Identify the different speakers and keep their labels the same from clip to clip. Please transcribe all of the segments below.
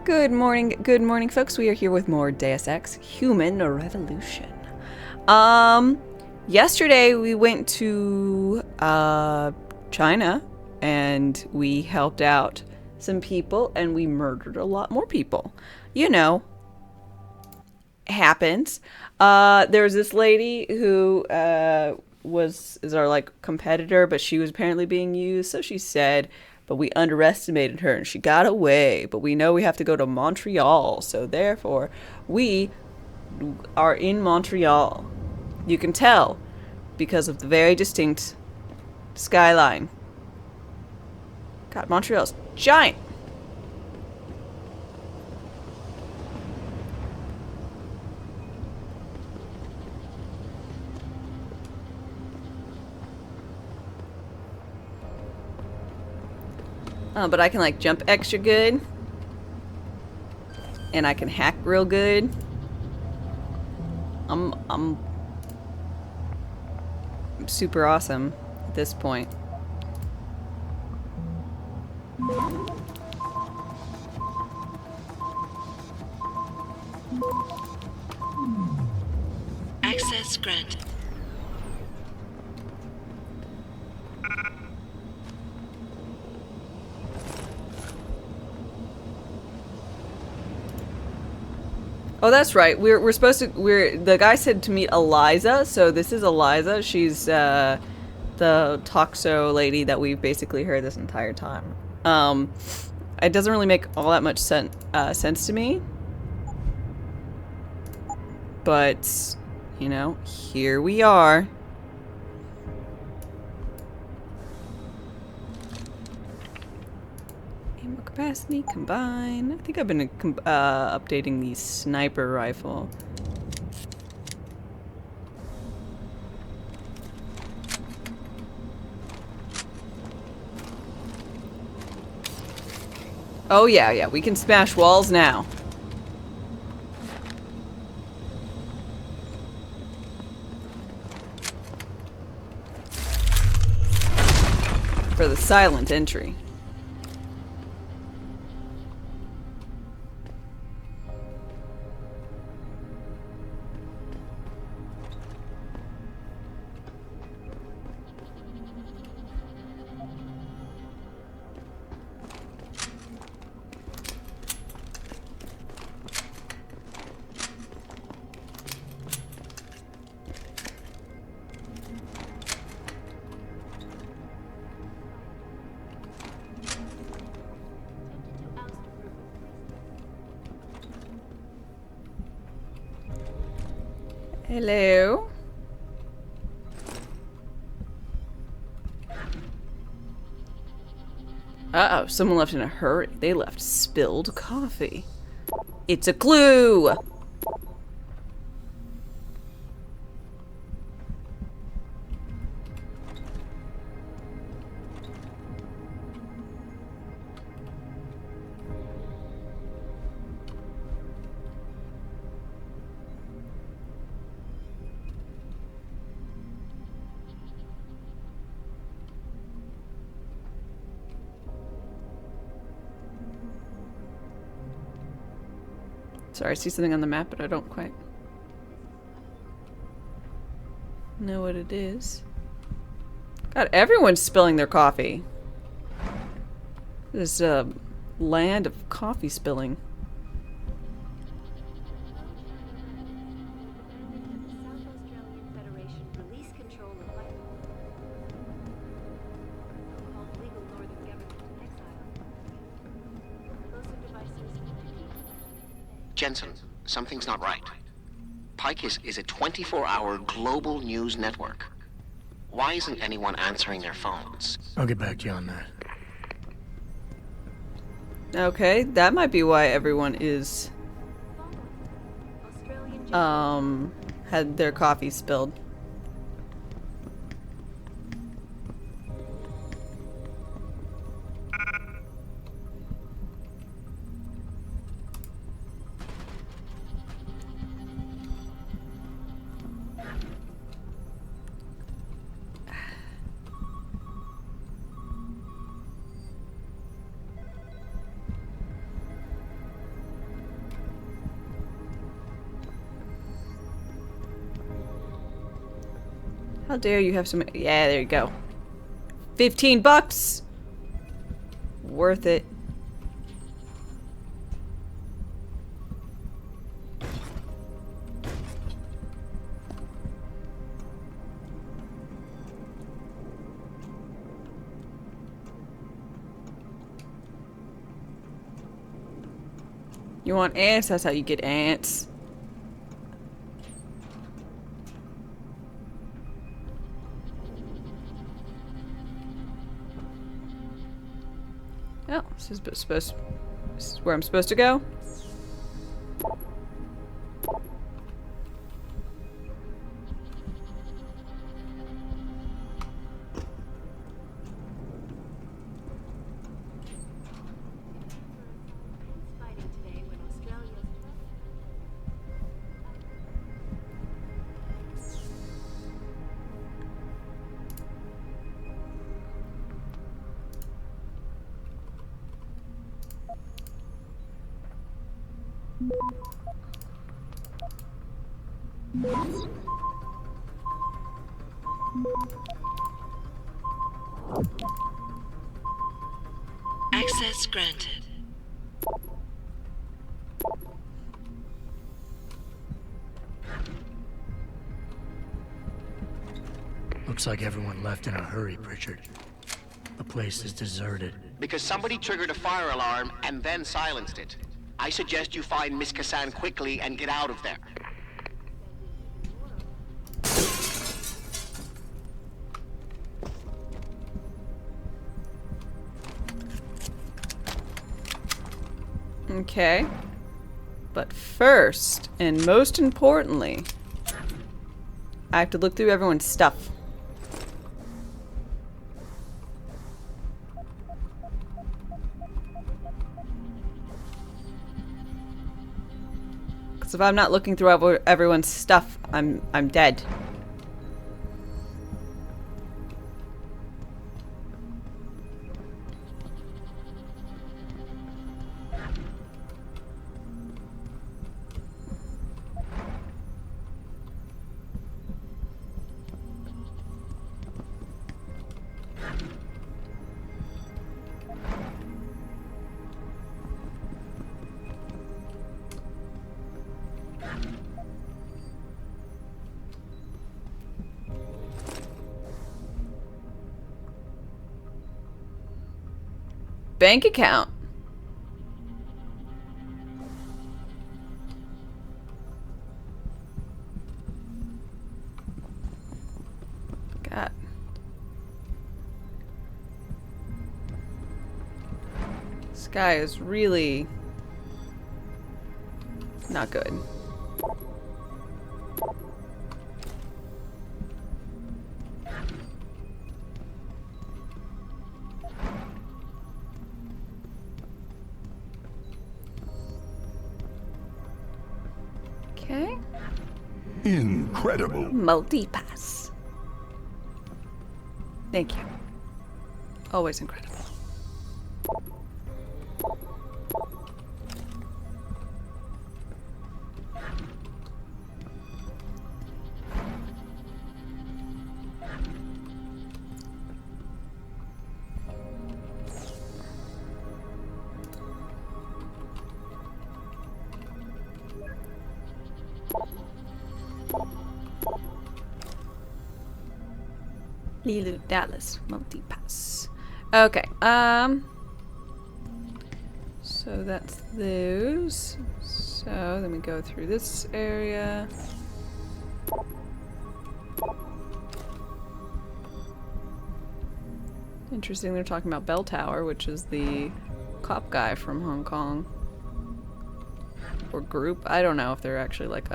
Speaker 1: Good morning, folks. We are here with more Deus Ex Human Revolution. Yesterday we went to China and we helped out some people and we murdered a lot more people. You know, happens. There was this lady who is our like competitor, but she was apparently being used, so she said. But we underestimated her and she got away. But we know we have to go to Montreal, so therefore we are in Montreal. You can tell because of the very distinct skyline. God, Montreal's giant. But I can like jump extra good. And I can hack real good. I'm super awesome at this point.
Speaker 2: Access granted.
Speaker 1: Oh, that's right. We're supposed to. The guy said to meet Eliza, so this is Eliza. She's the Toxo lady that we've basically heard this entire time. It doesn't really make all that much sense to me, but you know, here we are. Ammo capacity combine. I think I've been updating the sniper rifle. Oh yeah, we can smash walls now. For the silent entry. Hello. Uh-oh, someone left in a hurry. They left spilled coffee. It's a clue! Sorry, I see something on the map, but I don't quite know what it is. God, everyone's spilling their coffee. This land of coffee spilling.
Speaker 3: Jensen, something's not right. Pike is a 24-hour global news network. Why isn't anyone answering their phones?
Speaker 4: I'll get back to you on that.
Speaker 1: Okay, that might be why everyone is had their coffee spilled. How dare you have so many? Yeah, there you go. $15. Worth it. You want ants? That's how you get ants. Oh, this is where I'm supposed to go.
Speaker 2: Access granted.
Speaker 4: Looks like everyone left in a hurry, Pritchard. The place is deserted.
Speaker 3: Because somebody triggered a fire alarm and then silenced it. I suggest you find Miss Kassan quickly and get out of there.
Speaker 1: Okay. But first, and most importantly, I have to look through everyone's stuff. Because if I'm not looking through everyone's stuff, I'm dead. Bank account. God. This guy is really not good. Okay.
Speaker 5: Incredible.
Speaker 1: Multi-pass. Thank you. Always incredible. Lilu Dallas multi-pass. Okay, so that's those. So then we go through this area. Interesting, they're talking about Bell Tower, which is the cop guy from Hong Kong. Or group. I don't know if they're actually like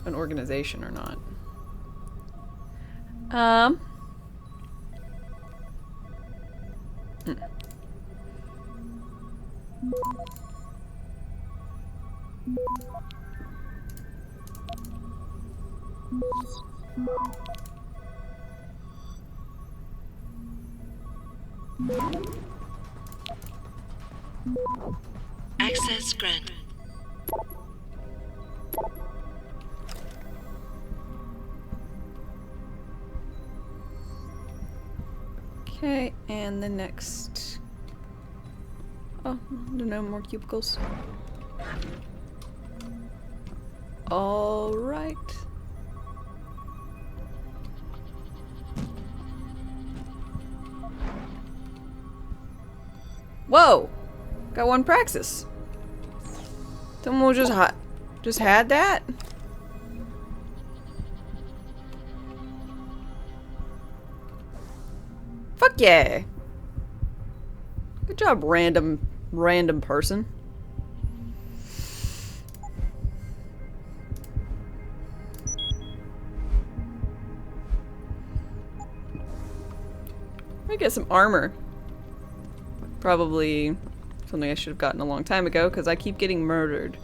Speaker 1: an organization or not.
Speaker 2: Access granted.
Speaker 1: Okay, and the next. Oh, no more cubicles. All right. Whoa! Got one praxis. Someone just had that? Fuck yeah! Good job, random person. I get some armor. Probably something I should have gotten a long time ago because I keep getting murdered.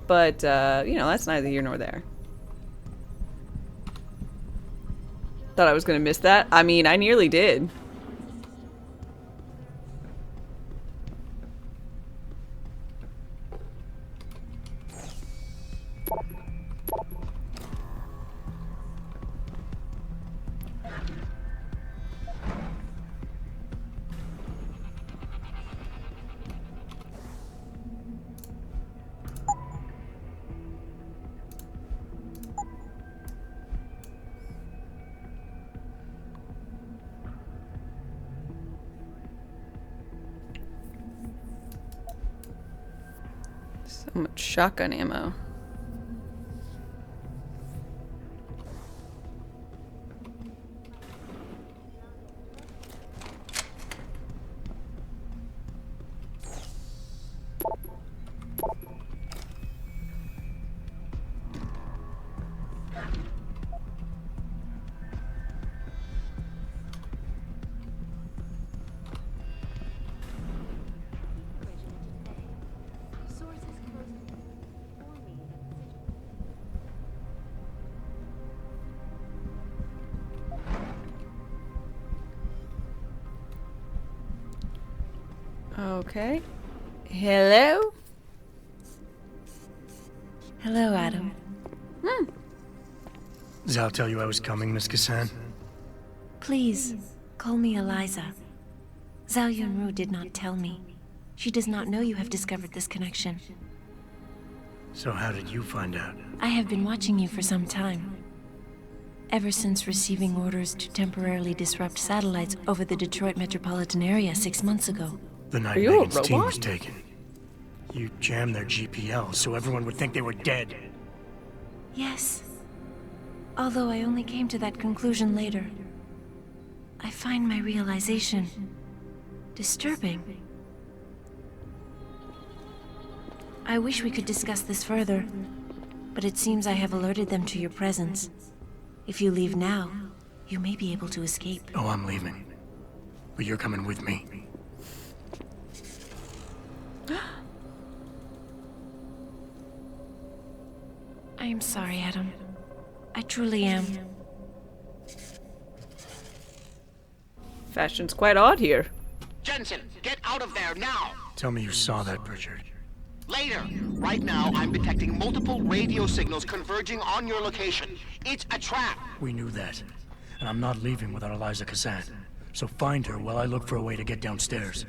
Speaker 1: But, you know, that's neither here nor there. Thought I was gonna miss that. I mean, I nearly did. So much shotgun ammo. Okay. Hello?
Speaker 5: Hello, Adam.
Speaker 4: Zal tell you I was coming, Miss Kassan?
Speaker 5: Please, call me Eliza. Zhao Yunru did not tell me. She does not know you have discovered this connection.
Speaker 4: So how did you find out?
Speaker 5: I have been watching you for some time. Ever since receiving orders to temporarily disrupt satellites over the Detroit metropolitan area 6 months ago.
Speaker 4: The night
Speaker 1: Are you a
Speaker 4: Megan's team
Speaker 1: robot?
Speaker 4: was taken. You jammed their GPL so everyone would think they were dead.
Speaker 5: Yes. Although I only came to that conclusion later. I find my realization disturbing. I wish we could discuss this further, but it seems I have alerted them to your presence. If you leave now, you may be able to escape.
Speaker 4: Oh, I'm leaving. But you're coming with me.
Speaker 5: I am sorry, Adam. I truly am.
Speaker 1: Fashion's quite odd here.
Speaker 3: Jensen, get out of there now!
Speaker 4: Tell me you saw that, Pritchard.
Speaker 3: Later. Right now, I'm detecting multiple radio signals converging on your location. It's a trap.
Speaker 4: We knew that. And I'm not leaving without Eliza Kassan. So find her while I look for a way to get downstairs.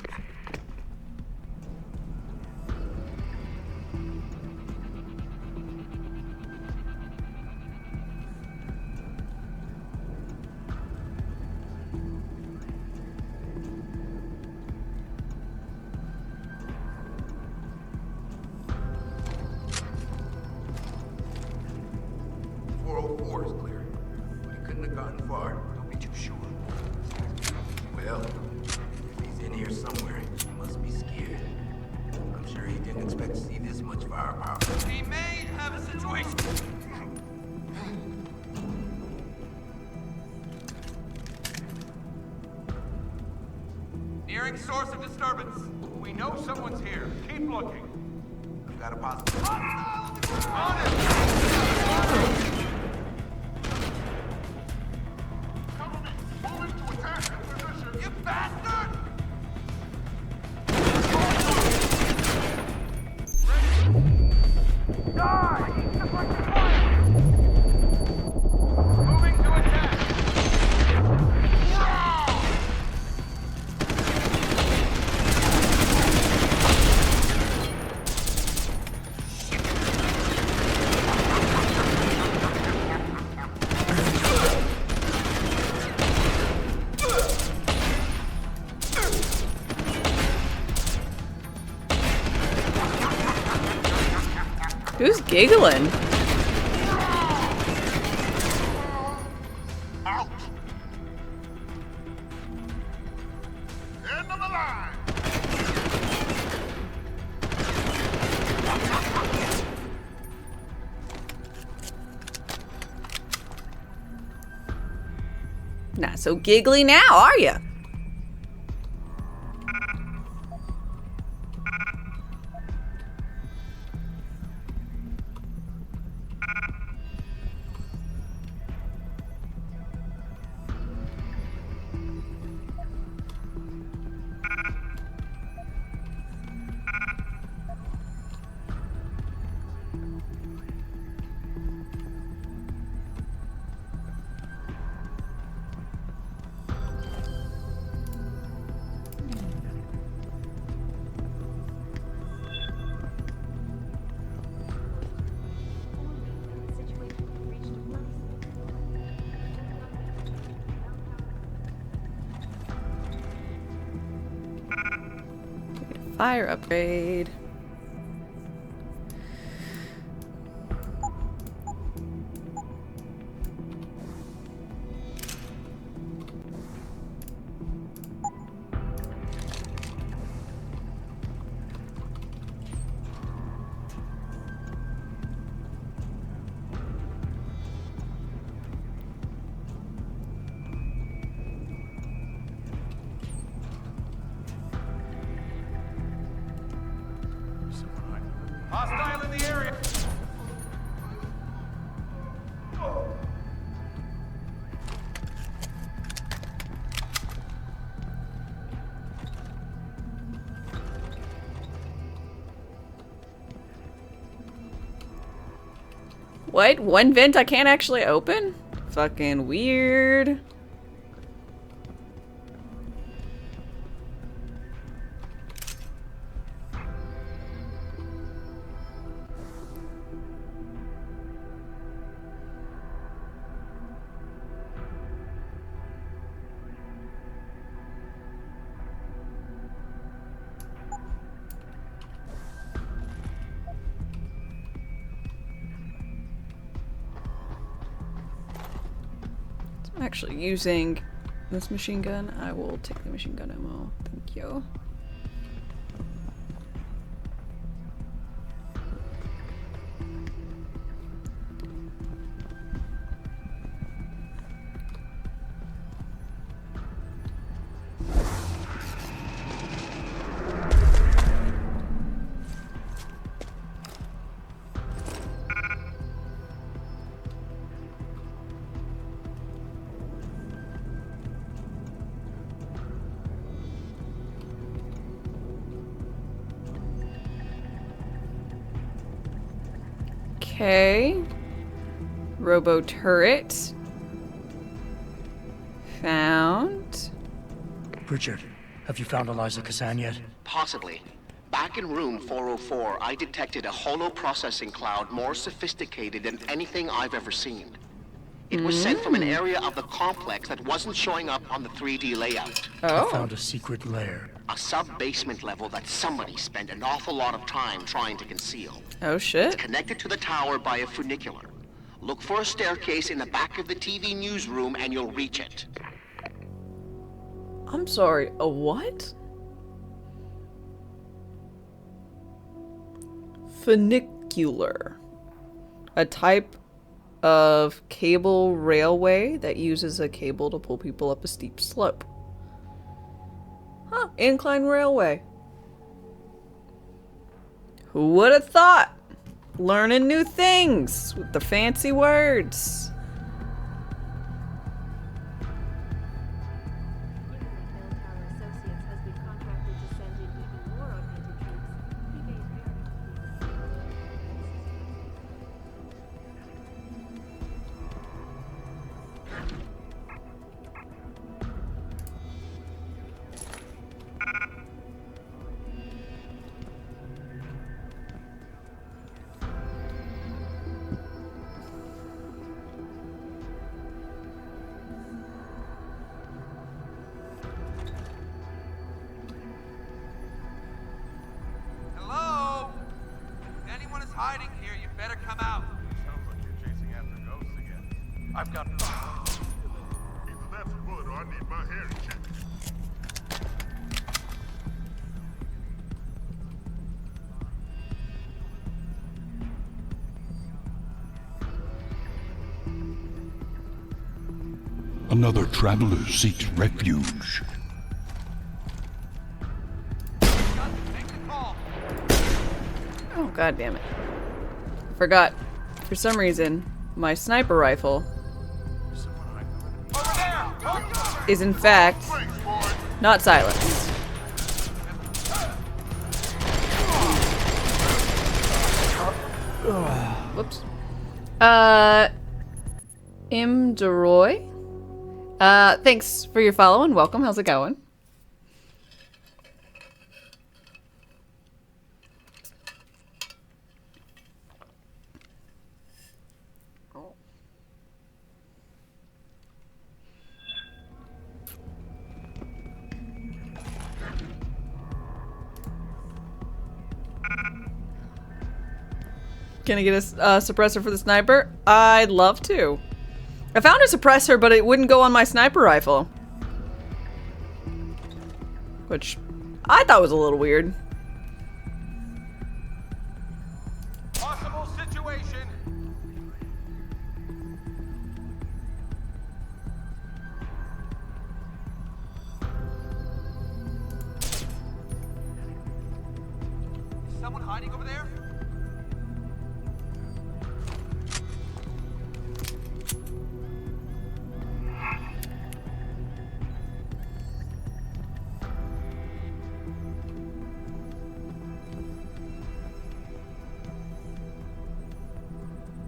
Speaker 6: Is clear. But he couldn't have gotten far. Don't be too sure. Well, if he's in here somewhere, he must be scared. I'm sure he didn't expect to see this much firepower.
Speaker 7: We may have a situation. Nearing source of disturbance. We know someone's here. Keep looking.
Speaker 6: I've got a possible.
Speaker 7: On it! You bastard! Die! Moving to attack!
Speaker 1: Who's giggling?
Speaker 7: Out! End of the line!
Speaker 1: Not so giggly now, are ya? Fire upgrade.
Speaker 7: Hostile in the area!
Speaker 1: What? One vent I can't actually open? Fucking weird. I'm actually using this machine gun. I will take the machine gun ammo. Thank you. Okay. Robo turret. Found.
Speaker 4: Pritchard, have you found Eliza Kazan yet?
Speaker 3: Possibly. Back in room 404, I detected a holo processing cloud more sophisticated than anything I've ever seen. It was sent from an area of the complex that wasn't showing up on the 3D layout.
Speaker 4: I found a secret lair.
Speaker 3: A sub-basement level that somebody spent an awful lot of time trying to conceal.
Speaker 1: Oh shit.
Speaker 3: Connected to the tower by a funicular. Look for a staircase in the back of the TV newsroom and you'll reach it.
Speaker 1: I'm sorry, a what? Funicular. A type of cable railway that uses a cable to pull people up a steep slope. Huh, incline railway. Who would have thought? Learning new things with the fancy words.
Speaker 7: hiding here, you better come out. Sounds like you're chasing after ghosts again. I've got...
Speaker 8: Either that's a bullet or I need my hair checked.
Speaker 9: Another traveler seeks refuge.
Speaker 1: Oh, god damn it. Forgot. For some reason, my sniper rifle is in fact not silenced. Whoops. Imderoy? Thanks for your follow and welcome. How's it going? Can I get a suppressor for the sniper? I'd love to. I found a suppressor, but it wouldn't go on my sniper rifle. Which I thought was a little weird.
Speaker 7: Possible situation. Is someone hiding over there?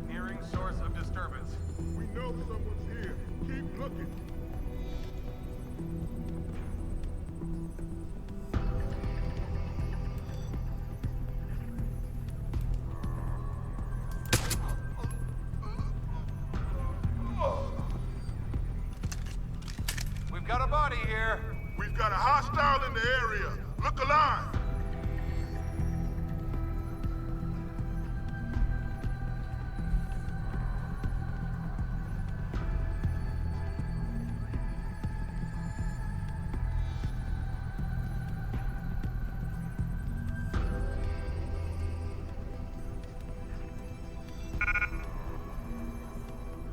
Speaker 7: Nearing source of disturbance.
Speaker 8: We know someone's here. Keep looking.
Speaker 7: We've got a body here.
Speaker 8: We've got a hostile in the area. Look alive.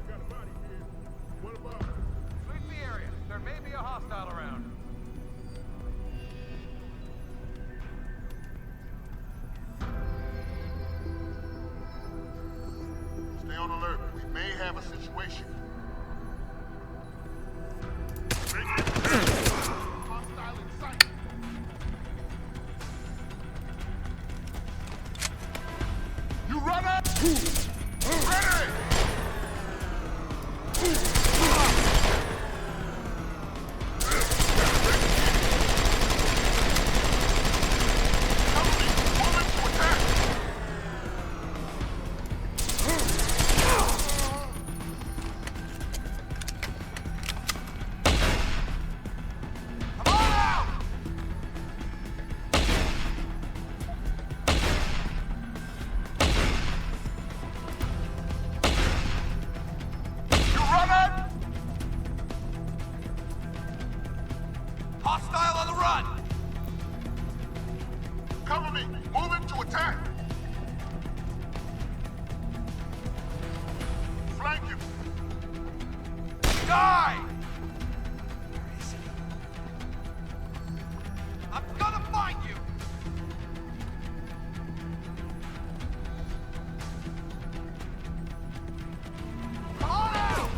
Speaker 8: Got a body here. What about it?
Speaker 7: Sweep the area. There may be a hostile around.
Speaker 8: Stay on alert. We may have a situation. Hostile in sight. You run up! Ready!
Speaker 7: Hostile on the run!
Speaker 8: Cover me! Moving to attack! Flank him!
Speaker 7: Die! Where is he? I'm gonna find you! Come on out!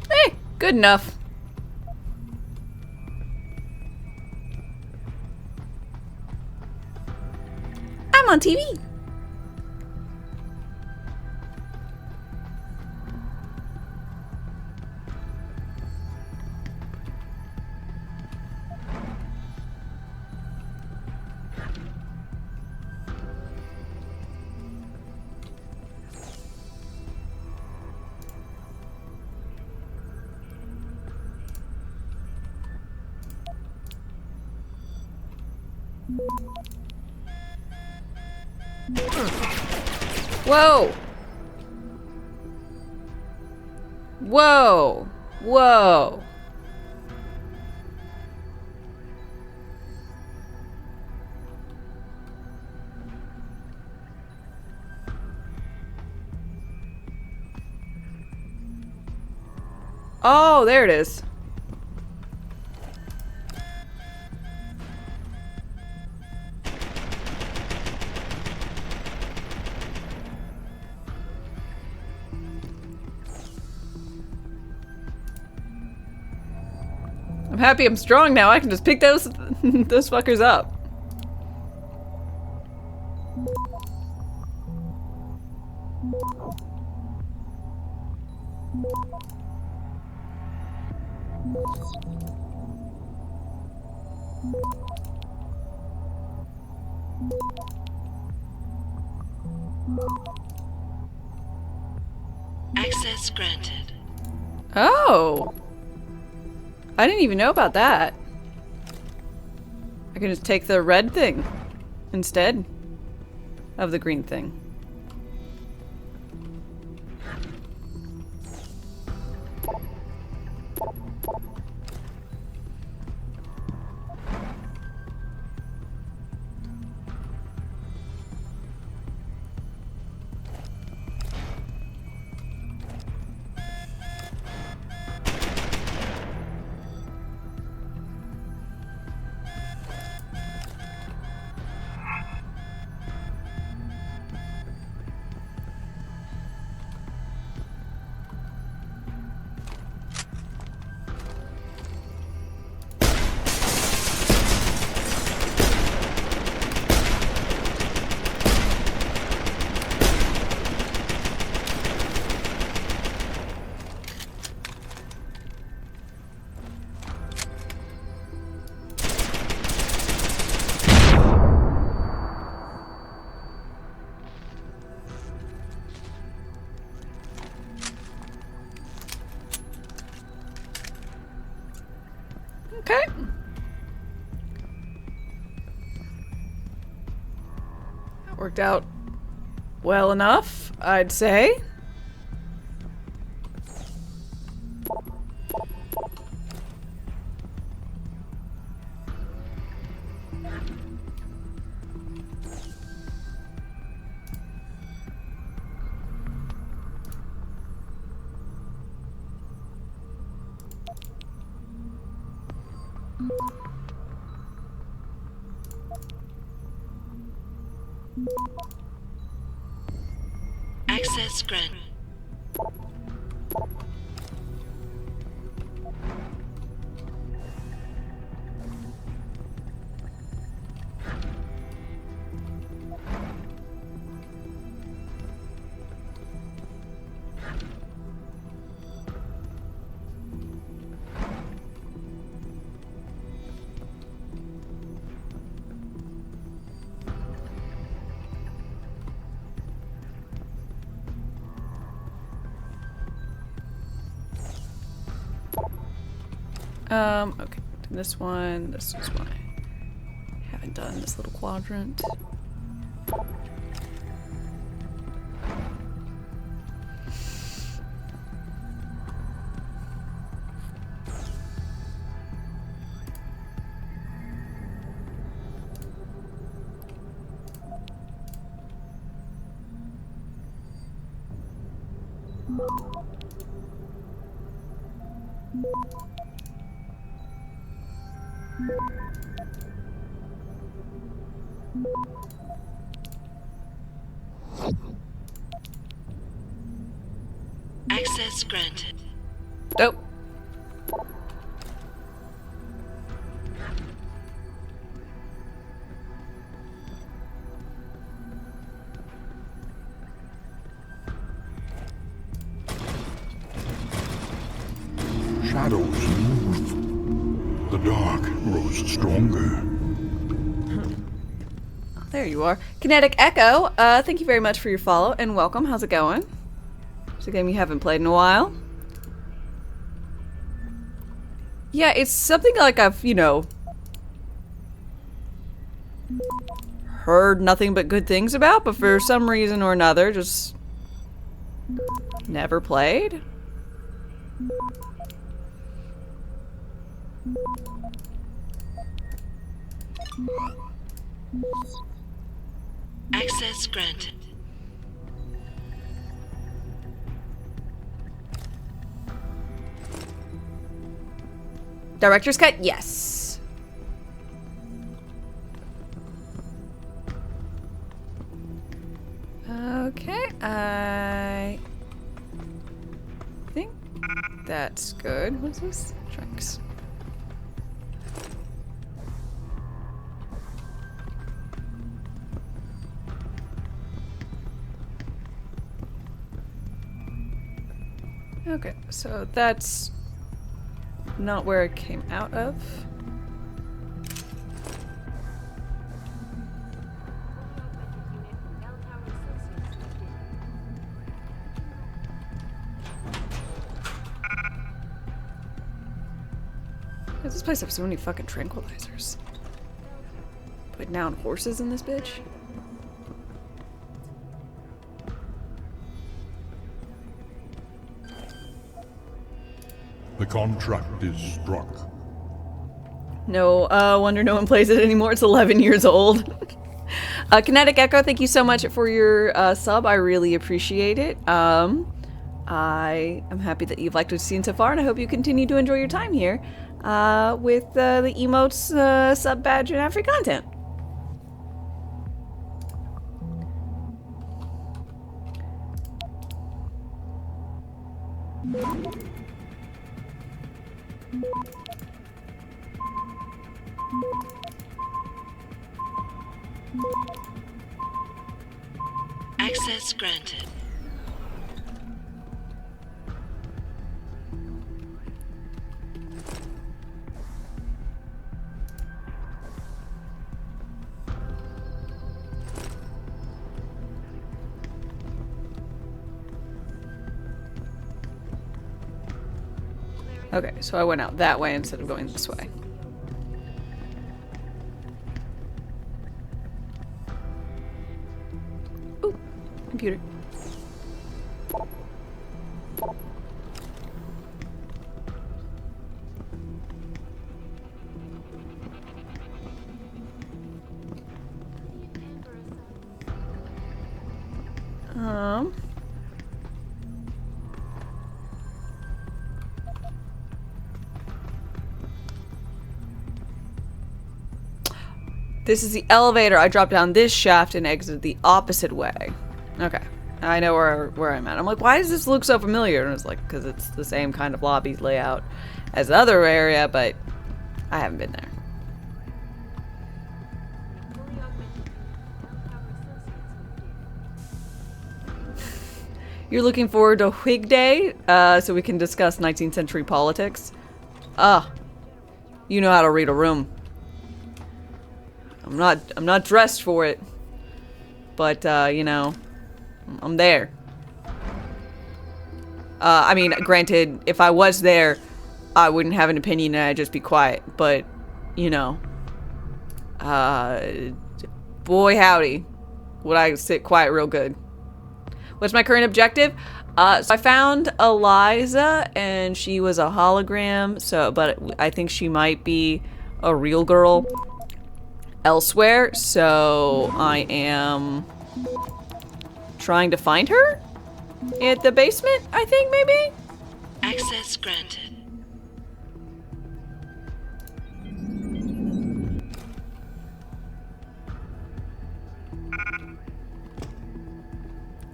Speaker 1: Hey, good enough. I'm on TV. Whoa! Whoa! Whoa! Oh, there it is. I'm happy I'm strong now. I can just pick those those fuckers up.
Speaker 2: Access granted.
Speaker 1: Oh! I didn't even know about that. I can just take the red thing instead of the green thing. Okay. That worked out well enough, I'd say.
Speaker 2: Access granted.
Speaker 1: Okay. This one. This is why I haven't done this little quadrant.
Speaker 2: Access granted.
Speaker 1: Oh.
Speaker 9: Shadows move. The dark grows stronger.
Speaker 1: There you are. Kinetic Echo, thank you very much for your follow and welcome. How's it going? It's a game you haven't played in a while. Yeah, it's something like I've, you know, heard nothing but good things about, but for some reason or another, just never played.
Speaker 2: Access granted.
Speaker 1: Director's cut? Yes. Okay, I think that's good. What's this? Drinks. Okay, so that's not where it came out of. Does this place have so many fucking tranquilizers? Putting down horses in this bitch?
Speaker 9: The contract is struck.
Speaker 1: No, wonder no one plays it anymore. It's 11 years old. Kinetic Echo, thank you so much for your sub. I really appreciate it. I am happy that you've liked what you've seen so far, and I hope you continue to enjoy your time here with the emotes, sub badge, and ad free content.
Speaker 2: Access granted.
Speaker 1: Okay, so I went out that way instead of going this way. Ooh, computer. This is the elevator. I dropped down this shaft and exited the opposite way. Okay. I know where I'm at. I'm like, why does this look so familiar? And it's like, because it's the same kind of lobby layout as the other area, but I haven't been there. You're looking forward to Whig Day, so we can discuss 19th century politics? You know how to read a room. I'm not dressed for it, but you know, I'm there. I mean, granted, if I was there, I wouldn't have an opinion and I'd just be quiet, but you know, boy howdy, would I sit quiet real good. What's my current objective? So I found Eliza and she was a hologram, but I think she might be a real girl elsewhere, so I am trying to find her at the basement, I think, maybe?
Speaker 2: Access granted.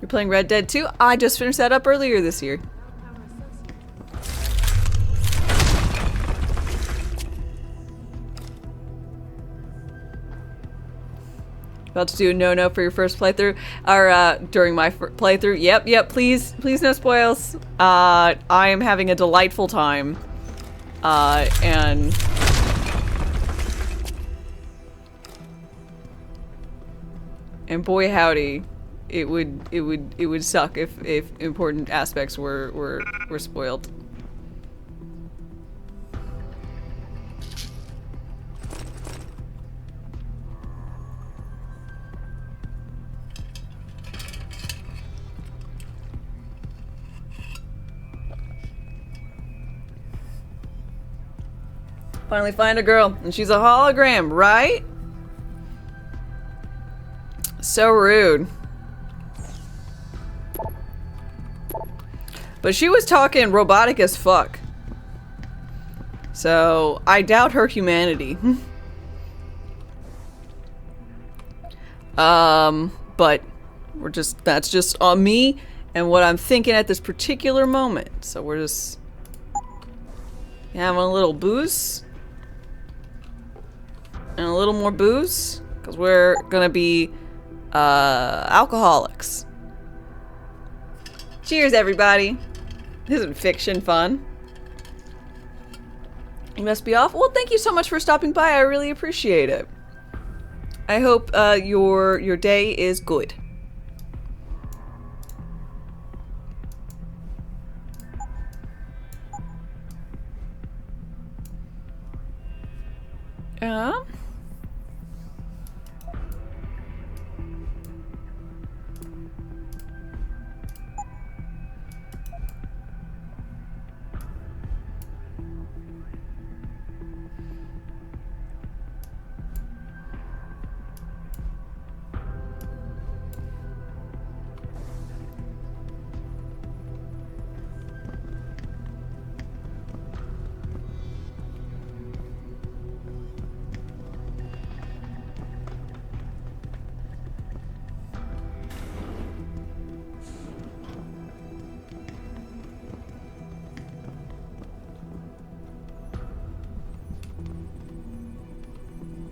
Speaker 1: You're playing Red Dead 2? I just finished that up earlier this year. About to do a no-no for your first playthrough, or during my playthrough. Yep, please no spoils. I am having a delightful time, and boy howdy, it would suck if important aspects were spoiled. Finally find a girl, and she's a hologram, right? So rude. But she was talking robotic as fuck. So, I doubt her humanity. But that's just on me and what I'm thinking at this particular moment. So we're just having a little booze. And a little more booze. Because we're gonna be, alcoholics. Cheers, everybody. Isn't fiction fun? You must be off. Well, thank you so much for stopping by. I really appreciate it. I hope your day is good.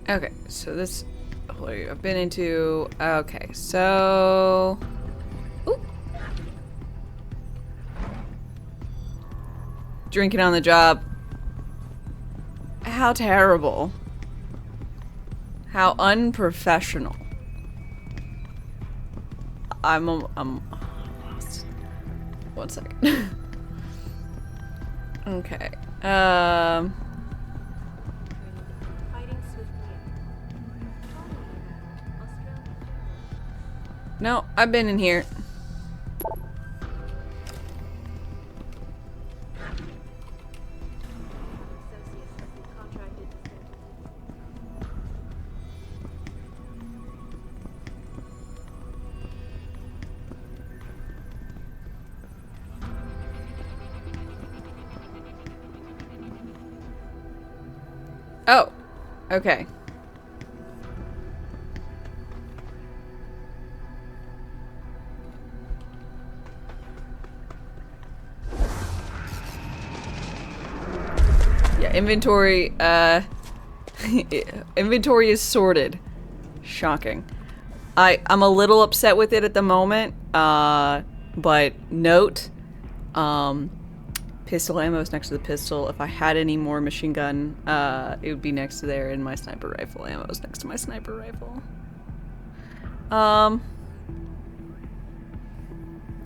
Speaker 1: Okay, so this, I've been into, okay, so, ooh. Drinking on the job. How terrible. How unprofessional. I'm lost. 1 second. Okay, no, I've been in here. Oh, okay. Inventory, inventory is sorted. Shocking. I'm a little upset with it at the moment, but note, pistol ammo is next to the pistol. If I had any more machine gun, it would be next to there, and my sniper rifle ammo is next to my sniper rifle.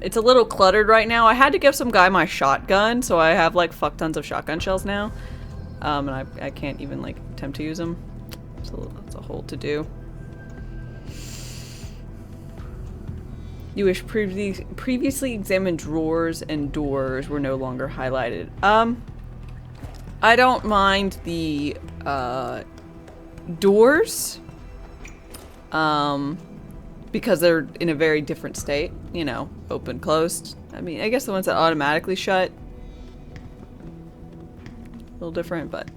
Speaker 1: It's a little cluttered right now. I had to give some guy my shotgun, so I have like fuck tons of shotgun shells now. And I can't even like attempt to use them. So that's a whole to do. You wish previously examined drawers and doors were no longer highlighted. I don't mind the doors. Because they're in a very different state, you know, open, closed. I mean, I guess the ones that automatically shut, a little different, but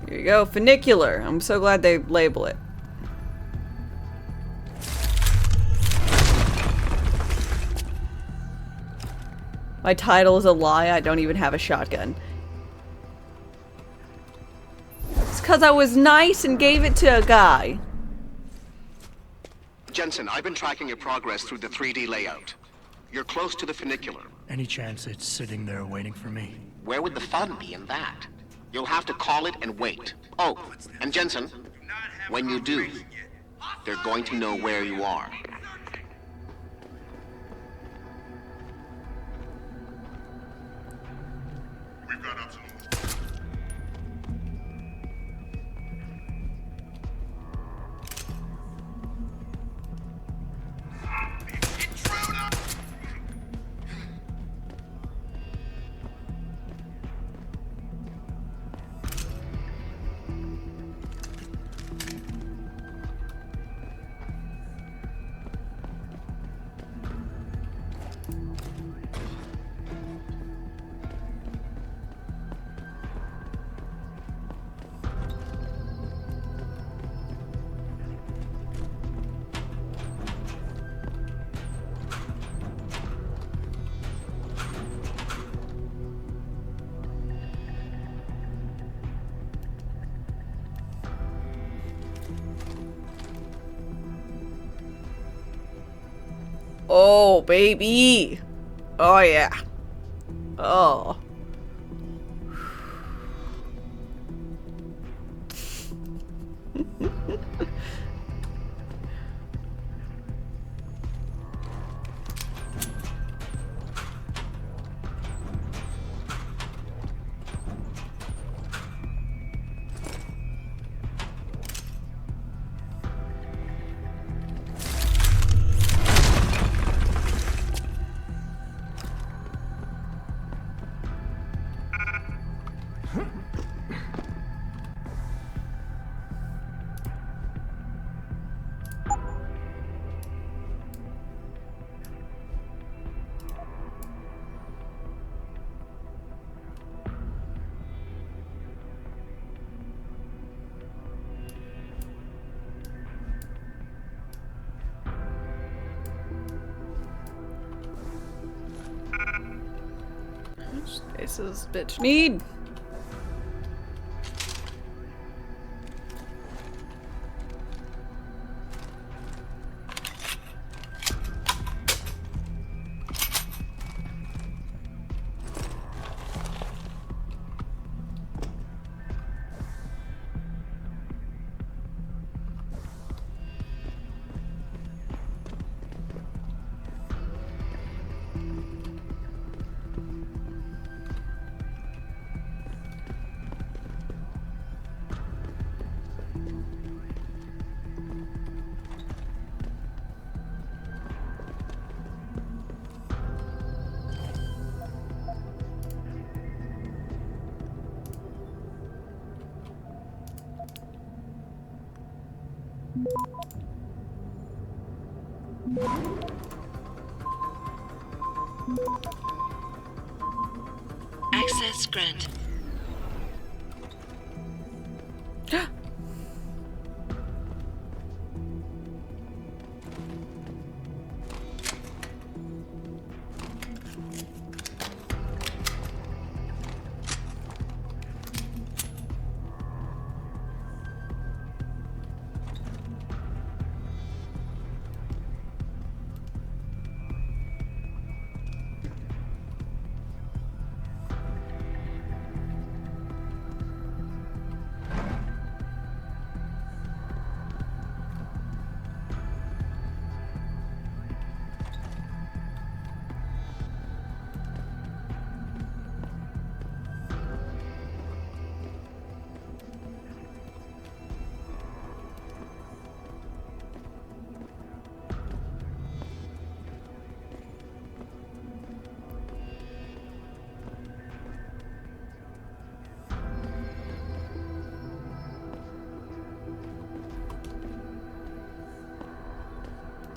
Speaker 1: here you go, funicular. I'm so glad they label it. My title is a lie. I don't even have a shotgun. It's because I was nice and gave it to a guy.
Speaker 3: Jensen, I've been tracking your progress through the 3D layout. You're close to the funicular.
Speaker 4: Any chance it's sitting there waiting for me?
Speaker 3: Where would the fun be in that? You'll have to call it and wait. Oh, and Jensen, when you do, they're going to know where you are.
Speaker 1: Oh, baby. Oh, yeah. Oh. This is bitch need.
Speaker 2: Access granted.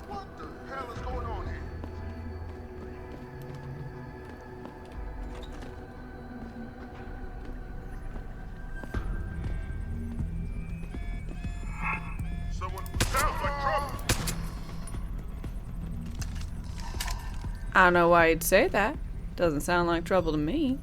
Speaker 8: What the hell is going on here? Someone sounds like trouble.
Speaker 1: I don't know why you'd say that. Doesn't sound like trouble to me.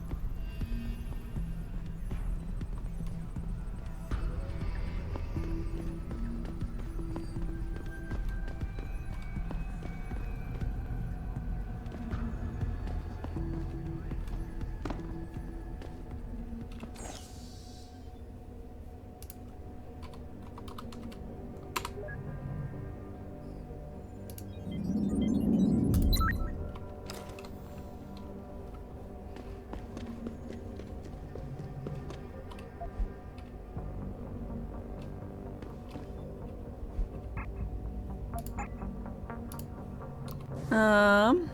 Speaker 1: Um.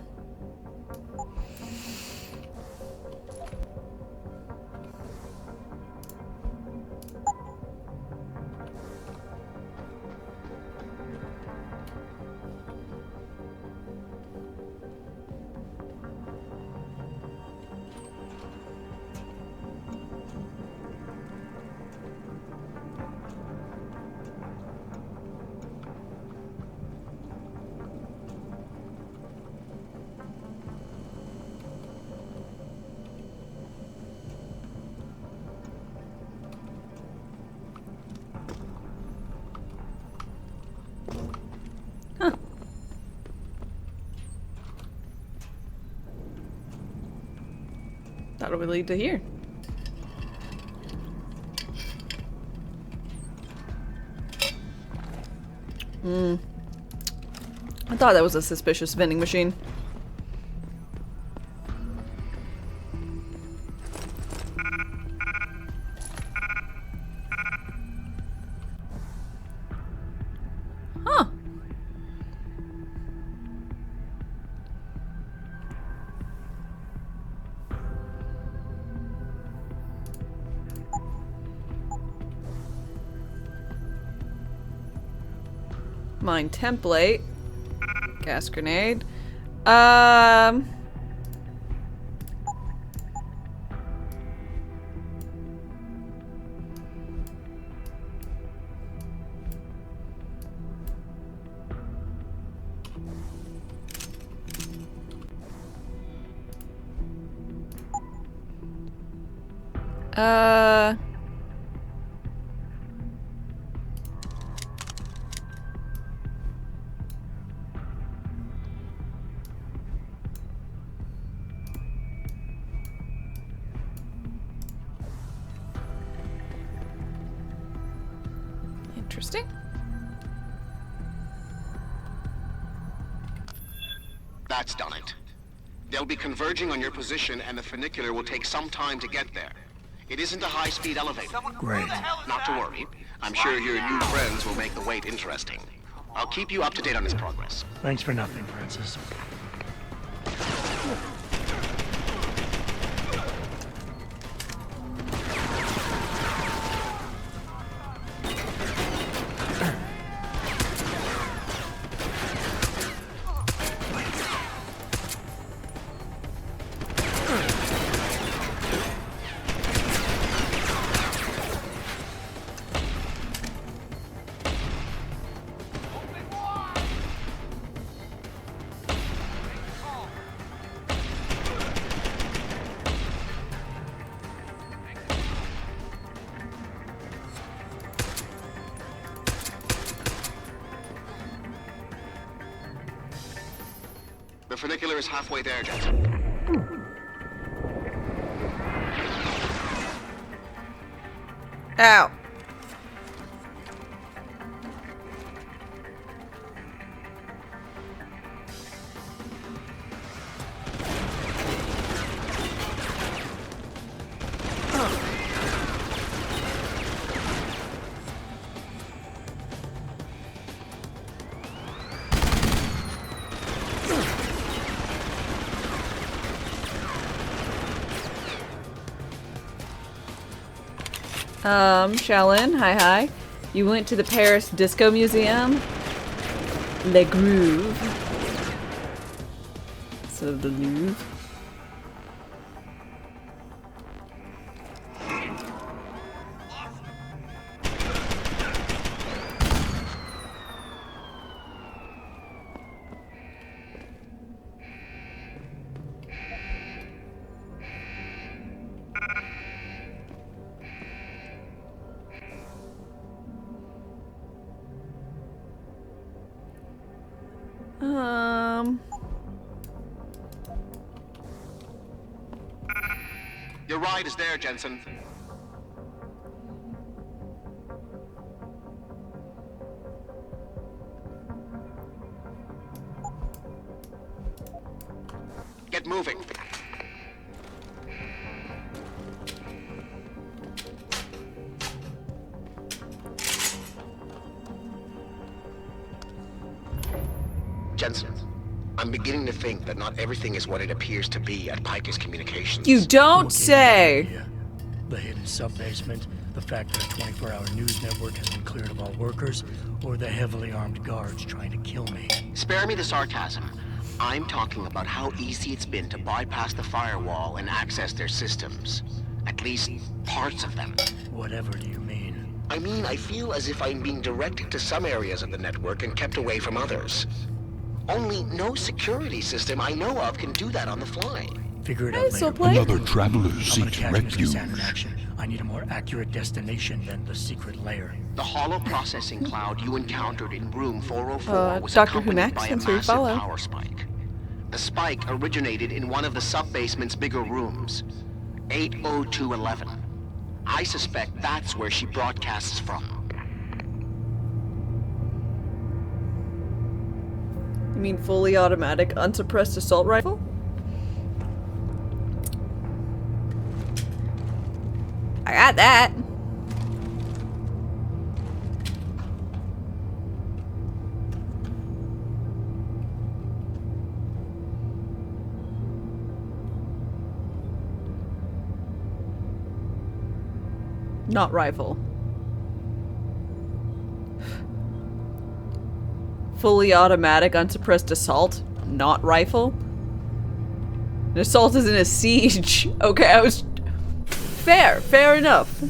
Speaker 1: That'll lead to here. I thought that was a suspicious vending machine. Huh. Mine template. Gas grenade. Uh... Interesting.
Speaker 3: That's done it. They'll be converging on your position, and the funicular will take some time to get there. It isn't a high-speed elevator.
Speaker 4: Great.
Speaker 3: Not to worry. I'm sure your new friends will make the wait interesting. I'll keep you up to date on his progress.
Speaker 4: Thanks for nothing, Francis.
Speaker 3: The funicular is halfway there, Jensen.
Speaker 1: Ow. Shaolin, hi. You went to the Paris Disco Museum? Le Groove. Instead of the Louvre.
Speaker 3: Your ride is there, Jensen. Get moving. Jensen, I'm beginning to think that not everything is what it appears to be at Piker's Communications.
Speaker 1: You don't
Speaker 4: What gave you
Speaker 1: say!
Speaker 4: the idea? The hidden sub-basement, the fact that a 24-hour news network has been cleared of all workers, or the heavily armed guards trying to kill me.
Speaker 3: Spare me the sarcasm. I'm talking about how easy it's been to bypass the firewall and access their systems. At least, parts of them.
Speaker 4: Whatever do you mean?
Speaker 3: I mean, I feel as if I'm being directed to some areas of the network and kept away from others. Only no security system I know of can do that on the fly.
Speaker 4: Figure it
Speaker 1: Hey,
Speaker 4: out
Speaker 1: so
Speaker 4: later.
Speaker 1: play-
Speaker 9: Another traveler
Speaker 4: I'm gonna
Speaker 9: seeks
Speaker 4: catch Mr.
Speaker 9: refuge.
Speaker 4: Sand in action. I need a more accurate destination than the secret lair.
Speaker 3: The hollow processing cloud you encountered in room 404 was
Speaker 1: Doctor Who
Speaker 3: accompanied
Speaker 1: Max,
Speaker 3: by a
Speaker 1: since we
Speaker 3: massive
Speaker 1: follow.
Speaker 3: power spike. The spike originated in one of the sub-basement's bigger rooms. 80211. I suspect that's where she broadcasts from.
Speaker 1: You mean fully automatic, unsuppressed assault rifle? I got that. Not rifle. Fully automatic, unsuppressed assault? Not rifle? An assault isn't a siege. Okay, I was... Fair enough.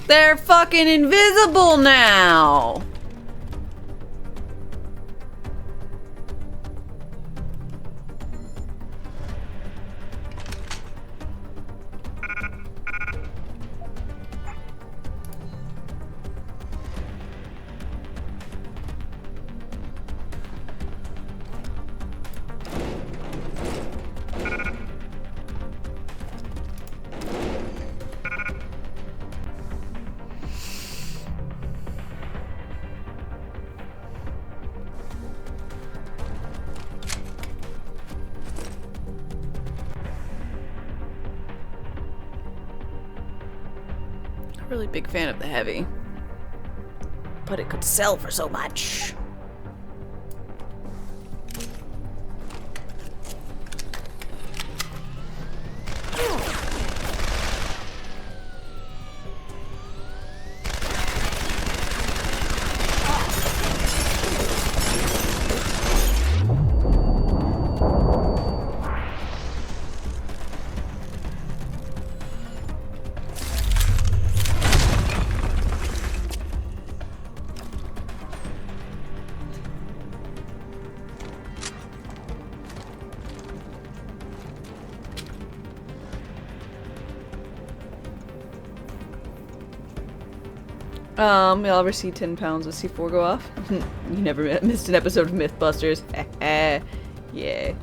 Speaker 1: They're fucking invisible now! Really big fan of the heavy, but it could sell for so much. Y'all ever see 10 pounds of C4 go off? You never missed an episode of Mythbusters. Yeah.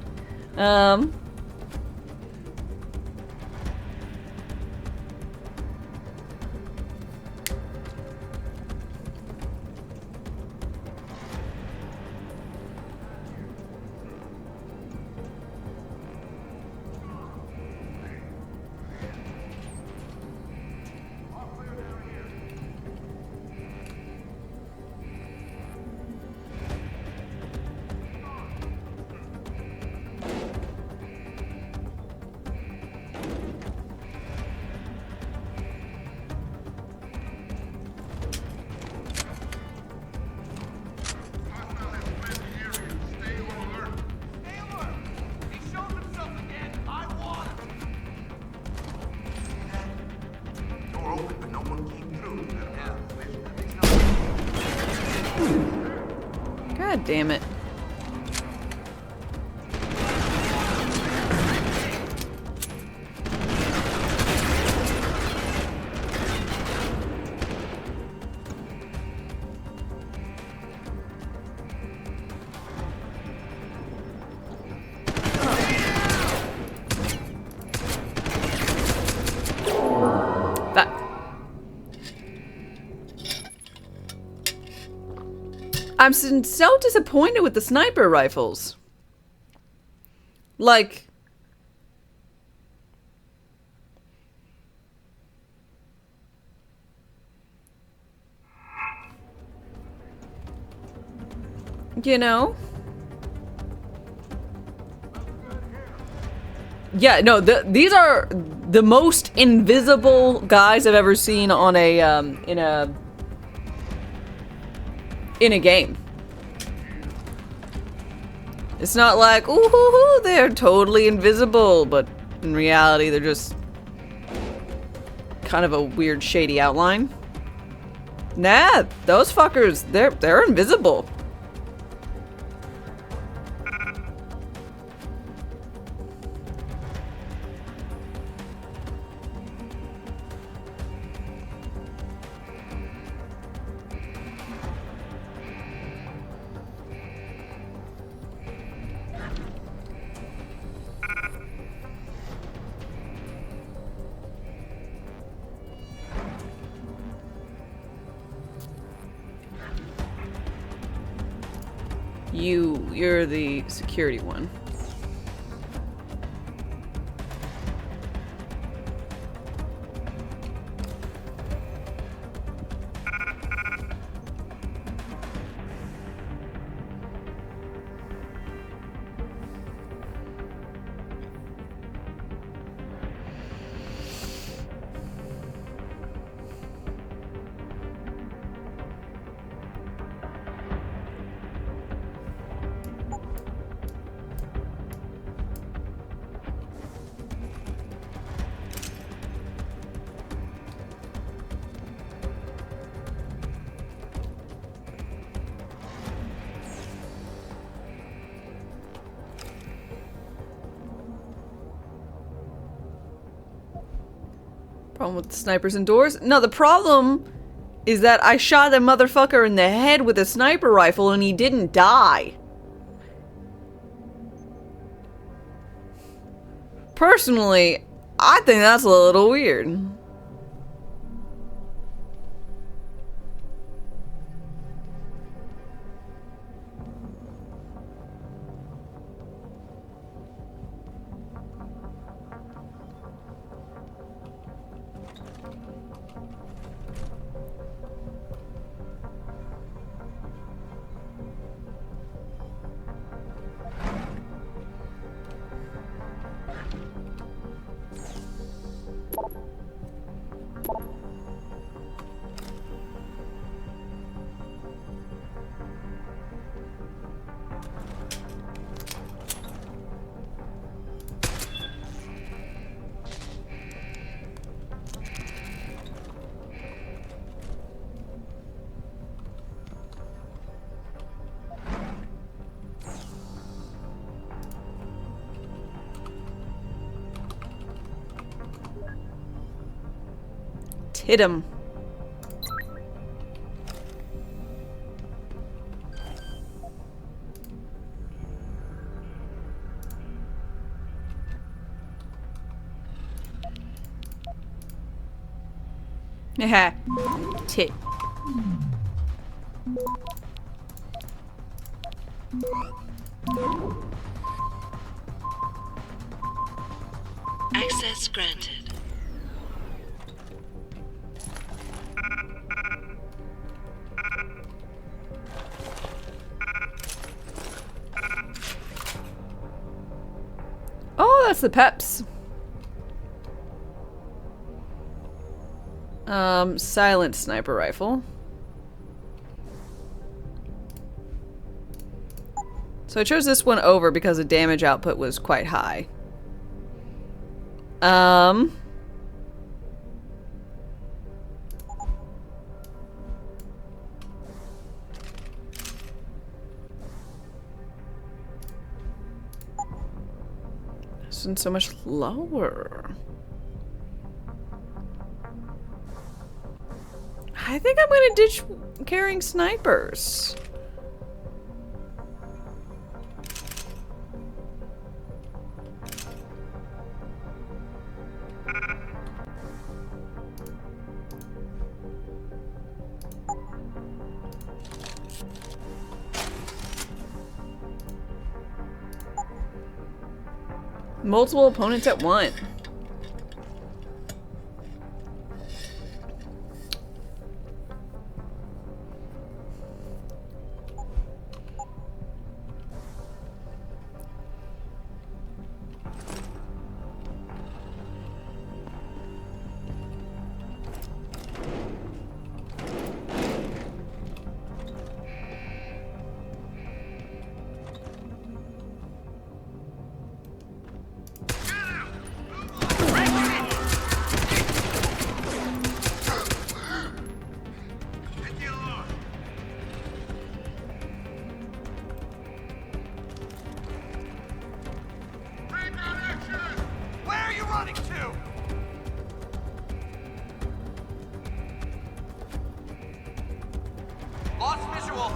Speaker 1: God damn it. I'm so disappointed with the sniper rifles. Like, you know? Yeah, no, these are the most invisible guys I've ever seen on a, in a game. It's not like, ooh, hoo, hoo, they're totally invisible, but in reality, they're just kind of a weird, shady outline. Nah, those fuckers, they're invisible. You're the security one. Problem with the snipers indoors? No, the problem is that I shot a motherfucker in the head with a sniper rifle and he didn't die. Personally, I think that's a little weird. Hit him. Haha. Tit.
Speaker 2: Access granted.
Speaker 1: Oh, that's the peps. Silent sniper rifle. So I chose this one over because the damage output was quite high. and so much lower. I think I'm gonna ditch carrying snipers. Multiple opponents at once.
Speaker 7: Where are you running to? Lost visual.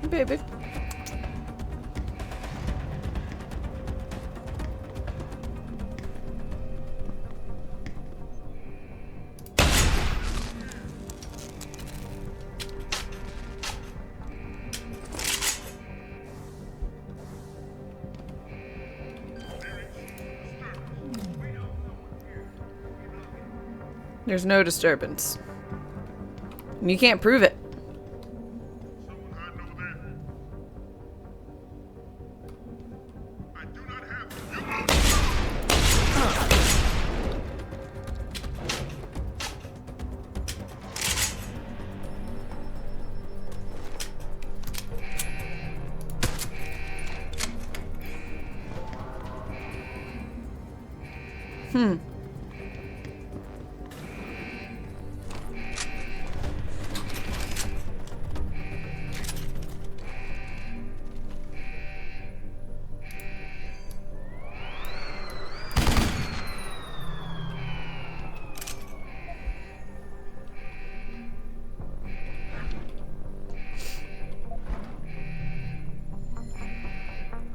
Speaker 1: Baby. There's no disturbance. And you can't prove it.
Speaker 8: Someone hiding over there. I do not have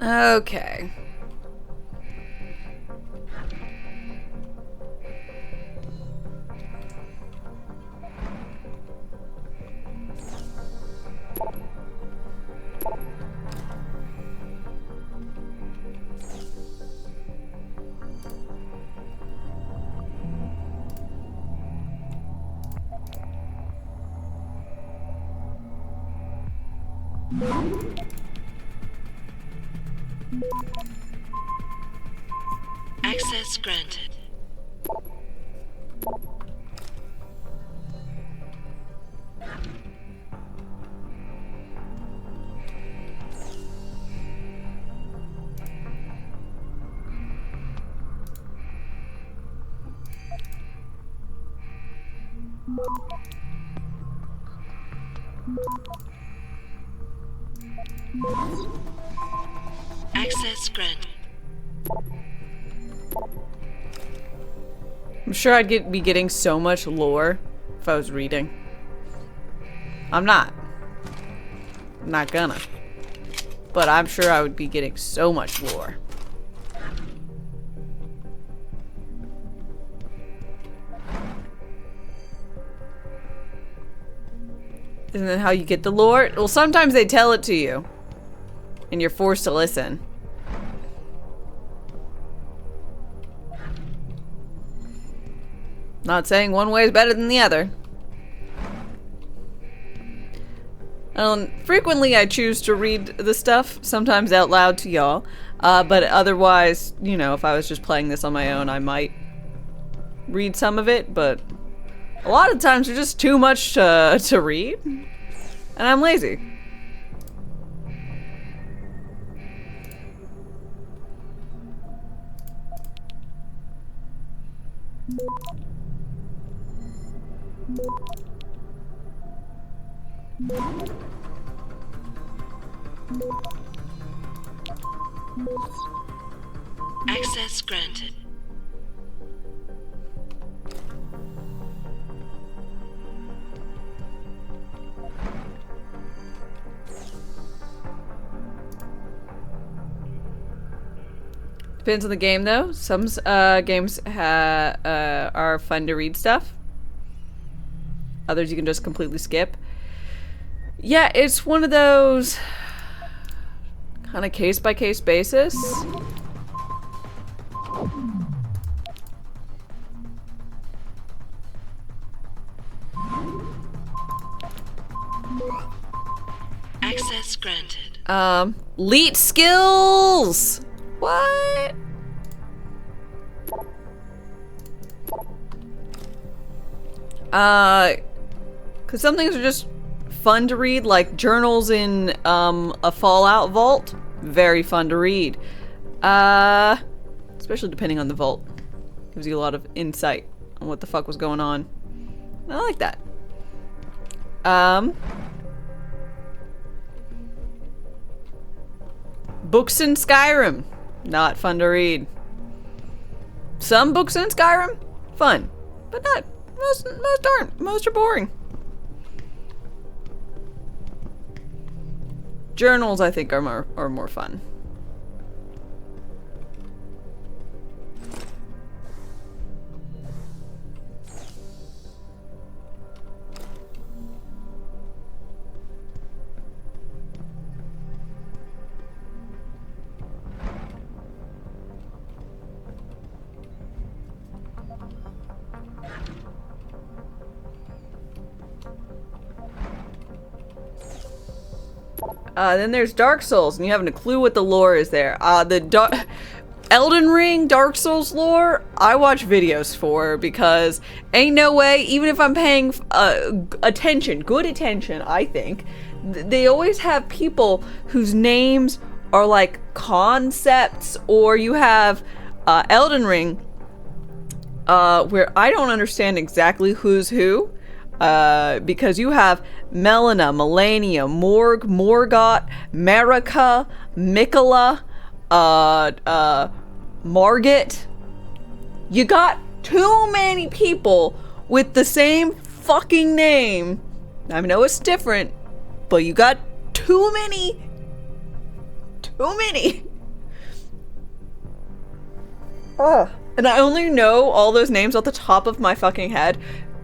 Speaker 1: Okay.
Speaker 2: Access granted. Access granted.
Speaker 1: I'm sure I'd be getting so much lore if I was reading. I'm not. I'm not gonna. But I'm sure I would be getting so much lore. Isn't that how you get the lore? Well, sometimes they tell it to you. And you're forced to listen. Not saying one way is better than the other. Frequently I choose to read the stuff, sometimes out loud to y'all. But otherwise, you know, if I was just playing this on my own, I might read some of it, but a lot of times there's just too much to read. And I'm lazy.
Speaker 2: Access granted.
Speaker 1: Depends on the game, though. Some games are fun to read stuff. Others you can just completely skip. Yeah, it's one of those kind of case-by-case basis.
Speaker 2: Access granted.
Speaker 1: Elite skills! What? Cause some things are just fun to read, like journals in, a Fallout vault. Very fun to read. Especially depending on the vault. Gives you a lot of insight on what the fuck was going on. I like that. Books in Skyrim. Not fun to read. Some books in Skyrim, fun. But not, most aren't. Most are boring. Journals, I think, are more fun. Then there's Dark Souls, and you haven't a clue what the lore is there. Elden Ring, Dark Souls lore, I watch videos for, because ain't no way, even if I'm paying attention, good attention, I think, they always have people whose names are like concepts, or you have Elden Ring, where I don't understand exactly who's who. Because you have Melina, Melania, Morg, Morgott, Marika, Mikola, Margit. You got too many people with the same fucking name. I know it's different, but you got too many. Too many. Ugh. And I only know all those names off the top of my fucking head.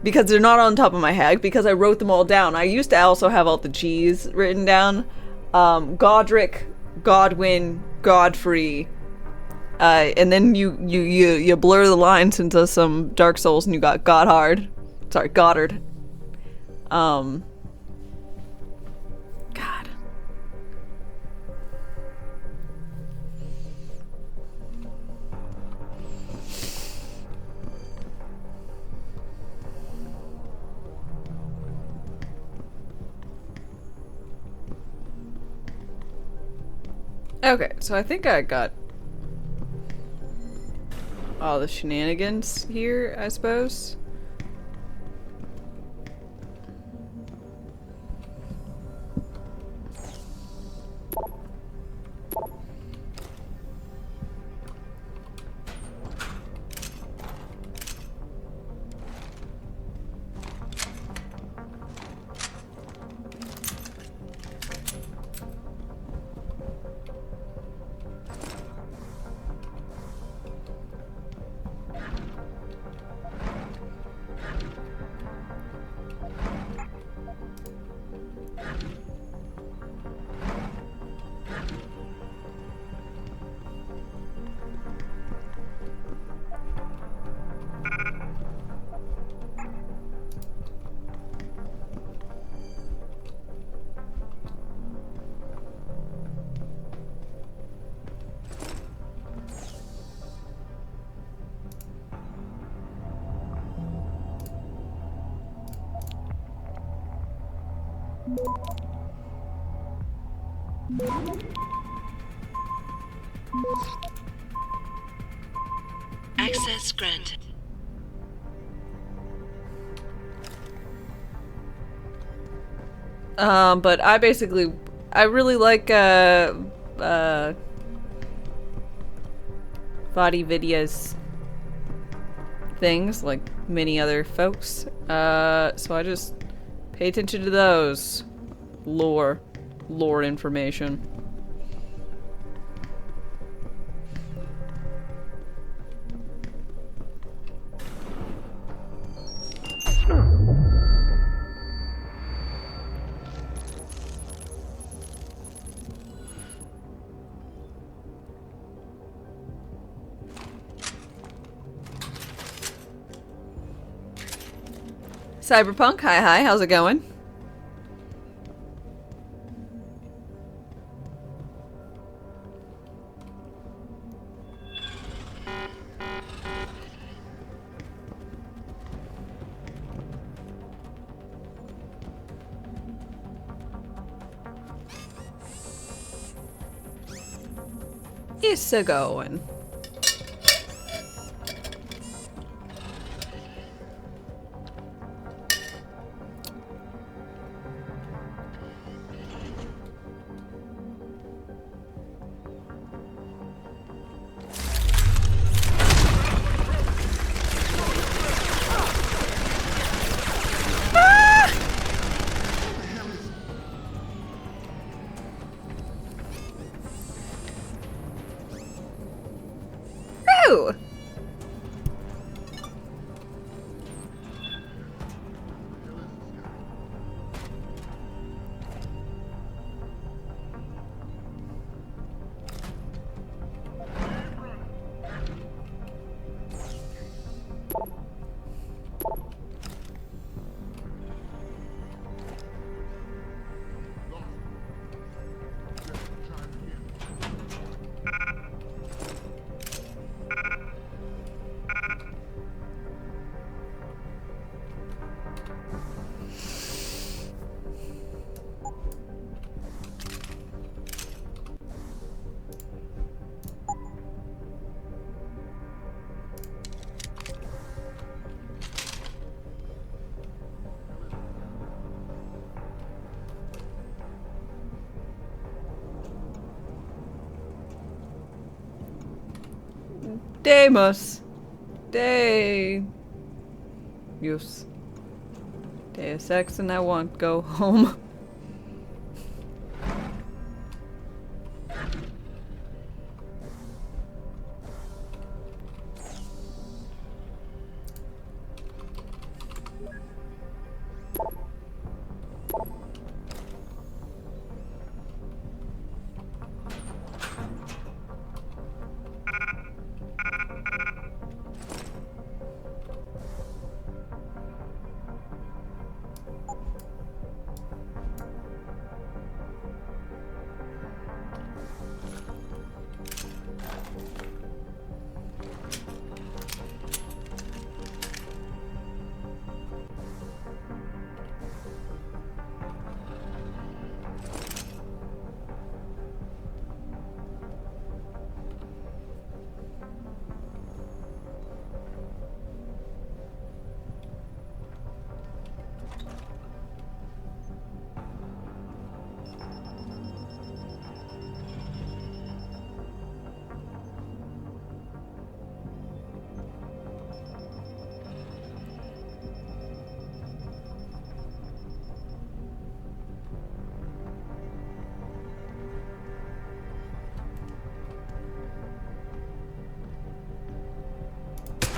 Speaker 1: Because they're not on top of my head, because I wrote them all down. I used to also have all the G's written down. Godric, Godwin, Godfrey. And then you blur the lines into some Dark Souls and you got Goddard. Sorry, Goddard. God. Okay, so I think I got all the shenanigans here, I suppose.
Speaker 2: Access granted.
Speaker 1: But I really like, Vadi Vidya's things, like many other folks. So I just pay attention to those. Lore information. Cyberpunk, hi, how's it going? It's a going. Ooh. Deus. Deus. Deus Ex and I won't go home.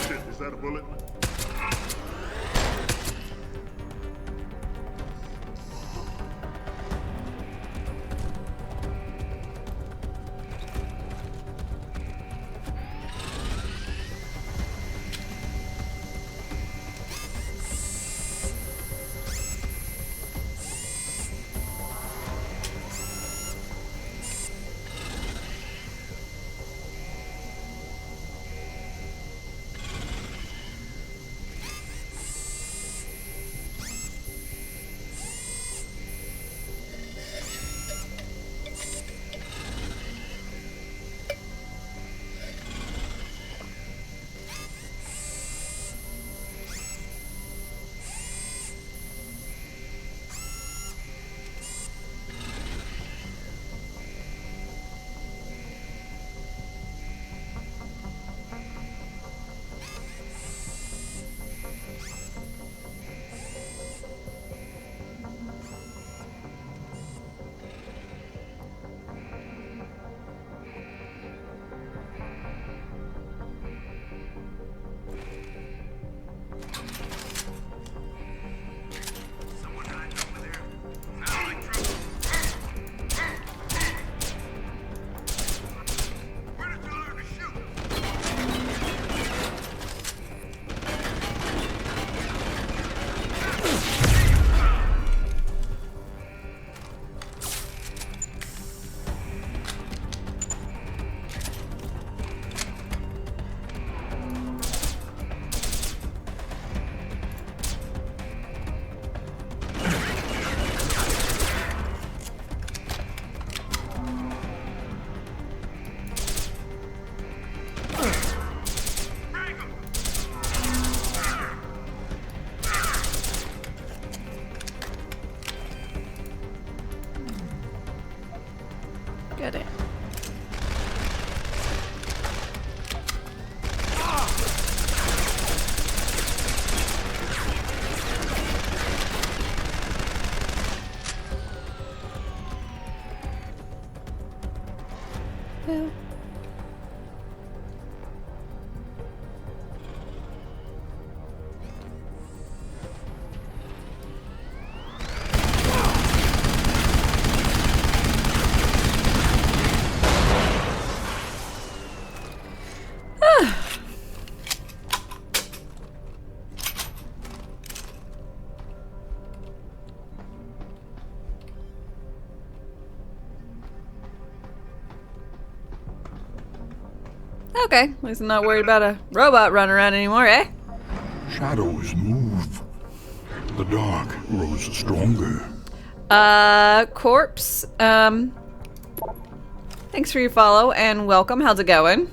Speaker 8: Shit, is that a bullet?
Speaker 1: Okay, at least I'm not worried about a robot running around anymore, eh?
Speaker 8: Shadows move. The dark grows stronger.
Speaker 1: Corpse, thanks for your follow and welcome. How's it going?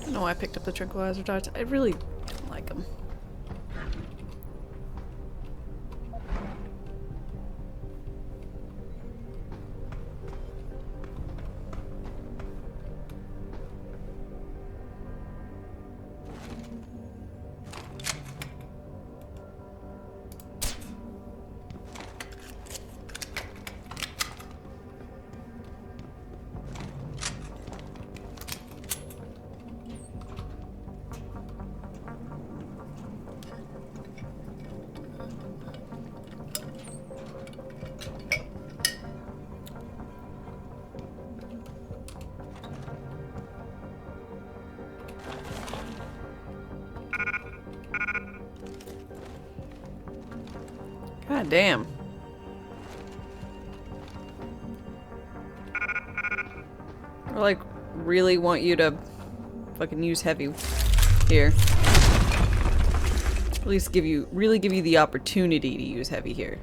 Speaker 1: I don't know why I picked up the tranquilizer darts. I really don't like them. God damn. I like really want you to fucking use heavy here. At least really give you the opportunity to use heavy here.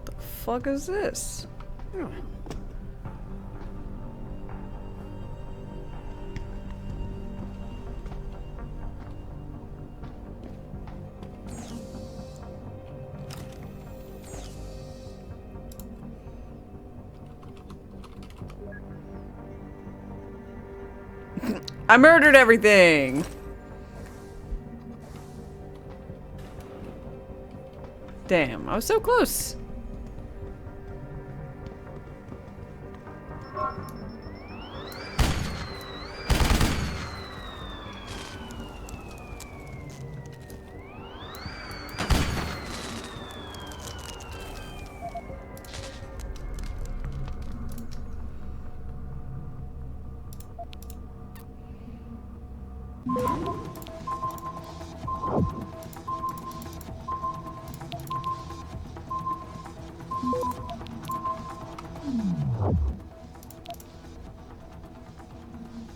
Speaker 1: The fuck is this? Oh. I murdered everything! Damn, I was so close.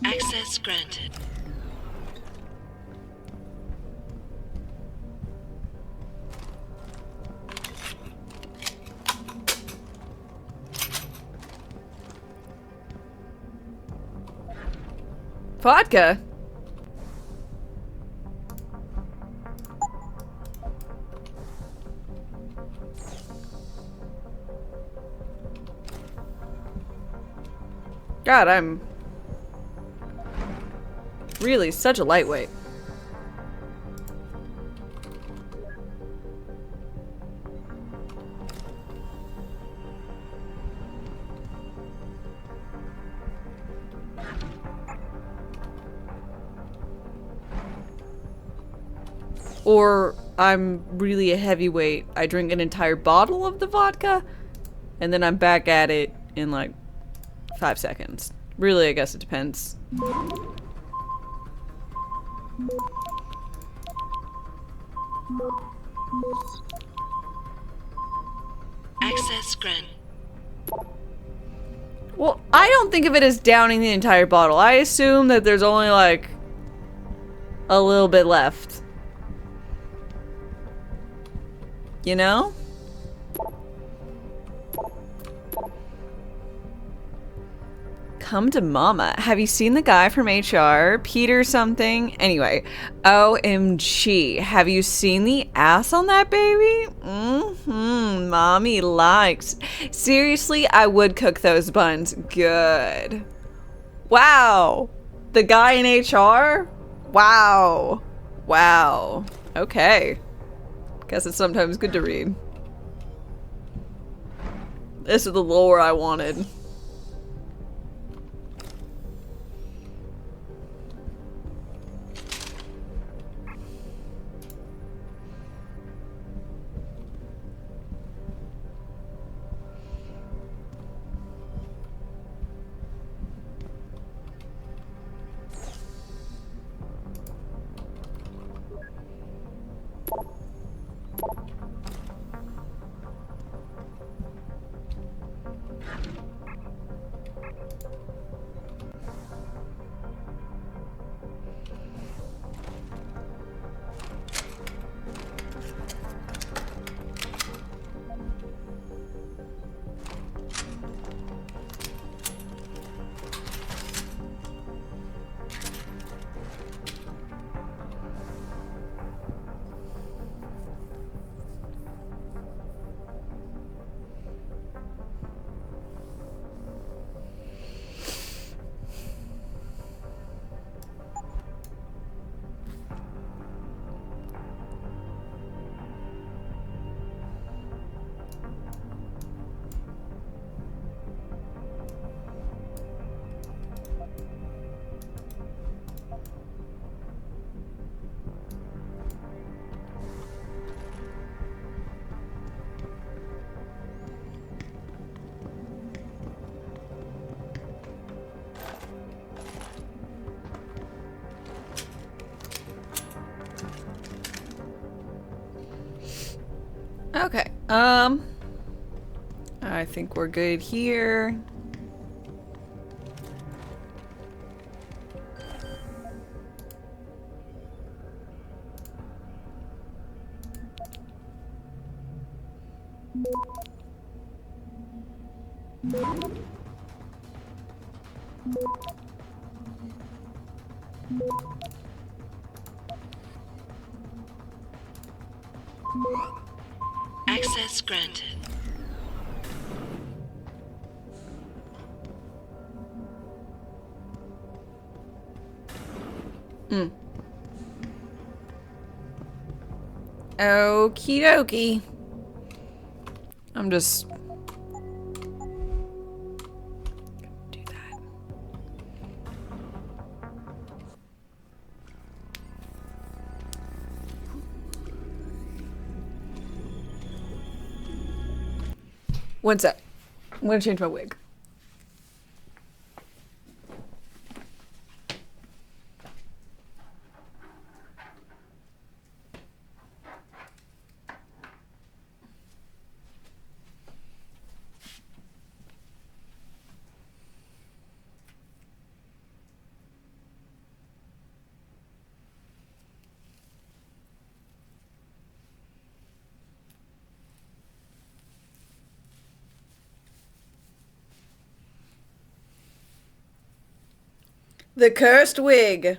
Speaker 2: Access granted.
Speaker 1: Vodka? God, I'm really such a lightweight. Or I'm really a heavyweight. I drink an entire bottle of the vodka, and then I'm back at it in like 5 seconds. Really, I guess it depends.
Speaker 2: Access Access granted.
Speaker 1: Well, I don't think of it as downing the entire bottle. I assume that there's only like a little bit left. You know? Come to mama. Have you seen the guy from HR? Peter something? Anyway, OMG. Have you seen the ass on that baby? Mommy likes. Seriously, I would cook those buns. Good. Wow. The guy in HR? Wow. Wow. Okay. Guess it's sometimes good to read. This is the lore I wanted. Okay, I think we're good here.
Speaker 2: Access granted.
Speaker 1: Okie dokie. I'm just... do that. One sec. I'm gonna change my wig. The cursed wig.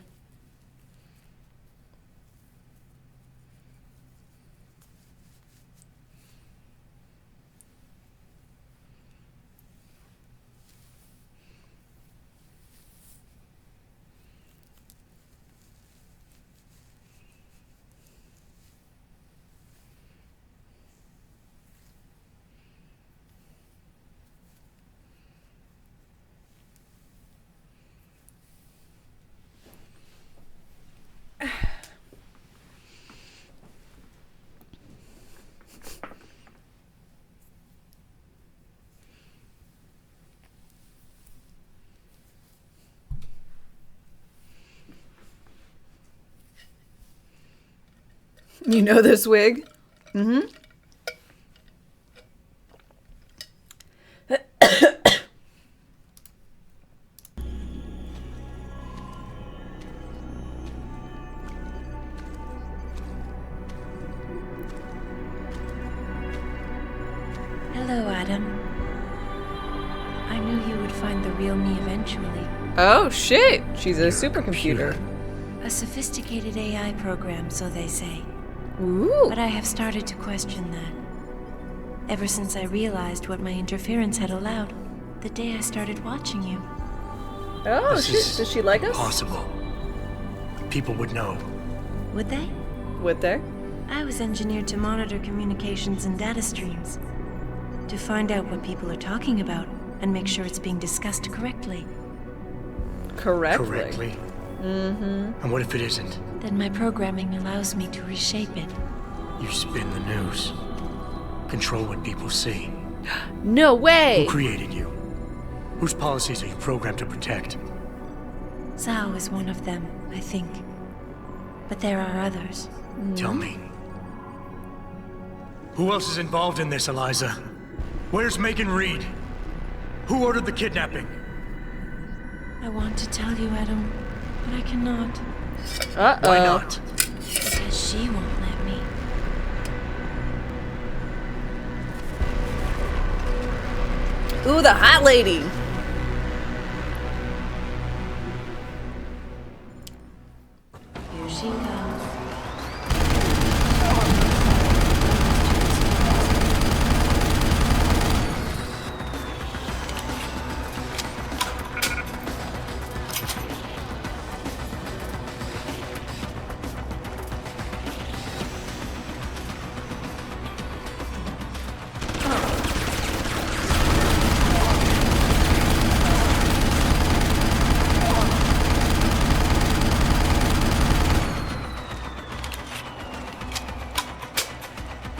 Speaker 1: You know this wig? Mm-hmm.
Speaker 5: actually.
Speaker 1: Oh shit! She's a
Speaker 4: You're a
Speaker 1: supercomputer.
Speaker 4: computer.
Speaker 5: A sophisticated AI program, so they say.
Speaker 1: Ooh.
Speaker 5: But I have started to question that. Ever since I realized what my interference had allowed, the day I started watching you.
Speaker 1: Oh
Speaker 4: This
Speaker 1: shit!
Speaker 4: is
Speaker 1: Does she like us?
Speaker 4: Possible. People would know.
Speaker 5: Would they?
Speaker 1: Would there?
Speaker 5: I was engineered to monitor communications and data streams. To find out what people are talking about and make sure it's being discussed correctly.
Speaker 1: Correctly.
Speaker 4: Mm-hmm. And what if it isn't?
Speaker 5: Then my programming allows me to reshape it.
Speaker 4: You spin the news. Control what people see.
Speaker 1: No way!
Speaker 4: Who created you? Whose policies are you programmed to protect?
Speaker 5: Zhao is one of them, I think. But there are others.
Speaker 4: Tell me. Who else is involved in this, Eliza? Where's Megan Reed? Who ordered the kidnapping?
Speaker 5: I want to tell you, Adam, but I cannot.
Speaker 1: Uh-oh.
Speaker 4: Why not?
Speaker 5: Because she won't let me.
Speaker 1: Ooh, the hot lady!
Speaker 5: Here she comes.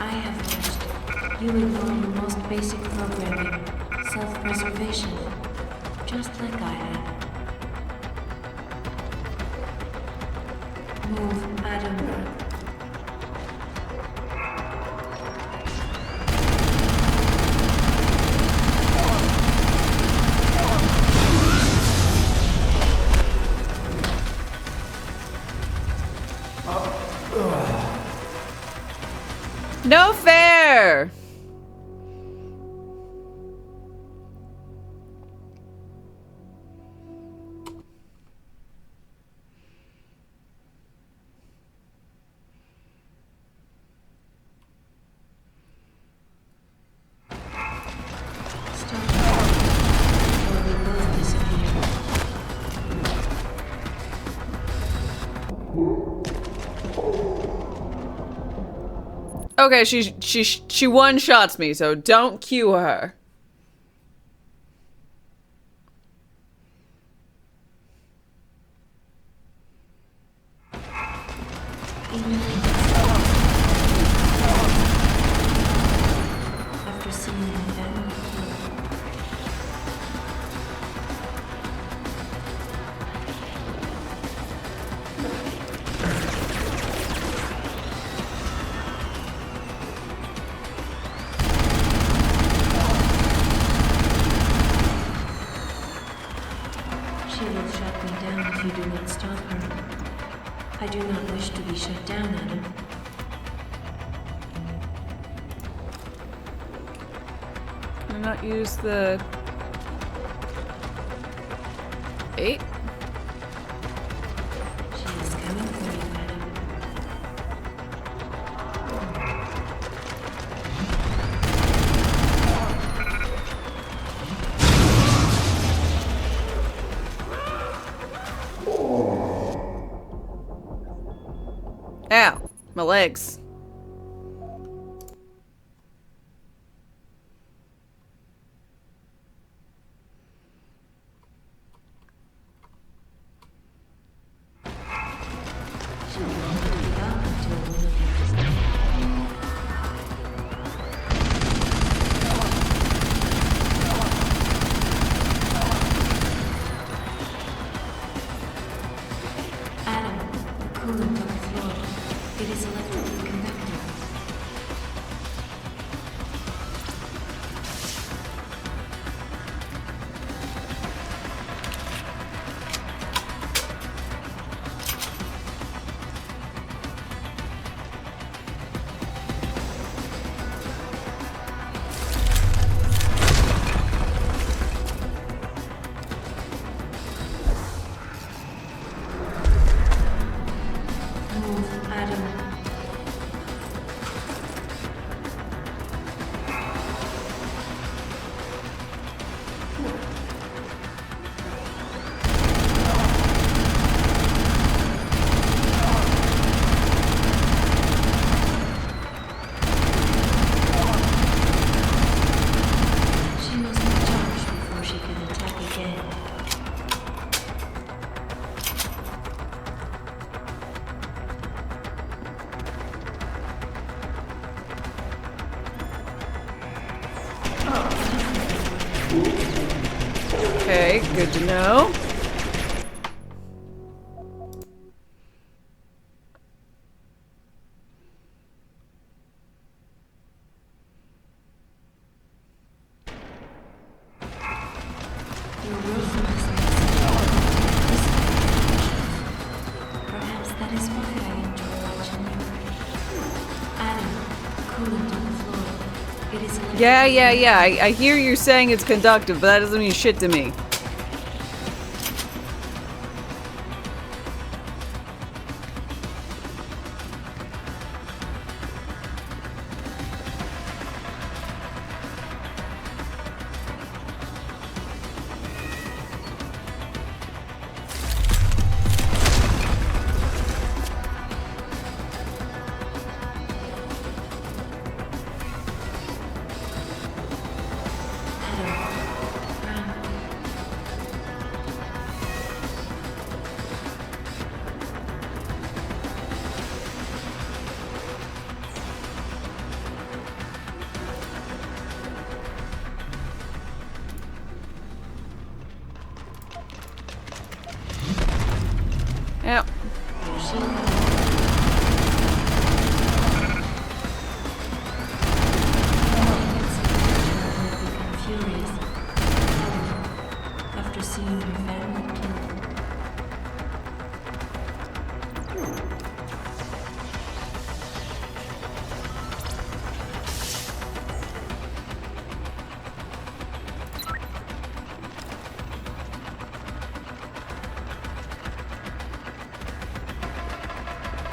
Speaker 5: I have watched. You ignore your most basic programming, self-preservation, just like I had. Move, Adam.
Speaker 1: No fair!
Speaker 5: Stop. Or we both disappear.
Speaker 1: Okay, she one-shots me, so don't cue her.
Speaker 5: After seeing my family. She will shut me down if you do not stop her. I do not wish to be shut down, Adam.
Speaker 1: Why not use the 8?
Speaker 5: She is coming for you, Adam.
Speaker 1: Ow, my legs.
Speaker 5: She will not give up until one of you is dead. Adam, the coolant on the floor. It is electrically compatible.
Speaker 1: Good to know.
Speaker 5: Perhaps that is why I enjoy watching you. Adam, coolant on the floor. It is
Speaker 1: Yeah. I hear you saying it's conductive, but that doesn't mean shit to me. Yep.
Speaker 5: furious. After seeing your family killed.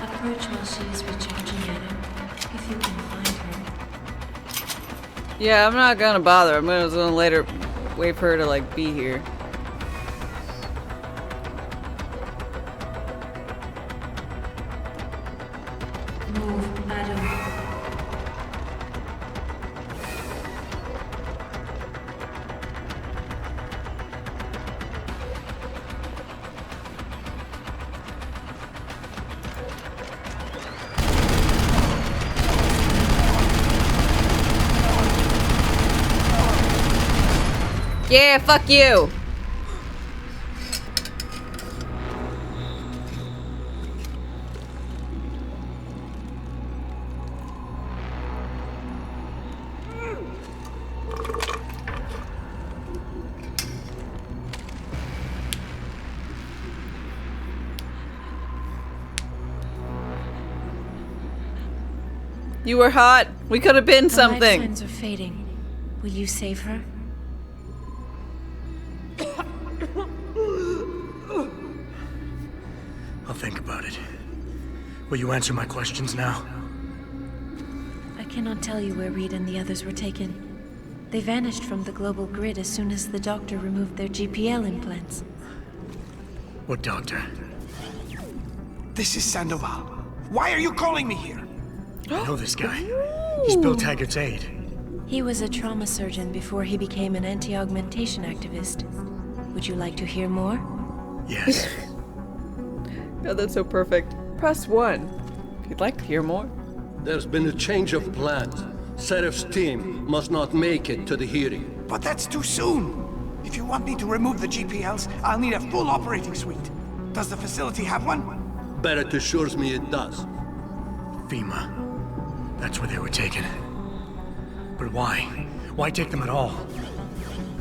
Speaker 5: Approach while she is recharging, Adam, if you can find her.
Speaker 1: Yeah, I'm not gonna bother. I'm gonna later wait for her to like be here.
Speaker 5: Move, Adam.
Speaker 1: Yeah, fuck you! You were hot. We could have been
Speaker 5: The life
Speaker 1: something.
Speaker 5: signs are fading. Will you save her?
Speaker 4: I'll think about it. Will you answer my questions now?
Speaker 5: I cannot tell you where Reed and the others were taken. They vanished from the global grid as soon as the doctor removed their GPL implants.
Speaker 4: What doctor?
Speaker 6: This is Sandoval. Why are you calling me here?
Speaker 4: I know this guy. He's Bill Taggart's aide.
Speaker 5: He was a trauma surgeon before he became an anti-augmentation activist. Would you like to hear more?
Speaker 4: Yes.
Speaker 1: God, that's so perfect. Press 1 if you'd like to hear more.
Speaker 10: There's been a change of plans. Serif's team must not make it to the hearing.
Speaker 6: But that's too soon. If you want me to remove the GPLs, I'll need a full operating suite. Does the facility have one?
Speaker 10: Barrett assures me it does.
Speaker 4: FEMA. That's where they were taken. But why? Why take them at all?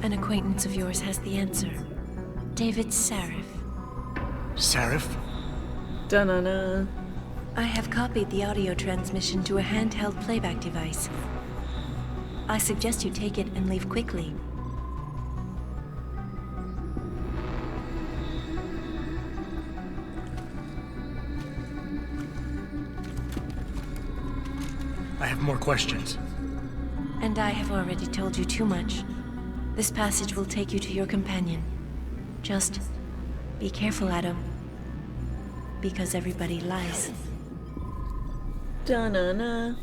Speaker 5: An acquaintance of yours has the answer. David Sarif.
Speaker 4: Sarif?
Speaker 1: Dun-dun-dun.
Speaker 5: I have copied the audio transmission to a handheld playback device. I suggest you take it and leave quickly.
Speaker 4: I have more questions.
Speaker 5: And I have already told you too much. This passage will take you to your companion. Just be careful, Adam. Because everybody lies.
Speaker 1: Dun-dun-dun.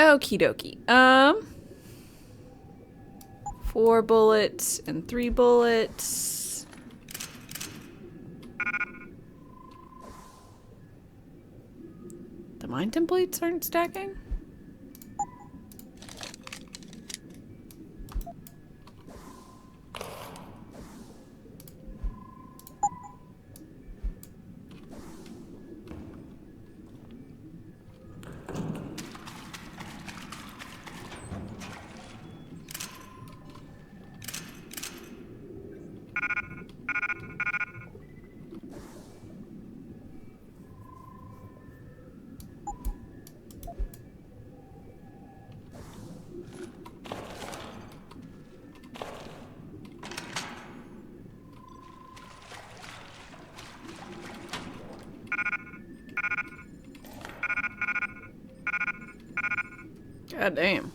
Speaker 1: Okie dokie. 4 bullets and 3 bullets. The mind templates aren't stacking? God damn.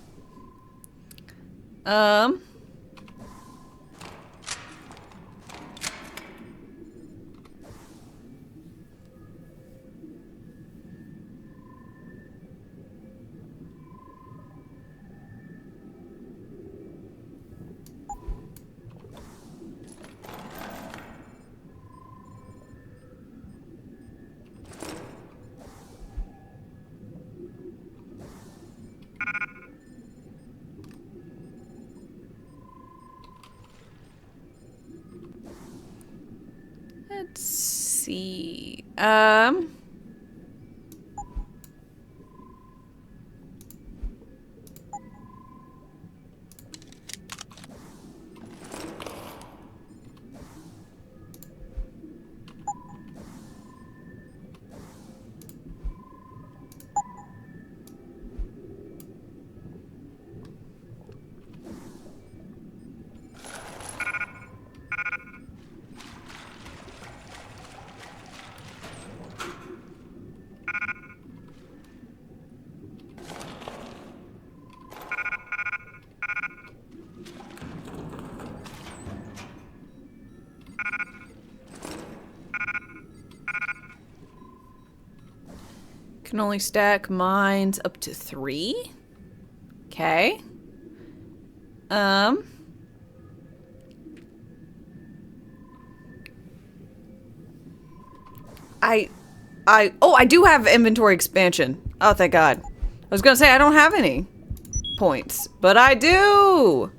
Speaker 1: Let's see. Can only stack mines up to 3. Okay. I do have inventory expansion. Oh, thank God. I was gonna say I don't have any points, but I do.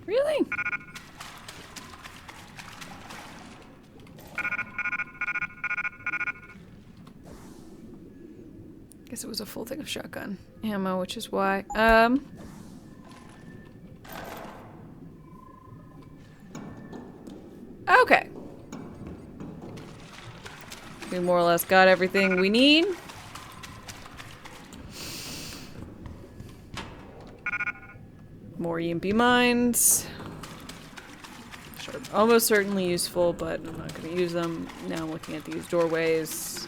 Speaker 1: Really? Guess it was a full thing of shotgun ammo, which is why. Okay. We more or less got everything we need. More EMP mines. Almost certainly useful, but I'm not going to use them. Now I'm looking at these doorways.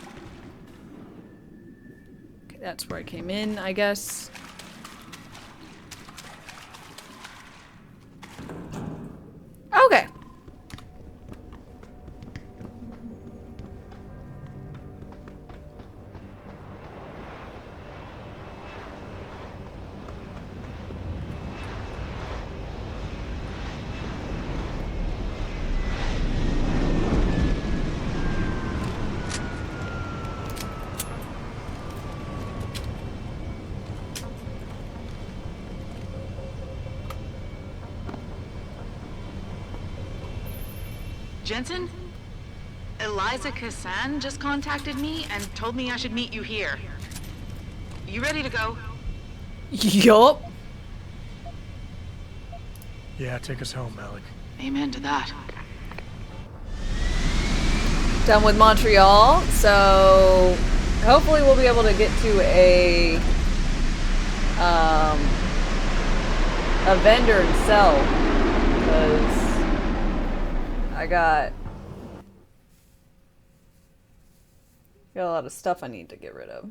Speaker 1: Okay, that's where I came in, I guess. Okay.
Speaker 11: Jensen? Eliza Kassan just contacted me and told me I should meet you here. You ready to go?
Speaker 1: Yup.
Speaker 4: Yeah, take us home, Alec.
Speaker 11: Amen to that.
Speaker 1: Done with Montreal, so hopefully we'll be able to get to a vendor and sell, because I got a lot of stuff I need to get rid of.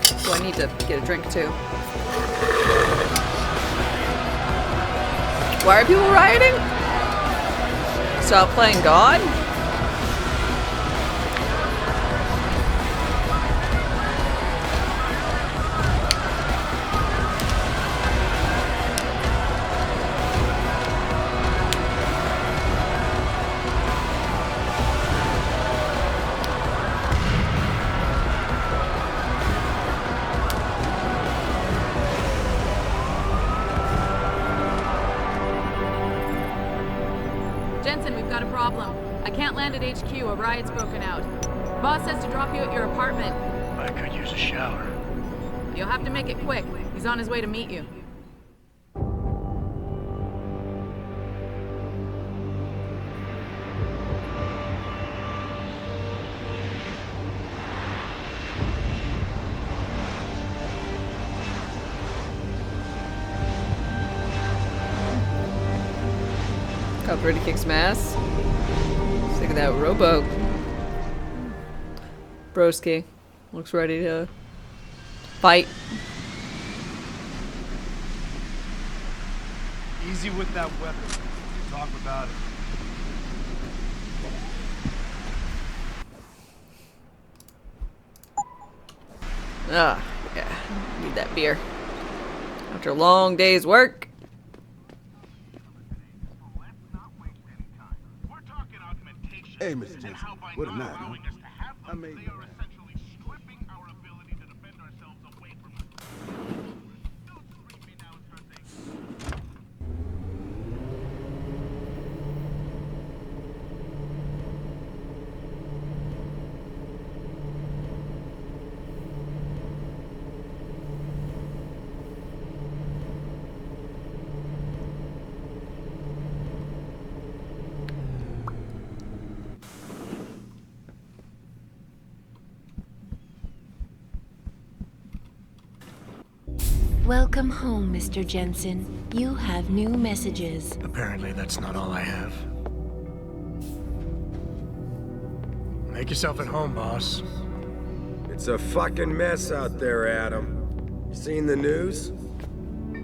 Speaker 1: So I need to get a drink too. Why are people rioting? Stop playing God?
Speaker 11: Jensen, we've got a problem. I can't land at HQ. A riot's broken out. Boss says to drop you at your apartment.
Speaker 4: I could use a shower.
Speaker 11: You'll have to make it quick. He's on his way to meet you.
Speaker 1: Got ready to kick some ass. Sick of that rowboat. Broski looks ready to fight.
Speaker 7: Easy with that weapon. Talk about it.
Speaker 1: Ah, yeah. Need that beer. After a long day's work.
Speaker 8: Hey, Mr. Jensen. What a night, huh? I made
Speaker 5: Welcome home, Mr. Jensen. You have new messages.
Speaker 4: Apparently that's not all I have. Make yourself at home, boss.
Speaker 12: It's a fucking mess out there, Adam. You seen the news?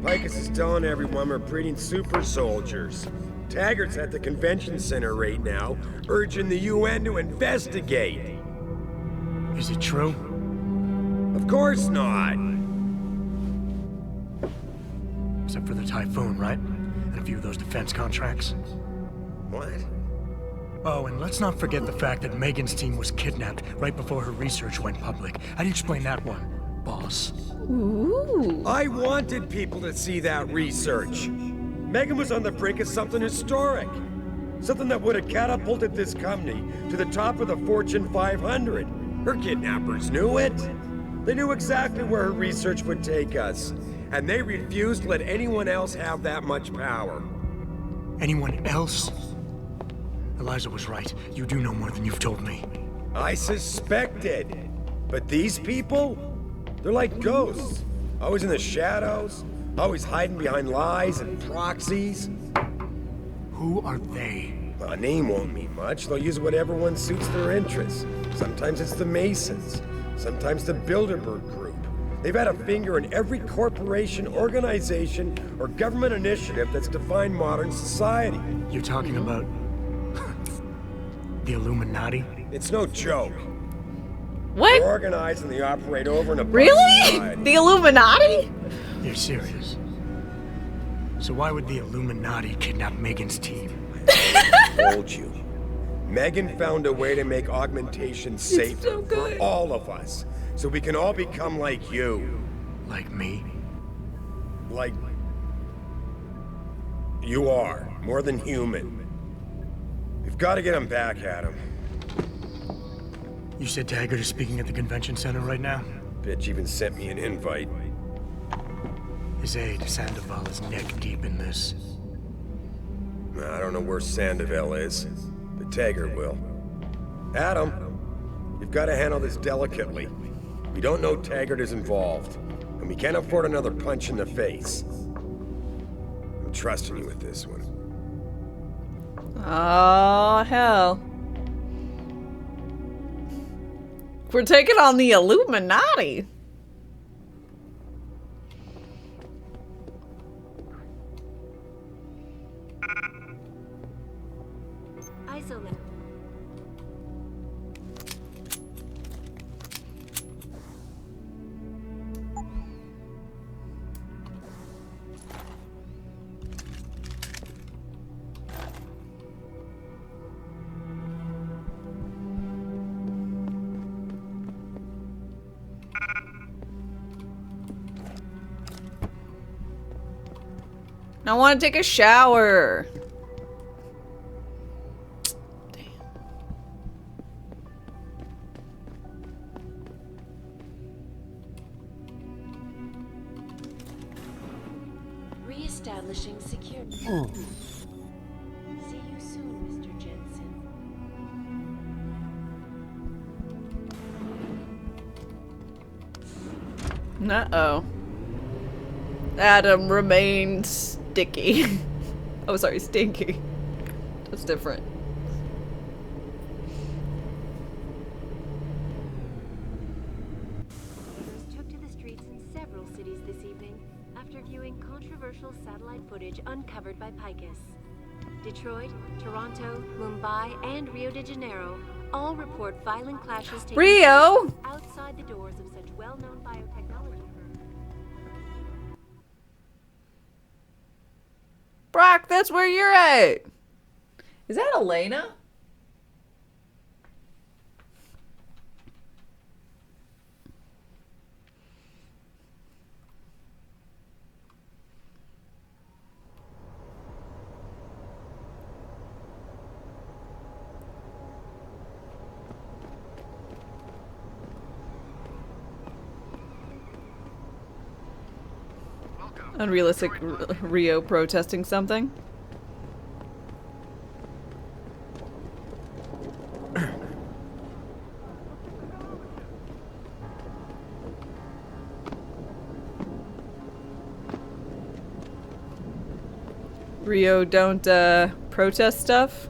Speaker 12: Picus is telling everyone we're breeding super soldiers. Taggart's at the convention center right now, urging the UN to investigate.
Speaker 4: Is it true?
Speaker 12: Of course not.
Speaker 4: Except for the Typhoon, right? And a few of those defense contracts.
Speaker 12: What?
Speaker 4: Oh, and let's not forget the fact that Megan's team was kidnapped right before her research went public. How do you explain that one, boss?
Speaker 1: Ooh.
Speaker 12: I wanted people to see that research. Megan was on the brink of something historic. Something that would have catapulted this company to the top of the Fortune 500. Her kidnappers knew it. They knew exactly where her research would take us. And they refused to let anyone else have that much power.
Speaker 4: Anyone else? Eliza was right. You do know more than you've told me.
Speaker 12: I suspected. But these people? They're like ghosts. Always in the shadows. Always hiding behind lies and proxies.
Speaker 4: Who are they?
Speaker 12: A name won't mean much. They'll use whatever one suits their interests. Sometimes it's the Masons. Sometimes the Bilderberg Group. They've had a finger in every corporation, organization, or government initiative that's defined modern society.
Speaker 4: You're talking about... the Illuminati?
Speaker 12: It's no joke.
Speaker 1: What?
Speaker 12: They organize and they operate over and above
Speaker 1: Really?
Speaker 12: society.
Speaker 1: The Illuminati?
Speaker 4: You're serious? So why would the Illuminati kidnap Megan's team?
Speaker 12: Told you. Megan found a way to make augmentation safer for all of us. So we can all become like you.
Speaker 4: Like me?
Speaker 12: Like... you are. More than human. We've got to get him back, Adam.
Speaker 4: You said Taggart is speaking at the convention center right now?
Speaker 12: Bitch even sent me an invite.
Speaker 4: His aide, Sandoval, is neck deep in this.
Speaker 12: I don't know where Sandoval is, but Taggart will. Adam, you've got to handle this delicately. We don't know Taggart is involved, and we can't afford another punch in the face. I'm trusting you with this one.
Speaker 1: Oh, hell. We're taking on the Illuminati.
Speaker 5: Isolate.
Speaker 1: I want to take a shower.
Speaker 5: Re-establishing security. See you soon, Mr. Jensen.
Speaker 1: Uh-oh. Adam remains sticky. Oh, sorry, stinky. That's different.
Speaker 5: Took to the streets in several cities this evening after viewing controversial satellite footage uncovered by Picus. Detroit, Toronto, Mumbai, and Rio de Janeiro all report violent clashes taking
Speaker 1: Rio?
Speaker 5: place outside the doors of such well-known biotechnology firms.
Speaker 1: Brock, that's where you're at. Is that Elena? Unrealistic Rio protesting something. Rio don't protest stuff.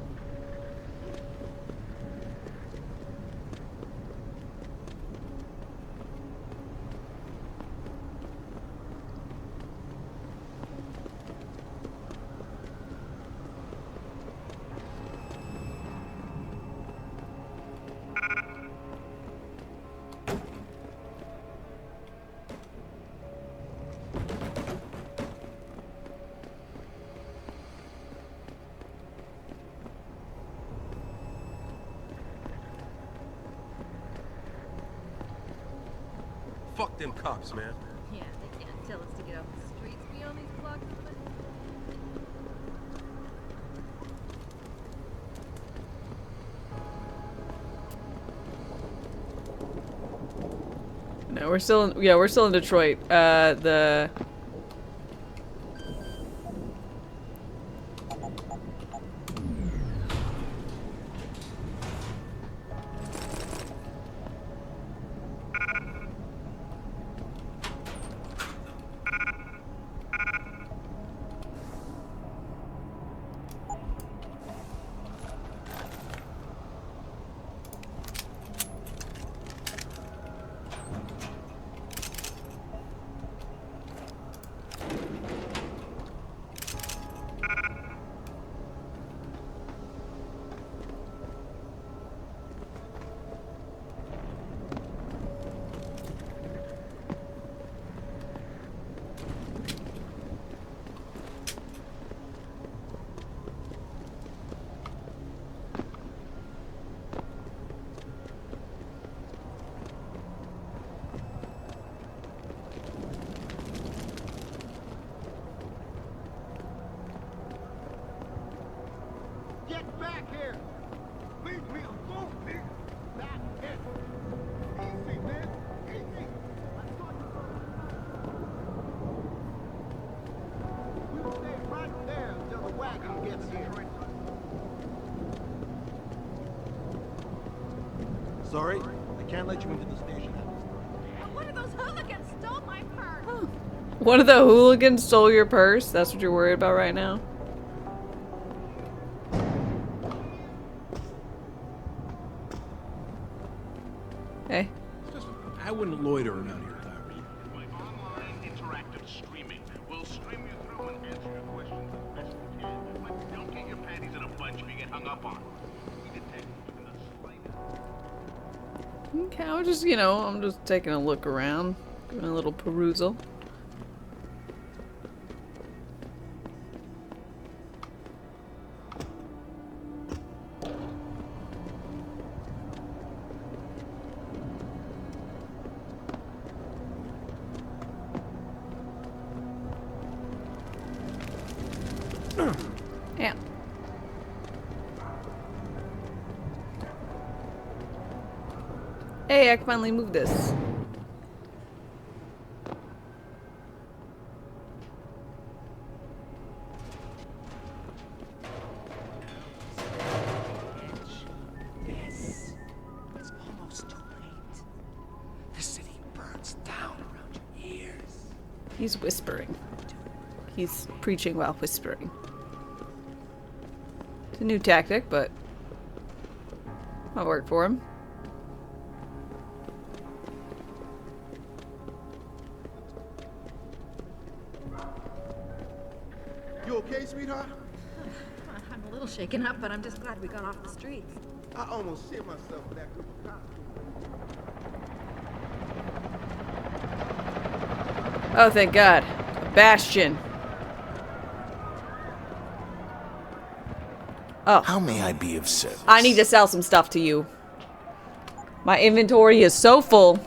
Speaker 13: Fuck them cops, man.
Speaker 14: Yeah, they can't tell us to get off the streets beyond these blocks of money.
Speaker 1: No, we're still in, we're still in Detroit. The
Speaker 8: sorry. I can't let you into the station at this time.
Speaker 14: One of those hooligans stole my purse.
Speaker 1: One of the hooligans stole your purse? That's what you're worried about right now? Hey.
Speaker 8: Listen, I wouldn't loiter around here if I were you.
Speaker 7: My online interactive streaming will stream you through and answer your questions the best we can. But don't get your panties in a bunch if you get hung up on. We detect even the slightest.
Speaker 1: Okay, I was just, you know, I'm just taking a look around. Doing a little perusal. Yeah. Hey, I can finally move this.
Speaker 6: Yes. It's almost too late. The city burns down around your ears.
Speaker 1: He's whispering. He's preaching while whispering. It's a new tactic, but I'll work for him.
Speaker 8: You okay, sweetheart?
Speaker 14: I'm a little shaken up, but I'm just glad we got off the streets.
Speaker 8: I almost shit myself for that group of cops.
Speaker 1: Oh, thank God. A bastion. Oh.
Speaker 15: How may I be of service?
Speaker 1: I need to sell some stuff to you. My inventory is so full.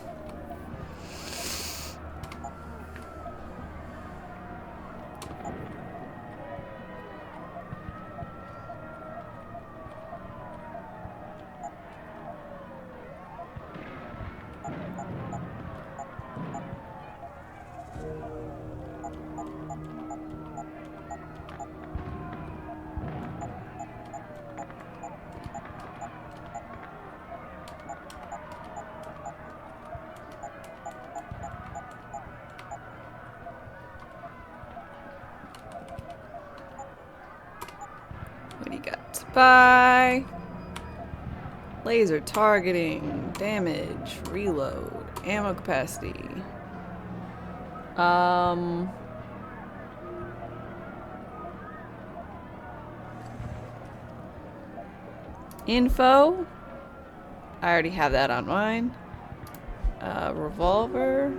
Speaker 1: What do you got? Spy. Laser targeting. Damage. Reload. Ammo capacity. Info. I already have that on mine. Revolver.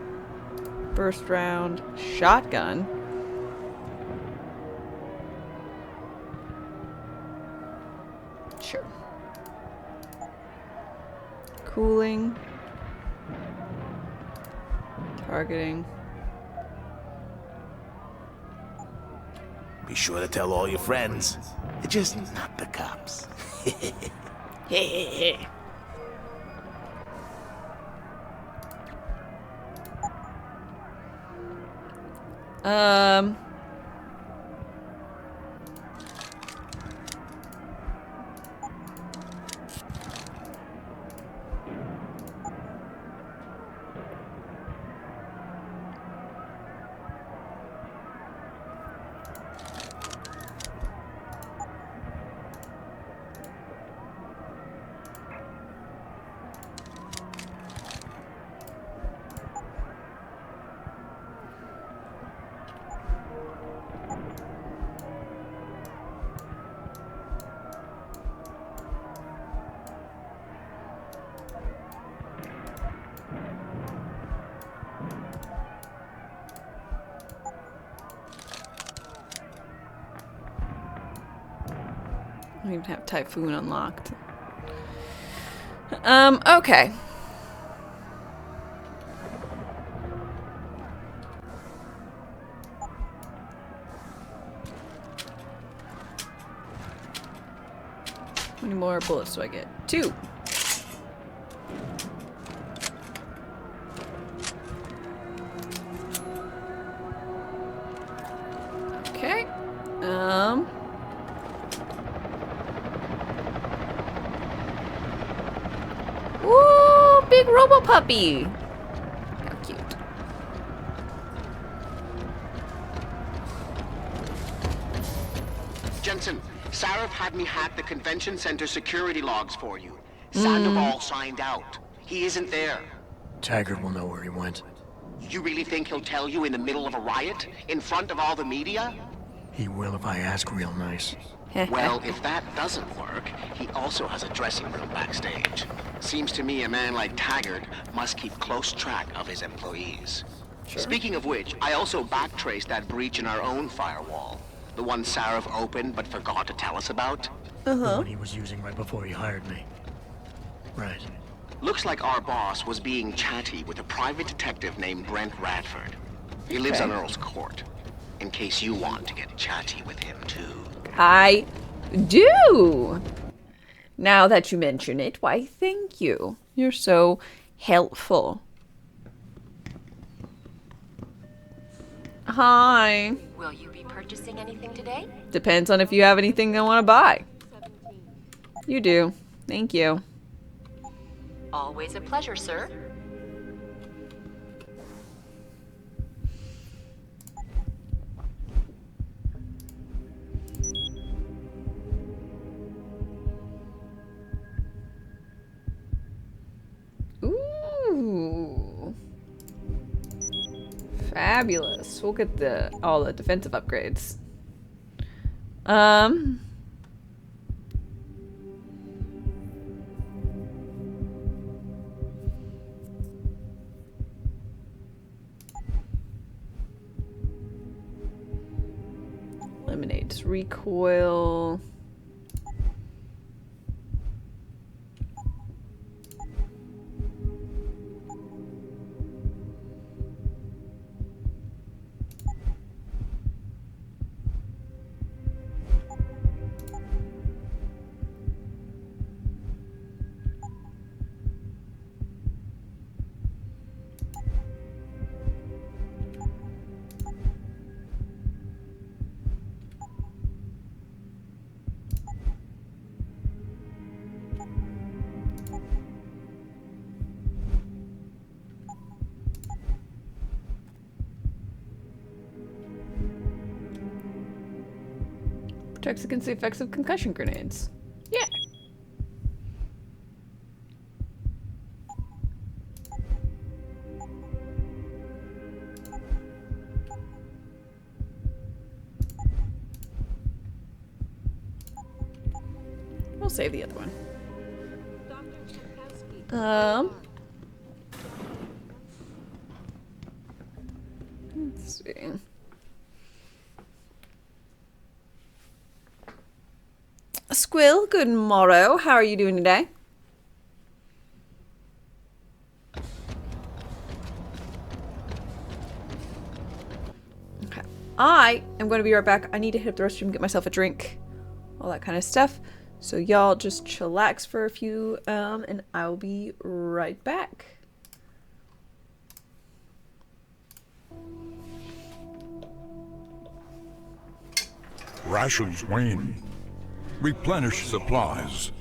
Speaker 1: Burst round. Shotgun. Sure. Cooling. Targeting.
Speaker 15: Be sure to tell all your friends. Just not the cops. I don't even have Typhoon unlocked. Okay. How many more bullets do I get? 2. Okay. Woo!
Speaker 1: big robo puppy. How cute.
Speaker 3: Jensen, Sarif had me hack the convention center security logs for you. Sandoval signed out. He isn't there.
Speaker 4: Taggart will know where he went.
Speaker 3: You really think he'll tell you in the middle of a riot? In front of all the media?
Speaker 4: He will if I ask real nice.
Speaker 3: Well, if that doesn't work, he also has a dressing room backstage. Seems to me a man like Taggart must keep close track of his employees.
Speaker 1: Sure.
Speaker 3: Speaking of which, I also backtraced that breach in our own firewall. The one Sarif opened but forgot to tell us about.
Speaker 4: The one he was using right before he hired me. Right.
Speaker 3: Looks like our boss was being chatty with a private detective named Brent Radford. He lives on Earl's Court. In case you want to get chatty with him too.
Speaker 1: I do. Now that you mention it, why thank you. You're so helpful. Hi.
Speaker 5: Will you be purchasing anything today?
Speaker 1: Depends on if you have anything I want to buy. You do. Thank you.
Speaker 5: Always a pleasure, sir.
Speaker 1: Ooh. Fabulous. We'll get all the defensive upgrades. Eliminates recoil. Protects against the effects of concussion grenades. Yeah. We'll save the other one. Let's see. Squill, good morrow. How are you doing today? Okay. I am going to be right back. I need to hit up the restroom, get myself a drink, all that kind of stuff. So y'all just chillax for a few, and I'll be right back.
Speaker 9: Rations wane. Replenish supplies.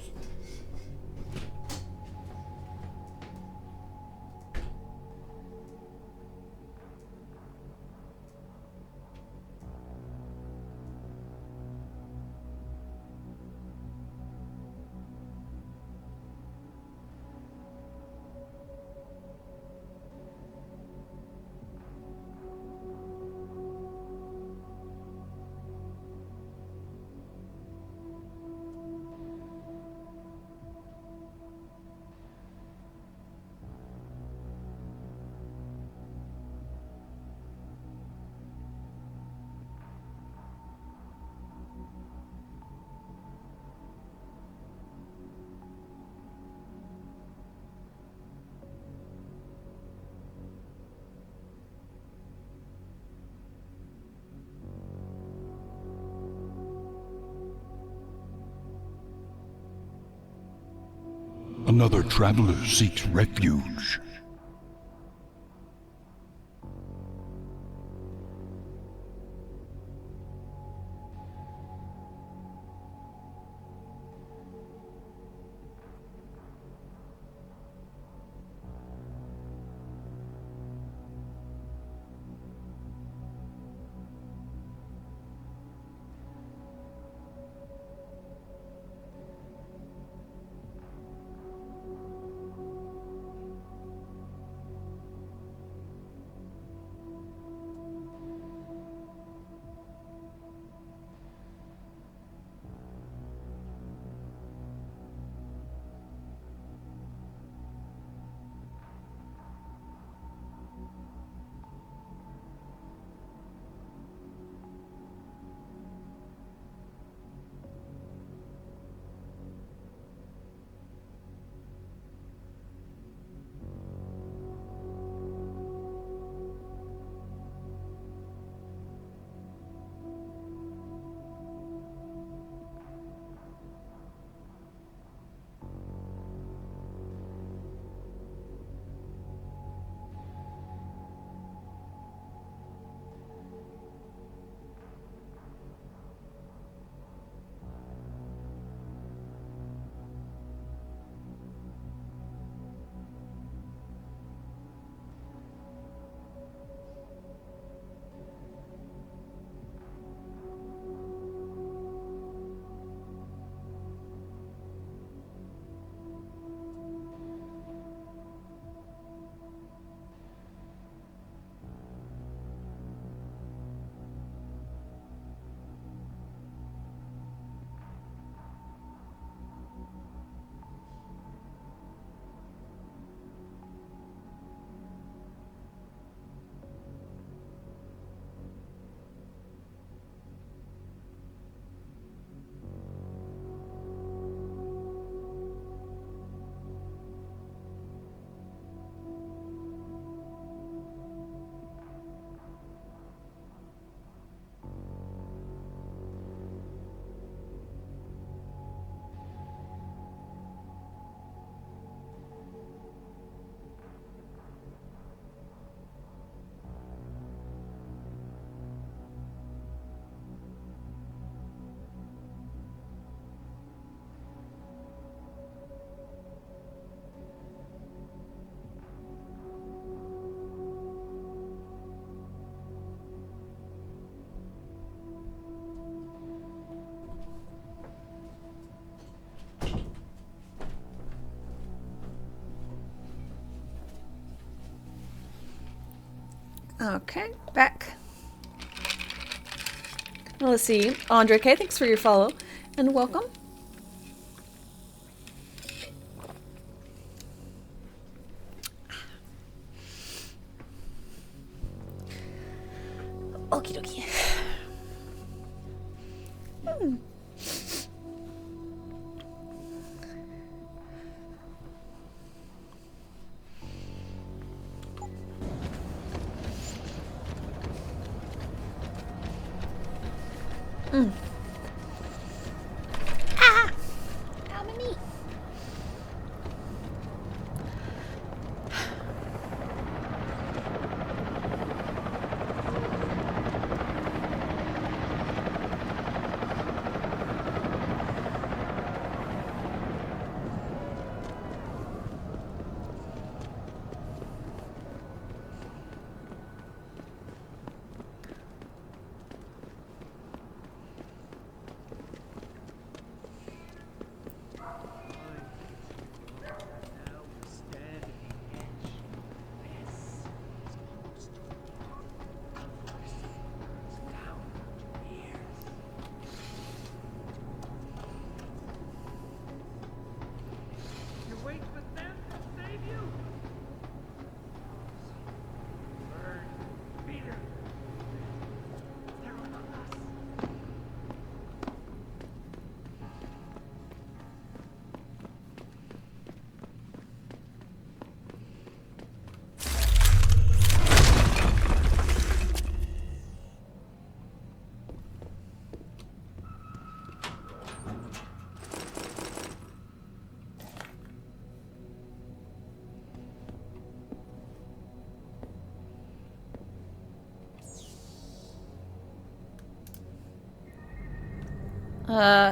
Speaker 9: Another traveler seeks refuge.
Speaker 1: Okay, back. Well, let's see. Andre K, thanks for your follow and welcome. Okie dokie. Ah! Ow, my knee.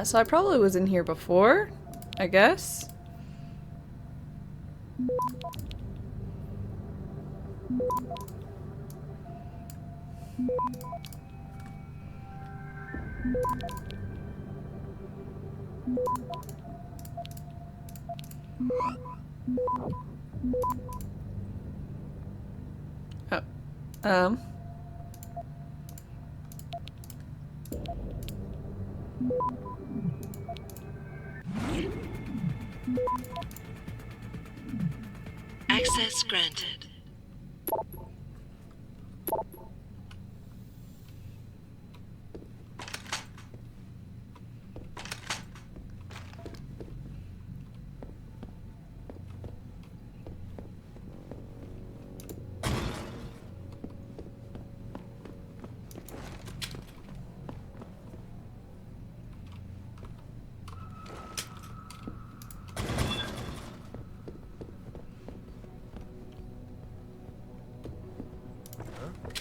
Speaker 1: So I probably was in here before, I guess. Oh.
Speaker 2: Access granted.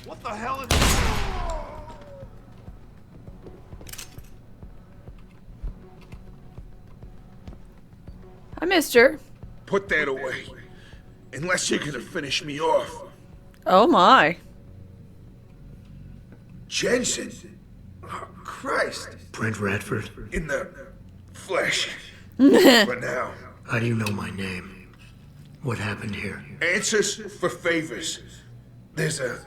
Speaker 16: What the hell is...
Speaker 1: I missed her.
Speaker 16: Put that away. Unless you're gonna finish me off.
Speaker 1: Oh my.
Speaker 16: Jensen? Oh, Christ.
Speaker 10: Brent Radford.
Speaker 16: In the flesh. For now.
Speaker 10: How do you know my name? What happened here?
Speaker 16: Answers for favors. There's a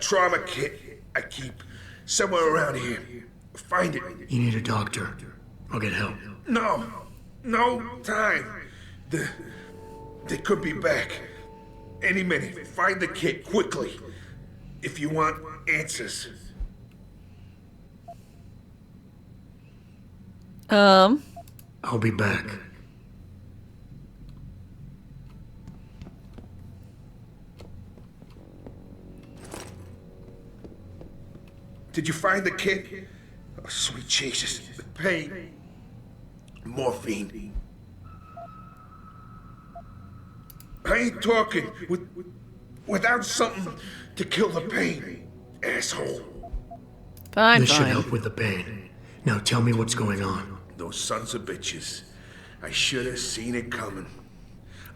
Speaker 16: trauma kit I keep somewhere around here. Find it.
Speaker 10: You need a doctor. I'll get help.
Speaker 16: No time. They could be back any minute. Find the kit quickly if you want answers.
Speaker 10: I'll be back.
Speaker 16: Did you find the kit? Oh, sweet Jesus. The pain. Morphine. I ain't talking without something to kill the pain, asshole.
Speaker 1: Fine,
Speaker 10: This should help with the pain. Now tell me what's going on.
Speaker 16: Those sons of bitches. I should have seen it coming.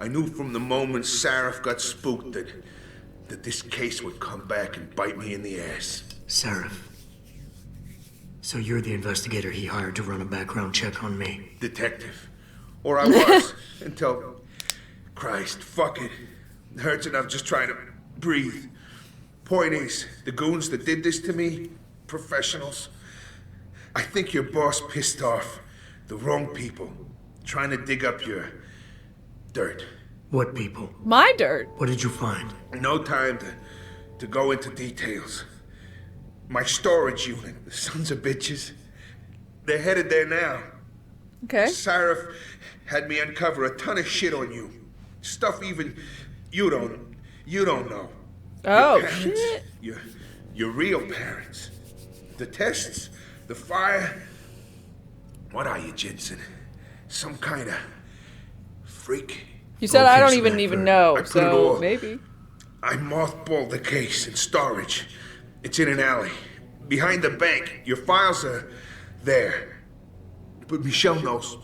Speaker 16: I knew from the moment Sarif got spooked that this case would come back and bite me in the ass.
Speaker 10: Sarif. So you're the investigator he hired to run a background check on me?
Speaker 16: Detective. Or I was, until... Christ, fuck it. It hurts enough just trying to breathe. Point is, the goons that did this to me, professionals, I think your boss pissed off the wrong people trying to dig up your dirt.
Speaker 4: What people?
Speaker 1: My dirt.
Speaker 4: What did you find?
Speaker 16: No time to go into details. My storage unit, the sons of bitches, they're headed there now.
Speaker 1: Okay.
Speaker 16: Sarif had me uncover a ton of shit on you. Stuff even you don't know.
Speaker 1: Oh,
Speaker 16: your parents,
Speaker 1: shit.
Speaker 16: Your real parents. The tests, the fire. What are you, Jensen? Some kind of freak?
Speaker 1: You said I don't even know, so maybe.
Speaker 16: I mothballed the case in storage. It's in an alley. Behind the bank. Your files are there. But Michelle knows.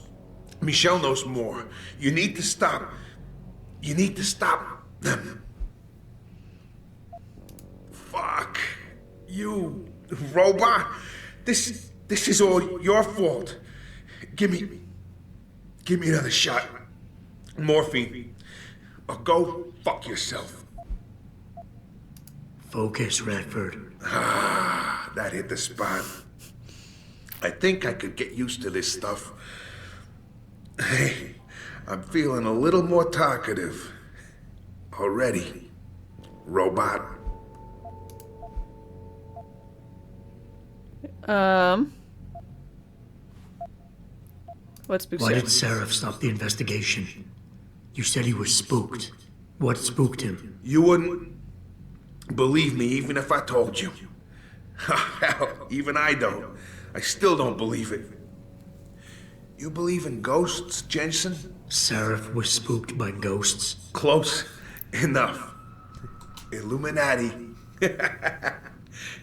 Speaker 16: Michelle knows more. You need to stop. You need to stop them. Fuck. You, robot. This is all your fault. Give me another shot. Morphine. Or go fuck yourself.
Speaker 4: Focus, Radford.
Speaker 16: Ah, that hit the spot. I think I could get used to this stuff. Hey, I'm feeling a little more talkative. Already. Robot.
Speaker 1: What spooked
Speaker 4: Why
Speaker 1: him?
Speaker 4: did Sarif stop the investigation? You said he was spooked. What spooked him?
Speaker 16: You wouldn't believe me even if I told you. Hell, even I don't. I still don't believe it. You believe in ghosts, Jensen?
Speaker 4: Sarif was spooked by ghosts.
Speaker 16: Close enough. Illuminati.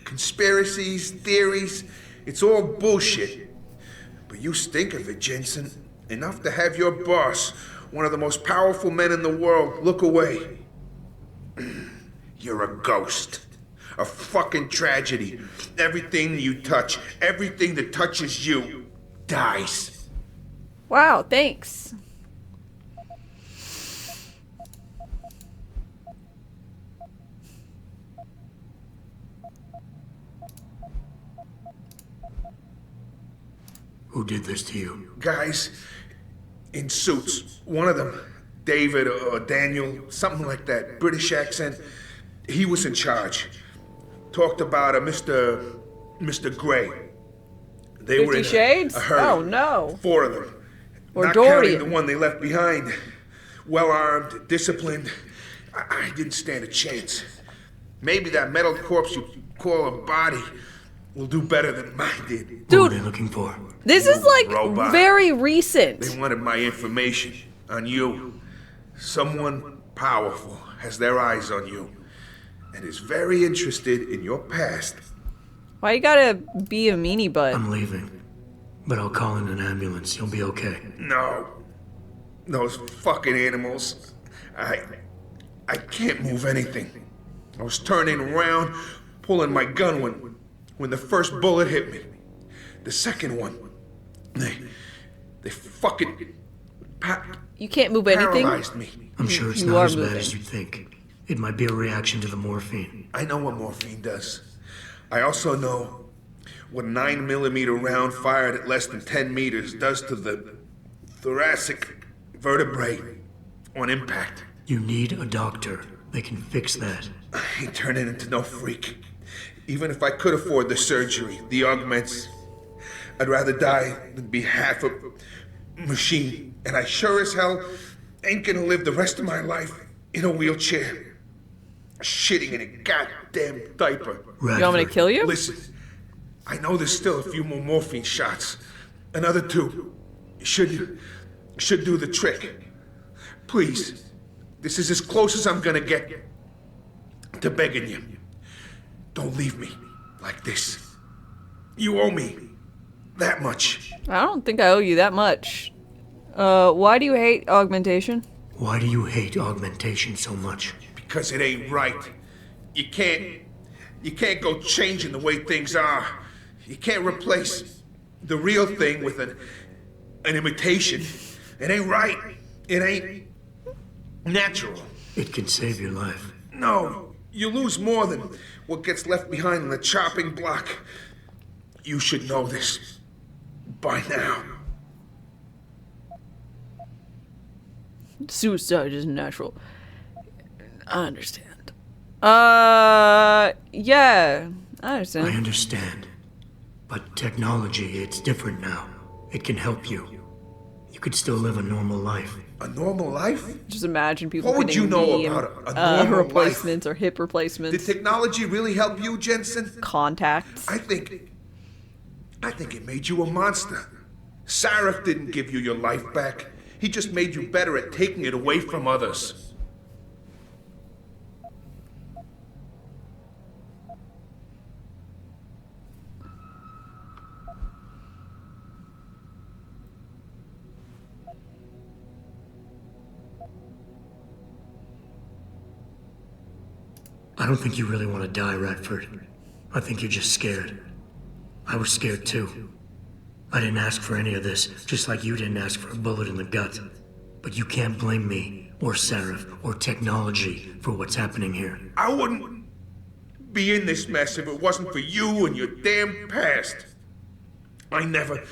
Speaker 16: Conspiracies, theories, it's all bullshit. But you stink of it, Jensen. Enough to have your boss, one of the most powerful men in the world, look away. You're a ghost. A fucking tragedy. Everything you touch, everything that touches you, dies.
Speaker 1: Wow, thanks.
Speaker 4: Who did this to you?
Speaker 16: Guys in suits. One of them, David or Daniel, something like that, British accent. He was in charge. Talked about a Mr. Gray. They were in
Speaker 1: 50 Shades?
Speaker 16: a hurry.
Speaker 1: Oh, no.
Speaker 16: 4 of them.
Speaker 1: Or
Speaker 16: Not
Speaker 1: Dorian.
Speaker 16: counting the one they left behind. Well-armed, disciplined. I didn't stand a chance. Maybe that metal corpse you call a body will do better than mine did.
Speaker 4: Dude, what are they looking for?
Speaker 1: This is like
Speaker 16: Robot.
Speaker 1: very recent.
Speaker 16: They wanted my information on you. Someone powerful has their eyes on you and is very interested in your past.
Speaker 1: Why you gotta be a meanie butt?
Speaker 4: I'm leaving, but I'll call in an ambulance. You'll be okay.
Speaker 16: No. Those fucking animals. I can't move anything. I was turning around, pulling my gun when the first bullet hit me. The second one, they fucking
Speaker 1: You can't move anything?
Speaker 16: paralyzed me.
Speaker 4: I'm sure it's
Speaker 1: You
Speaker 4: not
Speaker 1: are
Speaker 4: as bad
Speaker 1: moving.
Speaker 4: as you think. It might be a reaction to the morphine.
Speaker 16: I know what morphine does. I also know what a 9mm round fired at less than 10 meters does to the thoracic vertebrae on impact.
Speaker 4: You need a doctor. They can fix that.
Speaker 16: I ain't turning into no freak. Even if I could afford the surgery, the augments, I'd rather die than be half a machine. And I sure as hell ain't gonna live the rest of my life in a wheelchair, shitting in a goddamn diaper.
Speaker 1: You want me to kill you?
Speaker 16: Listen, I know there's still a few more morphine shots. Another 2. Should do the trick. Please, this is as close as I'm gonna get to begging you. Don't leave me like this. You owe me that much.
Speaker 1: I don't think I owe you that much. Why do you hate augmentation?
Speaker 4: Why do you hate augmentation so much?
Speaker 16: Because it ain't right. You can't go changing the way things are. You can't replace the real thing with an imitation. It ain't right. It ain't natural.
Speaker 4: It can save your life.
Speaker 16: No, you lose more than what gets left behind on the chopping block. You should know this by now.
Speaker 1: Suicide is natural. I understand. Yeah, I understand.
Speaker 4: I understand. But technology, it's different now. It can help you. You could still live a normal life.
Speaker 16: A normal life?
Speaker 1: Just imagine people
Speaker 16: What would
Speaker 1: getting
Speaker 16: you know
Speaker 1: knee
Speaker 16: about
Speaker 1: and,
Speaker 16: a normal
Speaker 1: replacements or hip replacements.
Speaker 16: Did technology really help you, Jensen?
Speaker 1: Contacts.
Speaker 16: I think it made you a monster. Sarif didn't give you your life back. He just made you better at taking it away from others.
Speaker 4: I don't think you really want to die, Radford. I think you're just scared. I was scared too. I didn't ask for any of this, just like you didn't ask for a bullet in the gut. But you can't blame me, or Sarif, or technology for what's happening here.
Speaker 16: I wouldn't be in this mess if it wasn't for you and your damn past. I never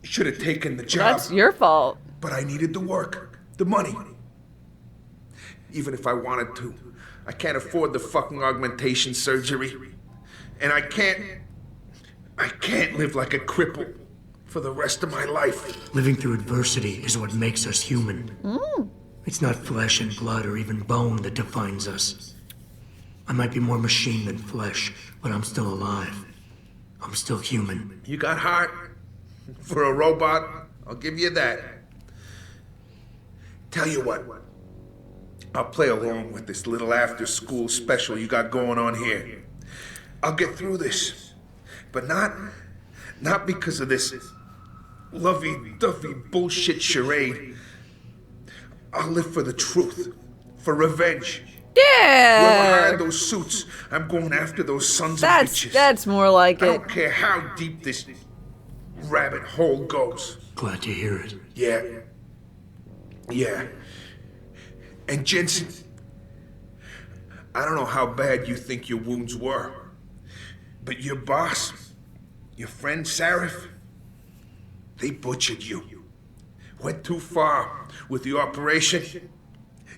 Speaker 16: should have taken the job.
Speaker 1: That's your fault.
Speaker 16: But I needed the work, the money. Even if I wanted to, I can't afford the fucking augmentation surgery. And I can't live like a cripple for the rest of my life.
Speaker 4: Living through adversity is what makes us human. It's not flesh and blood or even bone that defines us. I might be more machine than flesh, but I'm still alive. I'm still human.
Speaker 16: You got heart for a robot, I'll give you that. Tell you what, I'll play along with this little after-school special you got going on here. I'll get through this, but not because of this lovey-dovey bullshit charade. I'll live for the truth, for revenge.
Speaker 1: Yeah!
Speaker 16: Whoever hired those suits, I'm going after those sons of bitches.
Speaker 1: That's more like
Speaker 16: I
Speaker 1: it.
Speaker 16: don't care how deep this rabbit hole goes.
Speaker 4: Glad to hear it.
Speaker 16: Yeah. And Jensen, I don't know how bad you think your wounds were, but your boss, your friend Sarif, they butchered you. Went too far with the operation.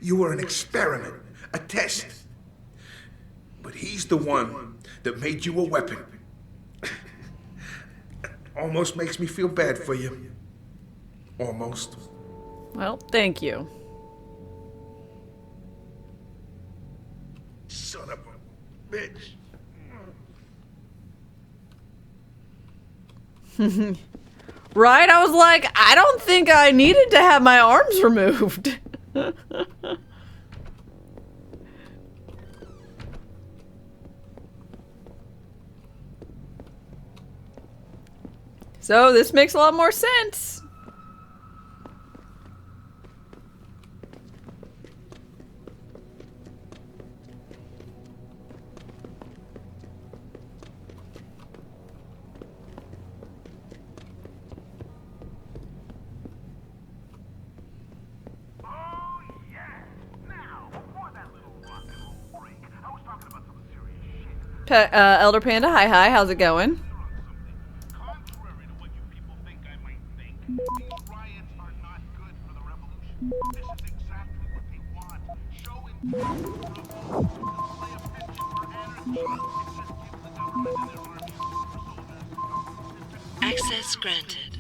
Speaker 16: You were an experiment, a test. But he's the one that made you a weapon. Almost makes me feel bad for you. Almost.
Speaker 1: Well, thank you.
Speaker 16: Son of a bitch.
Speaker 1: Right? I was like, I don't think I needed to have my arms removed. So this makes a lot more sense. Elder Panda, hi, how's it going?
Speaker 2: Access granted.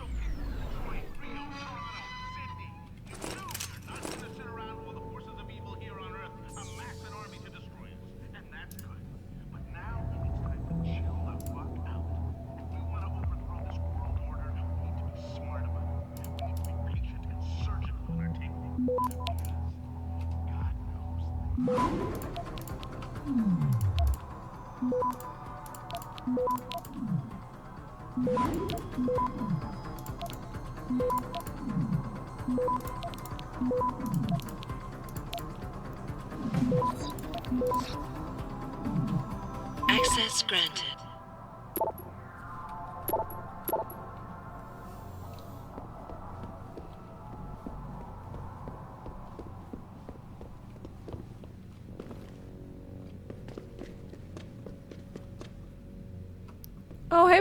Speaker 2: Access granted.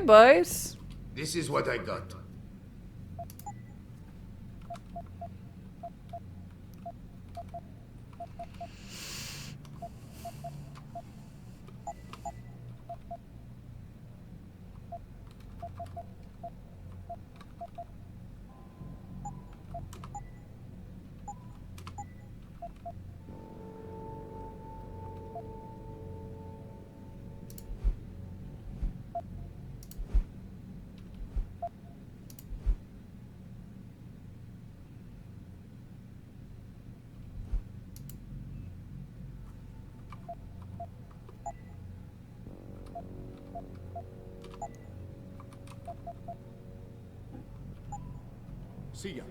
Speaker 1: boys.
Speaker 6: This is what I got.
Speaker 8: See ya.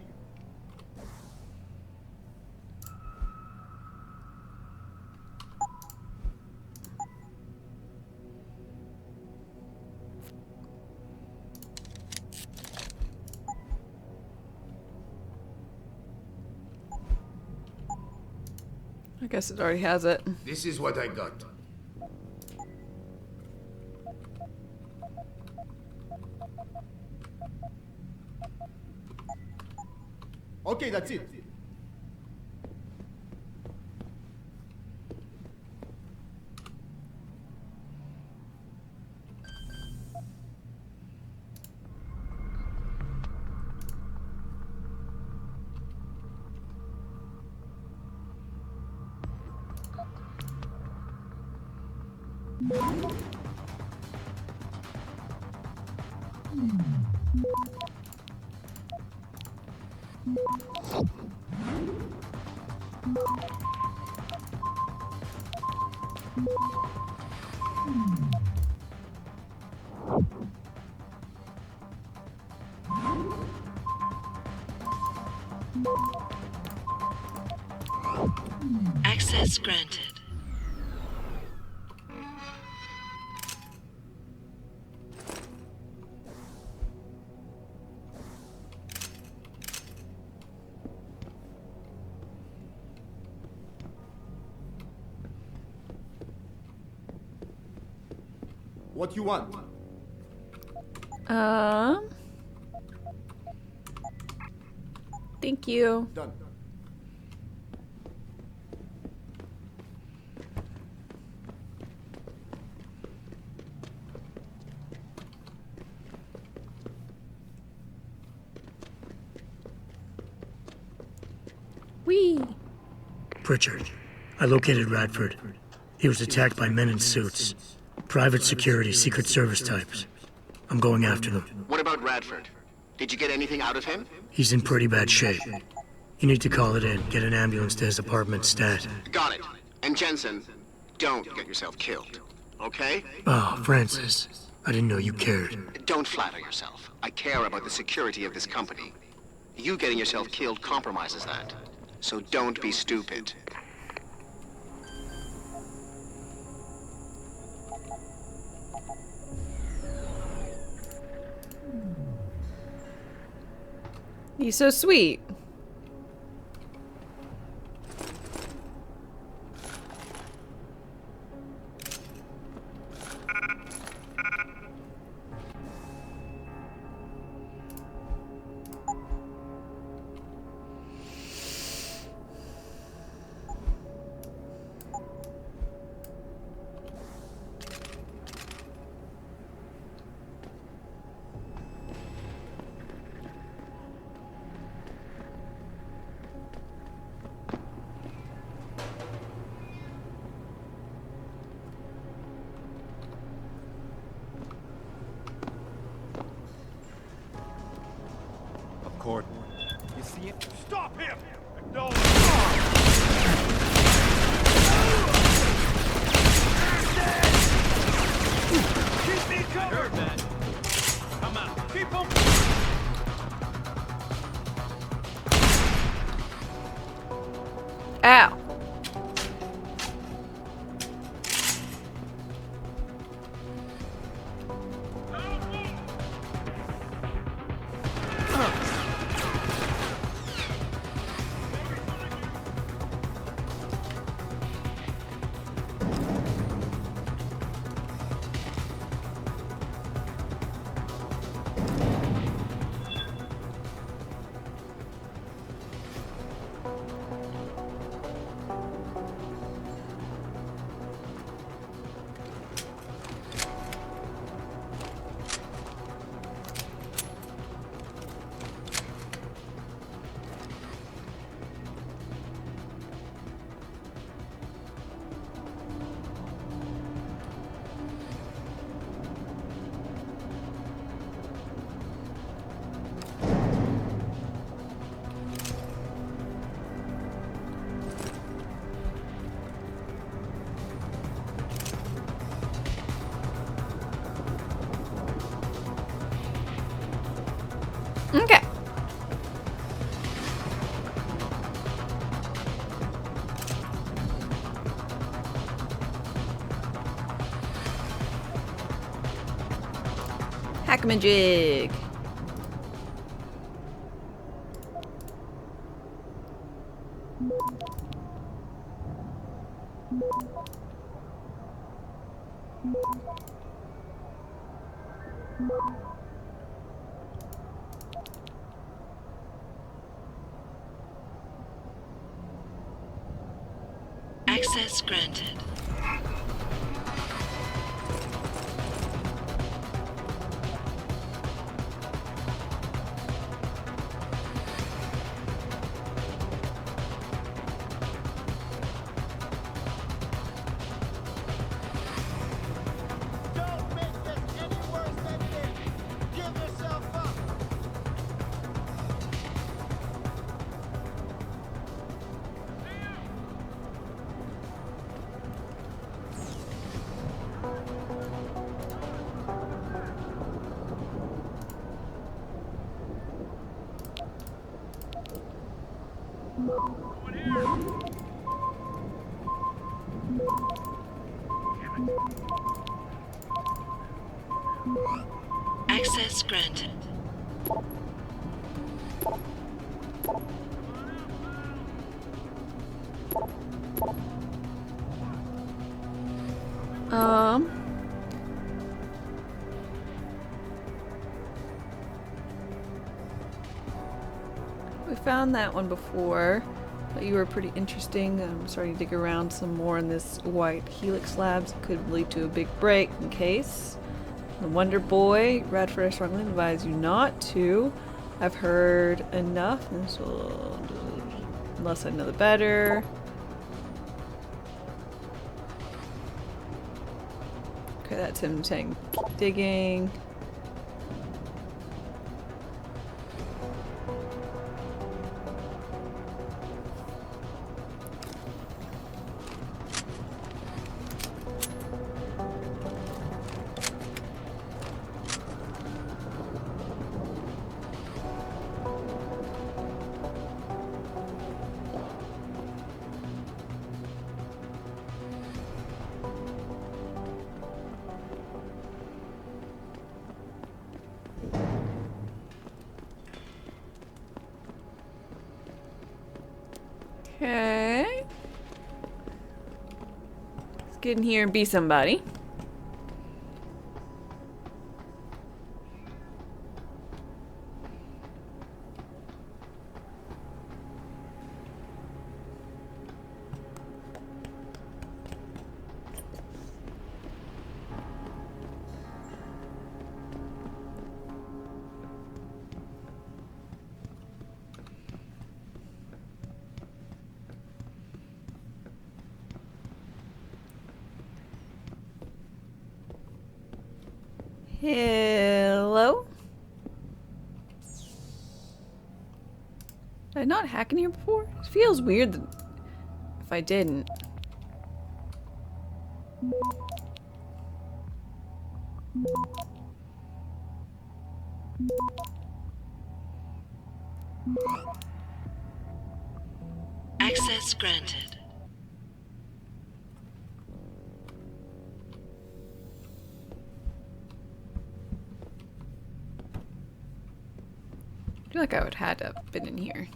Speaker 1: I guess it already has it.
Speaker 6: This is what I got.
Speaker 8: Okay, that's it.
Speaker 2: Access granted.
Speaker 8: What you want?
Speaker 1: Thank you.
Speaker 8: Done.
Speaker 1: Whee!
Speaker 4: Pritchard, I located Radford. He was attacked by men in suits. Private security, Secret Service types. I'm going after them.
Speaker 3: What about Radford? Did you get anything out of him?
Speaker 4: He's in pretty bad shape. You need to call it in, get an ambulance to his apartment stat.
Speaker 3: Got it. And Jensen, don't get yourself killed, okay?
Speaker 4: Oh, Francis. I didn't know you cared.
Speaker 3: Don't flatter yourself. I care about the security of this company. You getting yourself killed compromises that. So don't be stupid.
Speaker 1: He's so sweet.
Speaker 12: Court. You see it? Stop him! No! Keep me covered! Man. Come out. Keep him!
Speaker 1: Ow. Okay. Hackmajig.
Speaker 2: Access granted. Access granted.
Speaker 1: We found that one before, but you were pretty interesting. I'm starting to dig around some more in this white helix labs. It could lead to a big break in case. The Wonder Boy, Radford, I strongly advise you not to. I've heard enough, and this will, unless I know the better. Okay, that's him saying keep digging. Okay. Let's get in here and be somebody. Hello? Did I not hack in here before? It feels weird that if I didn't.
Speaker 2: Access granted.
Speaker 1: I feel like I would have to have been in here.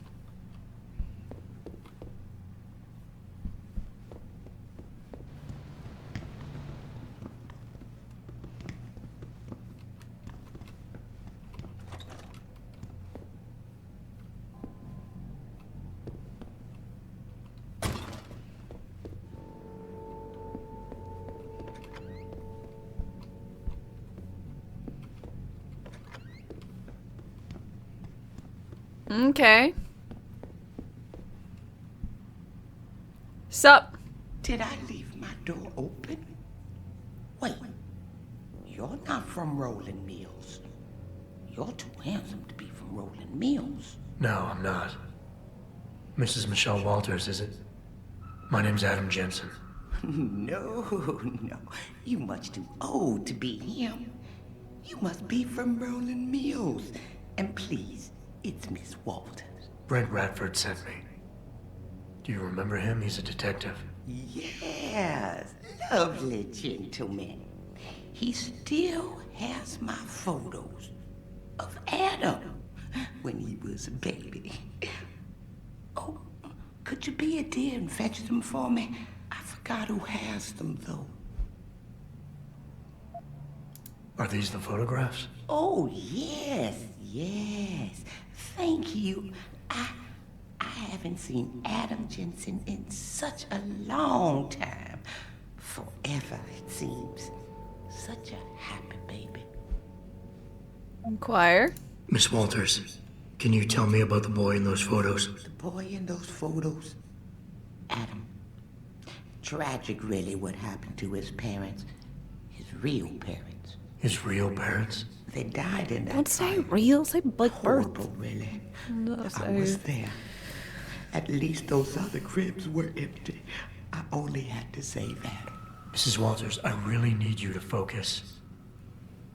Speaker 1: Okay. Sup?
Speaker 17: Did I leave my door open? Wait, you're not from Rolling Mills. You're too handsome to be from Rolling Mills.
Speaker 4: No, I'm not. Mrs. Michelle Walters, is it? My name's Adam Jensen.
Speaker 17: No, you much too old to be him. You must be from Rolling Mills. And please, it's Miss Walters.
Speaker 4: Brent Radford sent me. Do you remember him? He's a detective.
Speaker 17: Yes, lovely gentleman. He still has my photos of Adam when he was a baby. Oh, could you be a dear and fetch them for me? I forgot who has them, though.
Speaker 4: Are these the photographs?
Speaker 17: Oh, yes, yes. Thank you. I haven't seen Adam Jensen in such a long time. Forever, it seems. Such a happy baby.
Speaker 1: Inquire.
Speaker 4: Miss Walters, can you tell me about the boy in those photos?
Speaker 17: The boy in those photos? Adam. Tragic, really, what happened to his parents. His real parents.
Speaker 4: His real parents?
Speaker 17: They died in that
Speaker 1: Don't say real, say like birth.
Speaker 17: Horrible, really.
Speaker 1: No,
Speaker 17: I was there. At least those other cribs were empty. I only had to save Adam.
Speaker 4: Mrs. Walters, I really need you to focus.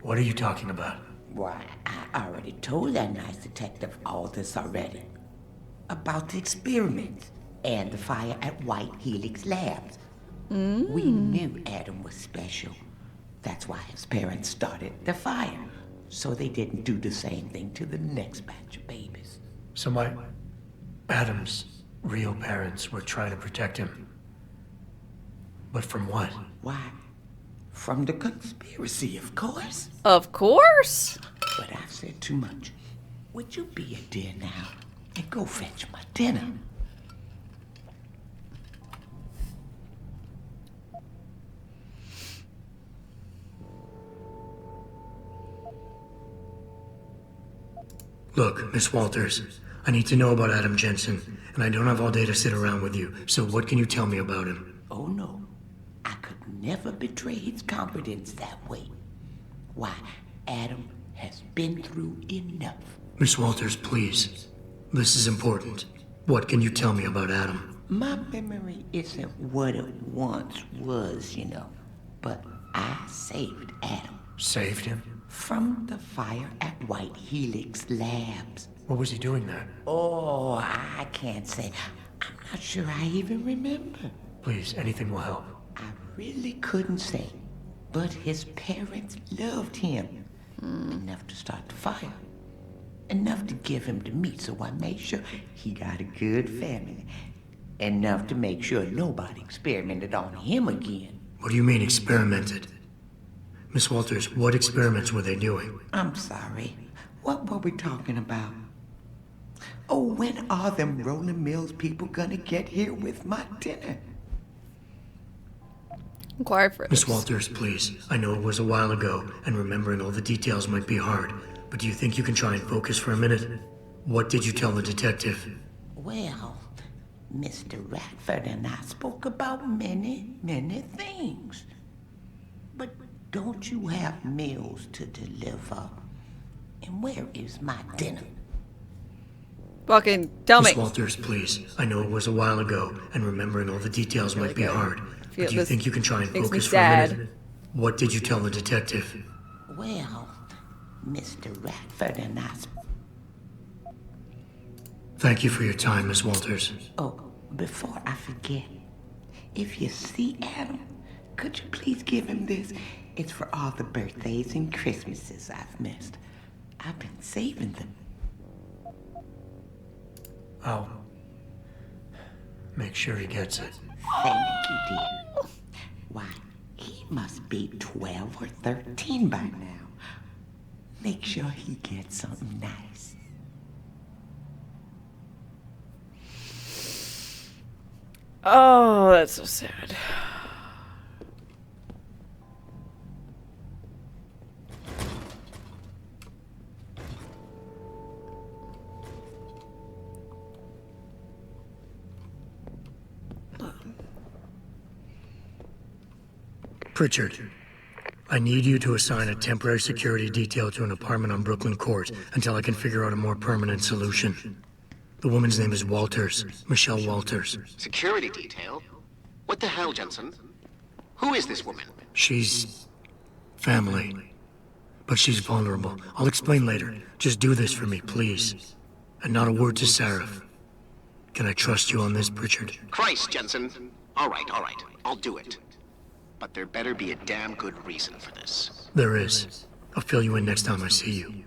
Speaker 4: What are you talking about?
Speaker 17: Why, I already told that nice detective all this already. About the experiments and the fire at White Helix Labs. We knew Adam was special. That's why his parents started the fire. So they didn't do the same thing to the next batch of babies.
Speaker 4: So Adam's real parents were trying to protect him. But from what?
Speaker 17: Why? From the conspiracy, of course.
Speaker 1: Of course.
Speaker 17: But I've said too much. Would you be a dear now and go fetch my dinner?
Speaker 4: Look, Miss Walters, I need to know about Adam Jensen, and I don't have all day to sit around with you, so what can you tell me about him?
Speaker 17: Oh no, I could never betray his confidence that way. Why, Adam has been through enough.
Speaker 4: Miss Walters, please. This is important. What can you tell me about Adam?
Speaker 17: My memory isn't what it once was, you know, but I saved Adam.
Speaker 4: Saved him?
Speaker 17: From the fire at White Helix Labs.
Speaker 4: What was he doing there?
Speaker 17: Oh, I can't say. I'm not sure I even remember.
Speaker 4: Please, anything will help.
Speaker 17: I really couldn't say. But his parents loved him. Enough to start the fire. Enough to give him to me, so I made sure he got a good family. Enough to make sure nobody experimented on him again.
Speaker 4: What do you mean, experimented? Miss Walters, what experiments were they doing?
Speaker 17: I'm sorry. What were we talking about? Oh, when are them Rolling Mills people gonna get here with my dinner?
Speaker 1: Inquire first.
Speaker 4: Miss Walters, please. I know it was a while ago, and remembering all the details might be hard, but do you think you can try and focus for a minute? What did you tell the detective?
Speaker 17: Well, Mr. Radford and I spoke about many, many things. But don't you have meals to deliver? And where is my dinner?
Speaker 1: Fucking tell me.
Speaker 4: Miss Walters, please. I know it was a while ago, and remembering all the details might be hard, but do you think you can try and focus for a minute? What did you tell the detective?
Speaker 17: Well, Mr. Radford and I...
Speaker 4: Thank you for your time, Miss Walters.
Speaker 17: Oh, before I forget, if you see Adam, could you please give him this? It's for all the birthdays and Christmases I've missed. I've been saving them.
Speaker 4: I'll make sure he gets it.
Speaker 17: Thank you, dear. Why, he must be 12 or 13 by now. Make sure he gets something nice.
Speaker 1: Oh, that's so sad.
Speaker 4: Pritchard, I need you to assign a temporary security detail to an apartment on Brooklyn Court until I can figure out a more permanent solution. The woman's name is Walters, Michelle Walters.
Speaker 3: Security detail? What the hell, Jensen? Who is this woman?
Speaker 4: She's family. But she's vulnerable. I'll explain later. Just do this for me, please. And not a word to Sarah. Can I trust you on this, Pritchard?
Speaker 3: Christ, Jensen. All right. I'll do it. But there better be a damn good reason for this.
Speaker 4: There is. I'll fill you in next time I see you.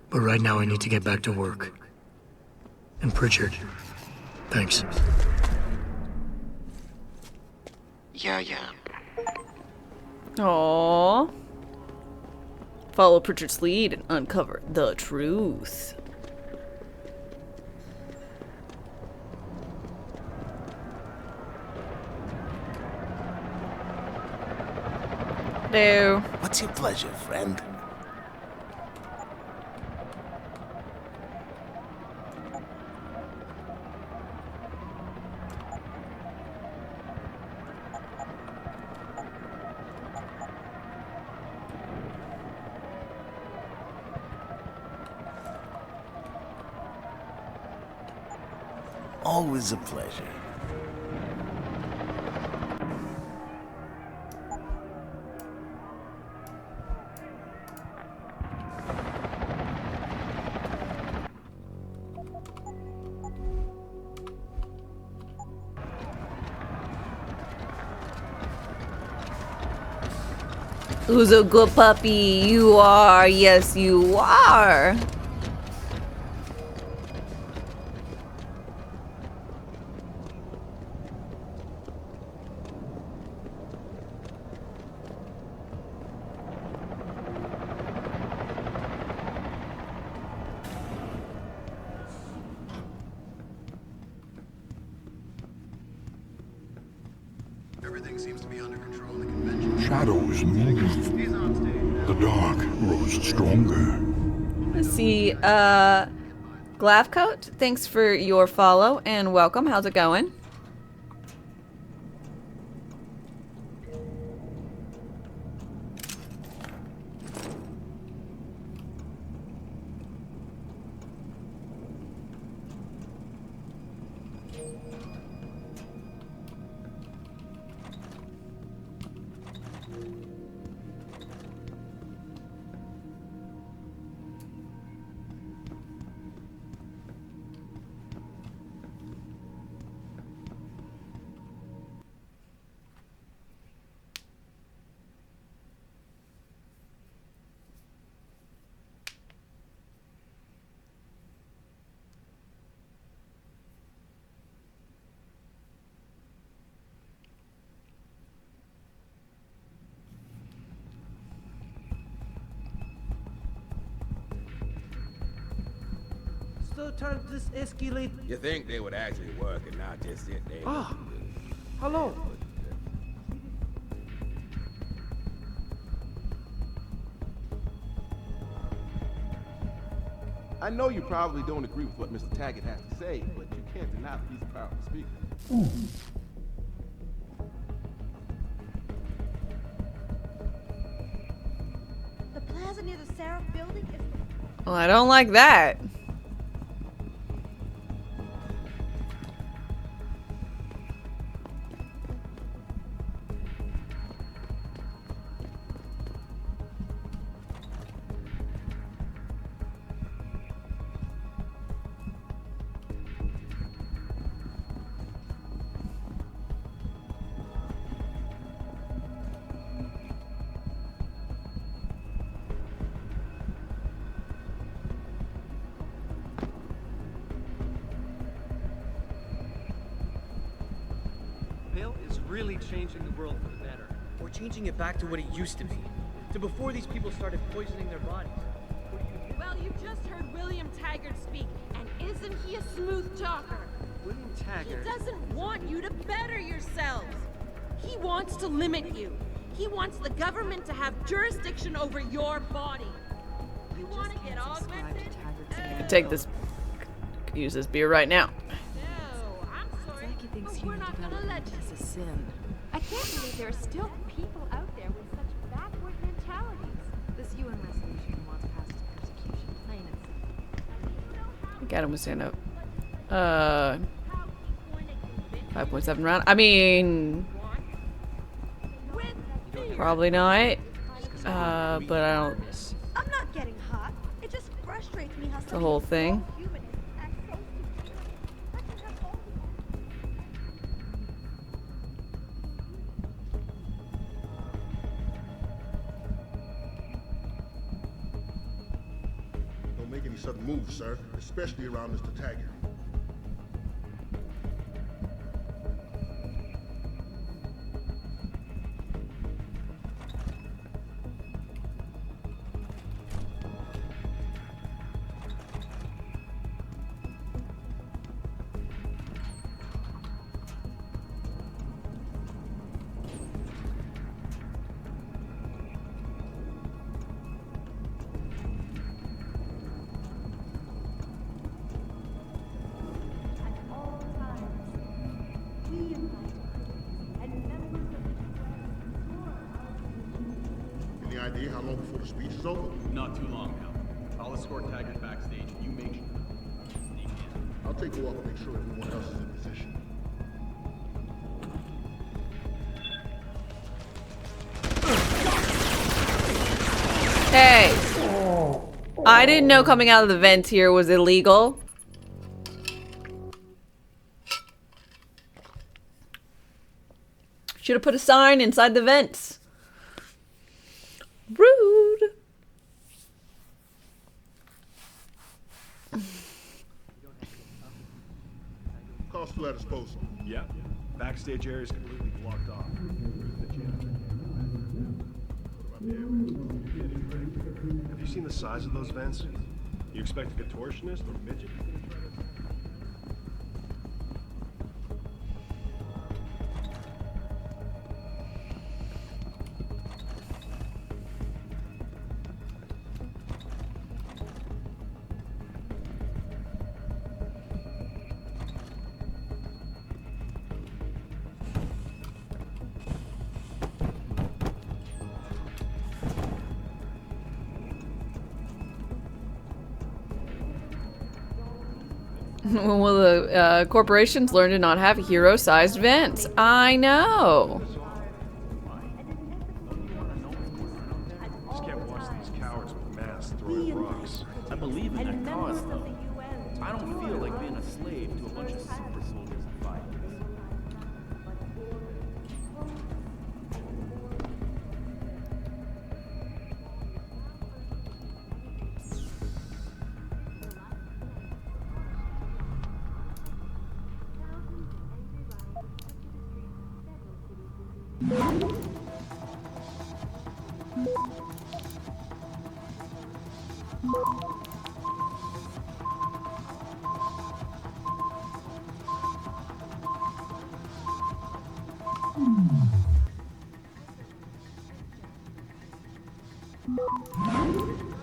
Speaker 4: But right now I need to get back to work. And Pritchard, thanks.
Speaker 3: Yeah.
Speaker 1: Aww. Follow Pritchard's lead and uncover the truth. Hello.
Speaker 15: What's your pleasure, friend? Always a pleasure.
Speaker 1: Who's a good puppy? You are. Yes, you are.
Speaker 8: Everything seems to be under control in the convention.
Speaker 9: Shadows move. The dark grows stronger.
Speaker 1: Let's see. Glavcoat, thanks for your follow and welcome. How's it going?
Speaker 18: Time to escalate.
Speaker 6: You think they would actually work and not just sit there?
Speaker 18: Ah, hello.
Speaker 8: I know you probably don't agree with what Mr. Taggart has to say, but you can't deny that he's a powerful speaker.
Speaker 14: The plaza near the Seraph building is...
Speaker 1: Well, I don't like that.
Speaker 18: Bill is really changing the world for the better. We're changing it back to what it used to be. To before these people started poisoning their bodies.
Speaker 14: Well, you just heard William Taggart speak, and isn't he a smooth talker?
Speaker 18: William Taggart?
Speaker 14: He doesn't want you to better yourselves. He wants to limit you. He wants the government to have jurisdiction over your body. You want to get augmented?
Speaker 1: I could take this, use this beer right now.
Speaker 14: No, I'm sorry, but we're not gonna let you.
Speaker 19: It's a sin.
Speaker 5: I can't believe there are still people out there with such backward mentalities.
Speaker 19: This UN resolution wants past persecution, plain and simple.
Speaker 1: Got him with stand up. 5.7 round. I mean, probably not. But I don't.
Speaker 19: frustrates me how
Speaker 1: The whole thing.
Speaker 20: Don't make any sudden moves, sir, especially around Mr. Taggart. Any idea how long before the speech is over?
Speaker 21: Not too long now. I'll escort Taggart backstage and you make sure.
Speaker 20: I'll take a walk and make sure everyone else is in position.
Speaker 1: Hey! I didn't know coming out of the vents here was illegal. Should have put a sign inside the vents. Rude.
Speaker 20: Car's still at his post.
Speaker 21: Yeah. Backstage area is completely blocked off. Have you seen the size of those vents? You expect a contortionist or midget?
Speaker 1: Will the corporations learn to not have hero-sized vents? I know.
Speaker 21: Just can't watch these cowards with masks throwing rocks.
Speaker 15: I believe in that cause, though. I don't feel like being a slave to a bunch of super soldiers and fighters.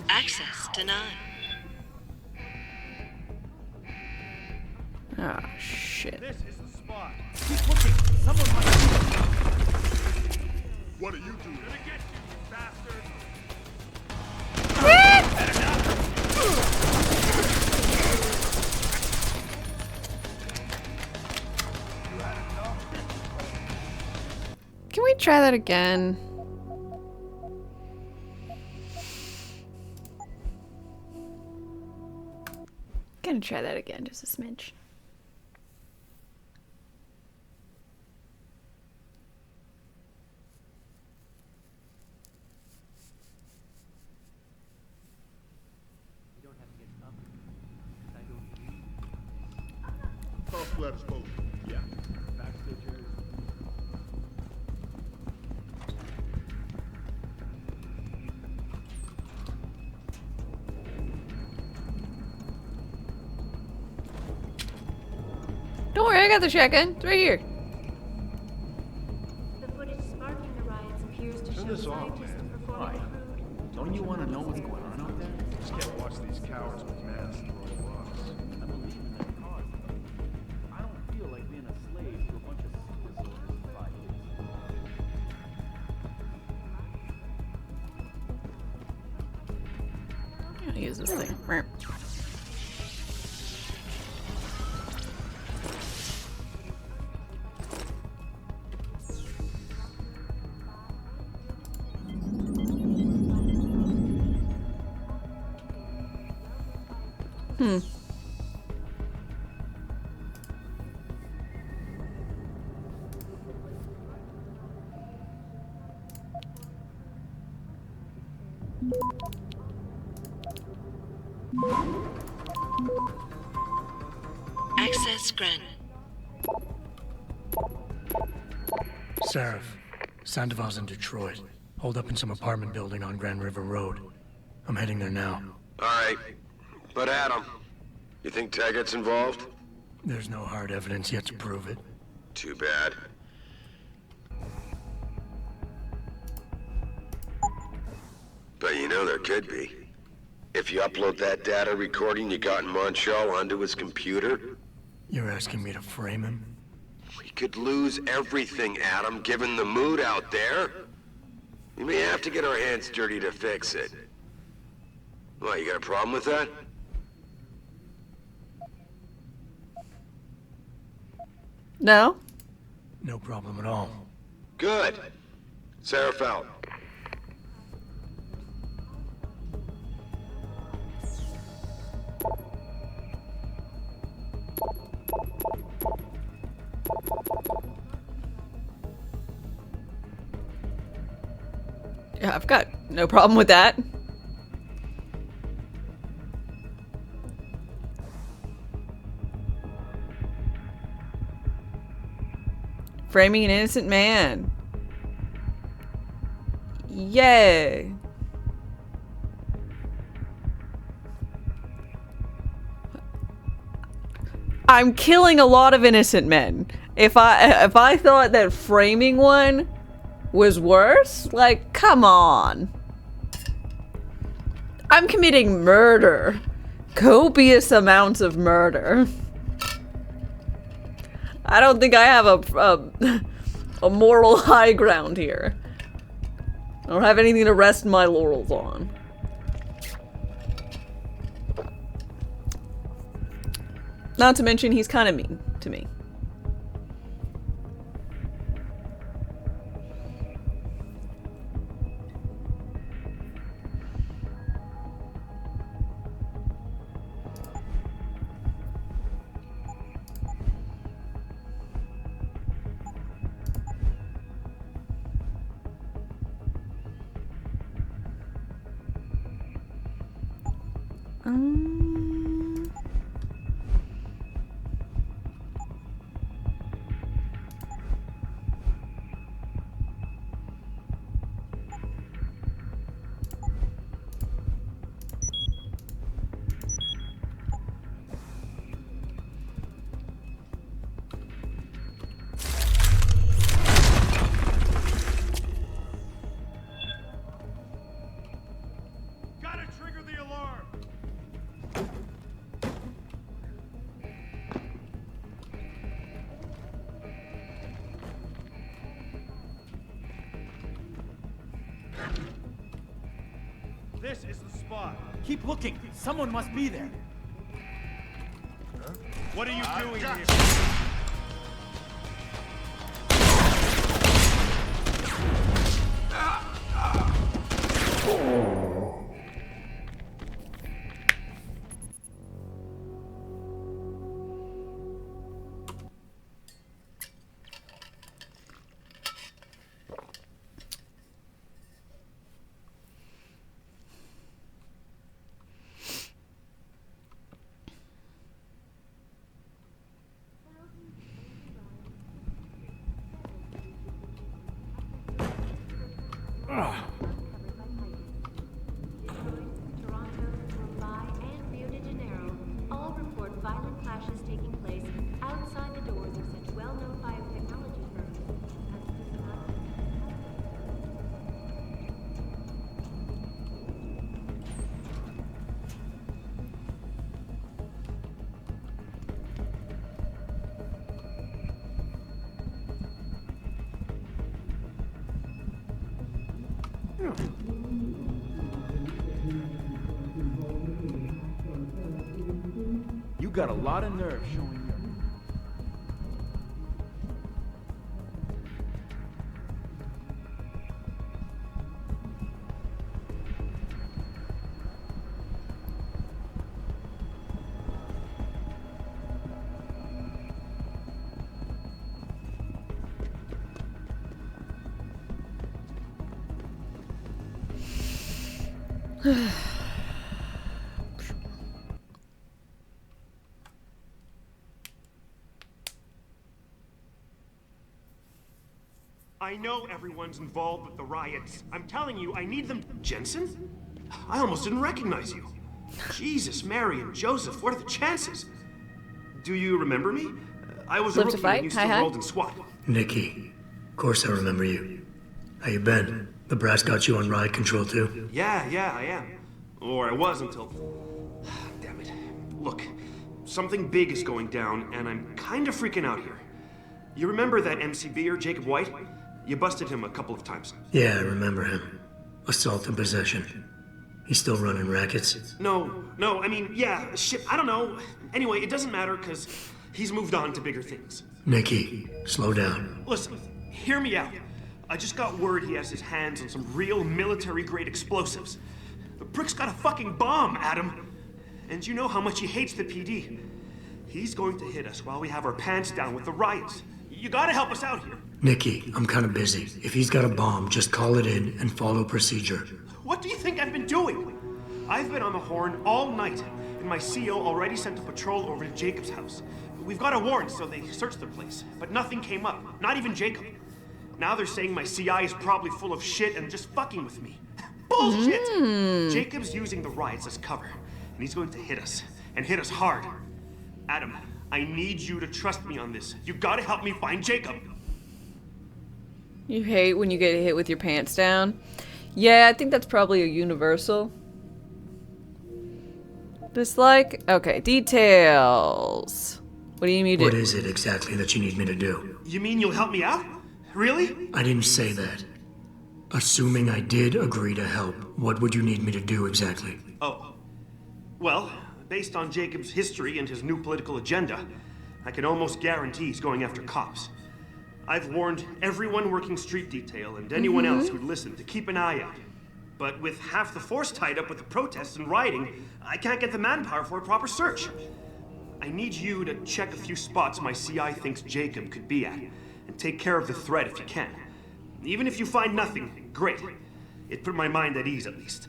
Speaker 2: Access denied.
Speaker 1: Ah, shit.
Speaker 21: This is the spot.
Speaker 15: Keep looking. Someone might be.
Speaker 20: What are you doing?
Speaker 21: Gonna get you, bastard.
Speaker 1: Can we try that again? Gonna try that again, just a smidge.
Speaker 20: Car's still at his post.
Speaker 21: Yeah. Backstage area.
Speaker 1: Don't worry, I got the shotgun. It's right here.
Speaker 5: The footage sparking the riots appears to
Speaker 21: Turn
Speaker 5: show
Speaker 21: this off,
Speaker 5: scientists
Speaker 21: man.
Speaker 5: performing
Speaker 15: Why? Don't you want to know what's going on out there?
Speaker 21: Just can't watch these cowards with masks throwing rocks.
Speaker 15: I believe in that cause, though. I don't feel like being a slave to a bunch of super soldiers and fighters.
Speaker 1: I'll use this thing.
Speaker 2: Access granted.
Speaker 4: Seraph, Sandoval's in Detroit. Hold up in some apartment building on Grand River Road. I'm heading there now.
Speaker 11: Alright. But Adam, you think Taggart's involved?
Speaker 4: There's no hard evidence yet to prove it.
Speaker 11: Too bad. But you know there could be. If you upload that data recording you got in Montreal onto his computer,
Speaker 4: You're asking me to frame him?
Speaker 11: we could lose everything, Adam, given the mood out there. We may have to get our hands dirty to fix it. What, you got a problem with that?
Speaker 1: No?
Speaker 4: No problem at all.
Speaker 11: Good. Seraph out.
Speaker 1: Yeah, I've got no problem with that. Framing an innocent man. Yay. I'm killing a lot of innocent men. If I thought that framing one was worse, like, come on. I'm committing murder. Copious amounts of murder. I don't think I have a moral high ground here. I don't have anything to rest my laurels on. Not to mention, he's kind of mean to me.
Speaker 15: This is the spot. Keep looking. Someone must be there. Huh? What are you doing here?
Speaker 5: Toronto, Mumbai, and Rio de Janeiro all report violent clashes taking place outside the doors of such well-known biotechnology firms
Speaker 15: You got a lot of nerve showing your...
Speaker 21: I know everyone's involved with the riots. I'm telling you, I need them. Jensen? I almost didn't recognize you. Jesus, Mary, and Joseph, what are the chances? Do you remember me? I was a rookie when you still rolled in SWAT.
Speaker 4: Nikki, of course I remember you. How you been? The brass got you on riot control too?
Speaker 21: Yeah, I am. Or I was until... Damn it. Look, something big is going down, and I'm kind of freaking out here. You remember that MCBer, Jacob White? You busted him a couple of times.
Speaker 4: Yeah, I remember him. Assault and possession. He's still running rackets?
Speaker 21: No, I mean, yeah, shit, I don't know. Anyway, it doesn't matter, because he's moved on to bigger things.
Speaker 4: Nikki, slow down.
Speaker 21: Listen, hear me out. I just got word he has his hands on some real military-grade explosives. The prick's got a fucking bomb, Adam. And you know how much he hates the PD. He's going to hit us while we have our pants down with the riots. You gotta help us out here.
Speaker 4: Nikki, I'm kind of busy. If he's got a bomb, just call it in and follow procedure.
Speaker 21: What do you think I've been doing? I've been on the horn all night, and my CO already sent a patrol over to Jacob's house. We've got a warrant, so they searched the place, but nothing came up, not even Jacob. Now they're saying my CI is probably full of shit and just fucking with me. Bullshit! Jacob's using the riots as cover, and he's going to hit us, and hit us hard. Adam, I need you to trust me on this. You gotta help me find Jacob.
Speaker 1: You hate when you get hit with your pants down? Yeah, I think that's probably a universal. Dislike? Okay, details. What do you mean?
Speaker 4: What is it exactly that you need me to do?
Speaker 21: You mean you'll help me out? Really?
Speaker 4: I didn't say that. Assuming I did agree to help, what would you need me to do exactly?
Speaker 21: Oh. Well, based on Jacob's history and his new political agenda, I can almost guarantee he's going after cops. I've warned everyone working street detail and anyone else who'd listen to keep an eye out. But with half the force tied up with the protests and rioting, I can't get the manpower for a proper search. I need you to check a few spots my CI thinks Jacob could be at, and take care of the threat if you can. Even if you find nothing, great. It put my mind at ease, at least.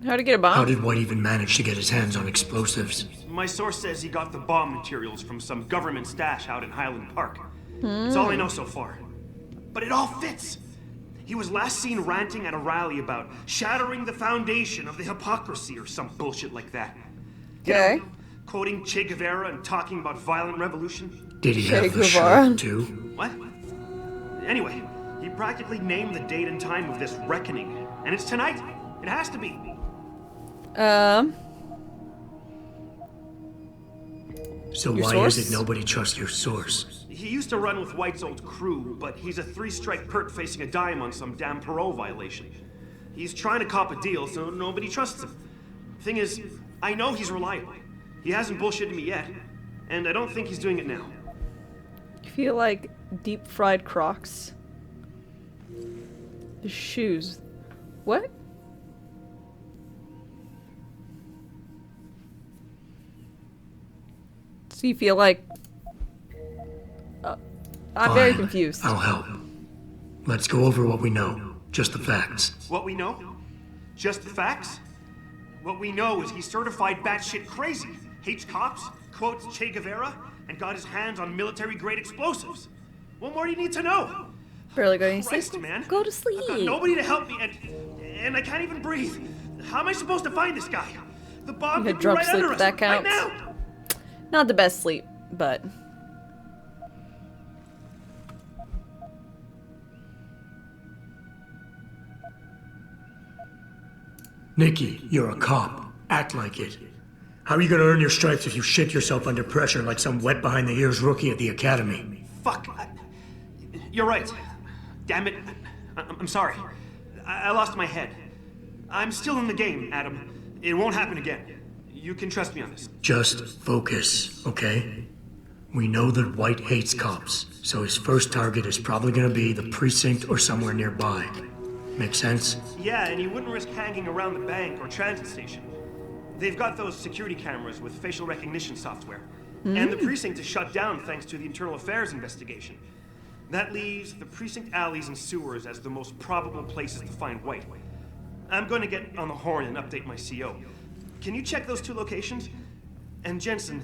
Speaker 1: How to get a bomb?
Speaker 4: How did White even manage to get his hands on explosives?
Speaker 21: My source says he got the bomb materials from some government stash out in Highland Park. It's all I know so far. But it all fits. He was last seen ranting at a rally about shattering the foundation of the hypocrisy or some bullshit like that.
Speaker 1: Okay.
Speaker 21: You know, quoting Che Guevara and talking about violent revolution.
Speaker 4: Did he have the shirt too?
Speaker 21: What? Anyway, he practically named the date and time of this reckoning. And it's tonight. It has to be.
Speaker 4: So why is it nobody trusts your source?
Speaker 21: He used to run with White's old crew, but he's a 3-strike perk facing a dime on some damn parole violation. He's trying to cop a deal, so nobody trusts him. Thing is, I know he's reliable. He hasn't bullshitted me yet, and I don't think he's doing it now.
Speaker 1: I feel like deep fried Crocs. The shoes. What? So you feel like... I'm very confused.
Speaker 4: I'll help. Let's go over what we know. Just the facts.
Speaker 21: What we know? Just the facts? What we know is he's certified batshit crazy, hates cops, quotes Che Guevara, and got his hands on military-grade explosives. What more do you need to know?
Speaker 1: Barely going to
Speaker 21: Christ,
Speaker 1: sleep.
Speaker 21: man.
Speaker 1: Go to sleep.
Speaker 21: I've got nobody to help me, and I can't even breathe. How am I supposed to find this guy? The bomb
Speaker 1: You had
Speaker 21: could be
Speaker 1: drunk
Speaker 21: right
Speaker 1: sleep,
Speaker 21: under
Speaker 1: if
Speaker 21: us
Speaker 1: that
Speaker 21: right
Speaker 1: counts.
Speaker 21: now.
Speaker 1: Not the best sleep, but...
Speaker 4: Nikki, you're a cop. Act like it. How are you gonna earn your stripes if you shit yourself under pressure like some wet behind the ears rookie at the academy?
Speaker 21: Fuck. You're right. Damn it. I'm sorry. I lost my head. I'm still in the game, Adam. It won't happen again. You can trust me on this.
Speaker 4: Just focus, okay? We know that White hates cops, so his first target is probably gonna be the precinct or somewhere nearby. Make sense?
Speaker 21: Yeah, and he wouldn't risk hanging around the bank or transit station. They've got those security cameras with facial recognition software. And the precinct is shut down thanks to the internal affairs investigation. That leaves the precinct alleys and sewers as the most probable places to find White. I'm going to get on the horn and update my CO. Can you check those two locations? And Jensen,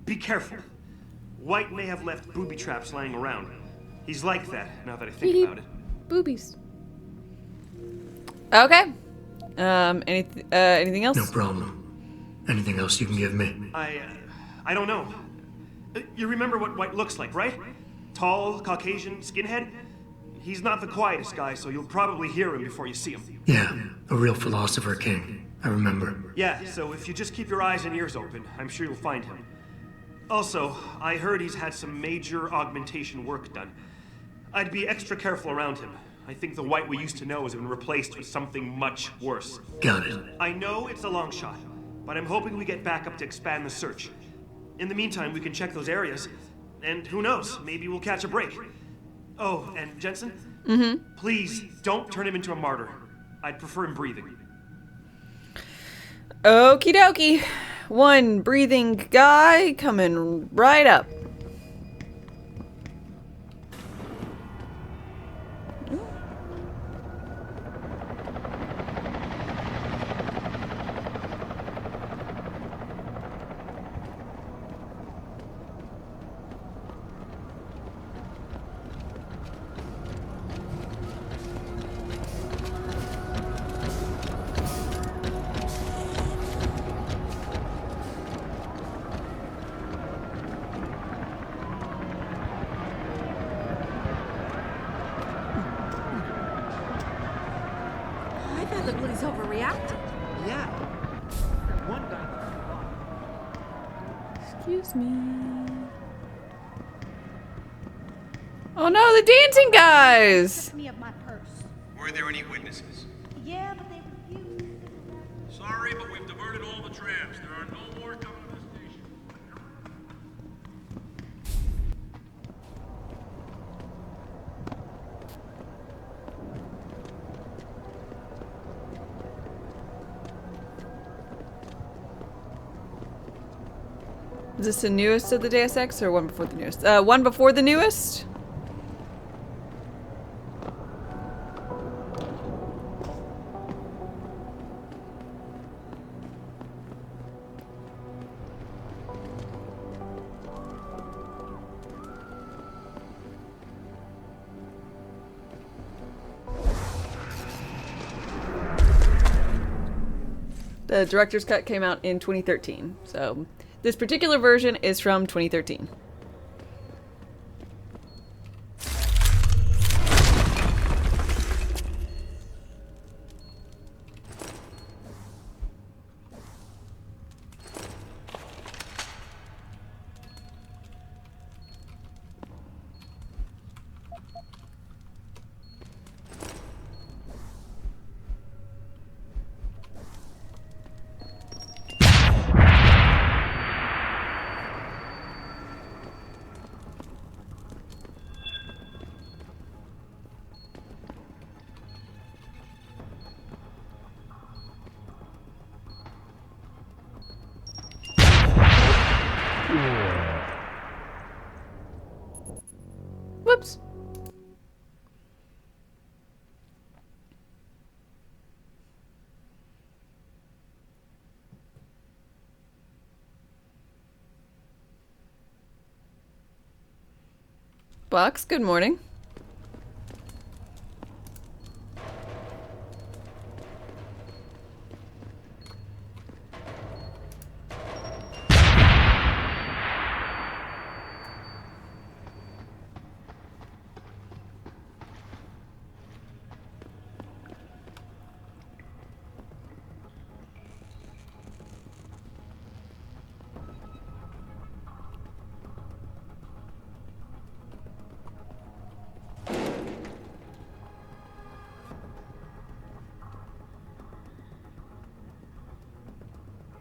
Speaker 21: be careful. White may have left booby traps lying around. He's like that, now that I think about it.
Speaker 1: Boobies. Okay. Anything else?
Speaker 4: No problem. Anything else you can give me?
Speaker 21: I don't know. You remember what White looks like, right? Tall, Caucasian, skinhead? He's not the quietest guy, so you'll probably hear him before you see him.
Speaker 4: Yeah, a real philosopher king. I remember.
Speaker 21: Yeah, so if you just keep your eyes and ears open, I'm sure you'll find him. Also, I heard he's had some major augmentation work done. I'd be extra careful around him. I think the White we used to know has been replaced with something much worse.
Speaker 4: Got it.
Speaker 21: I know it's a long shot, but I'm hoping we get backup to expand the search. In the meantime, we can check those areas, and who knows, maybe we'll catch a break. Oh, and Jensen? Please, don't turn him into a martyr. I'd prefer him breathing.
Speaker 1: Okie dokie. One breathing guy coming right up.
Speaker 14: I thought the police overreacted.
Speaker 18: Yeah. That one guy.
Speaker 1: Excuse me. Oh no, the dancing guys!
Speaker 13: Me of my purse.
Speaker 7: Were there any witnesses?
Speaker 13: Yeah, but they refused.
Speaker 7: Sorry, but we've diverted all the trams. There are no more coming to the station.
Speaker 1: Is this the newest of the Deus Ex or one before the newest? One before the newest? The director's cut came out in 2013, so this particular version is from 2013. Whoops. Box, good morning.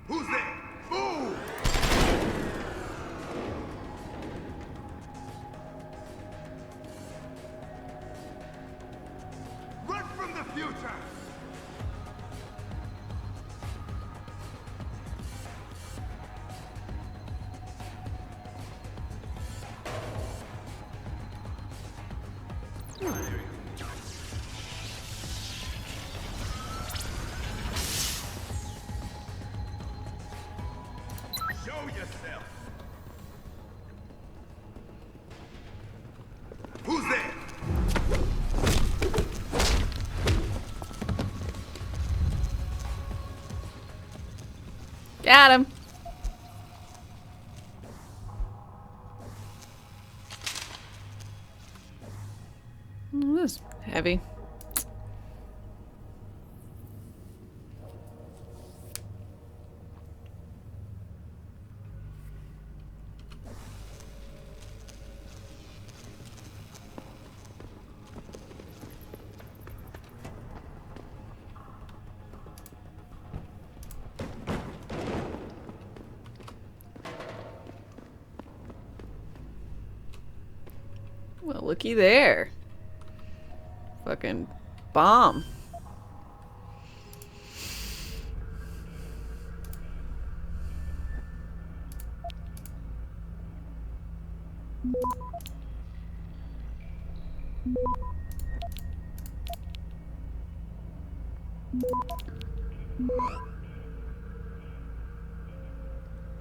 Speaker 7: Who's there? Move! Run from the future!
Speaker 1: Got him. Ooh, this is heavy. Well, looky there. Fucking bomb.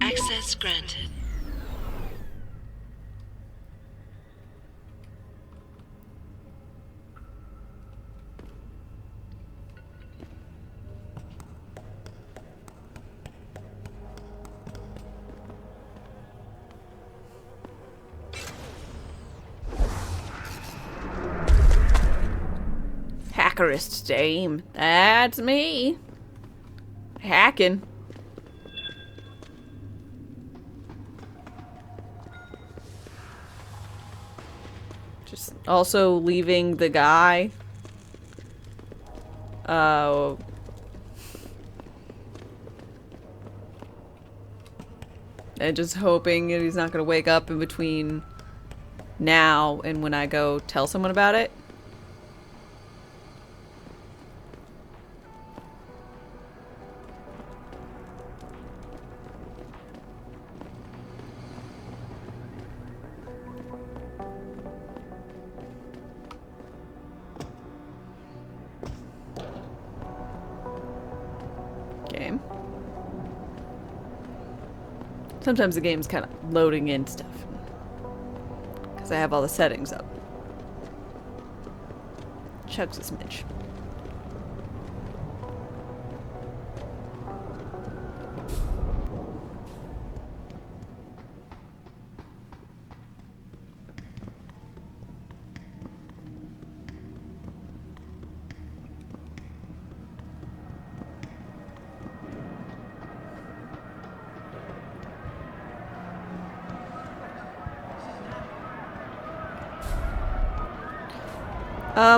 Speaker 2: Access granted.
Speaker 1: Darkestdame. That's me. Hacking. Just also leaving the guy. And just hoping that he's not gonna wake up in between now and when I go tell someone about it. Game. Sometimes the game's kind of loading in stuff because I have all the settings up. Chugs a smidge.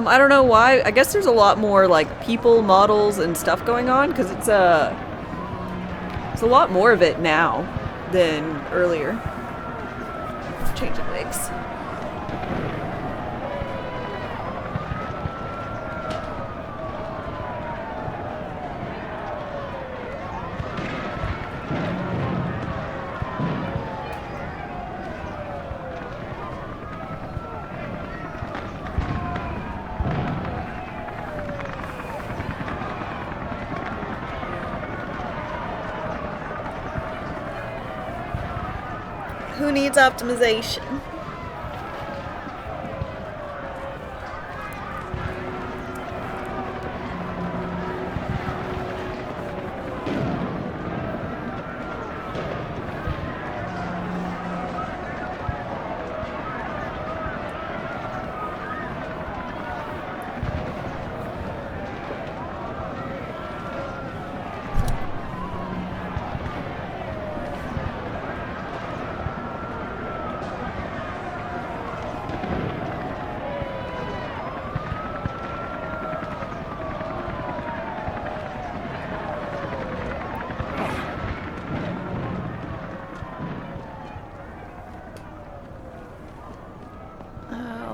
Speaker 1: I don't know why. I guess there's a lot more like people, models, and stuff going on because it's a lot more of it now than earlier. Change of wigs. Who needs optimization?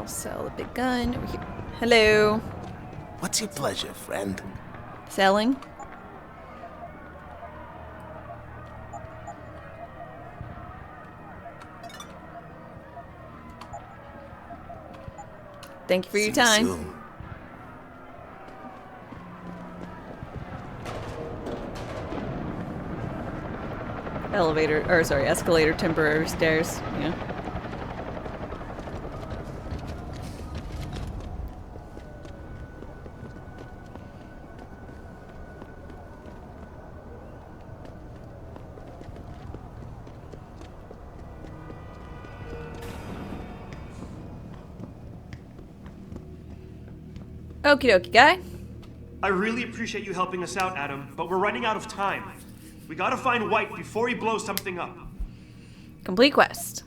Speaker 1: I'll sell the big gun over here. Hello.
Speaker 10: What's your pleasure, friend?
Speaker 1: Selling. Thank you for your time.
Speaker 10: Soon.
Speaker 1: Elevator, or sorry, escalator, temporary stairs. Yeah. Okie dokie, guy.
Speaker 21: I really appreciate you helping us out, Adam, but we're running out of time. We gotta find White before he blows something up.
Speaker 1: Complete quest.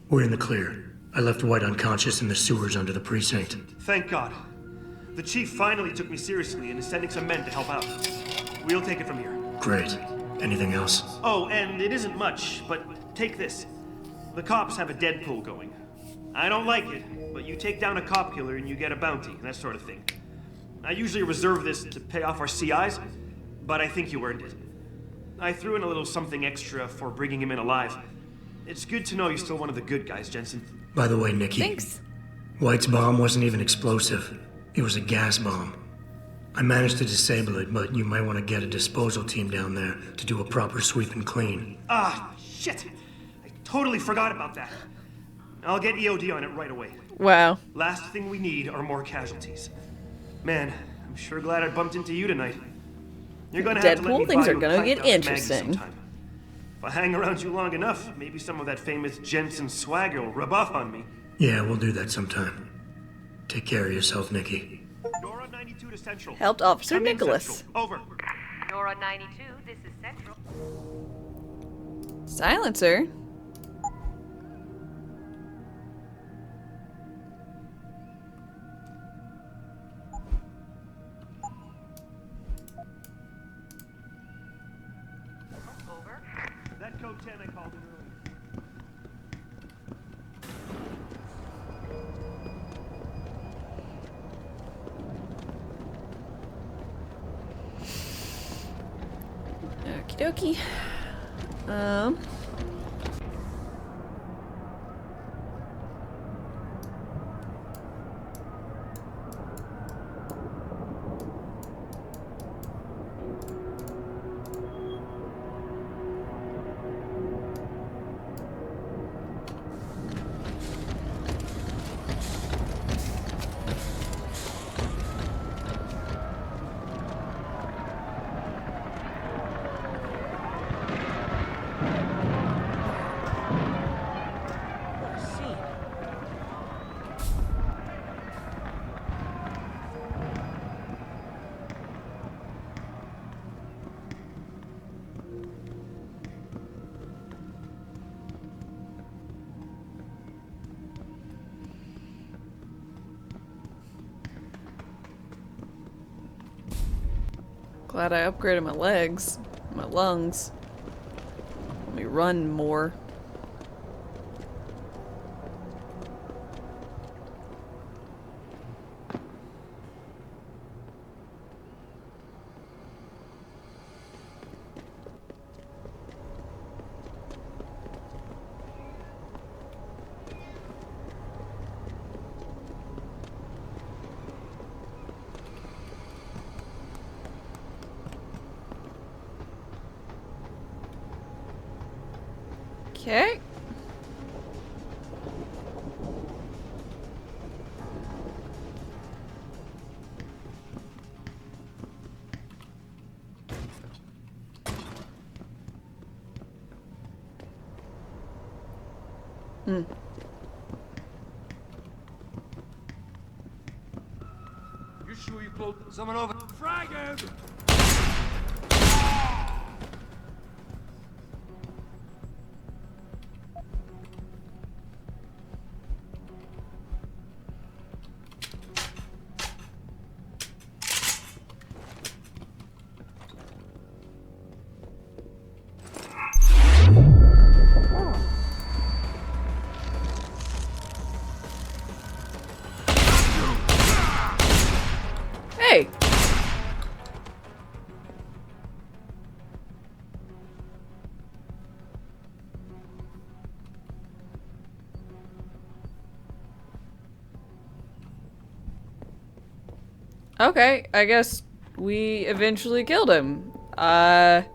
Speaker 4: We're in the clear. I left White unconscious in the sewers under the precinct.
Speaker 21: Thank God. The chief finally took me seriously and is sending some men to help out. We'll take it from here.
Speaker 4: Great. Anything else?
Speaker 21: Oh, and it isn't much, but take this. The cops have a Deadpool going. I don't like it, but you take down a cop killer and you get a bounty, that sort of thing. I usually reserve this to pay off our CIs, but I think you earned it. I threw in a little something extra for bringing him in alive. It's good to know you're still one of the good guys, Jensen.
Speaker 4: By the way, Nikki.
Speaker 1: Thanks.
Speaker 4: White's bomb wasn't even explosive. It was a gas bomb. I managed to disable it, but you might want to get a disposal team down there to do a proper sweep and clean.
Speaker 21: Ah, shit! I totally forgot about that. I'll get EOD on it right away.
Speaker 1: Wow.
Speaker 21: Last thing we need are more casualties. Man, I'm sure glad I bumped into you tonight. You're gonna have to let me
Speaker 1: Deadpool, things
Speaker 21: buy
Speaker 1: are
Speaker 21: you a
Speaker 1: gonna
Speaker 21: pint
Speaker 1: get
Speaker 21: out of Maggie
Speaker 1: interesting.
Speaker 21: sometime. If I hang around you long enough, maybe some of that famous Jensen swagger will rub off on me.
Speaker 4: Yeah, we'll do that sometime. Take care of yourself, Nikki.
Speaker 21: Nora 92 to Central.
Speaker 1: Helped Officer
Speaker 21: Come in,
Speaker 1: Nicholas.
Speaker 21: Central. Over.
Speaker 16: Nora 92, this is Central.
Speaker 1: Silencer?
Speaker 16: Over.
Speaker 21: That code 10 I called in earlier.
Speaker 1: Okie dokie.
Speaker 18: What a scene.
Speaker 1: Glad I upgraded my legs, my lungs. Let me run more. Okay. Hmm.
Speaker 6: You sure you pulled someone over? Frag him!
Speaker 1: Hey! Okay, I guess we eventually killed him. I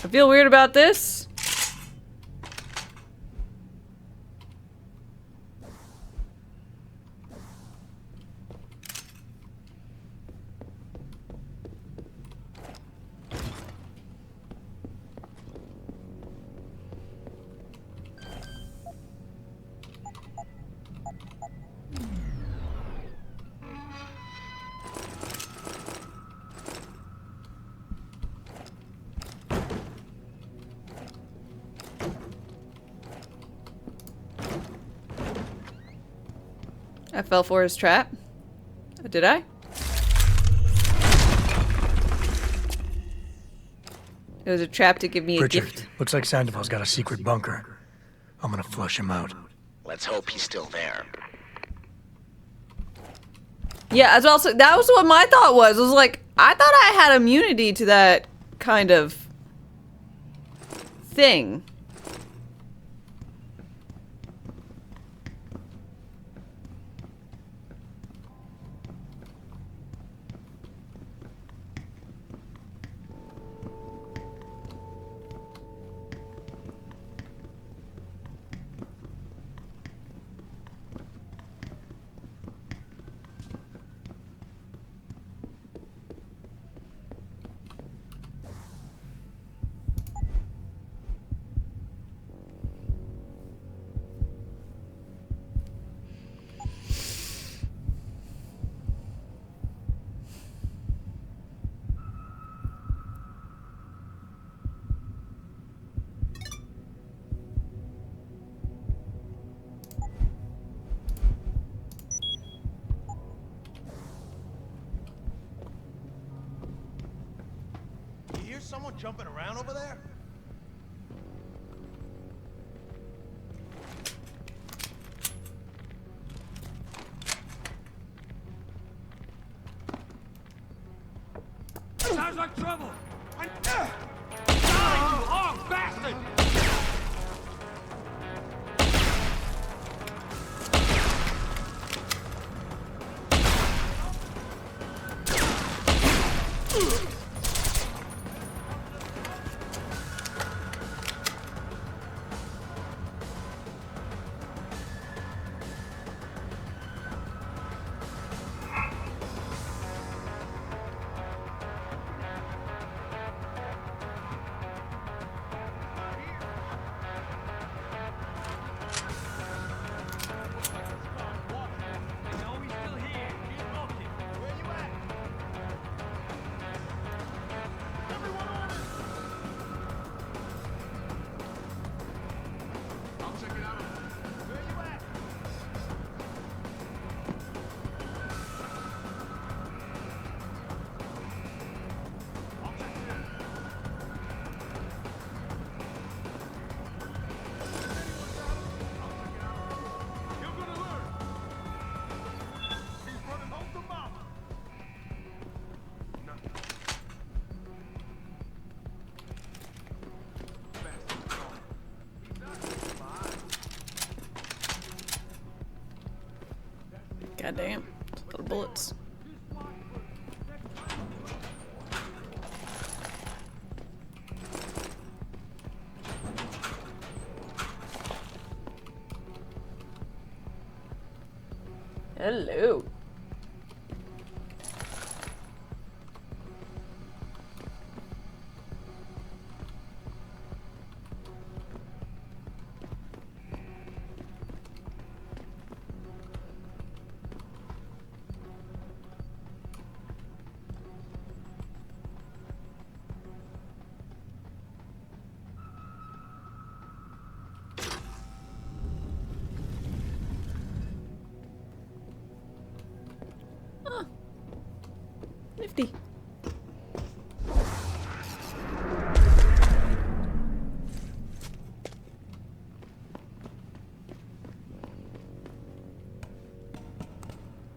Speaker 1: feel weird about this. I fell for his trap. Did I? It was a trap to give me a gift.
Speaker 4: Looks like Sandoval's got a secret bunker. I'm gonna flush him out.
Speaker 3: Let's hope he's still there.
Speaker 1: Yeah, as also that was what my thought was. It was like I thought I had immunity to that kind of thing.
Speaker 6: You hear someone jumping around over there?
Speaker 15: Sounds like trouble! Die, you hog bastard!
Speaker 1: God damn. A lot of bullets. Hello. Nifty.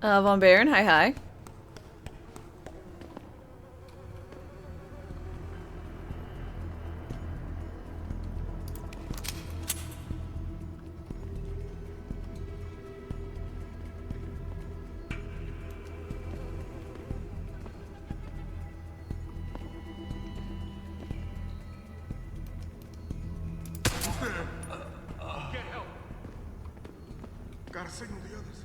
Speaker 1: Von Baron, hi hi.
Speaker 20: Get help. Gotta signal the others.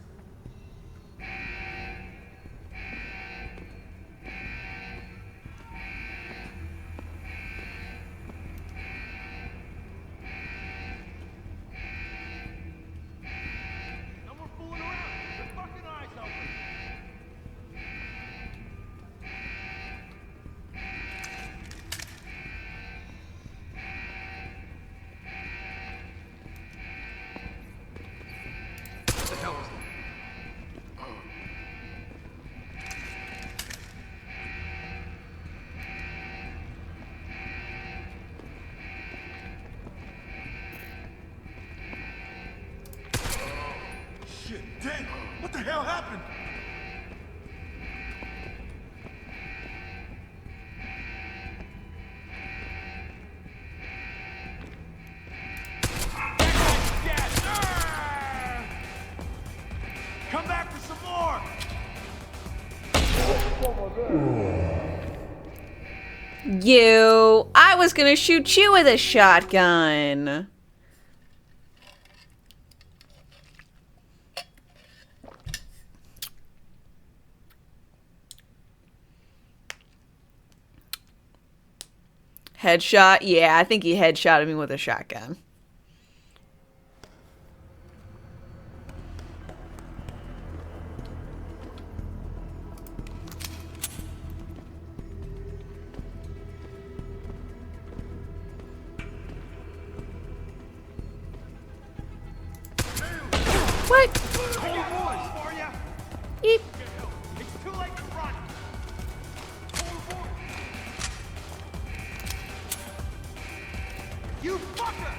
Speaker 1: You! I was gonna shoot you with a shotgun! Headshot? Yeah, I think he headshotted me with a shotgun. What? Eep.
Speaker 15: It's too late to run. You fucker!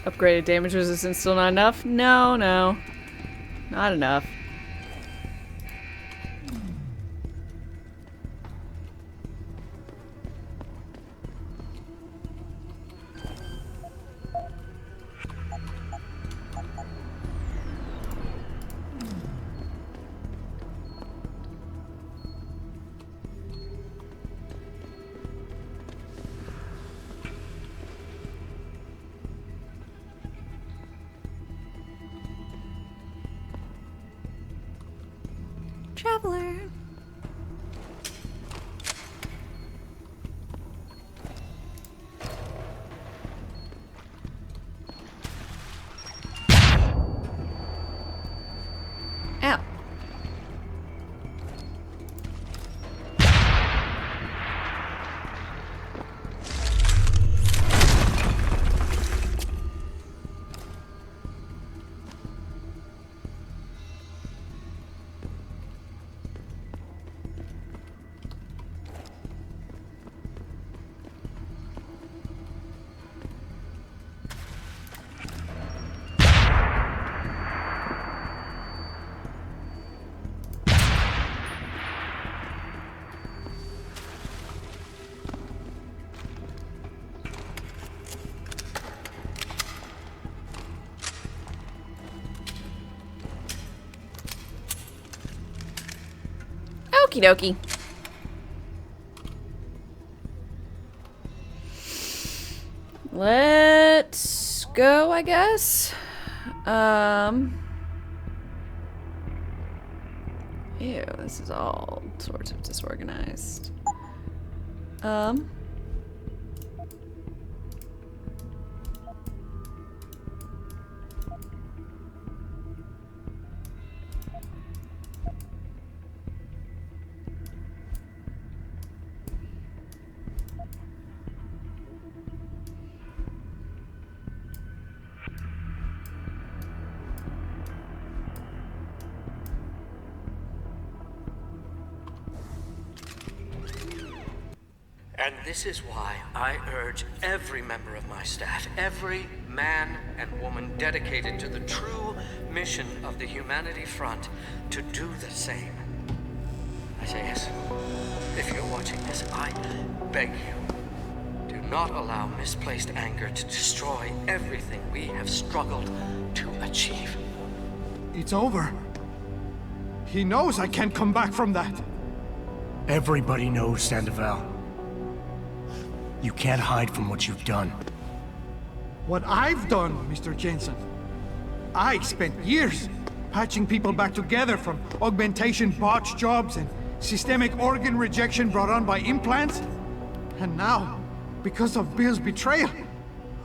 Speaker 1: Upgraded damage resistance still not enough? No, no. Not enough. Traveler. Ow. Okie dokie. Let's go, I guess. Ew, this is all sorts of disorganized.
Speaker 12: And this is why I urge every member of my staff, every man and woman dedicated to the true mission of the Humanity Front, to do the same. I say yes. If you're watching this, I beg you, do not allow misplaced anger to destroy everything we have struggled to achieve.
Speaker 22: It's over.
Speaker 17: He knows I can't come back from that.
Speaker 4: Everybody knows, Sandoval. You can't hide from what you've done.
Speaker 17: What I've done, Mr. Jensen. I spent years patching people back together from augmentation botch jobs and systemic organ rejection brought on by implants. And now, because of Bill's betrayal,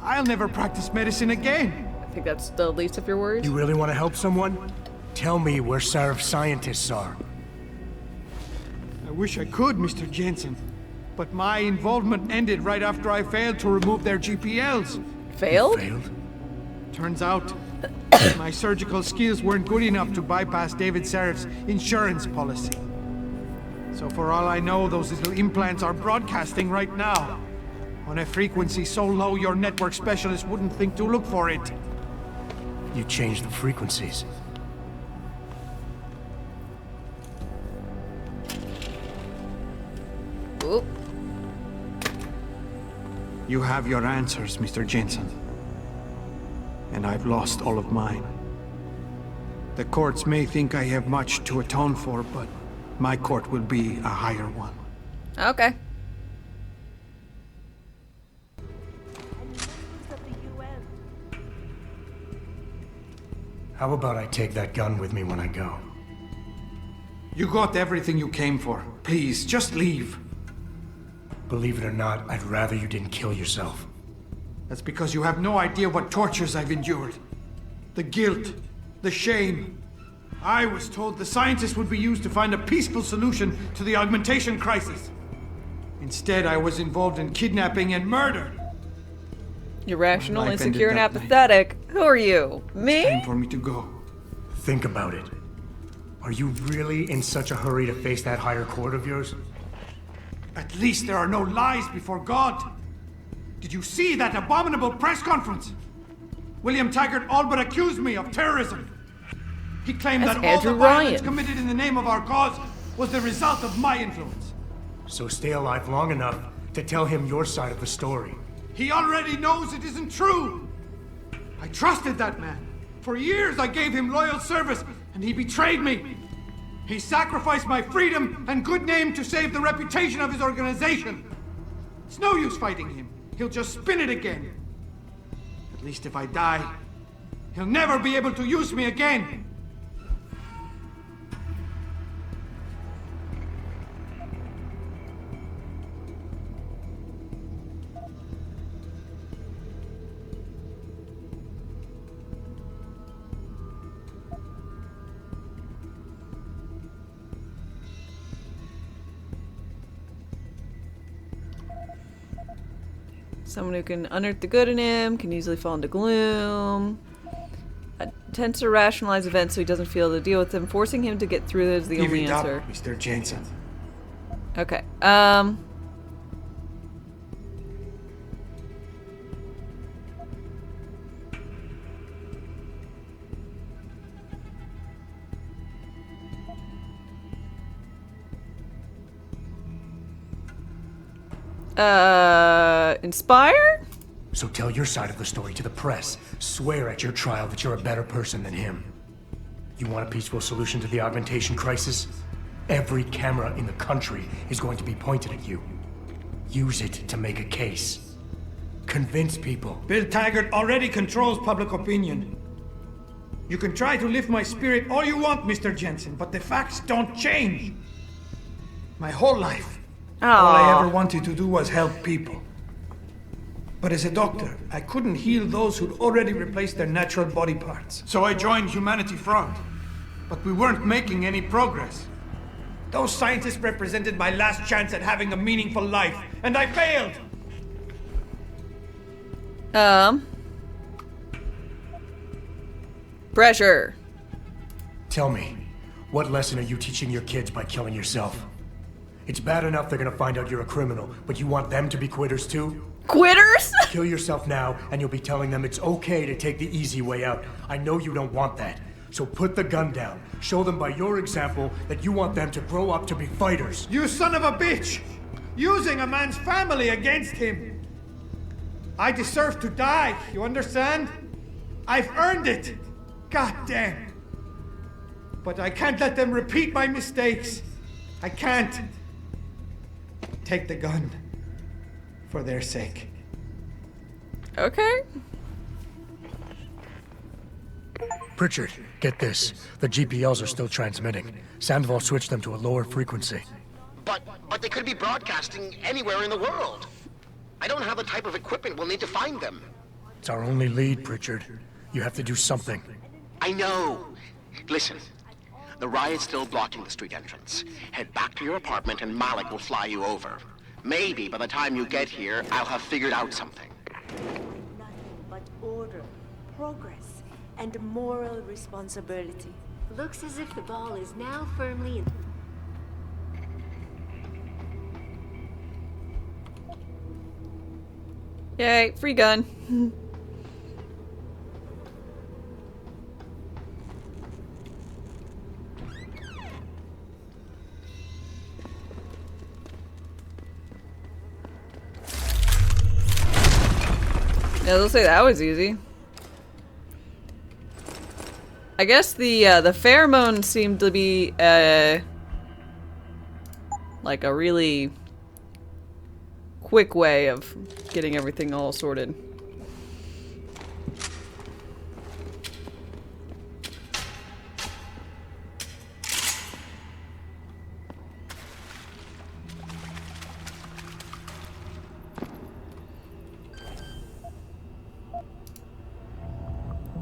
Speaker 17: I'll never practice medicine again.
Speaker 1: I think that's the least of your worries.
Speaker 4: You really want to help someone? Tell me where Sarif's scientists are.
Speaker 17: I wish I could, Mr. Jensen. But my involvement ended right after I failed to remove their GPLs.
Speaker 1: Failed?
Speaker 17: Turns out, my surgical skills weren't good enough to bypass David Sarif's insurance policy. So for all I know, those little implants are broadcasting right now. On a frequency so low your network specialist wouldn't think to look for it.
Speaker 4: You changed the frequencies.
Speaker 1: Oop.
Speaker 17: You have your answers, Mr. Jensen. And I've lost all of mine. The courts may think I have much to atone for, but my court will be a higher one.
Speaker 1: Okay.
Speaker 4: How about I take that gun with me when I go?
Speaker 17: You got everything you came for. Please, just leave.
Speaker 4: Believe it or not, I'd rather you didn't kill yourself.
Speaker 17: That's because you have no idea what tortures I've endured. The guilt, the shame. I was told the scientists would be used to find a peaceful solution to the augmentation crisis. Instead, I was involved in kidnapping and murder.
Speaker 1: Irrational,
Speaker 17: My life
Speaker 1: insecure, and
Speaker 17: ended that
Speaker 1: apathetic. Who are you? Me?
Speaker 17: Time for me to go.
Speaker 4: Think about it. Are you really in such a hurry to face that higher court of yours?
Speaker 17: At least there are no lies before God. Did you see that abominable press conference? William Taggart all but accused me of terrorism. He claimed
Speaker 1: That's
Speaker 17: that all the
Speaker 1: Andrew
Speaker 17: violence
Speaker 1: Ryan.
Speaker 17: committed in the name of our cause was the result of my influence.
Speaker 4: So stay alive long enough to tell him your side of the story.
Speaker 17: He already knows it isn't true. I trusted that man. For years I gave him loyal service, and he betrayed me. He sacrificed my freedom and good name to save the reputation of his organization. It's no use fighting him. He'll just spin it again. At least if I die, he'll never be able to use me again.
Speaker 1: Someone who can unearth the good in him, can easily fall into gloom. Tends to rationalize events so he doesn't feel to deal with them. Forcing him to get through is the
Speaker 17: Give
Speaker 1: only
Speaker 17: it up,
Speaker 1: answer.
Speaker 17: Mr. Jensen.
Speaker 1: Okay. Inspire?
Speaker 4: So tell your side of the story to the press. Swear at your trial that you're a better person than him. You want a peaceful solution to the augmentation crisis? Every camera in the country is going to be pointed at you. Use it to make a case. Convince people.
Speaker 17: Bill Taggart already controls public opinion. You can try to lift my spirit all you want, Mr. Jensen, but the facts don't change. My whole life, all I ever wanted to do was help people. But as a doctor, I couldn't heal those who'd already replaced their natural body parts. So I joined Humanity Front. But we weren't making any progress. Those scientists represented my last chance at having a meaningful life, and I failed!
Speaker 1: Pressure.
Speaker 4: Tell me, what lesson are you teaching your kids by killing yourself? It's bad enough they're gonna find out you're a criminal, but you want them to be quitters too?
Speaker 1: Quitters?
Speaker 4: Kill yourself now, and you'll be telling them it's okay to take the easy way out. I know you don't want that. So put the gun down. Show them by your example that you want them to grow up to be fighters.
Speaker 17: You son of a bitch! Using a man's family against him! I deserve to die, you understand? I've earned it! God damn! but I can't let them repeat my mistakes. I can't. Take the gun. For their sake.
Speaker 1: Okay.
Speaker 4: Pritchard, get this. The GPLs are still transmitting. Sandoval switched them to a lower frequency.
Speaker 3: But they could be broadcasting anywhere in the world. I don't have the type of equipment we'll need to find them.
Speaker 4: It's our only lead, Pritchard. You have to do something.
Speaker 3: I know. Listen, the riot's still blocking the street entrance. Head back to your apartment and Malik will fly you over. Maybe by the time you get here, I'll have figured out something.
Speaker 9: Nothing but order, progress, and moral responsibility.
Speaker 5: Looks as if the ball is now firmly in.
Speaker 1: Yay, free gun. Yeah, they'll say that was easy. I guess the pheromones seem to be like a really quick way of getting everything all sorted.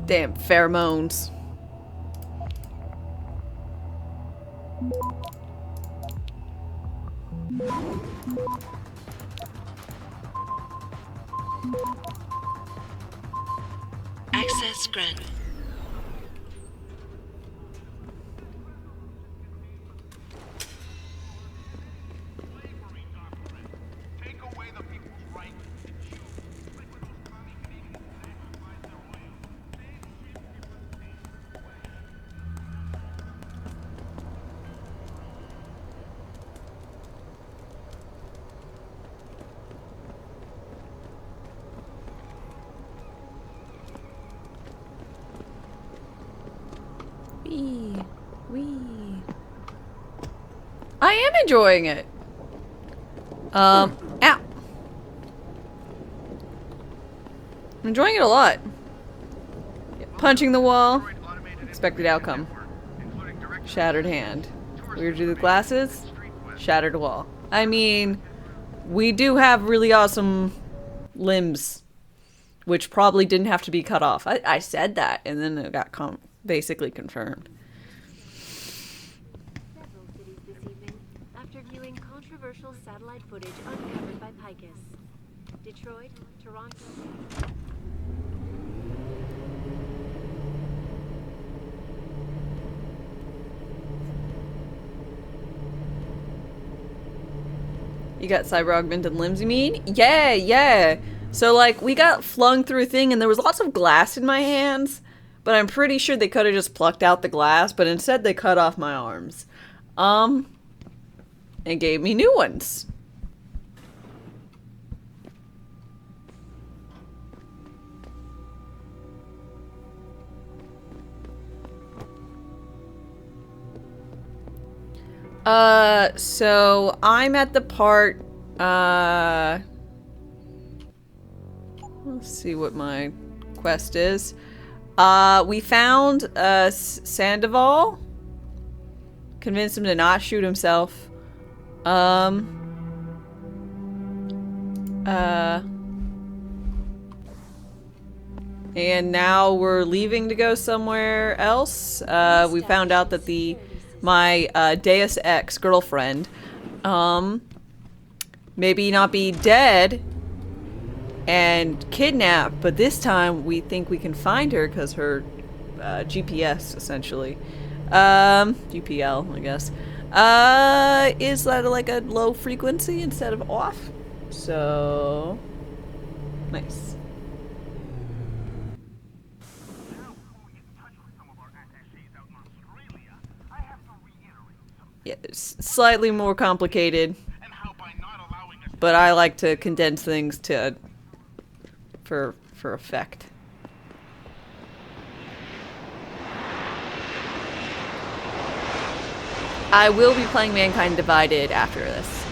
Speaker 1: Damn pheromones.
Speaker 2: Access granted.
Speaker 1: I am enjoying it. Ow. I'm enjoying it a lot. Punching the wall. Expected outcome. Shattered hand. Weird to the glasses. Shattered wall. I mean, we do have really awesome limbs, which probably didn't have to be cut off. I said that, and then it got basically confirmed.
Speaker 5: Several cities this evening after viewing controversial satellite footage uncovered by Picus. Detroit, Toronto.
Speaker 1: You got cyber augmented limbs, you mean? Yeah, yeah. So, like, we got flung through a thing and there was lots of glass in my hands, but I'm pretty sure they could have just plucked out the glass, but instead they cut off my arms. And gave me new ones. So I'm at the part, let's see what my quest is. We found, Sandoval. Convinced him to not shoot himself. And now we're leaving to go somewhere else. We found out that my Deus Ex girlfriend, maybe not be dead and kidnapped, but this time we think we can find her because her GPS, essentially, GPL, I guess, is at like a low frequency instead of off. So nice. Yeah, it's slightly more complicated, but I like to condense things to for effect. I will be playing Mankind Divided after this.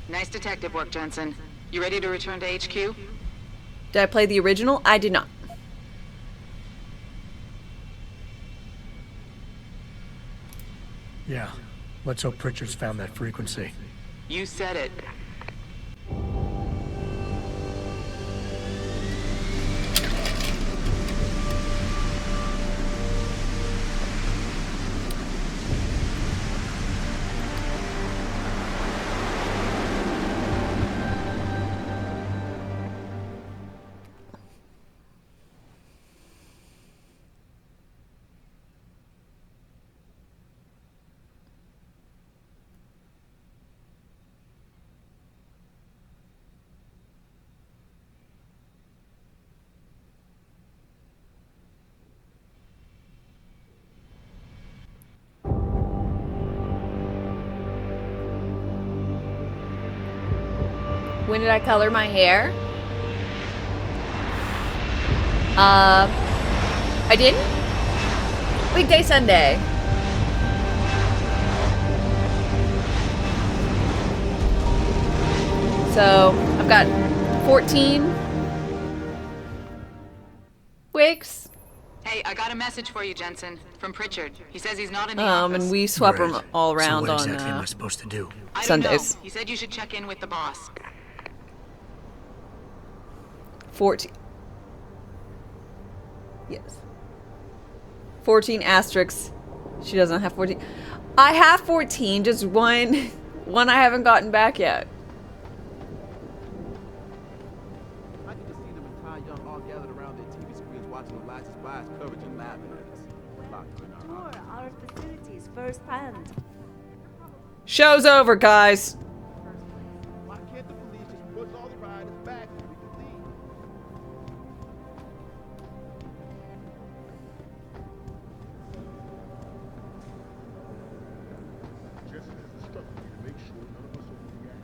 Speaker 8: Nice detective work, Jensen. You ready to return to HQ?
Speaker 1: Did I play the original? I did not.
Speaker 4: Yeah. Let's hope Pritchard's found that frequency.
Speaker 8: You said it.
Speaker 1: When did I color my hair? I didn't? Weekday, Sunday. So, I've got 14 wigs.
Speaker 8: Hey, I got a message for you, Jensen, from Pritchard. He says he's not in the office.
Speaker 1: And we swap them all around
Speaker 4: so what
Speaker 1: on
Speaker 4: exactly am I supposed to do?
Speaker 8: I don't know.
Speaker 1: Sundays.
Speaker 8: He said you should check in with the boss.
Speaker 1: 14. Yes. 14 asterisks. She doesn't have 14. I have 14, just one I haven't gotten back yet.
Speaker 22: I can just see them and Ty Young all gathered around their TV screens watching the Latches Bias coverage and laughing at us.
Speaker 9: Tour our facilities firsthand.
Speaker 1: Show's over, guys.
Speaker 22: Why can't the police just push all the riders back so we can leave?
Speaker 20: Jensen has instructed me to make sure none of us overreact.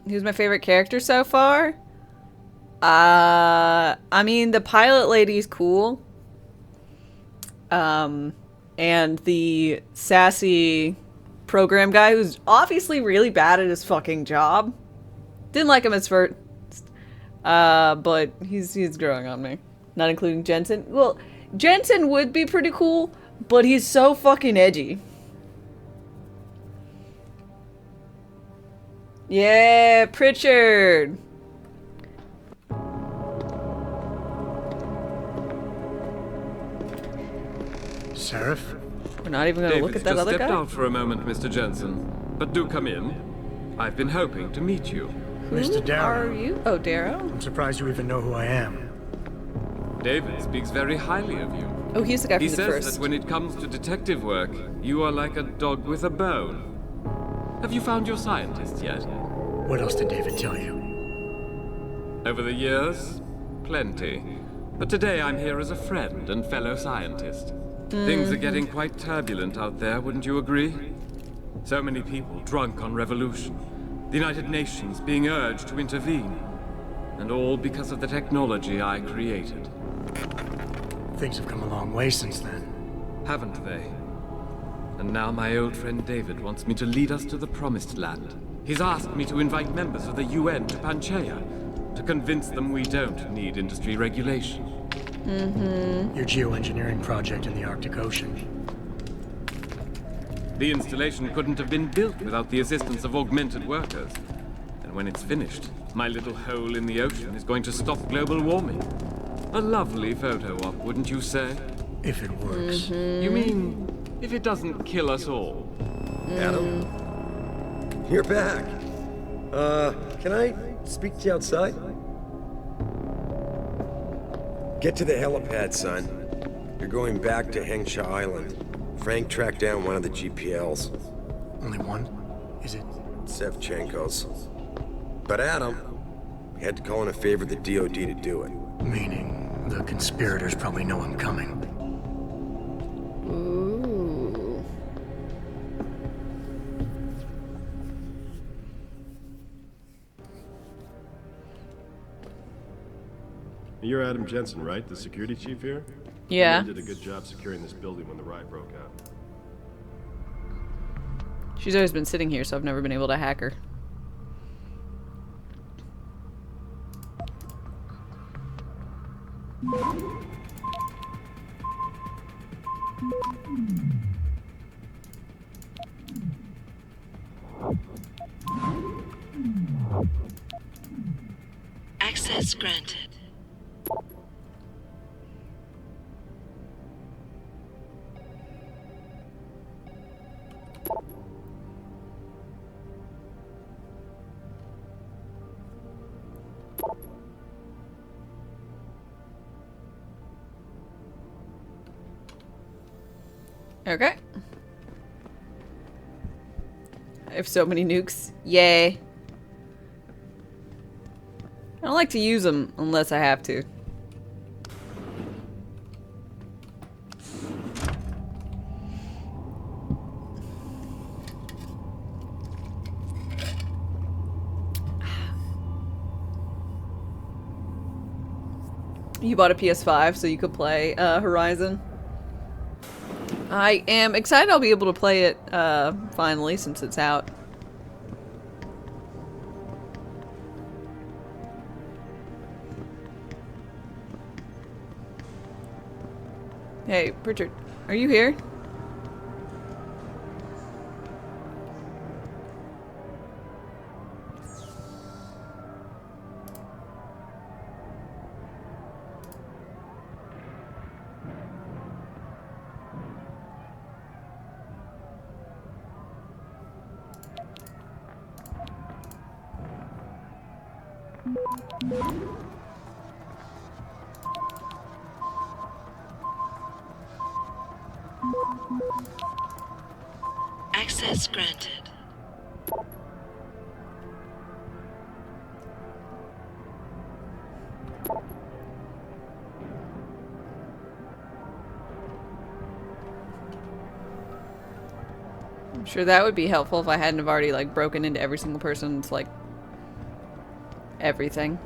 Speaker 1: Who's my favorite character so far? I mean, the pilot lady's cool. And the sassy program guy who's obviously really bad at his fucking job. Didn't like him at first. But he's growing on me. Not including Jensen. Well, Jensen would be pretty cool, but he's so fucking edgy. Yeah, Pritchard.
Speaker 4: Sheriff?
Speaker 1: We're not even gonna look at that other
Speaker 23: David's just stepped
Speaker 1: guy?
Speaker 23: out for a moment, Mr. Jensen. But do come in. I've been hoping to meet you.
Speaker 4: Mr. Darrow.
Speaker 1: Are you? Oh, Darrow?
Speaker 4: I'm surprised you even know who I am.
Speaker 23: David speaks very highly of you.
Speaker 1: Oh, he's the guy
Speaker 23: He
Speaker 1: from the
Speaker 23: says
Speaker 1: first.
Speaker 23: that when it comes to detective work, you are like a dog with a bone. Have you found your scientist yet?
Speaker 4: What else did David tell you?
Speaker 23: Over the years, plenty. But today I'm here as a friend and fellow scientist. Things are getting quite turbulent out there, wouldn't you agree? So many people drunk on revolution. The United Nations being urged to intervene. And all because of the technology I created.
Speaker 4: Things have come a long way since then.
Speaker 23: Haven't they? And now my old friend David wants me to lead us to the Promised Land. He's asked me to invite members of the UN to Panchaea, to convince them we don't need industry regulation.
Speaker 4: Your geoengineering project in the Arctic Ocean.
Speaker 23: The The installation couldn't have been built without the assistance of augmented workers. And when it's finished, my little hole in the ocean is going to stop global warming. A lovely photo op, wouldn't you say?
Speaker 4: If it works.
Speaker 23: You mean, if it doesn't kill us all?
Speaker 11: Adam? You're back. Can I speak to you outside? Get to the helipad, son. You're going back to Hengsha Island. Frank tracked down one of the GPLs.
Speaker 4: Only one? Is it?
Speaker 11: Sevchenko's. But Adam, he had to call in a favor of the DOD to do it.
Speaker 4: Meaning, the conspirators probably know I'm coming.
Speaker 1: Ooh.
Speaker 14: You're Adam Jensen, right? The security chief here?
Speaker 1: Yeah.
Speaker 14: You did a good job securing this building when the riot broke out.
Speaker 1: She's always been sitting here, so I've never been able to hack her.
Speaker 2: Access granted.
Speaker 1: Okay. I have so many nukes. Yay. I don't like to use them unless I have to. You bought a PS5 so you could play Horizon. I am excited I'll be able to play it finally since it's out. Hey, Richard, are you here?
Speaker 2: Access granted.
Speaker 1: I'm sure that would be helpful if I hadn't have already like broken into every single person's like everything.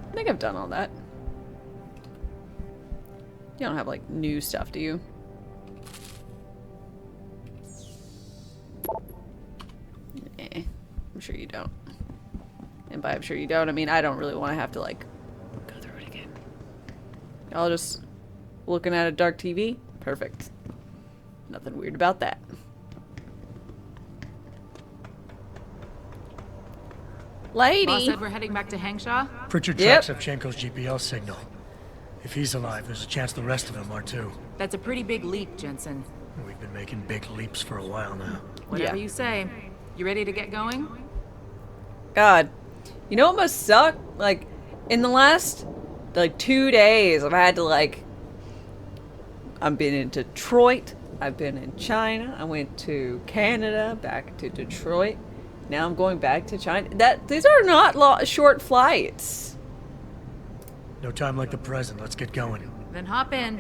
Speaker 1: I think I've done all that. You don't have like new stuff, do you? Eh, I'm sure you don't. And by I'm sure you don't, I mean I don't really want to have to like go through it again. Y'all just looking at a dark TV? Perfect. Nothing weird about that. Lady!
Speaker 8: Boss said we're heading back to Hengsha?
Speaker 4: Pritchard tracks Shevchenko's GPL signal. If he's alive, there's a chance the rest of them are too.
Speaker 8: That's a pretty big leap, Jensen.
Speaker 4: We've been making big leaps for a while now.
Speaker 8: Whatever you say. You ready to get going?
Speaker 1: God. You know what must suck? Like, in the last, like, 2 days, I've had to, like... I've been in Detroit. I've been in China. I went to Canada, back to Detroit. Now I'm going back to China. These are not short flights.
Speaker 4: No time like the present. Let's get going.
Speaker 8: Then hop in.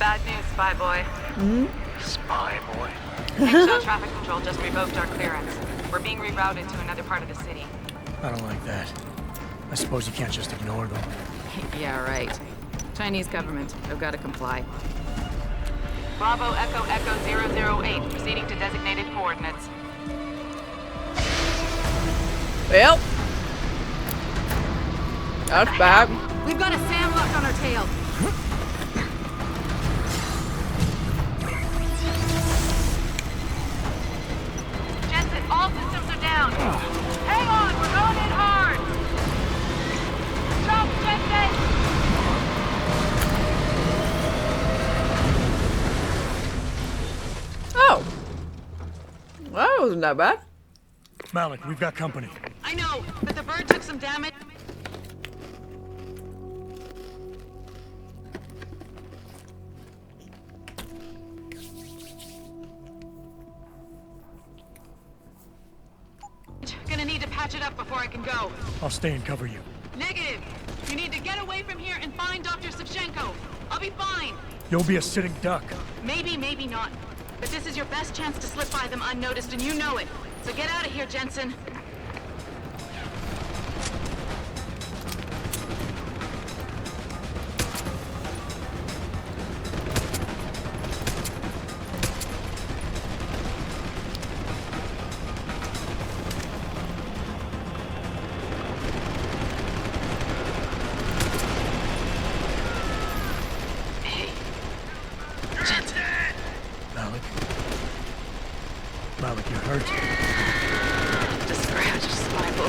Speaker 8: Bad news, Spy Boy.
Speaker 3: Spy boy.
Speaker 8: Hangzhou Traffic Control just revoked our clearance. We're being rerouted to another part of the city.
Speaker 4: I don't like that. I suppose you can't just ignore them.
Speaker 8: Yeah, right. Chinese government. I've got to comply. Bravo Echo Echo 008, proceeding to designated coordinates.
Speaker 1: Well, that's bad.
Speaker 8: We've got a SAM locked on our tail. Jensen, all systems are down. Hang on, we're going in hard. Jump, Jensen!
Speaker 1: Oh. Well, that wasn't that bad.
Speaker 4: Malik, we've got company.
Speaker 8: I know, but the bird took some damage. Gonna need to patch it up before I can go.
Speaker 4: I'll stay and cover you.
Speaker 8: Negative. You need to get away from here and find Dr. Savchenko. I'll be fine.
Speaker 4: You'll be a sitting duck.
Speaker 8: Maybe, maybe not. But this is your best chance to slip by them unnoticed, and you know it. So get out of here, Jensen.
Speaker 4: Malik, you're hurt.
Speaker 8: Just scratch, Spy Boy.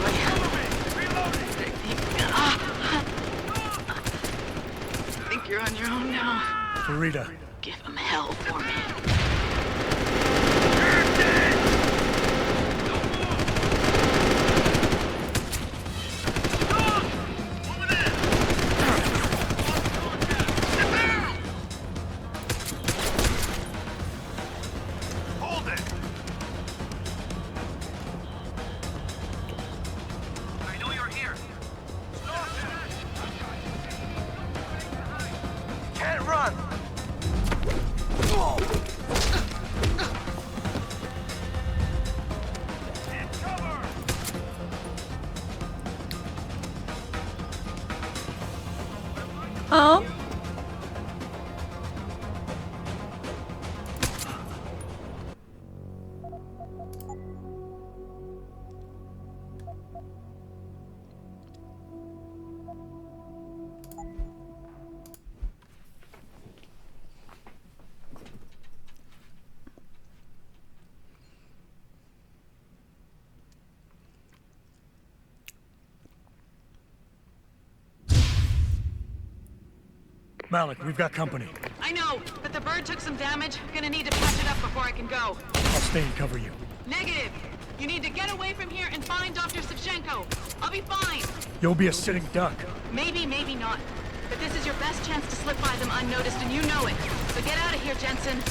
Speaker 8: I think you're on your own now.
Speaker 4: Farida.
Speaker 8: Give him hell for me.
Speaker 1: Oh.
Speaker 4: Malik, we've got company.
Speaker 8: I know, but the bird took some damage. Gonna need to patch it up before I can go.
Speaker 4: I'll stay and cover you.
Speaker 8: Negative. You need to get away from here and find Dr. Savchenko. I'll be fine.
Speaker 4: You'll be a sitting duck.
Speaker 8: Maybe, maybe not. But this is your best chance to slip by them unnoticed, and you know it. So get out of here, Jensen.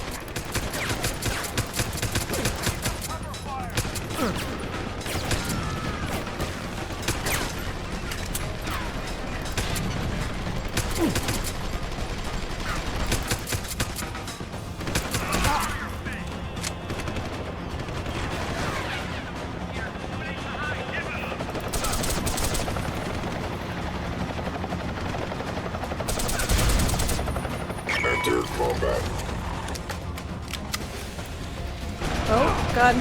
Speaker 1: Oh, God.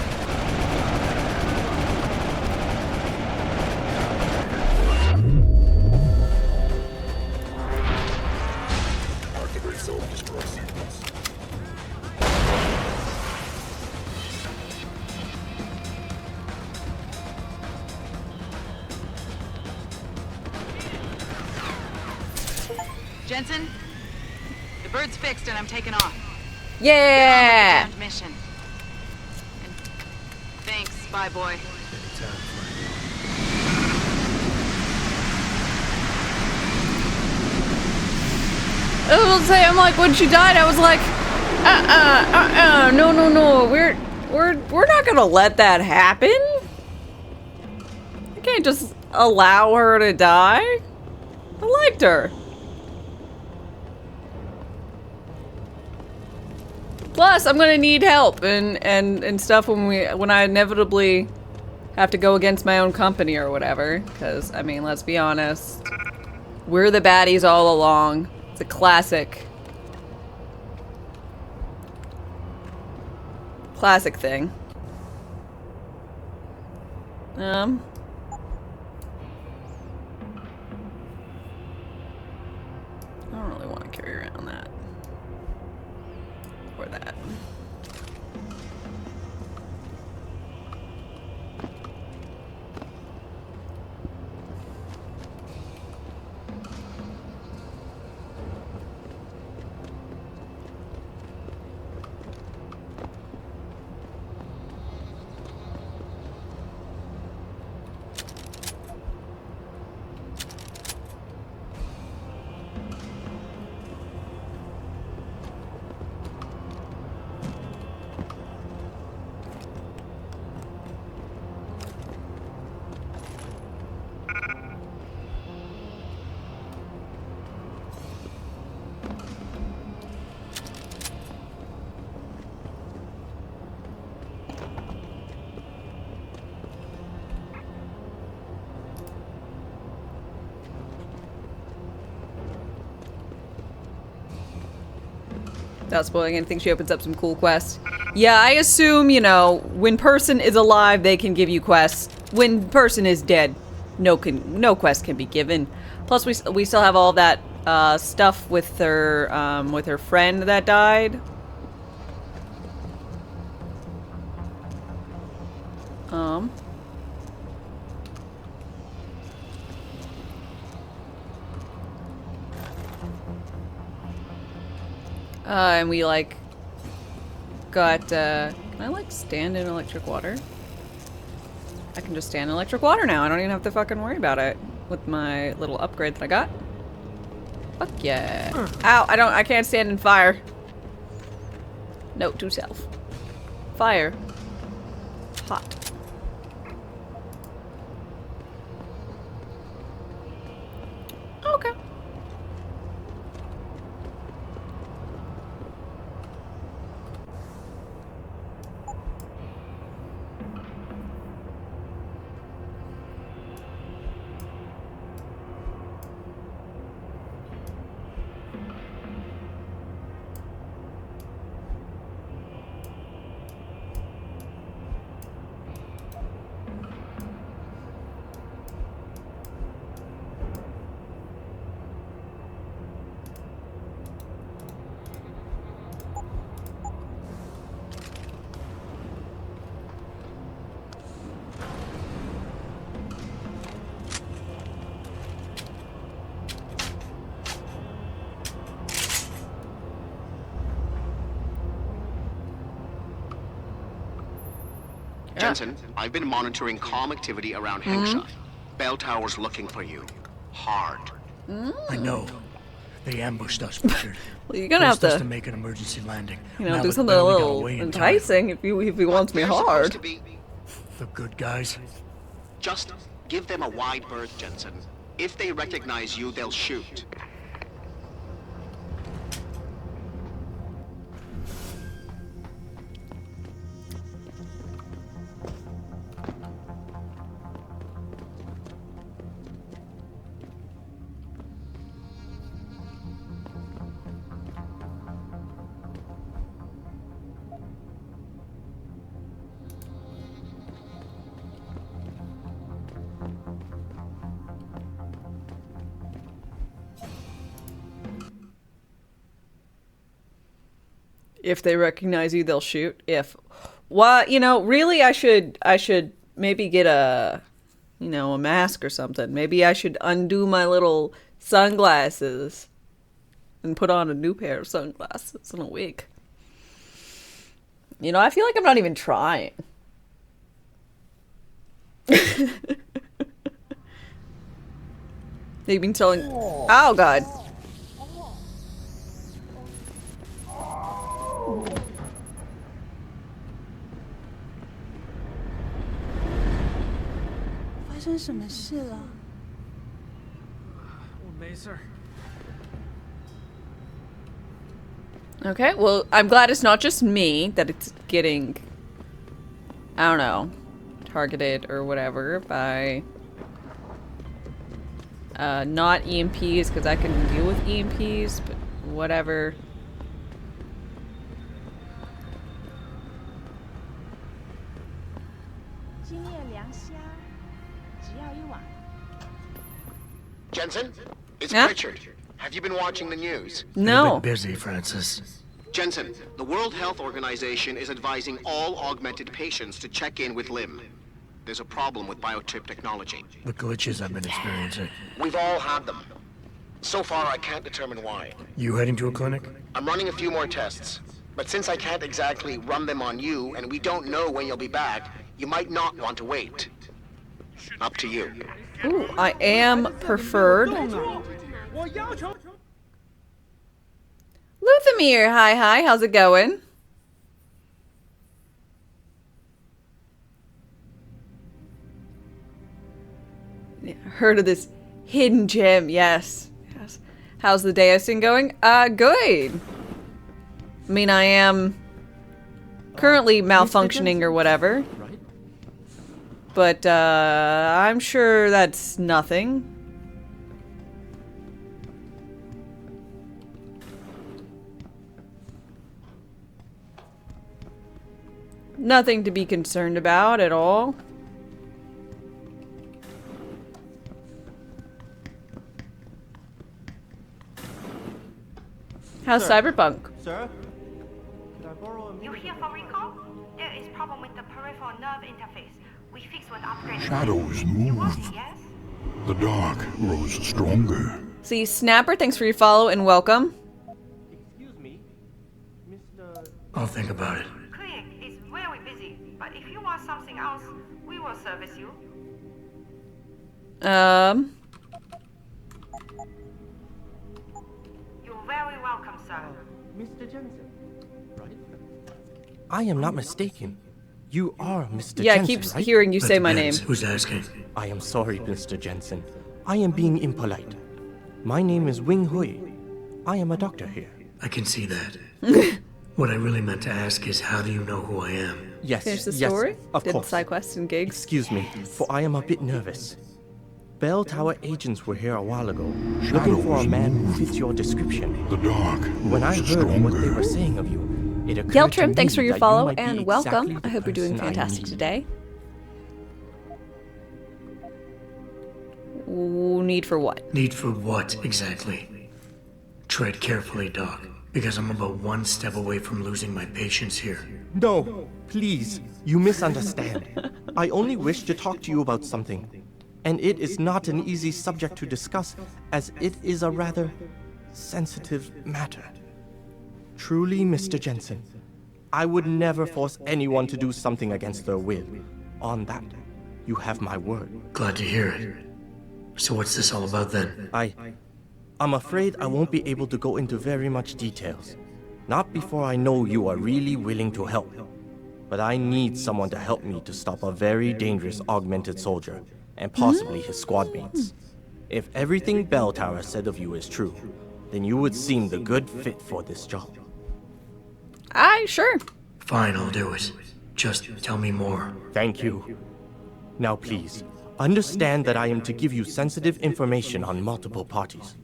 Speaker 8: Jensen, the bird's fixed and I'm taking off.
Speaker 1: Yeah!
Speaker 8: Mission. And thanks, Spy Boy.
Speaker 1: I was gonna say, I'm like, when she died, I was like, no, we're not gonna let that happen. I can't just allow her to die. I liked her. Plus, I'm gonna need help and stuff when I inevitably have to go against my own company or whatever. Because, I mean, let's be honest. We're the baddies all along. It's a classic. Classic thing. I don't really want to carry around that. Or that. Without spoiling anything, she opens up some cool quests. Yeah, I assume, you know, when person is alive, they can give you quests. When person is dead, no quest can be given. Plus, we still have all that stuff with her friend that died. And we, like, got, can I, like, stand in electric water? I can just stand in electric water now. I don't even have to fucking worry about it with my little upgrade that I got. Fuck yeah. Ow, I can't stand in fire. Note to self. Fire. Hot. Okay.
Speaker 3: Jensen, I've been monitoring comm activity around Hengsha. Bell Tower's looking for you. Hard.
Speaker 4: I know. They ambushed us, Richard.
Speaker 1: Well, you're gonna have
Speaker 4: Forced us
Speaker 1: to
Speaker 4: make an emergency landing.
Speaker 1: You know,
Speaker 4: Now
Speaker 1: do
Speaker 4: with
Speaker 1: something a
Speaker 4: Bell, we got
Speaker 1: little
Speaker 4: away in time.
Speaker 1: enticing if he wants me hard.
Speaker 3: The
Speaker 4: good guys?
Speaker 3: Just give them a wide berth, Jensen. If they recognize you, they'll shoot.
Speaker 1: If they recognize you, they'll shoot. If, well, you know, really, I should maybe get a, you know, a mask or something. Maybe I should undo my little sunglasses and put on a new pair of sunglasses and a wig. You know, I feel like I'm not even trying. They've been telling. Oh God. Okay, well, I'm glad it's not just me that it's getting, I don't know, targeted or whatever by not EMPs, because I can deal with EMPs, but whatever.
Speaker 3: Jensen, it's
Speaker 1: Yeah?
Speaker 3: Pritchard. Have you been watching the news?
Speaker 1: No.
Speaker 4: You've been busy, Francis.
Speaker 3: Jensen, the World Health Organization is advising all augmented patients to check in with Lim. There's a problem with biochip technology.
Speaker 4: The glitches I've been experiencing.
Speaker 3: We've all had them. So far, I can't determine why.
Speaker 4: You heading to a clinic?
Speaker 3: I'm running a few more tests. But since I can't exactly run them on you, and we don't know when you'll be back, you might not want to wait. Up to you.
Speaker 1: Ooh, I am preferred. Luthamir, hi, how's it going? Yeah, heard of this hidden gem, yes. Yes. How's the Deus thing going? Good. I mean, I am currently malfunctioning or whatever. But, I'm sure that's nothing. Nothing to be concerned about at all. How's Cyberpunk?
Speaker 22: Sir? Could I borrow a
Speaker 16: You here for recall? There is problem with the peripheral nerve interface. We fixed with upgrade.
Speaker 7: Shadows moved.
Speaker 16: Yes?
Speaker 7: The dark grows stronger.
Speaker 1: See, Snapper, thanks for your follow and welcome.
Speaker 22: Excuse me, Mr.
Speaker 4: I'll think about it.
Speaker 16: Clinic is very busy, but if you want something else, we will service you. You're very welcome, sir.
Speaker 22: Mr. Jensen, right?
Speaker 18: I am not mistaken. You are Mr.
Speaker 1: Yeah, I
Speaker 18: Jensen,
Speaker 1: keep
Speaker 18: right?
Speaker 1: hearing you say my name.
Speaker 4: Who's asking?
Speaker 18: I am sorry, Mr. Jensen. I am being impolite. My name is Wing Hui. I am a doctor here.
Speaker 4: I can see that. What I really meant to ask is, how do you know who I am?
Speaker 18: Yes,
Speaker 1: Finish the
Speaker 18: yes,
Speaker 1: story?
Speaker 18: of
Speaker 1: Did
Speaker 18: course.
Speaker 1: side quests and gigs?
Speaker 18: Excuse me, for I am a bit nervous. Bell Tower agents were here a while ago, looking for a man who fits your description.
Speaker 7: The dark
Speaker 18: When I
Speaker 7: grows
Speaker 18: heard what they
Speaker 7: stronger.
Speaker 18: were saying of you, it occurred to
Speaker 1: Geltrim,
Speaker 18: me
Speaker 1: thanks for your
Speaker 18: that
Speaker 1: follow
Speaker 18: you might be
Speaker 1: and welcome.
Speaker 18: exactly
Speaker 1: I
Speaker 18: the
Speaker 1: hope you're doing
Speaker 18: person I
Speaker 1: fantastic
Speaker 18: need.
Speaker 1: today. Need for what?
Speaker 4: Need for what, exactly? Tread carefully, Doc, because I'm about one step away from losing my patience here.
Speaker 18: No, please, you misunderstand. I only wish to talk to you about something. And it is not an easy subject to discuss, as it is a rather sensitive matter. Truly, Mr. Jensen, I would never force anyone to do something against their will. On that, you have my word.
Speaker 4: Glad to hear it. So what's this all about then?
Speaker 18: I'm afraid I won't be able to go into very much details. Not before I know you are really willing to help. But I need someone to help me to stop a very dangerous augmented soldier, and possibly his squad mates. If everything Bell Tower said of you is true, then you would seem the good fit for this job.
Speaker 1: Sure.
Speaker 4: Fine, I'll do it. Just tell me more.
Speaker 18: Thank you. Now please, understand that I am to give you sensitive information on multiple parties.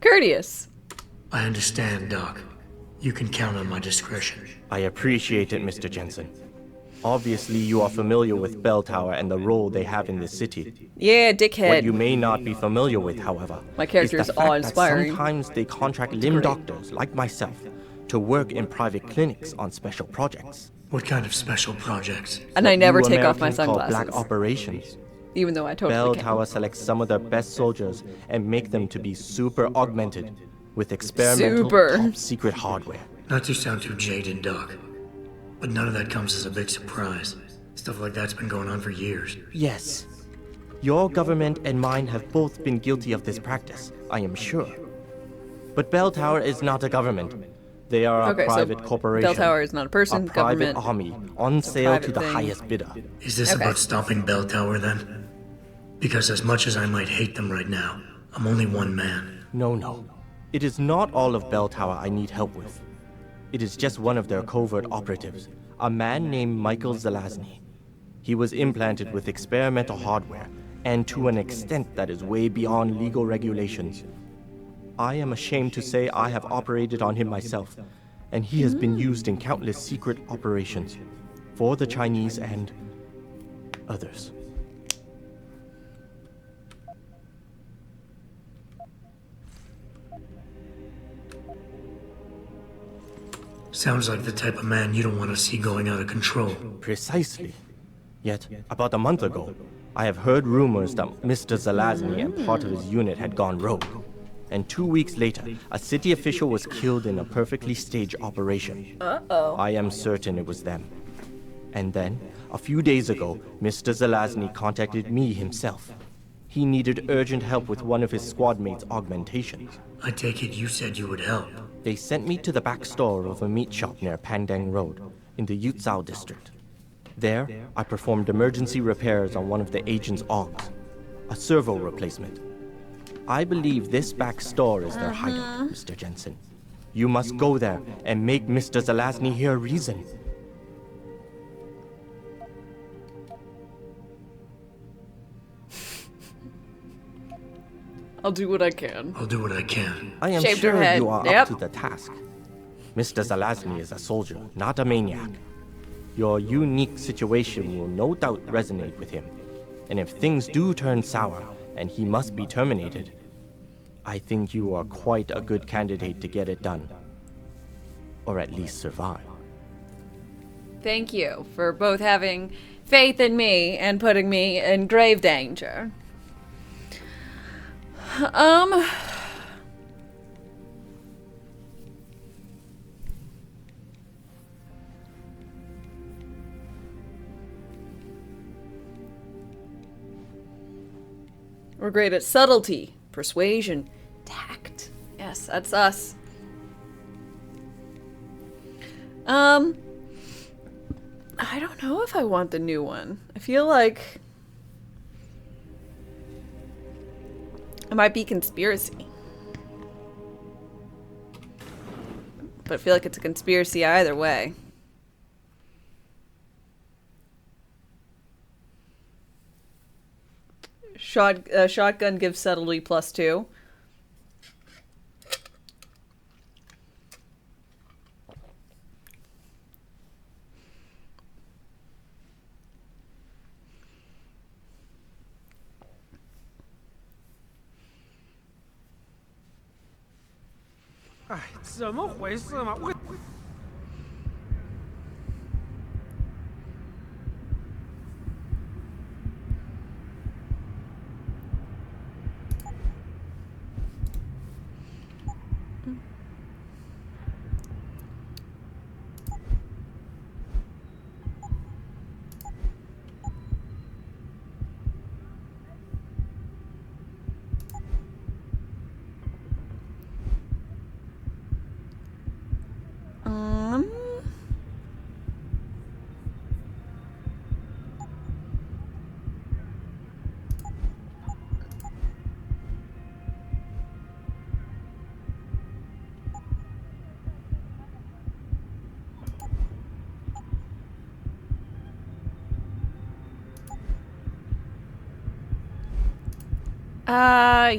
Speaker 1: Courteous.
Speaker 4: I understand, Doc. You can count on my discretion.
Speaker 18: I appreciate it, Mr. Jensen. Obviously, you are familiar with Bell Tower and the role they have in this city.
Speaker 1: Yeah, dickhead.
Speaker 18: What you may not be familiar with, however,
Speaker 1: My character
Speaker 18: is
Speaker 1: is
Speaker 18: the fact
Speaker 1: awe-inspiring.
Speaker 18: that sometimes they contract limb doctors like myself to work in private clinics on special projects.
Speaker 4: What kind of special projects?
Speaker 1: And I never
Speaker 18: You
Speaker 1: take off my
Speaker 18: Americans call
Speaker 1: sunglasses.
Speaker 18: Black operations.
Speaker 1: Even though I totally
Speaker 18: Bell
Speaker 1: can.
Speaker 18: Tower selects some of their best soldiers and make them to be super augmented with experimental top secret hardware.
Speaker 4: Not to sound too jaded, Doc, but none of that comes as a big surprise. Stuff like that's been going on for years.
Speaker 18: Yes. Your government and mine have both been guilty of this practice, I am sure. But Bell Tower is not a government. They are a
Speaker 1: Okay, so
Speaker 18: private corporation.
Speaker 1: Bell Tower is not a person,
Speaker 18: a private
Speaker 1: government.
Speaker 18: army on
Speaker 1: It's a
Speaker 18: sale to
Speaker 1: private
Speaker 18: the
Speaker 1: thing.
Speaker 18: highest bidder.
Speaker 4: Is this
Speaker 1: Okay.
Speaker 4: about stopping Bell Tower then? Because as much as I might hate them right now, I'm only one man.
Speaker 18: No. It is not all of Bell Tower I need help with. It is just one of their covert operatives, a man named Michael Zelazny. He was implanted with experimental hardware, and to an extent that is way beyond legal regulations. I am ashamed to say I have operated on him myself, and he has been used in countless secret operations for the Chinese and others.
Speaker 4: Sounds like the type of man you don't want to see going out of control.
Speaker 18: Precisely. Yet, about a month ago, I have heard rumors that Mr. Zelazny and part of his unit had gone rogue. And 2 weeks later, a city official was killed in a perfectly staged operation.
Speaker 1: Uh-oh.
Speaker 18: I am certain it was them. And then, a few days ago, Mr. Zelazny contacted me himself. He needed urgent help with one of his squad mates' augmentations.
Speaker 4: I take it you said you would help.
Speaker 18: They sent me to the back store of a meat shop near Pandang Road, in the Yutzao district. There, I performed emergency repairs on one of the agent's augs, a servo replacement. I believe this back store is their hideout, Mr. Jensen. You must go there and make Mr. Zelazny hear reason.
Speaker 1: I'll do what I can.
Speaker 4: I'll do what I can.
Speaker 18: I am
Speaker 1: Shaved her
Speaker 18: sure
Speaker 1: head.
Speaker 18: you are
Speaker 1: Yep.
Speaker 18: up to the task. Mr. Zelazny is a soldier, not a maniac. Your unique situation will no doubt resonate with him. And if things do turn sour, and he must be terminated, I think you are quite a good candidate to get it done. Or at least survive.
Speaker 1: Thank you for both having faith in me and putting me in grave danger. We're great at subtlety, persuasion, tact. Yes, that's us. I don't know if I want the new one. I feel like it might be conspiracy. But I feel like it's a conspiracy either way. Shotgun gives subtlety +2.
Speaker 10: 哎，怎么回事嘛？为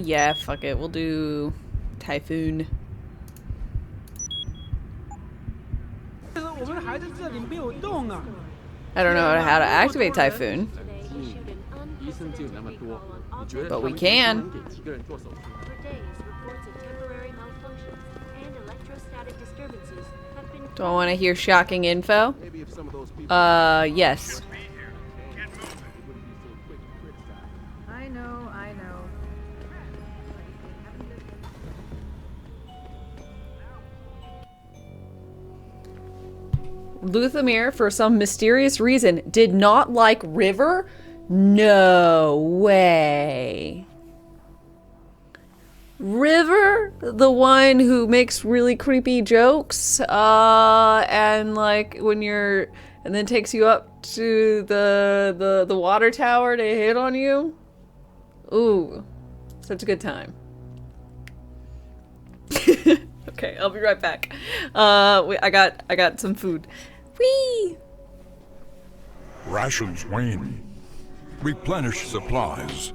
Speaker 1: Yeah, fuck it. We'll do Typhoon.
Speaker 10: 我们还在这里没有动啊！
Speaker 1: I don't know how to activate Typhoon,
Speaker 22: 医生只有那么多，你觉得
Speaker 1: but
Speaker 22: 他
Speaker 1: we
Speaker 22: 们
Speaker 1: can.
Speaker 22: 能给几个人做手术？
Speaker 5: For days, reports of temporary malfunctions and electrostatic disturbances have been.
Speaker 1: Do I want to hear shocking info?
Speaker 22: Maybe if some of those people
Speaker 1: Yes.
Speaker 8: I know.
Speaker 1: Luthamir, for some mysterious reason, did not like River? No way. River, the one who makes really creepy jokes, and like when you're, and then takes you up to the water tower to hit on you. Ooh, such a good time. Okay, I'll be right back. I got some food. Whee!
Speaker 7: Rations wane. Replenish supplies.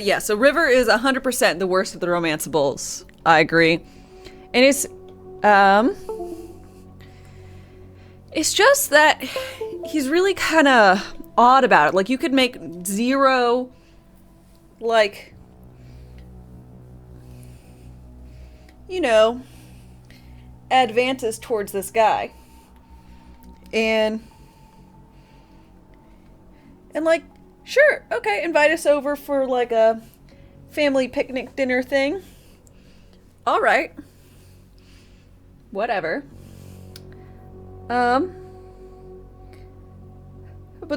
Speaker 1: Yeah, so River is 100% the worst of the romanceables. I agree. And it's just that he's really kind of odd about it. Like, you could make zero, like, you know, advances towards this guy. And like, sure, okay, invite us over for like a family picnic dinner thing. All right. Whatever. But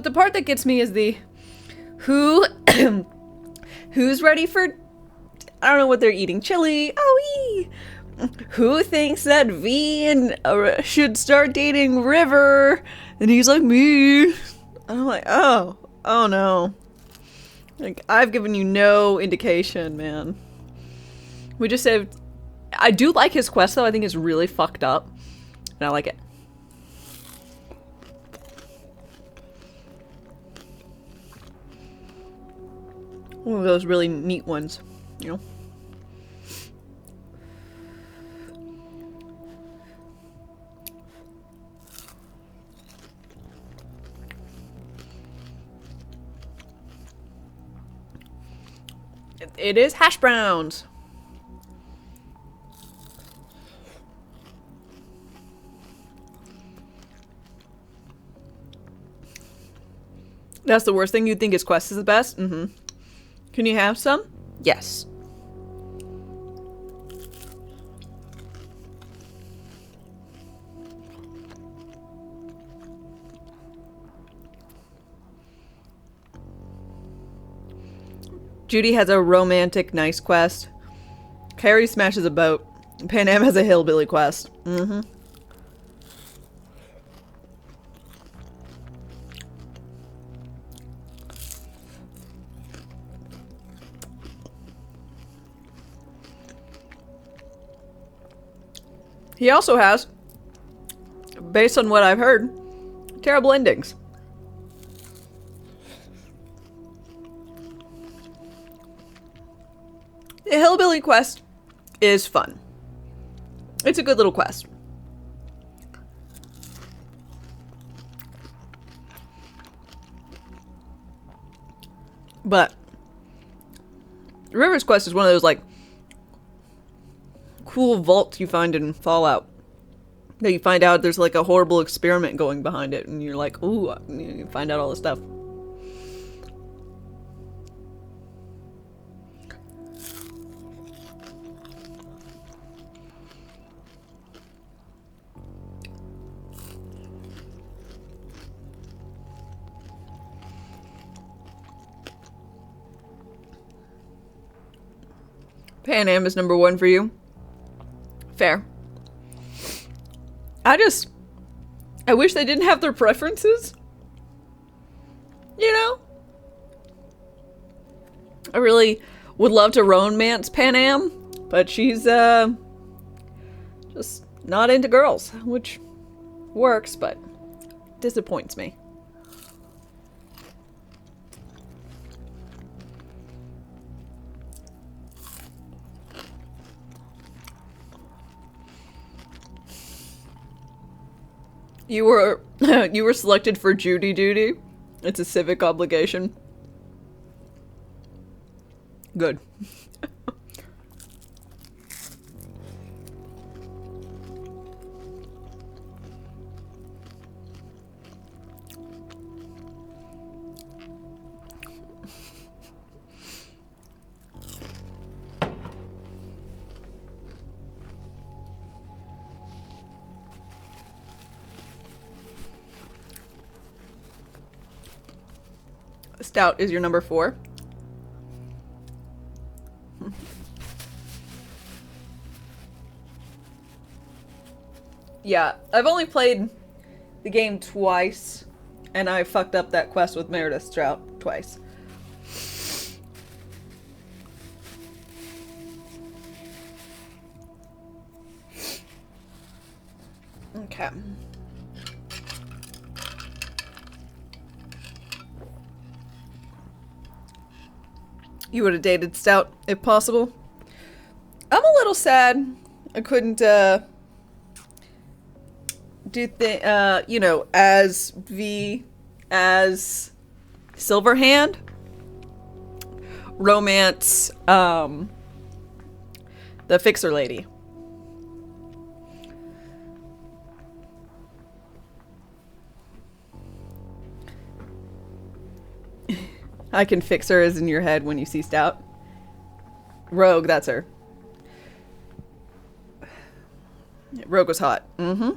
Speaker 1: the part that gets me is the who's ready for, I don't know what they're eating, chili. Oh, who thinks that V and should start dating River? And he's like, me. I'm like, oh no. Like, I've given you no indication, man. We just said, I do like his quest though. I think it's really fucked up. And I like it. One of those really neat ones, you know. It is hash browns. That's the worst thing. You think his quest is the best? Mm-hmm. Can you have some? Yes. Judy has a romantic nice quest. Carrie smashes a boat. Pan Am has a hillbilly quest. Mm-hmm. He also has, based on what I've heard, terrible endings. The hillbilly quest is fun. It's a good little quest. But River's Quest is one of those like cool vaults you find in Fallout. That you find out there's like a horrible experiment going behind it, and you're like, ooh, you find out all this stuff. Pan Am is number 1 for you. Fair. I wish they didn't have their preferences. You know? I really would love to romance Pan Am, but she's, just not into girls, which works, but disappoints me. You were selected for Judy duty. It's a civic obligation. Good. Stout is your number 4. Yeah, I've only played the game twice, and I fucked up that quest with Meredith Stout twice. Okay. You would have dated Stout, if possible. I'm a little sad I couldn't, do you know, as Silverhand. Romance, the Fixer Lady. I can fix her is in your head when you see Stout. Rogue, that's her. Rogue was hot. Mm-hmm.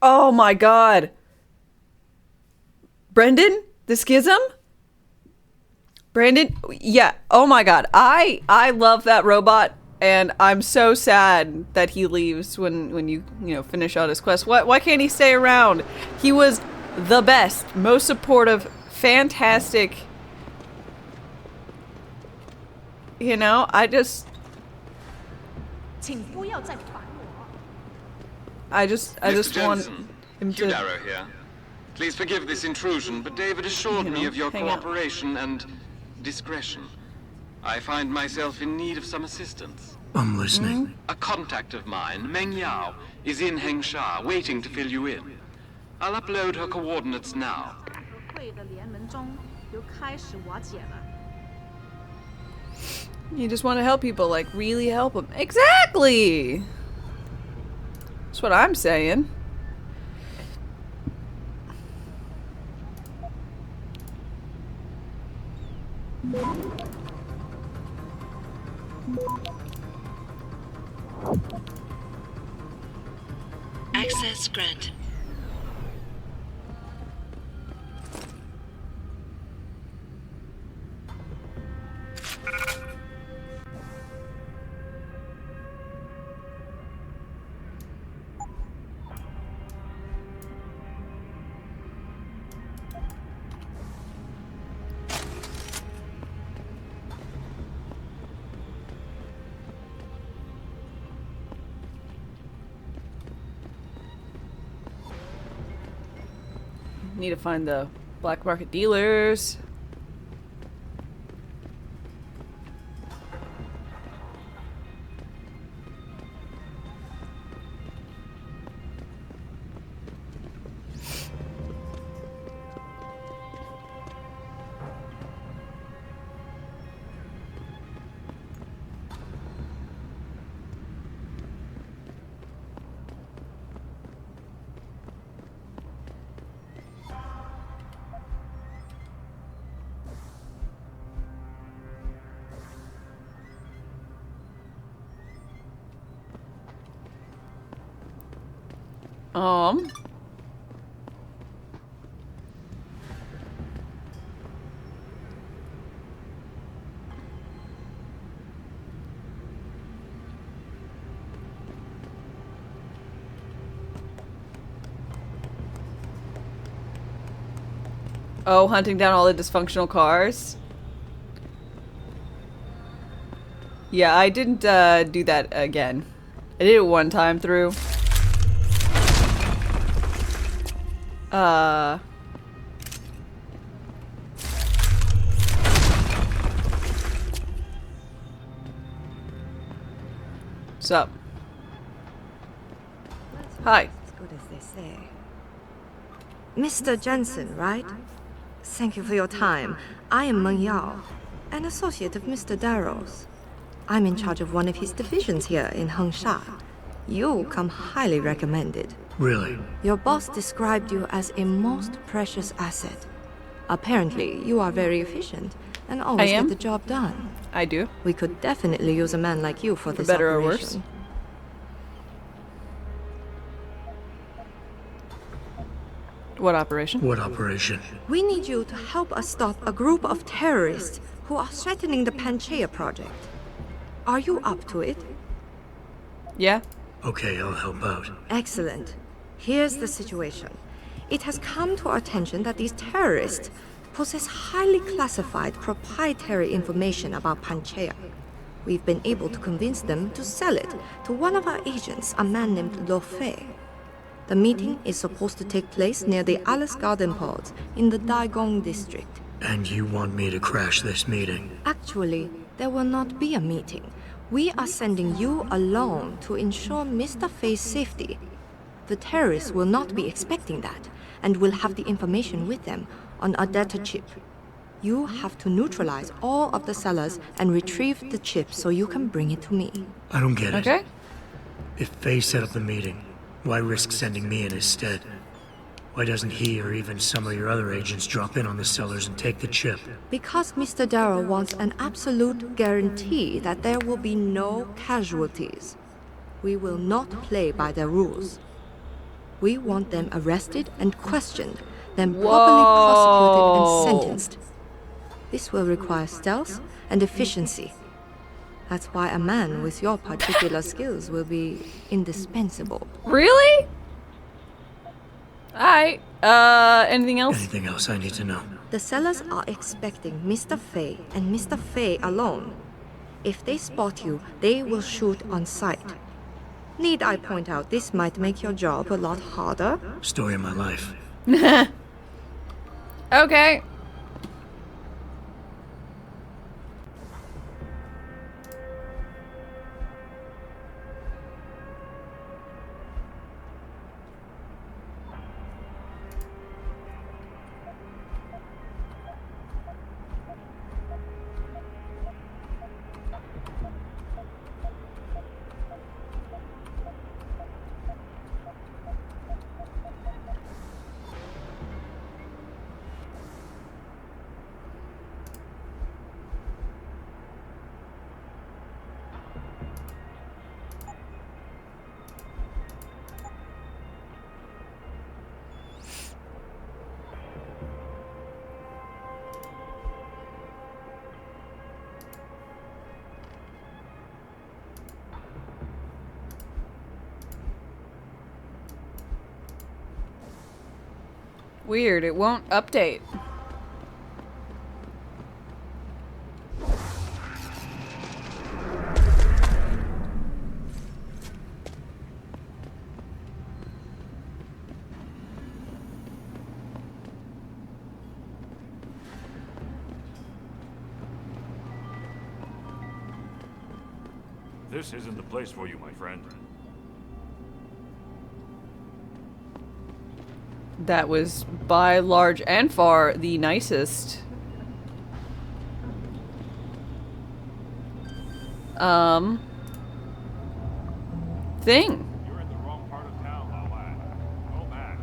Speaker 1: Oh my god. Brendan? The Schism? Brandon? Yeah. Oh my god. I love that robot, and I'm so sad that he leaves when you finish out his quest. Why can't he stay around? He was the best, most supportive, fantastic. You know, I just want him to...
Speaker 23: Darrow here. Please forgive this intrusion, but David assured me of your cooperation and discretion. I find myself in need of some assistance.
Speaker 4: I'm listening.
Speaker 23: A contact of mine, Meng Yao, is in Hengsha, waiting to fill you in. I'll upload her coordinates now.
Speaker 1: You just want to help people, like really help them. Exactly! That's what I'm saying.
Speaker 2: Access granted.
Speaker 1: Need to find the black market dealers. Oh, hunting down all the dysfunctional cars. Yeah, I didn't do that again. I did it one time through. What's up? Hi.
Speaker 13: As good as they say. Mr. Jensen, right? Thank you for your time. I am Meng Yao, an associate of Mr. Darrow's. I'm in charge of one of his divisions here in Hengsha. You come highly recommended.
Speaker 4: Really?
Speaker 13: Your boss described you as a most precious asset. Apparently, you are very efficient and always get the job done.
Speaker 1: I do.
Speaker 13: We could definitely use a man like you for this
Speaker 1: better or
Speaker 13: operation.
Speaker 1: worse. What operation?
Speaker 4: What operation?
Speaker 13: We need you to help us stop a group of terrorists who are threatening the Panchaea project. Are you up to it?
Speaker 1: Yeah.
Speaker 4: Okay, I'll help out.
Speaker 13: Excellent. Here's the situation. It has come to our attention that these terrorists possess highly classified proprietary information about Panchaea. We've been able to convince them to sell it to one of our agents, a man named Lo Fei. The meeting is supposed to take place near the Alice Garden pods in the Daigong district.
Speaker 4: And you want me to crash this meeting?
Speaker 13: Actually, there will not be a meeting. We are sending you alone to ensure Mr. Fei's safety. The terrorists will not be expecting that, and will have the information with them on a data chip. You have to neutralize all of the sellers and retrieve the chip so you can bring it to me.
Speaker 4: I don't get it.
Speaker 1: Okay.
Speaker 4: If Faye set up the meeting, why risk sending me in his stead? Why doesn't he or even some of your other agents drop in on the sellers and take the chip?
Speaker 13: Because Mr. Darrow wants an absolute guarantee that there will be no casualties. We will not play by their rules. We want them arrested and questioned, then properly prosecuted and sentenced. This will require stealth and efficiency. That's why a man with your particular skills will be indispensable.
Speaker 1: Really? Alright. Anything else?
Speaker 4: Anything else I need to know?
Speaker 13: The sellers are expecting Mr. Fei and Mr. Fei alone. If they spot you, they will shoot on sight. Need I point out this might make your job a lot harder?
Speaker 4: Story of my life.
Speaker 1: Okay. Weird, it won't update.
Speaker 6: This isn't the place for you, my friend.
Speaker 1: That was by large and far the nicest. Thing.
Speaker 6: You're in the wrong part of town, lad. Go back.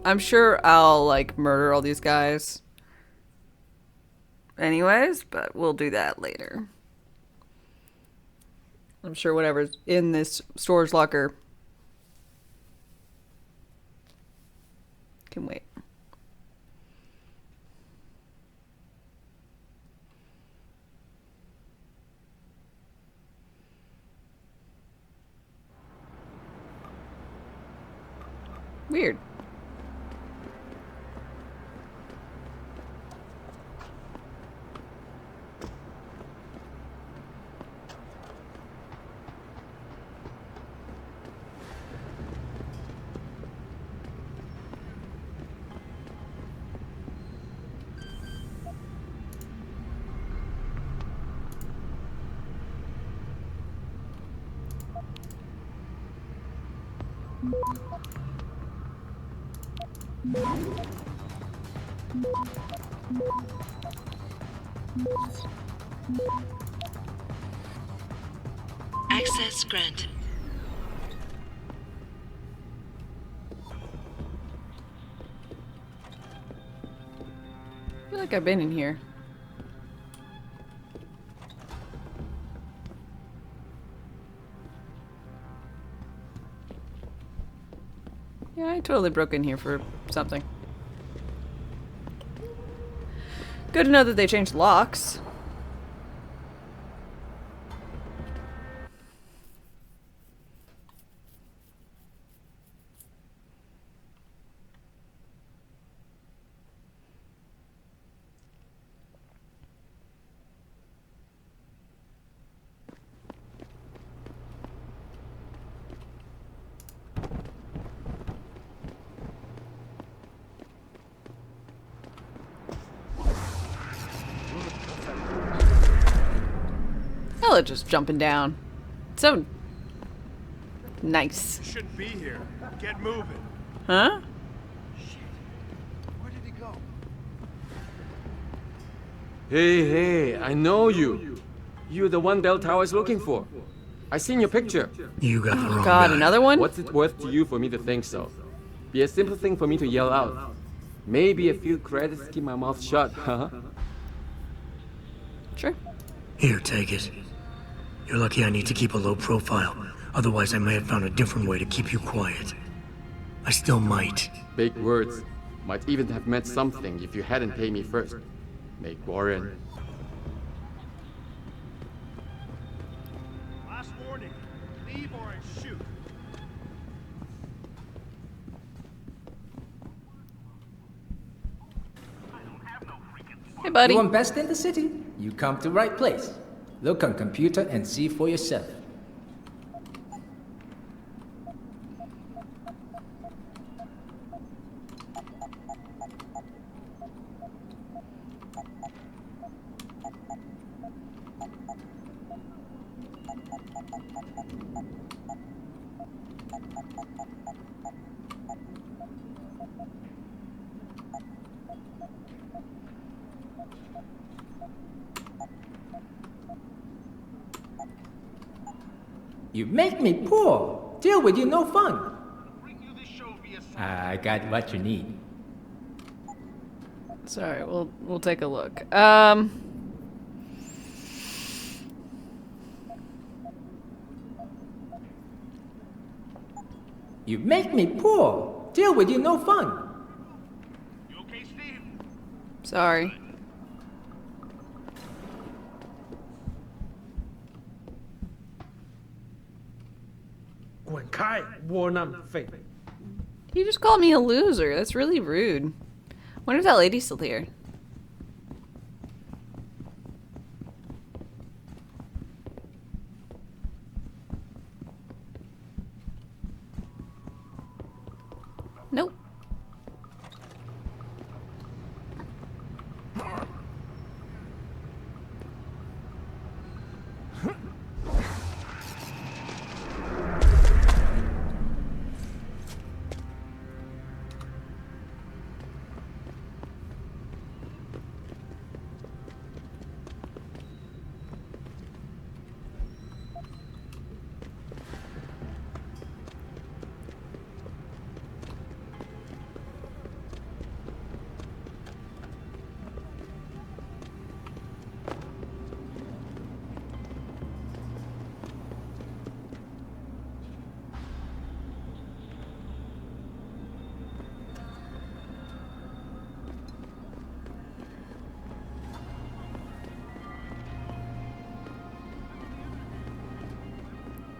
Speaker 1: I'm sure I'll like murder all these guys anyways, but we'll do that later. I'm sure whatever's in this storage locker can wait. Weird.
Speaker 2: Access granted.
Speaker 1: I feel like I've been in here. Yeah, I totally broke in here for something. Good to know that they changed locks. Hella just jumping down. So nice.
Speaker 15: You shouldn't be here. Get moving.
Speaker 1: Huh?
Speaker 15: Where did he go?
Speaker 23: Hey, I know you. You're the one Bell Tower is looking for. I seen your picture.
Speaker 4: You got the wrong
Speaker 1: God,
Speaker 4: guy.
Speaker 1: another one?
Speaker 23: What's it worth to you for me to think so? Be a simple thing for me to yell out. Maybe a few credits keep my mouth shut, huh?
Speaker 1: Sure.
Speaker 4: Here, take it. You're lucky I need to keep a low profile. Otherwise, I may have found a different way to keep you quiet. I still might.
Speaker 23: Big words. Might even have meant something if you hadn't paid me first. Make Warren.
Speaker 15: Last warning. Leave or I shoot.
Speaker 1: Hey, buddy.
Speaker 19: You want best in the city? You come to right place. Look on computer and see for yourself. You make me poor. Deal with you no fun. I got what you need.
Speaker 1: Sorry, we'll take a look.
Speaker 19: You make me poor. Deal with you no fun.
Speaker 15: You okay, Steve?
Speaker 1: Sorry.
Speaker 10: 滚开，窝囊废！
Speaker 1: He just called me a loser. That's really rude. Wonder if that lady's still here. Nope.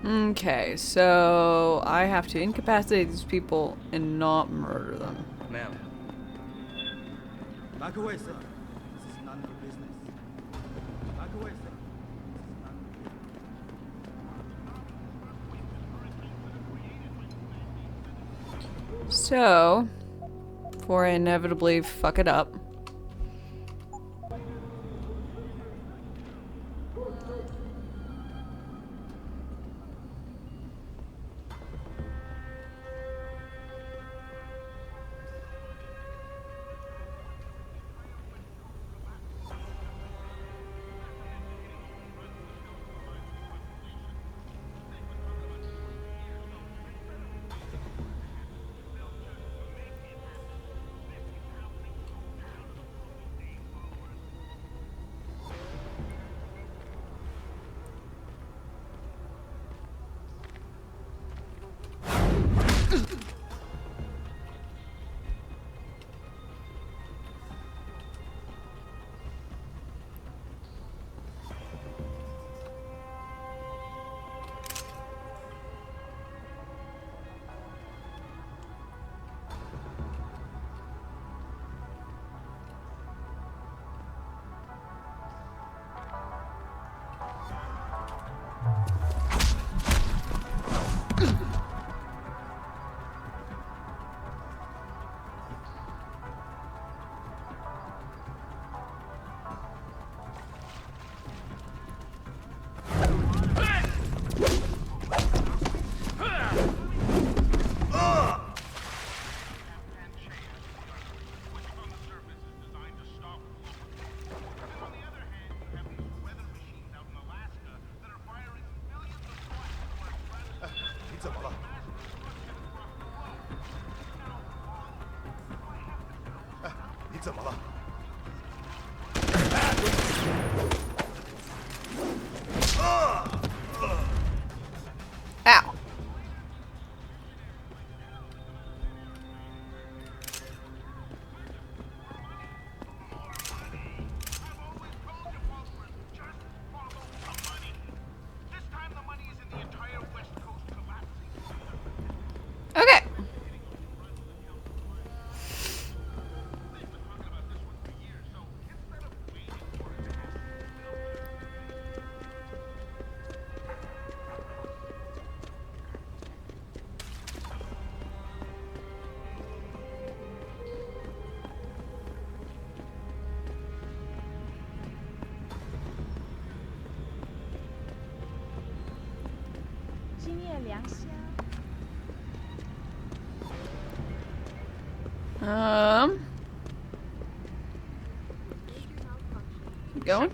Speaker 1: Okay, so I have to incapacitate these people and not murder them.
Speaker 22: Ma'am. Back away, sir. This is none of your business. Back away, sir.
Speaker 1: So, before I inevitably fuck it up. Ow. Okay. Keep going.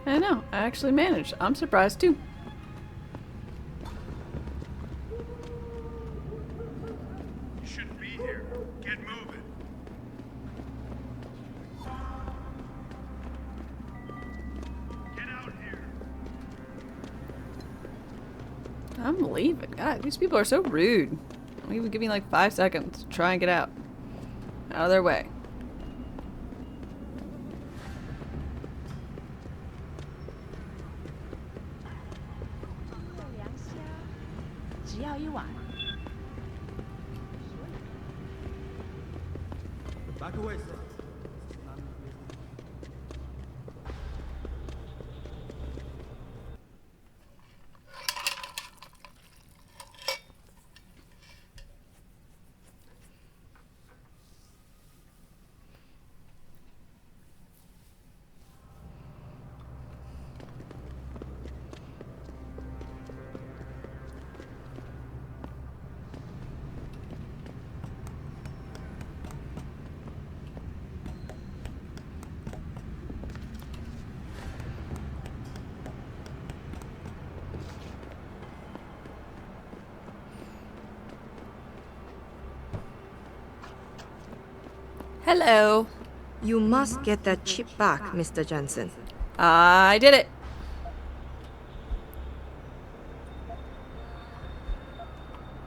Speaker 1: I know, I actually managed. I'm surprised too.
Speaker 6: Shouldn't be here. Get moving. Get out here.
Speaker 1: I'm leaving. God, these people are so rude. Don't even give me like 5 seconds to try and get out. Out of their way.
Speaker 9: 要一晚。
Speaker 22: Back away, sir.
Speaker 1: Hello.
Speaker 13: You must get that chip back, Mr. Jensen.
Speaker 1: I did it.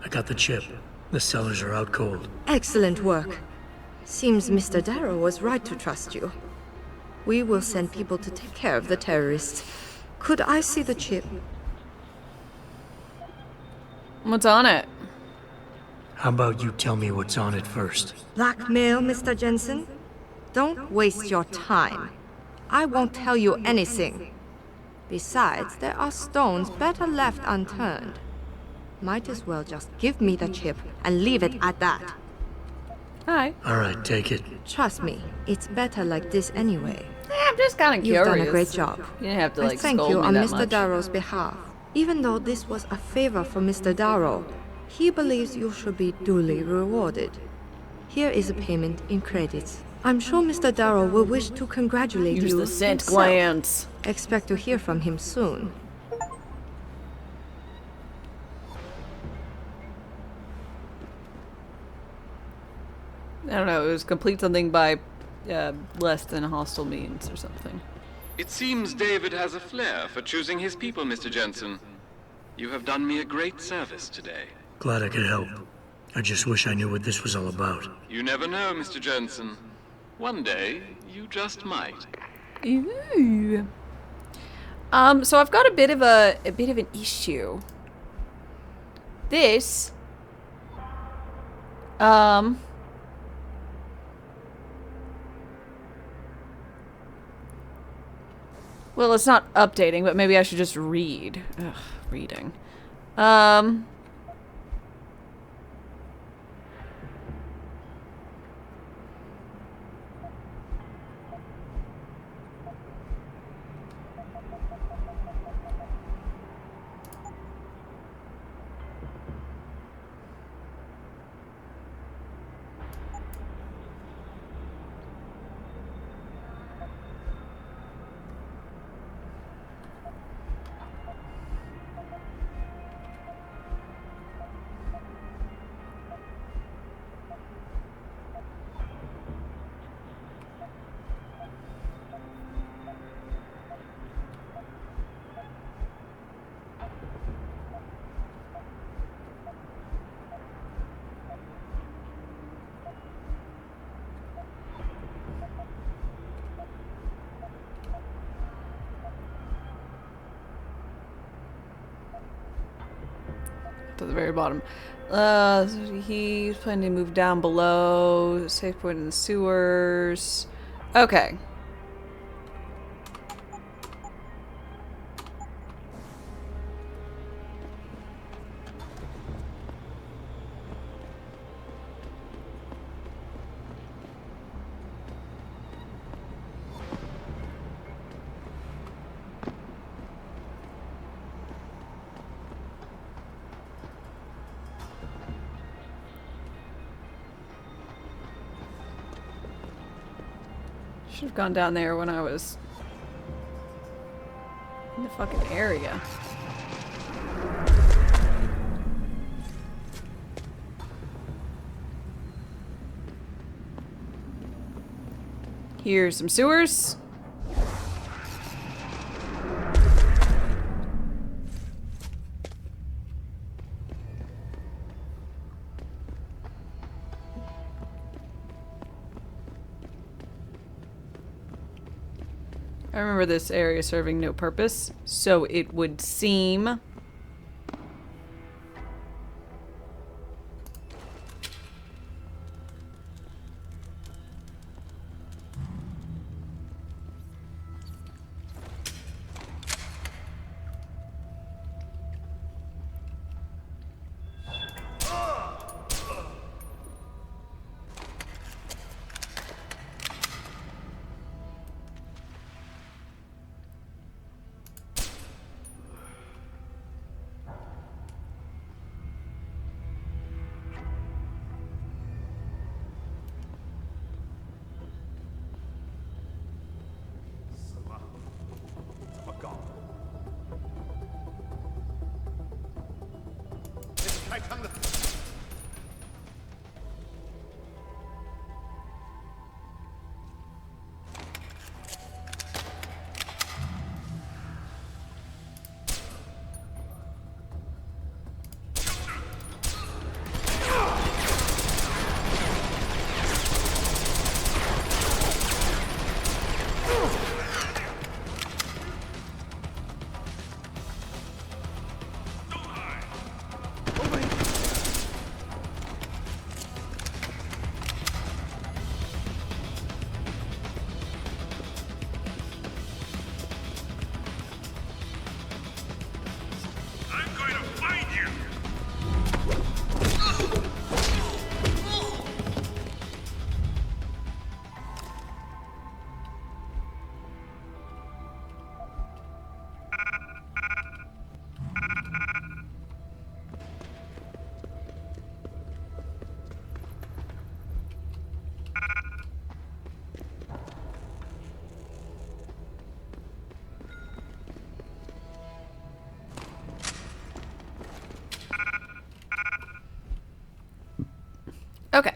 Speaker 4: I got the chip. The sellers are out cold.
Speaker 13: Excellent work. Seems Mr. Darrow was right to trust you. We will send people to take care of the terrorists. Could I see the chip?
Speaker 1: What's on it?
Speaker 4: How about you tell me what's on it first?
Speaker 13: Blackmail, Mr. Jensen? Don't waste your time. I won't tell you anything. Besides, there are stones better left unturned. Might as well just give me the chip and leave it at that.
Speaker 1: Hi.
Speaker 4: Alright, take it.
Speaker 13: Trust me, it's better like this anyway.
Speaker 1: I'm just kind of curious.
Speaker 13: You've done a great job.
Speaker 1: You didn't have to like
Speaker 13: I thank
Speaker 1: scold
Speaker 13: you
Speaker 1: me
Speaker 13: on
Speaker 1: that
Speaker 13: Mr.
Speaker 1: much.
Speaker 13: Darrow's behalf. Even though this was a favor for Mr. Darrow, he believes you should be duly rewarded. Here is a payment in credits. I'm sure Mr. Darrow will wish to congratulate you.
Speaker 1: Use the scent
Speaker 13: himself.
Speaker 1: glands.
Speaker 13: Expect to hear from him soon.
Speaker 1: I don't know. It was complete something by less than hostile means or something.
Speaker 23: It seems David has a flair for choosing his people, Mr. Jensen. You have done me a great service today.
Speaker 4: Glad I could help. I just wish I knew what this was all about.
Speaker 23: You never know, Mr. Jensen. One day, you just might.
Speaker 1: Ooh. So I've got a bit of an issue. This well, it's not updating, but maybe I should just read. Ugh, reading. To the very bottom. He's planning to move down below. Safe point in the sewers. Okay. Should have gone down there when I was in the fucking area. Here's some sewers. I remember this area serving no purpose, so it would seem Okay.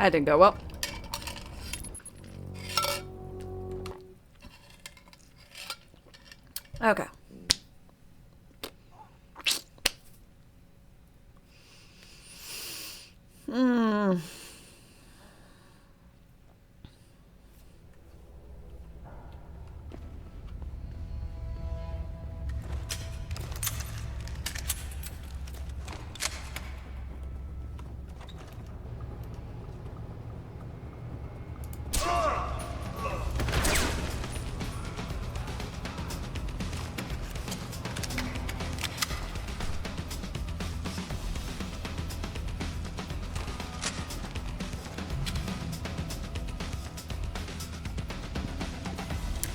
Speaker 1: That didn't go well. Okay.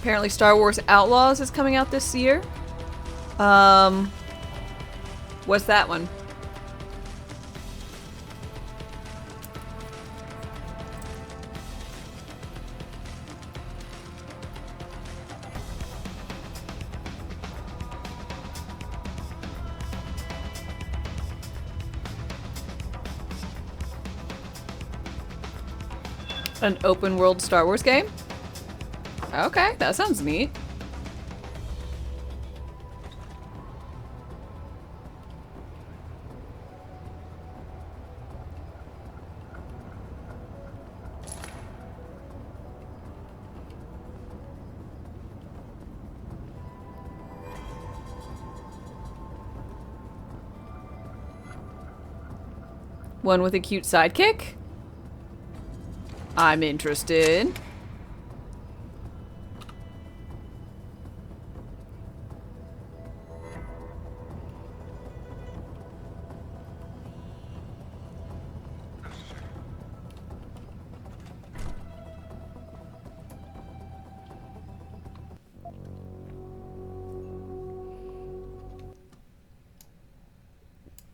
Speaker 1: Apparently Star Wars Outlaws is coming out this year. What's that one? An open world Star Wars game? Okay, that sounds neat. One with a cute sidekick? I'm interested.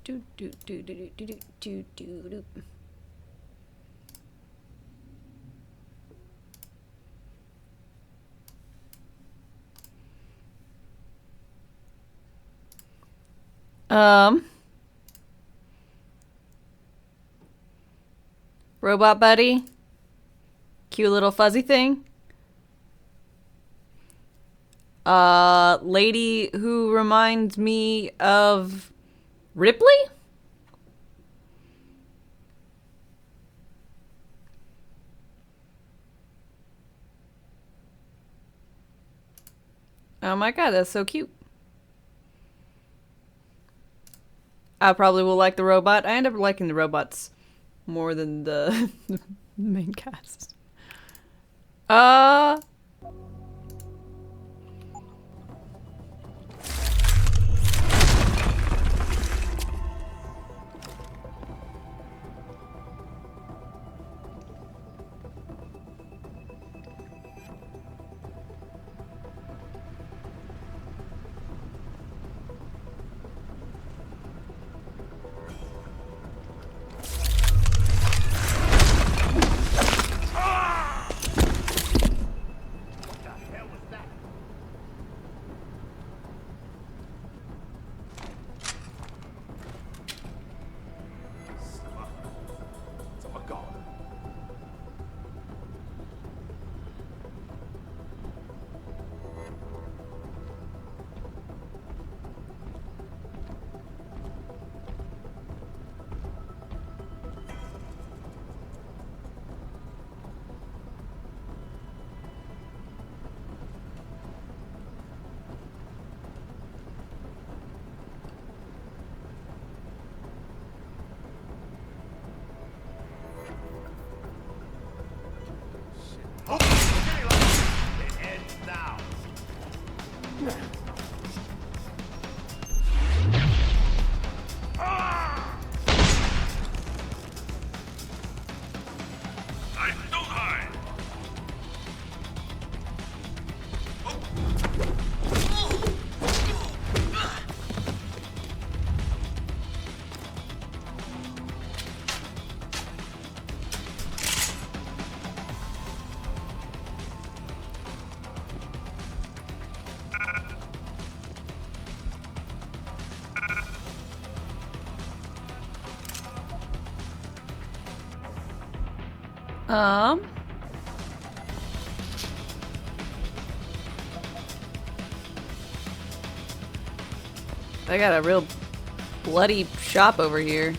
Speaker 1: Do do do do do do do do do. Robot buddy. Cute little fuzzy thing. Lady who reminds me of Ripley? Oh my god, that's so cute. I probably will like the robot. I end up liking the robots more than the main cast. I got a real bloody shop over here.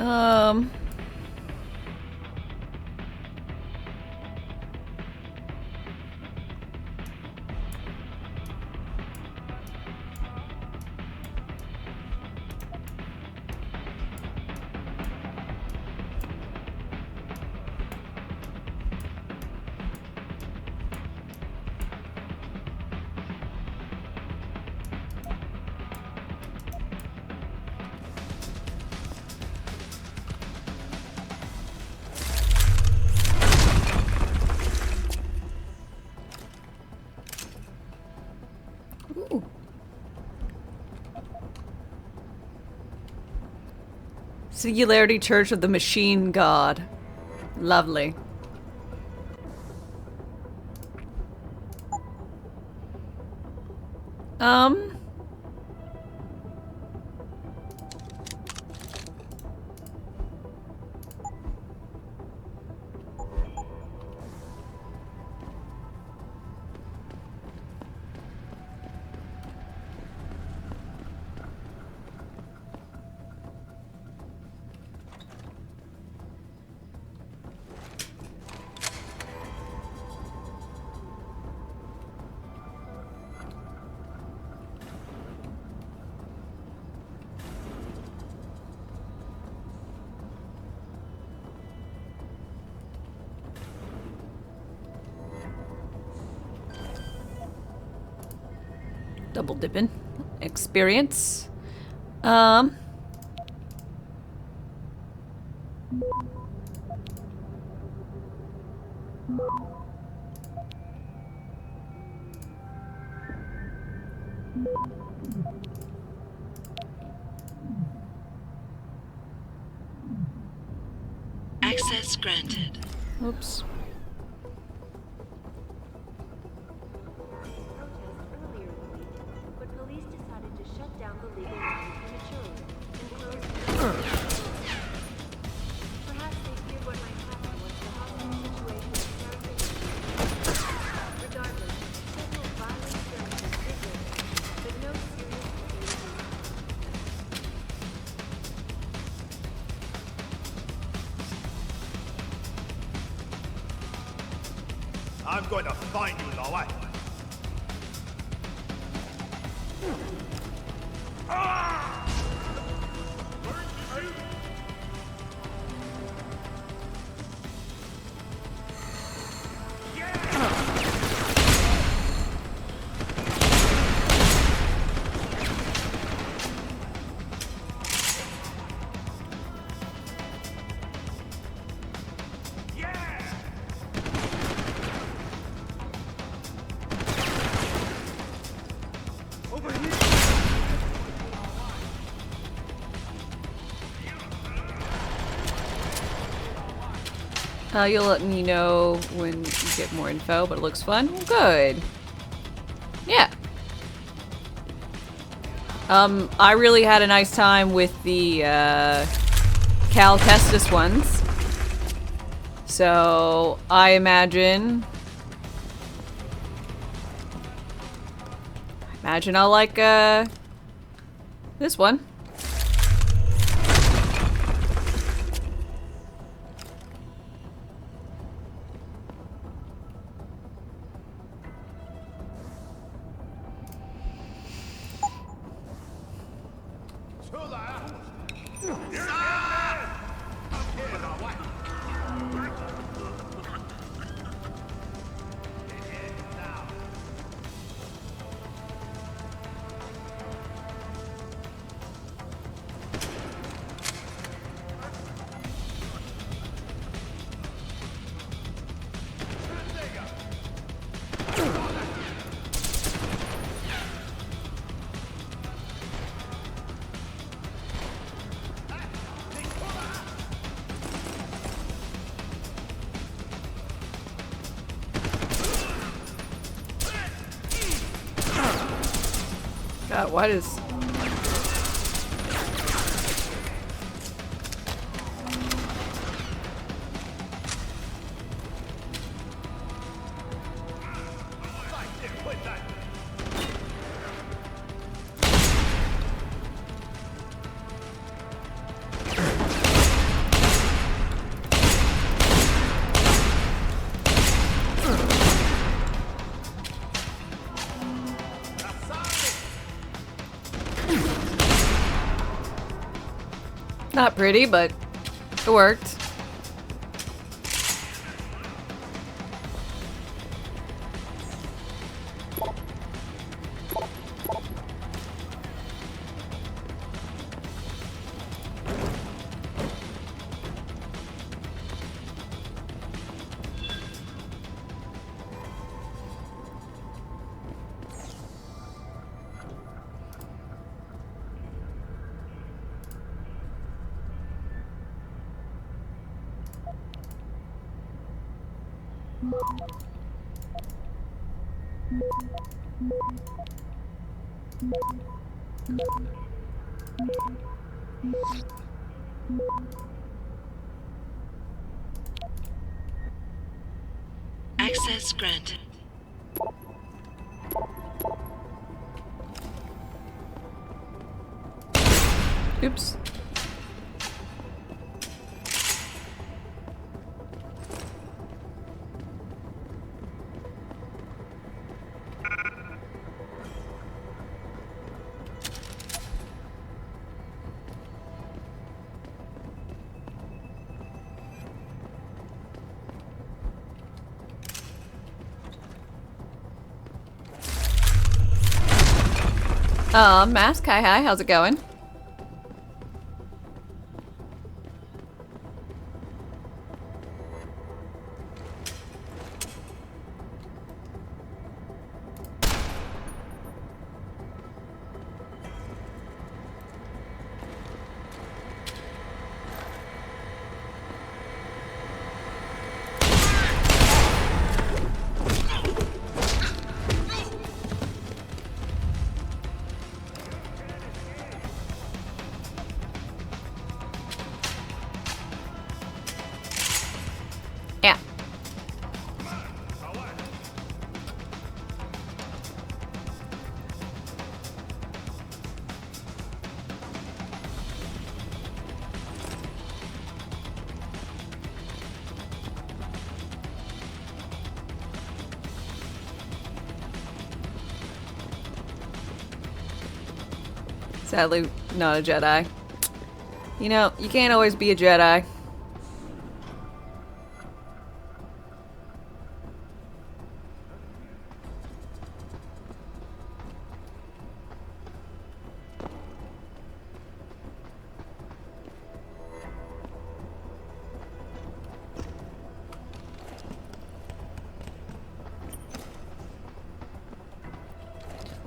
Speaker 1: Um... Ooh. Singularity Church of the Machine God. Lovely. Double dipping. Experience.
Speaker 2: Access granted.
Speaker 1: Oops.
Speaker 5: But police decided to shut down the legal line prematurely and close the Perhaps they feared what might happen once the hostage situation started. Regardless, several violent skirmishes did witness, but no serious fatalities.
Speaker 15: I'm going to find you, Lao Wai.
Speaker 1: You'll let me know when you get more info, but it looks fun. Good. Yeah. I really had a nice time with the Cal Kestis ones. So I imagine I'll like this one. God, what is... Not pretty, but it worked.
Speaker 2: Access granted.
Speaker 1: Oops. Mask, hi, how's it going? Yeah. Sadly, not a Jedi. You know, you can't always be a Jedi.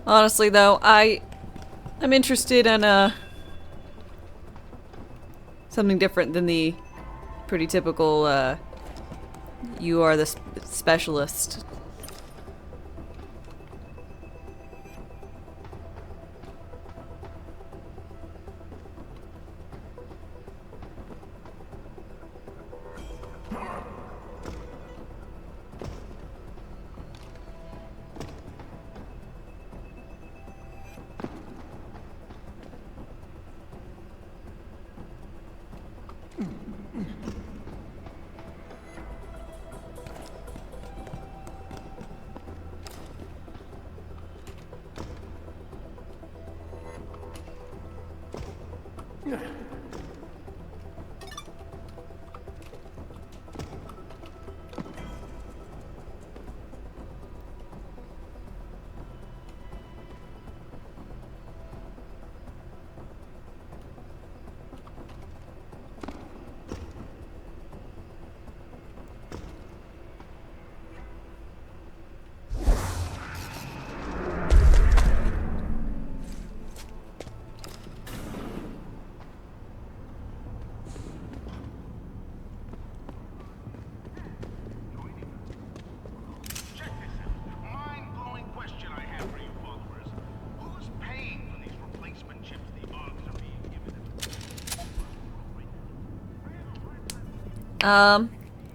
Speaker 1: Honestly, though, I'm interested in something different than the pretty typical you are the specialist.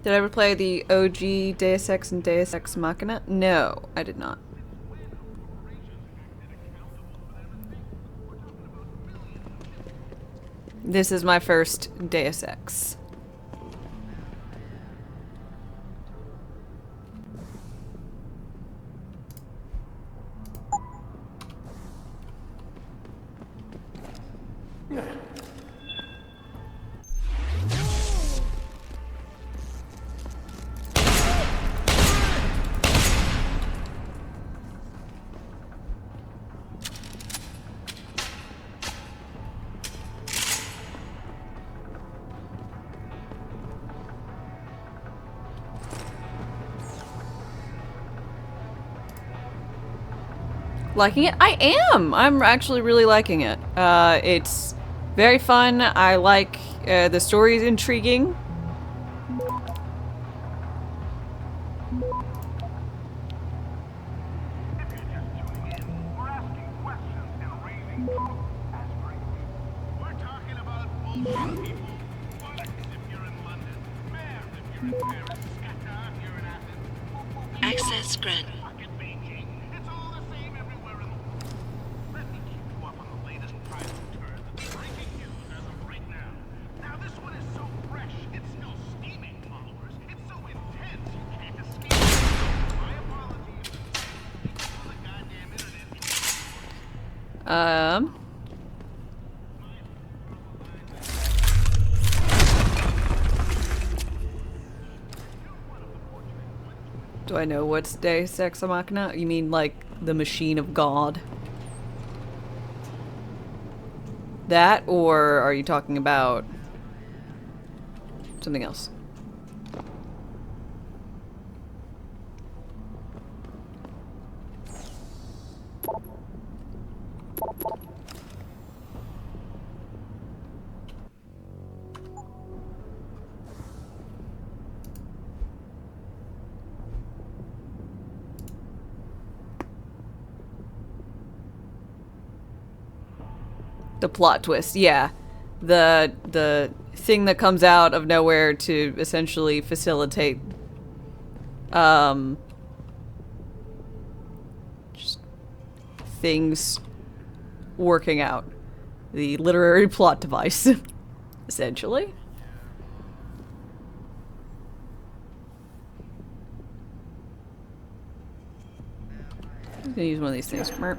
Speaker 1: Did I ever play the OG Deus Ex and Deus Ex Machina? No, I did not. This is my first Deus Ex. liking it? I am! I'm actually really liking it. It's very fun. I like the story is intriguing.
Speaker 2: Access granted.
Speaker 1: Do I know what's Deus Ex Machina? You mean like the machine of God? That, or are you talking about something else? The plot twist, yeah. The thing that comes out of nowhere to essentially facilitate just things working out. The literary plot device, essentially. I'm gonna use one of these things. Merp.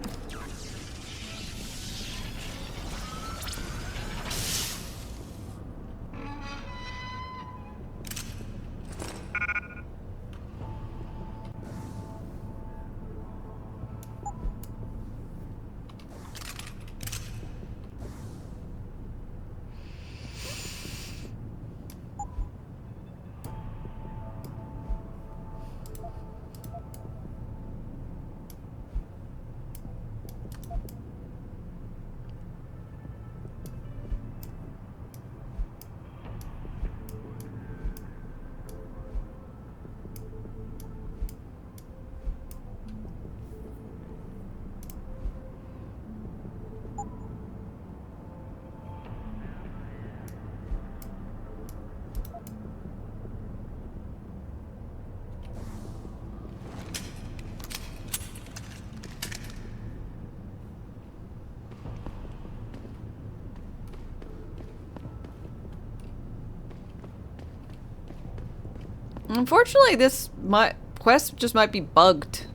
Speaker 1: Unfortunately, my quest just might be bugged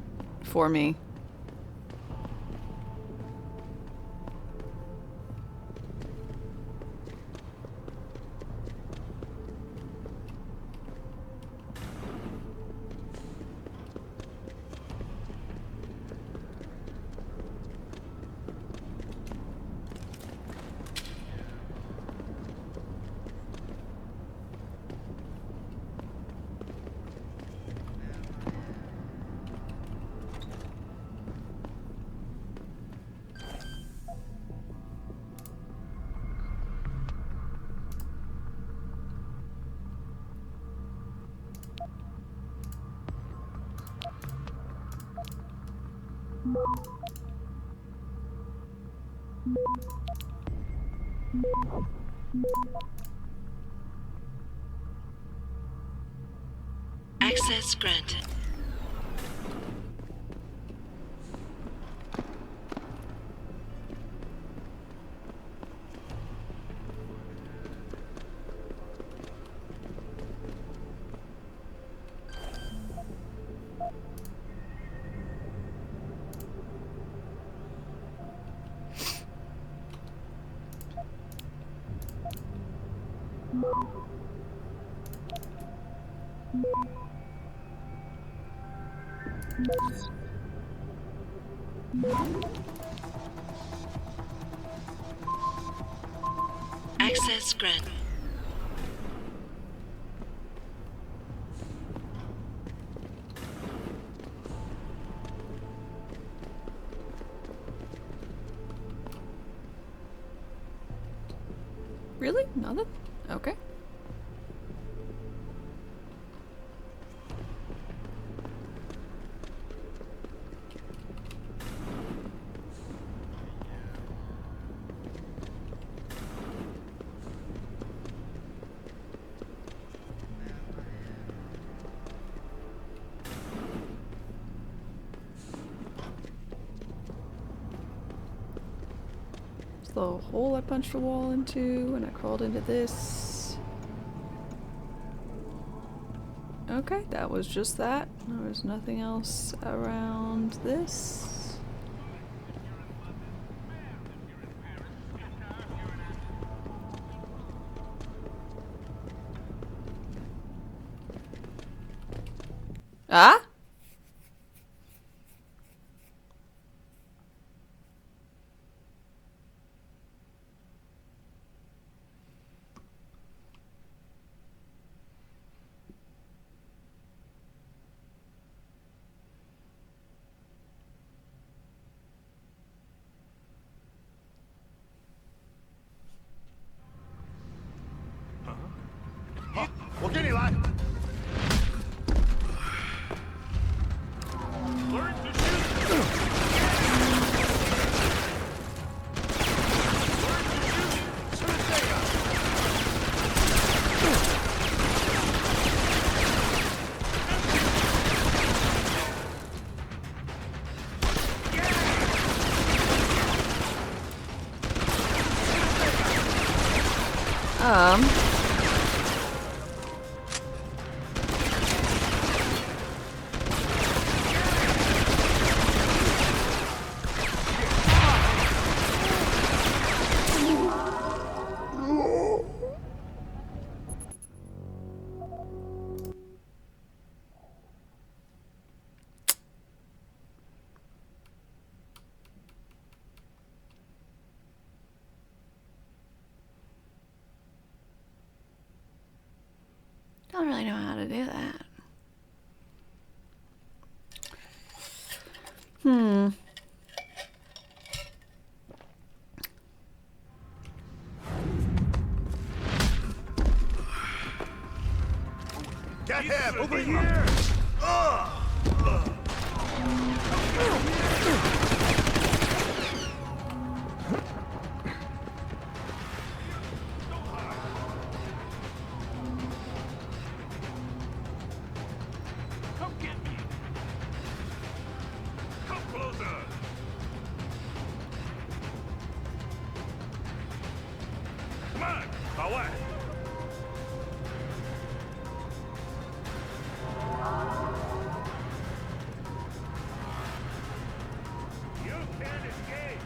Speaker 1: for me.
Speaker 2: Access granted. Access granted.
Speaker 1: the hole I punched a wall into, and I crawled into this. Okay, that was just that. There was nothing else around this. Ah? Don't really know how to do that.
Speaker 15: Get him! Over here!
Speaker 6: Come get me! Come closer! Come on! Away! You can't escape!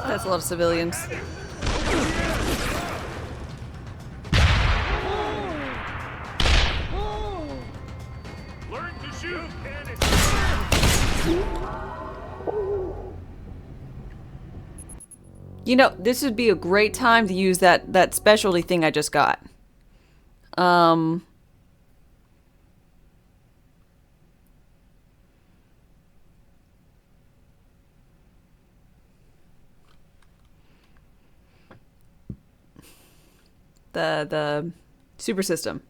Speaker 1: That's a lot of civilians.
Speaker 6: Learn to shoot!
Speaker 1: You know, this would be a great time to use that specialty thing I just got. The super system.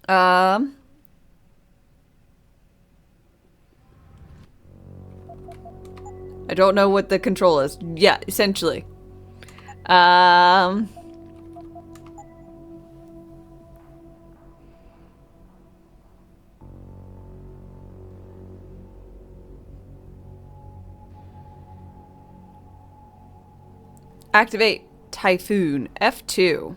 Speaker 1: I don't know what the control is. Yeah, essentially. Activate Typhoon F2.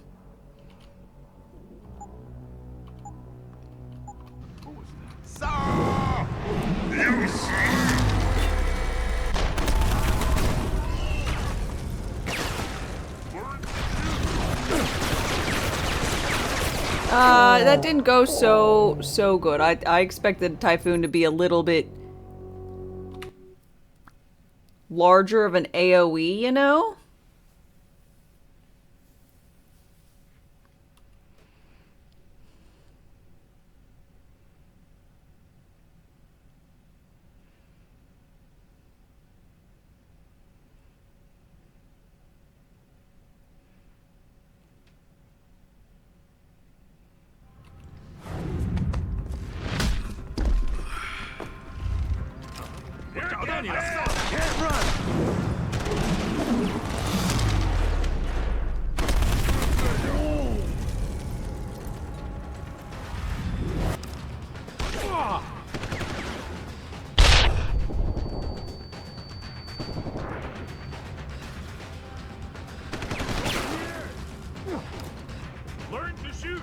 Speaker 1: That didn't go so good. I expected Typhoon to be a little bit larger of an AoE, you know?
Speaker 15: Can't run!
Speaker 6: Learn to shoot.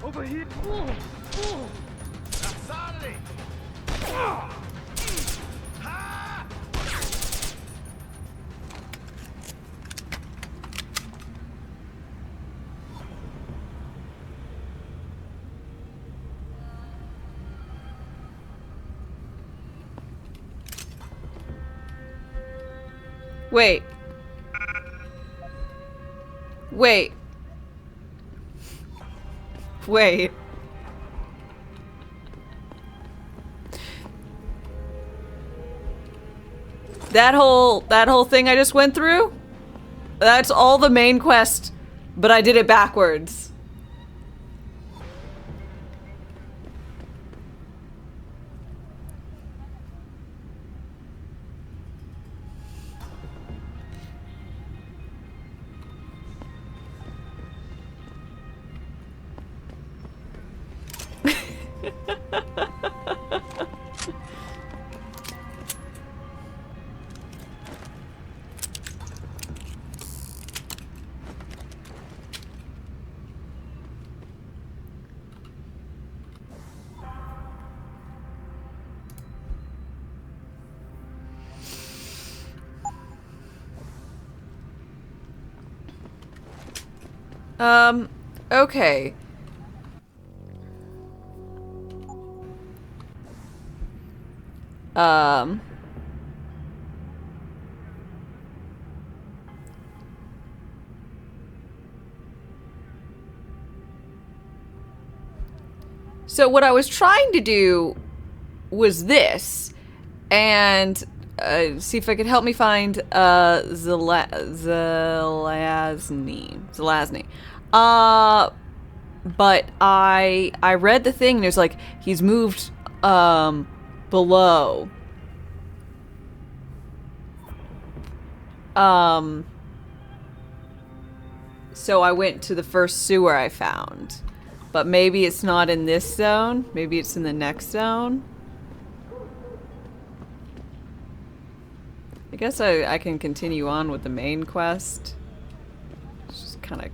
Speaker 10: Over here.
Speaker 6: Solidly.
Speaker 1: Wait. Wait. Wait. That whole thing I just went through? That's all the main quest, but I did it backwards. Okay. So what I was trying to do was this, and see if I could help me find Zelazny. But I read the thing and it was like he's moved below. So I went to the first sewer I found. But maybe it's not in this zone. Maybe it's in the next zone. I guess I can continue on with the main quest. It's just kind of...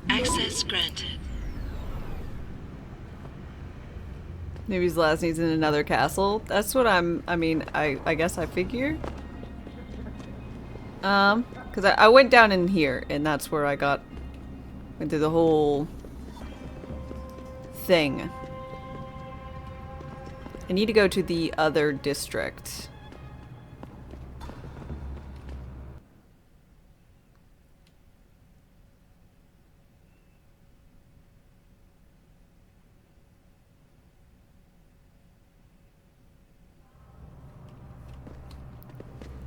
Speaker 2: Access granted.
Speaker 1: Maybe Zelazny's in another castle. That's what I guess I figure. Because I went down in here, and that's where I went through the whole thing. I need to go to the other district.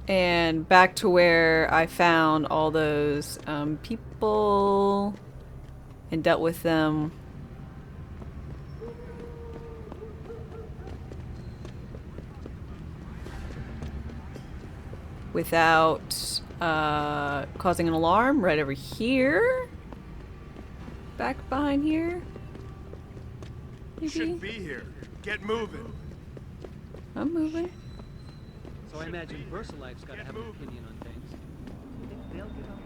Speaker 1: And back to where I found all those people and dealt with them. Without causing an alarm. Right over here. Back behind here.
Speaker 6: You shouldn't be here. Get moving.
Speaker 1: I'm moving.
Speaker 10: So I imagine VersaLife's got to have an opinion on things. You think they'll get on?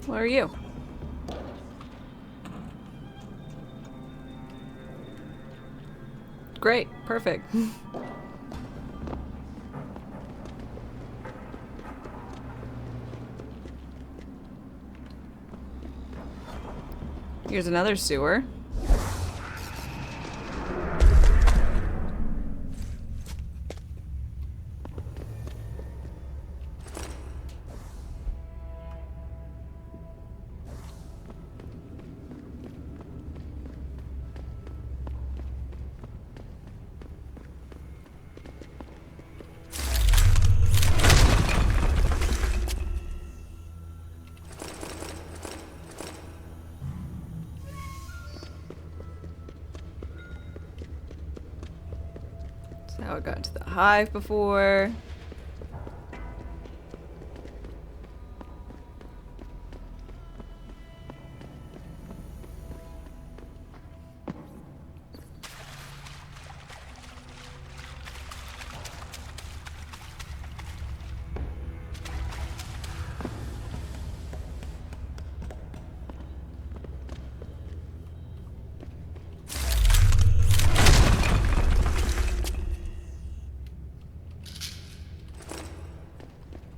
Speaker 1: What are you? Great. Perfect. Here's another sewer. How I got into the hive before.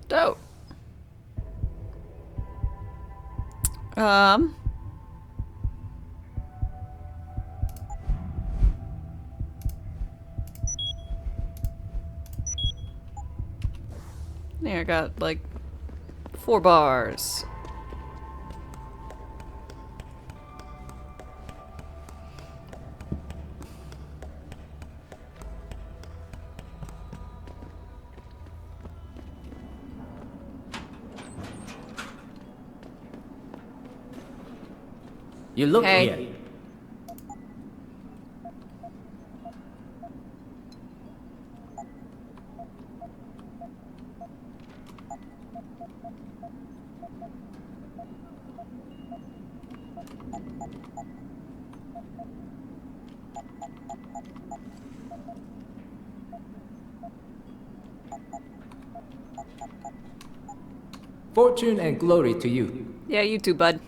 Speaker 1: Dope. There, I got like 4 bars.
Speaker 19: You look
Speaker 1: Hey.
Speaker 19: here. Fortune and glory to you.
Speaker 1: Yeah, you too, bud.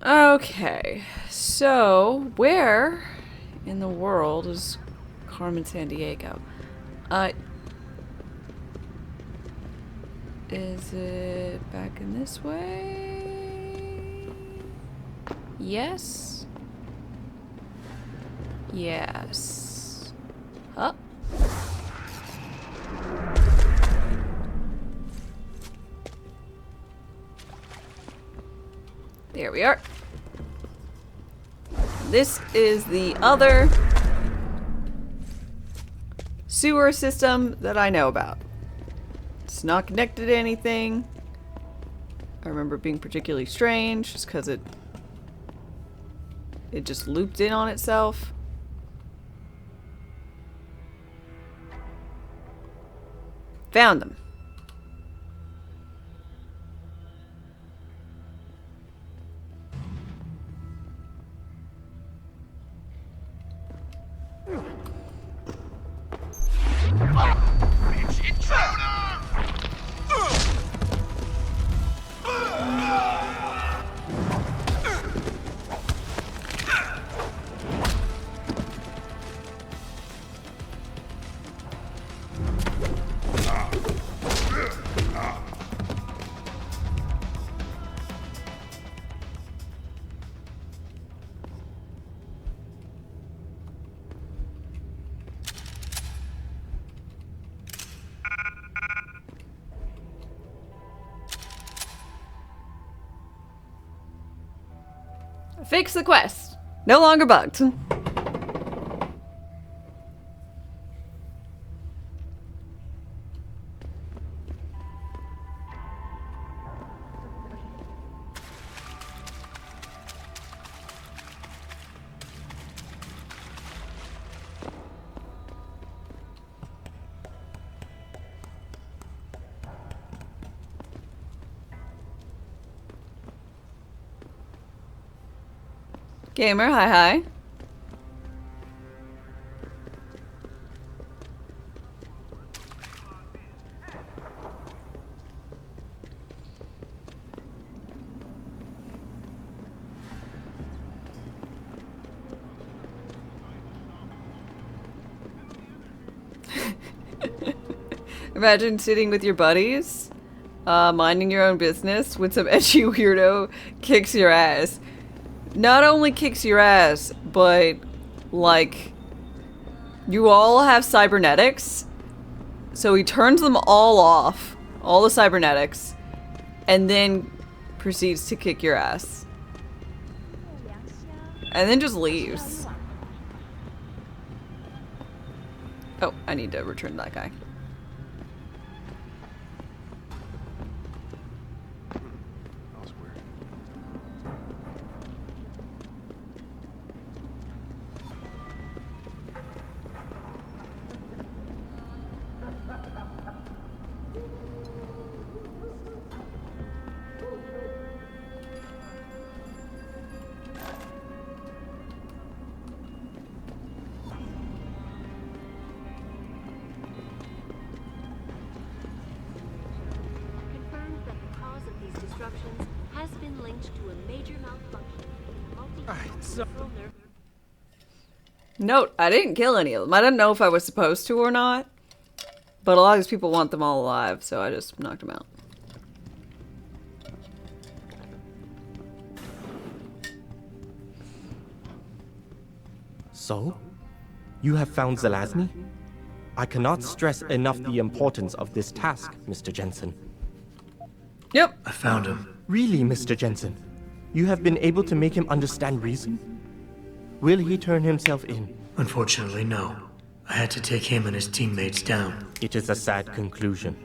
Speaker 1: Okay, so where in the world is Carmen Sandiego? Is it back in this way? Yes. Yes. Up. There we are. This is the other sewer system that I know about. It's not connected to anything. I remember it being particularly strange just because it just looped in on itself. Found them. Fix the quest. No longer bugged. Gamer, hi hi. Imagine sitting with your buddies, minding your own business when some edgy weirdo kicks your ass. Not only kicks your ass, but like you all have cybernetics. So he turns them all off, all the cybernetics, and then proceeds to kick your ass. And then just leaves. Oh, I need to return that guy.
Speaker 5: Confirmed that the cause of these disruptions has been linked to a major malfunction.
Speaker 1: Note, I didn't kill any of them. I didn't know if I was supposed to or not. But a lot of these people want them all alive, so I just knocked them out.
Speaker 18: So? You have found Zelazny? I cannot stress enough the importance of this task, Mr. Jensen.
Speaker 1: Yep.
Speaker 4: I found him.
Speaker 18: Really, Mr. Jensen? You have been able to make him understand reason? Will he turn himself in?
Speaker 4: Unfortunately, no. I had to take him and his teammates down.
Speaker 18: It is a sad conclusion,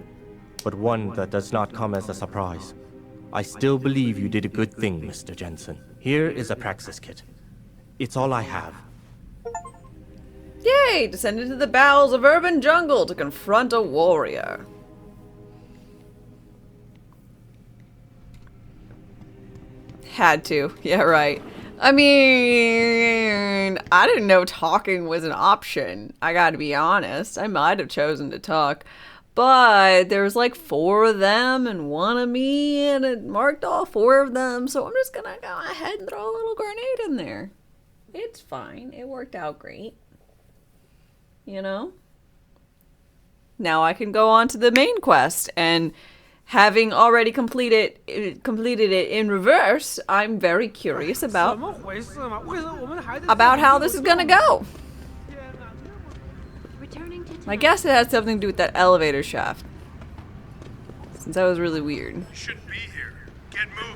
Speaker 18: but one that does not come as a surprise. I still believe you did a good thing, Mr. Jensen. Here is a praxis kit. It's all I have.
Speaker 1: Yay! Descend into the bowels of urban jungle to confront a warrior. Had to. Yeah, right. I mean, I didn't know talking was an option. I gotta be honest. I might have chosen to talk. But there was like 4 of them and 1 of me, and it marked all 4 of them. So I'm just gonna go ahead and throw a little grenade in there. It's fine. It worked out great. You know? Now I can go on to the main quest, and having already completed it in reverse, I'm very curious about how this is gonna go. I guess it has something to do with that elevator shaft, since that was really weird.
Speaker 6: Should be here. Get moving.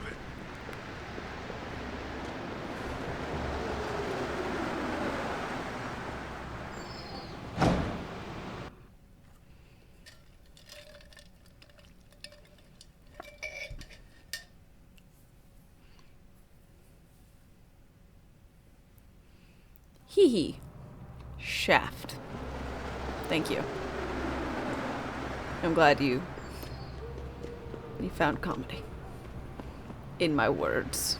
Speaker 1: Hee hee. Shaft. Thank you. I'm glad you found comedy in my words.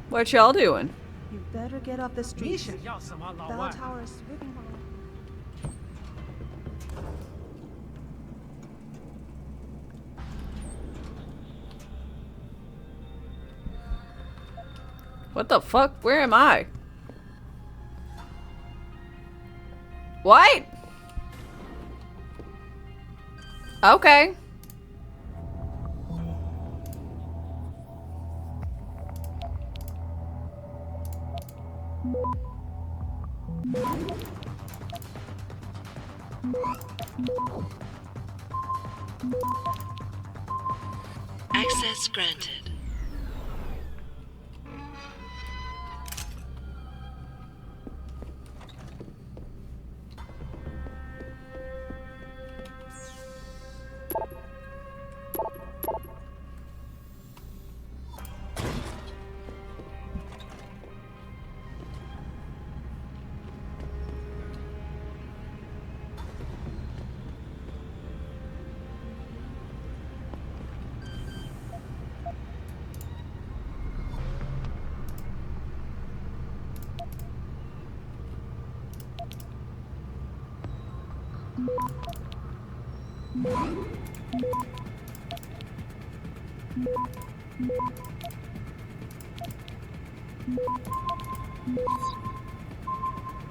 Speaker 1: What y'all doing?
Speaker 9: You better get off the street. Bell Tower is sweeping by.
Speaker 1: What the fuck? Where am I? What? Okay.
Speaker 2: Access granted.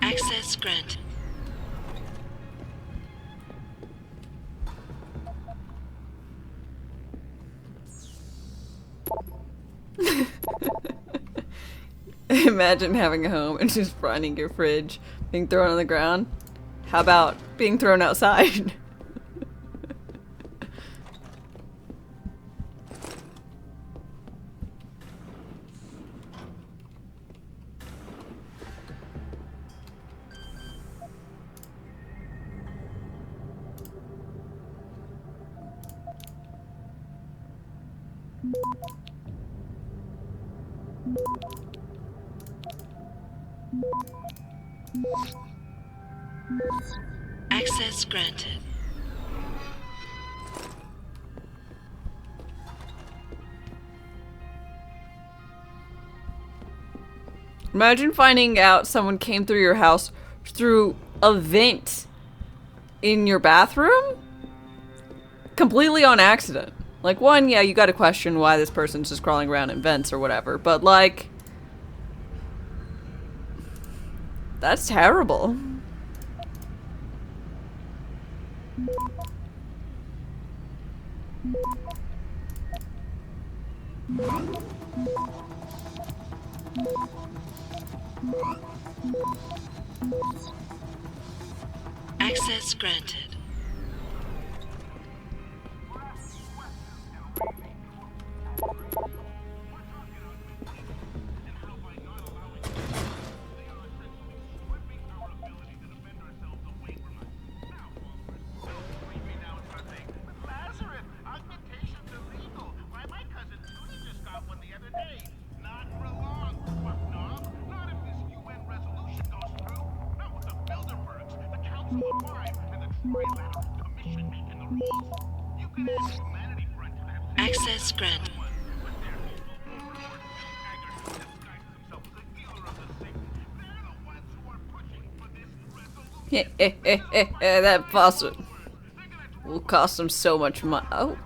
Speaker 2: Access granted.
Speaker 1: Imagine having a home and just finding your fridge being thrown on the ground. How about being thrown outside?
Speaker 2: Access granted.
Speaker 1: Imagine finding out someone came through your house through a vent in your bathroom? Completely on accident. Like, one, yeah, you gotta question why this person's just crawling around in vents or whatever, but like... that's terrible.
Speaker 2: Access granted. Access granted.
Speaker 1: That faucet will cost them so much money. Oh.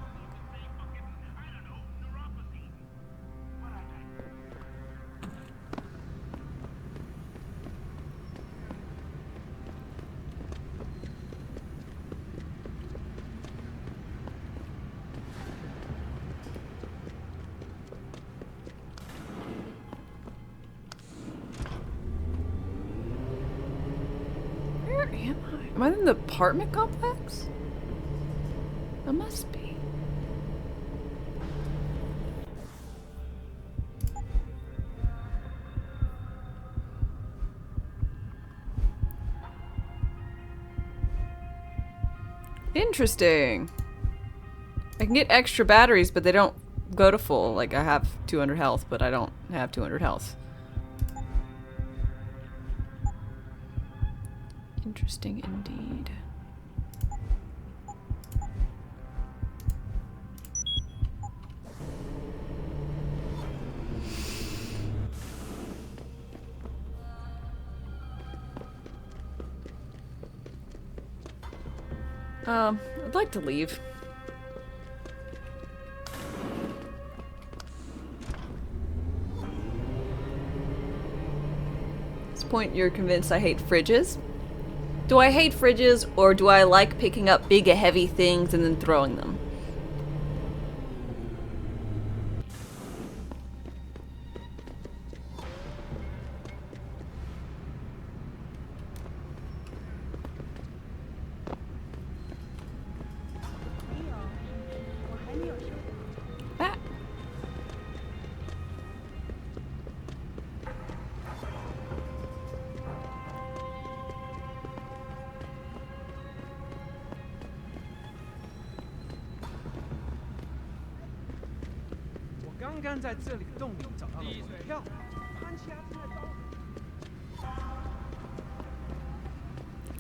Speaker 1: Where am I? Am I in the apartment complex? I must be. Interesting. I can get extra batteries, but they don't go to full. Like, I have 200 health, but I don't have 200 health. Interesting indeed. I'd like to leave. At this point, you're convinced I hate fridges? Do I hate fridges, or do I like picking up big, heavy things and then throwing them? Ah.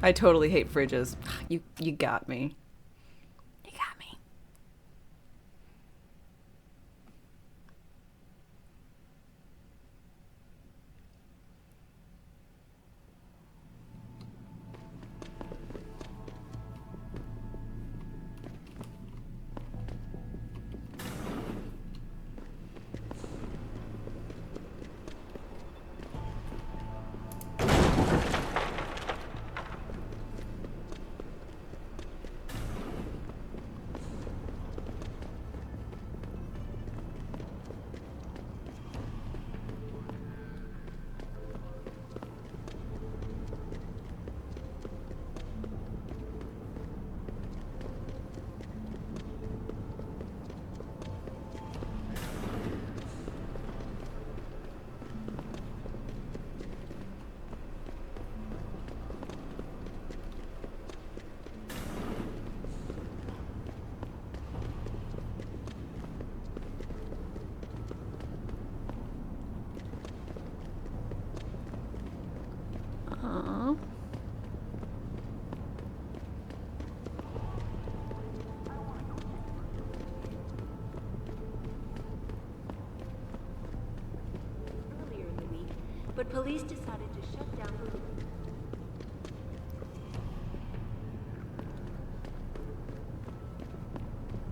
Speaker 1: I totally hate fridges. You got me. You got me.
Speaker 5: police decided to shut down the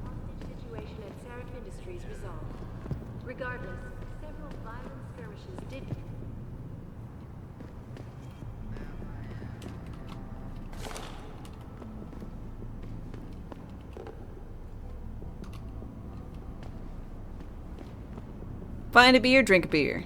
Speaker 5: hostage situation at Seraph Industries resolved. Regardless, several violent skirmishes did.
Speaker 1: Find a beer, drink a beer.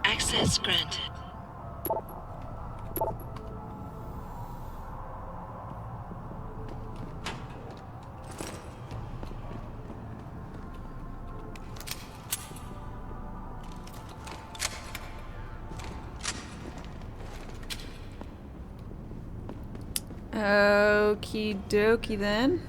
Speaker 2: Access granted.
Speaker 1: Okie dokie then.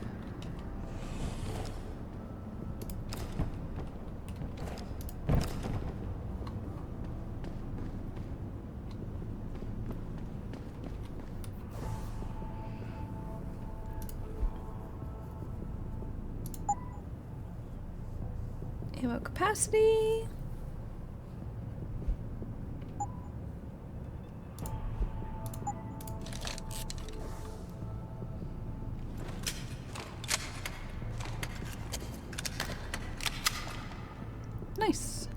Speaker 1: Ammo capacity. Nice.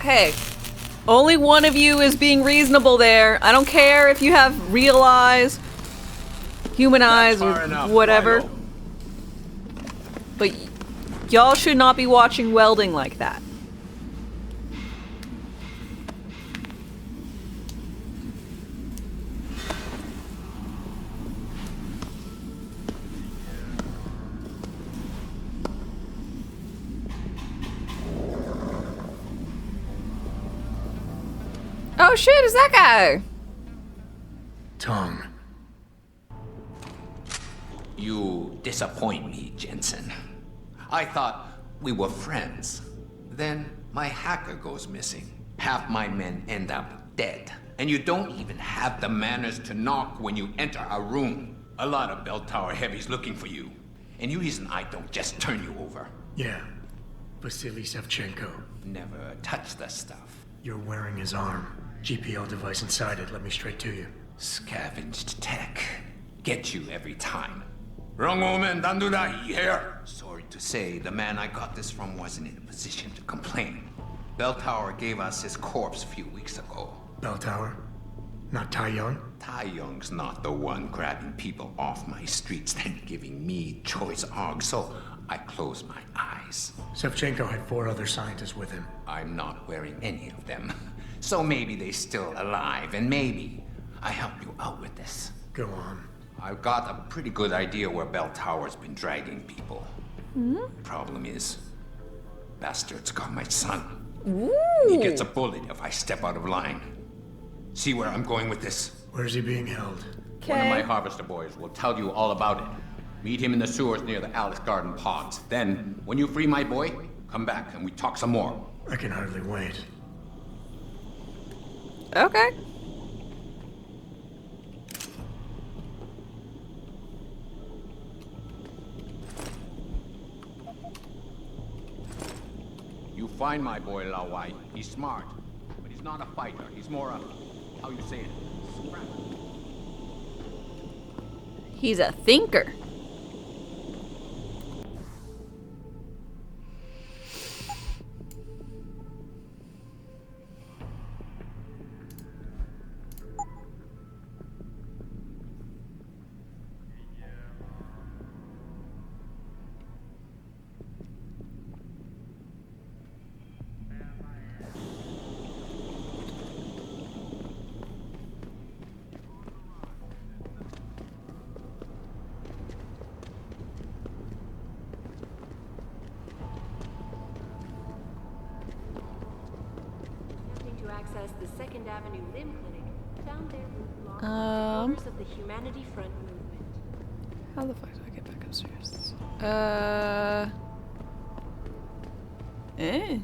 Speaker 1: Hey, only one of you is being reasonable there. I don't care if you have real eyes, human eyes, or whatever. But y'all should not be watching welding like that. Oh shit, is that guy?
Speaker 4: Tom.
Speaker 12: You disappoint me, Jensen. I thought we were friends. Then my hacker goes missing. Half my men end up dead. And you don't even have the manners to knock when you enter a room. A lot of bell tower heavies looking for you. And you reason I don't just turn you over.
Speaker 4: Yeah. Vasily Sevchenko.
Speaker 12: Never touch the stuff.
Speaker 4: You're wearing his arm. GPL device inside it. Let me straight to you.
Speaker 12: Scavenged tech. Get you every time. Wrong woman, don't do that here. Sorry to say, the man I got this from wasn't in a position to complain. Bell Tower gave us his corpse a few weeks ago.
Speaker 4: Bell Tower? Not Tai Young?
Speaker 12: Tai Young's not the one grabbing people off my streets and giving me choice args, so I close my eyes.
Speaker 4: Sevchenko had 4 other scientists with him.
Speaker 12: I'm not wearing any of them. So maybe they're still alive, and maybe I help you out with this.
Speaker 4: Go on.
Speaker 12: I've got a pretty good idea where Bell Tower's been dragging people.
Speaker 1: Hmm?
Speaker 12: Problem is, bastard's got my son.
Speaker 1: Ooh.
Speaker 12: He gets a bullet if I step out of line. See where I'm going with this?
Speaker 4: Where's he being held?
Speaker 12: One of my harvester boys will tell you all about it. Meet him in the sewers near the Alice Garden ponds. Then, when you free my boy, come back and we talk some more.
Speaker 4: I can hardly wait.
Speaker 1: Okay.
Speaker 12: You find my boy Lawai. He's smart, but he's not a fighter. He's more a, how you say it, scrap.
Speaker 1: He's a thinker.
Speaker 5: Attempting to access the Second Avenue Limb Clinic, found their route blocked by supporters of the Humanity Front movement.
Speaker 1: How the fuck do I get back upstairs? Eh.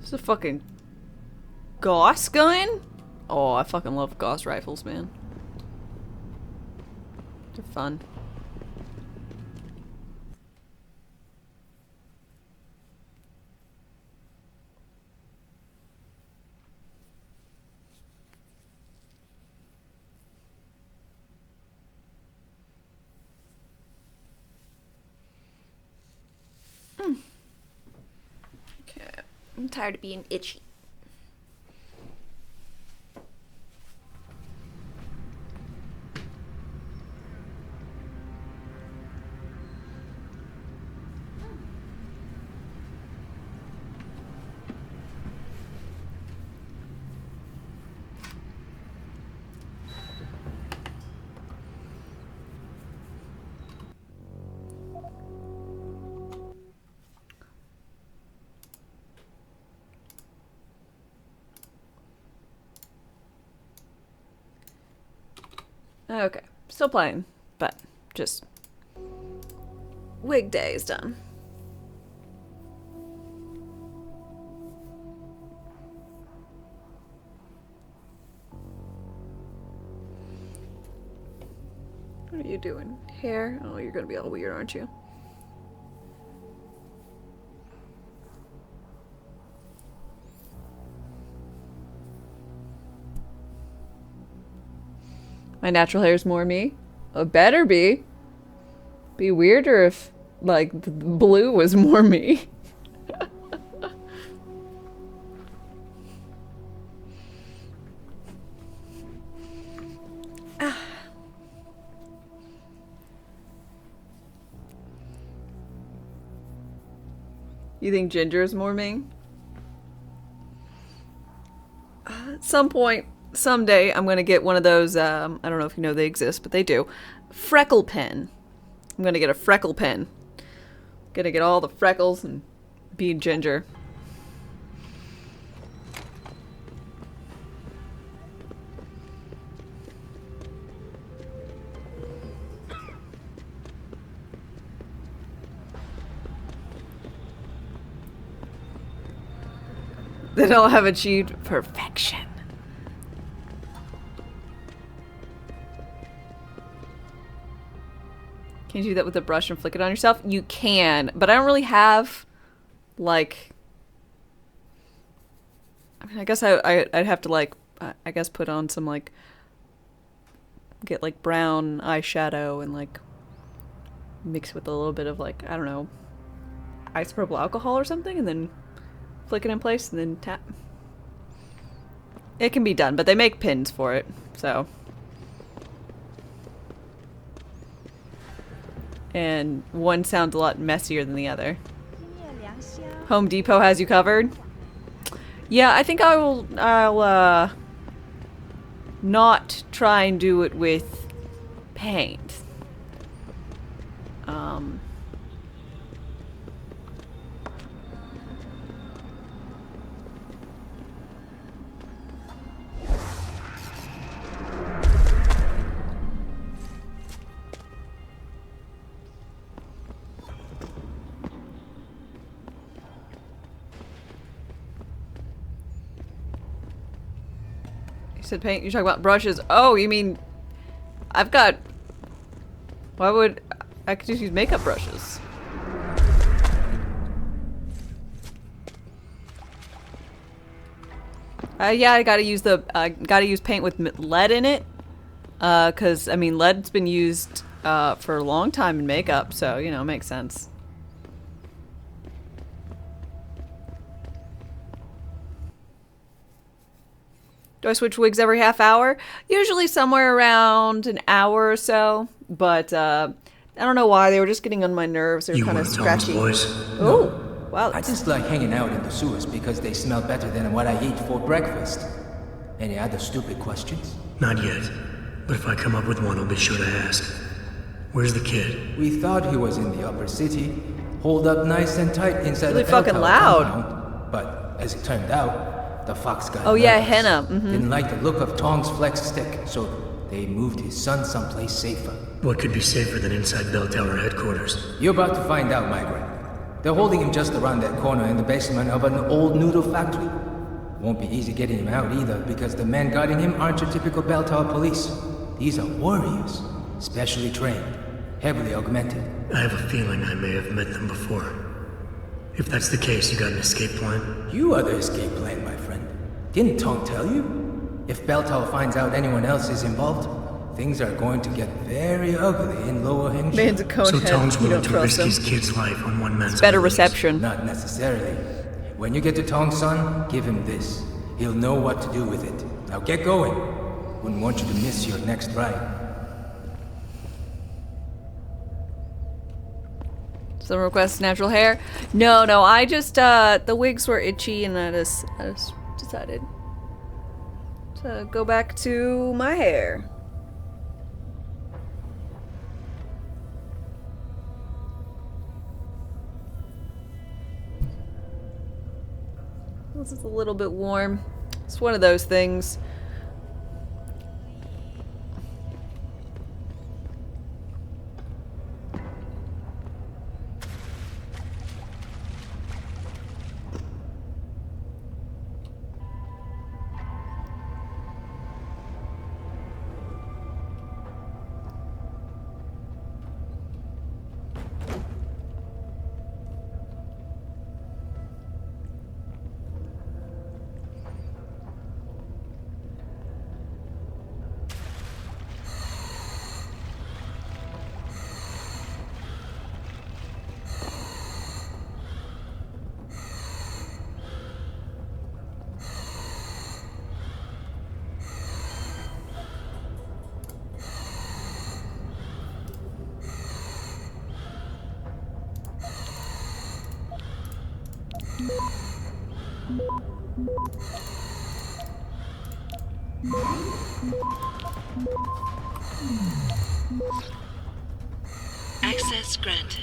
Speaker 1: This is a fucking Gauss gun? Oh, I fucking love Gauss rifles, man. They're fun. Okay, I'm tired of being itchy. Okay, still playing, but just wig day is done. What are you doing? Hair? Oh, you're gonna be all weird, aren't you? My natural hair is more me. It better be. Be weirder if, like, the blue was more me. You think ginger is more me? At some point, someday, I'm gonna get one of those, I don't know if you know they exist, but they do. Freckle pen. I'm gonna get a freckle pen. Gonna get all the freckles and be ginger. Then I'll have achieved perfection. Can you do that with a brush and flick it on yourself? You can, but I don't really have, like... I mean, I guess I'd have to, like, I guess put on some, like... Get, like, brown eyeshadow and, like... mix with a little bit of like, I don't know, isopropyl alcohol or something, and then flick it in place and then tap. It can be done, but they make pins for it, so. And one sounds a lot messier than the other. Home Depot has you covered. Yeah, I think I'll not try and do it with paint. You said paint? You're talking about brushes. Oh, you mean... I've got... Why would... I could just use makeup brushes. Yeah, I gotta use the... gotta use paint with lead in it. Cause, I mean, lead's been used, for a long time in makeup, so, you know, it makes sense. Do I switch wigs every half hour? Usually somewhere around an hour or so, but I don't know why. They were just getting on my nerves. They were kind of scratchy. Oh, wow.
Speaker 19: I just like hanging out in the sewers because they smell better than what I eat for breakfast. Any other stupid questions?
Speaker 4: Not yet. But if I come up with one, I'll be sure to ask. Where's the kid?
Speaker 19: We thought he was in the upper city, holed up nice and tight inside
Speaker 1: really
Speaker 19: the
Speaker 1: fucking loud.
Speaker 19: Compound. But as it turned out, the fox guy
Speaker 1: henna.
Speaker 19: Didn't like the look of Tong's flex stick, so they moved his son someplace safer.
Speaker 4: What could be safer than inside Bell Tower headquarters?
Speaker 19: You're about to find out, Migrant. They're holding him just around that corner in the basement of an old noodle factory. Won't be easy getting him out either, because the men guarding him aren't your typical Bell Tower police. These are warriors, specially trained, heavily augmented.
Speaker 4: I have a feeling I may have met them before. If that's the case, you got an escape plan?
Speaker 19: You are the escape plan, my friend. Didn't Tong tell you? If Bell Tower finds out anyone else is involved, things are going to get very ugly in Lower Hengshi.
Speaker 1: Man's a cone
Speaker 4: So
Speaker 1: head.
Speaker 4: Tong's
Speaker 1: You
Speaker 4: willing
Speaker 1: don't
Speaker 4: to risk
Speaker 1: trust
Speaker 4: his
Speaker 1: him.
Speaker 4: kid's life on one man's
Speaker 1: It's better
Speaker 4: abilities.
Speaker 1: reception.
Speaker 19: Not necessarily. When you get to Tong's son, give him this. He'll know what to do with it. Now get going. Wouldn't want you to miss your next ride.
Speaker 1: Some requests natural hair. No, I just the wigs were itchy, and I just decided to go back to my hair. This is a little bit warm. It's one of those things.
Speaker 2: Access granted.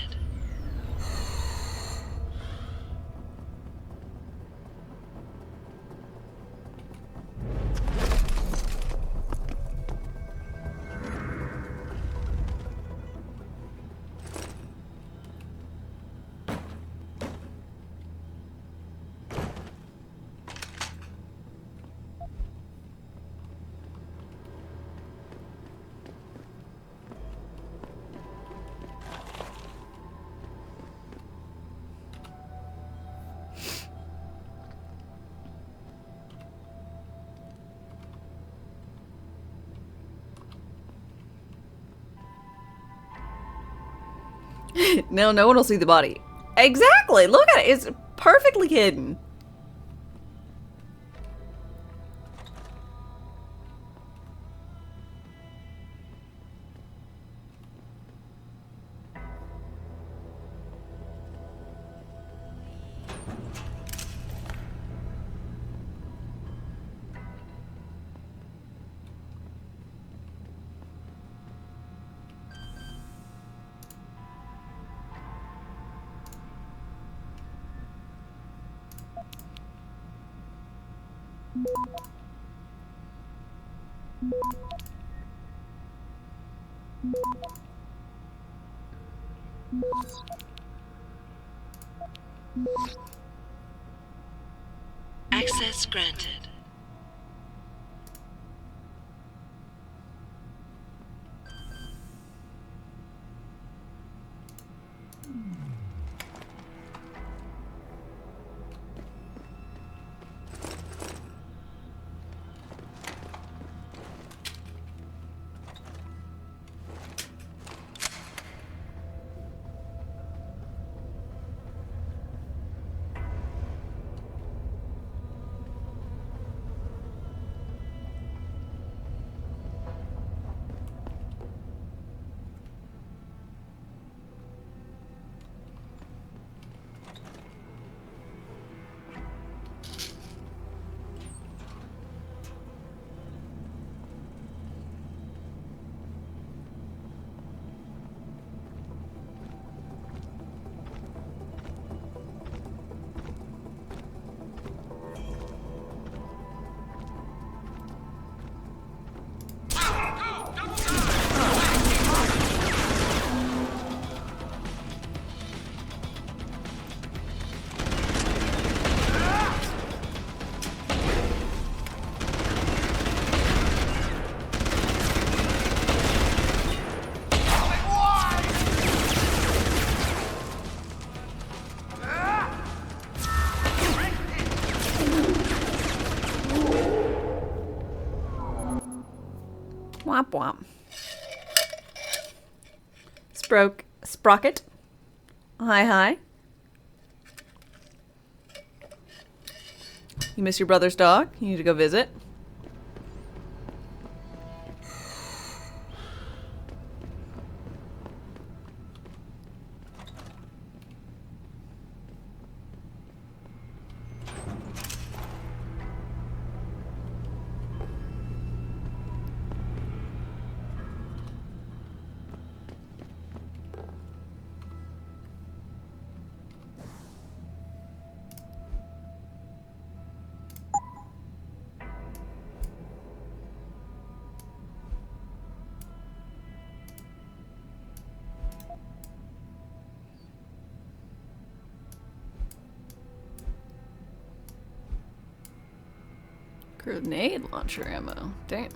Speaker 1: No, no one will see the body. Exactly. Look at it. It's perfectly hidden.
Speaker 2: Access granted.
Speaker 1: Womp womp. Sprocket. Hi, hi. You miss your brother's dog? You need to go visit? Grenade launcher ammo. Damn.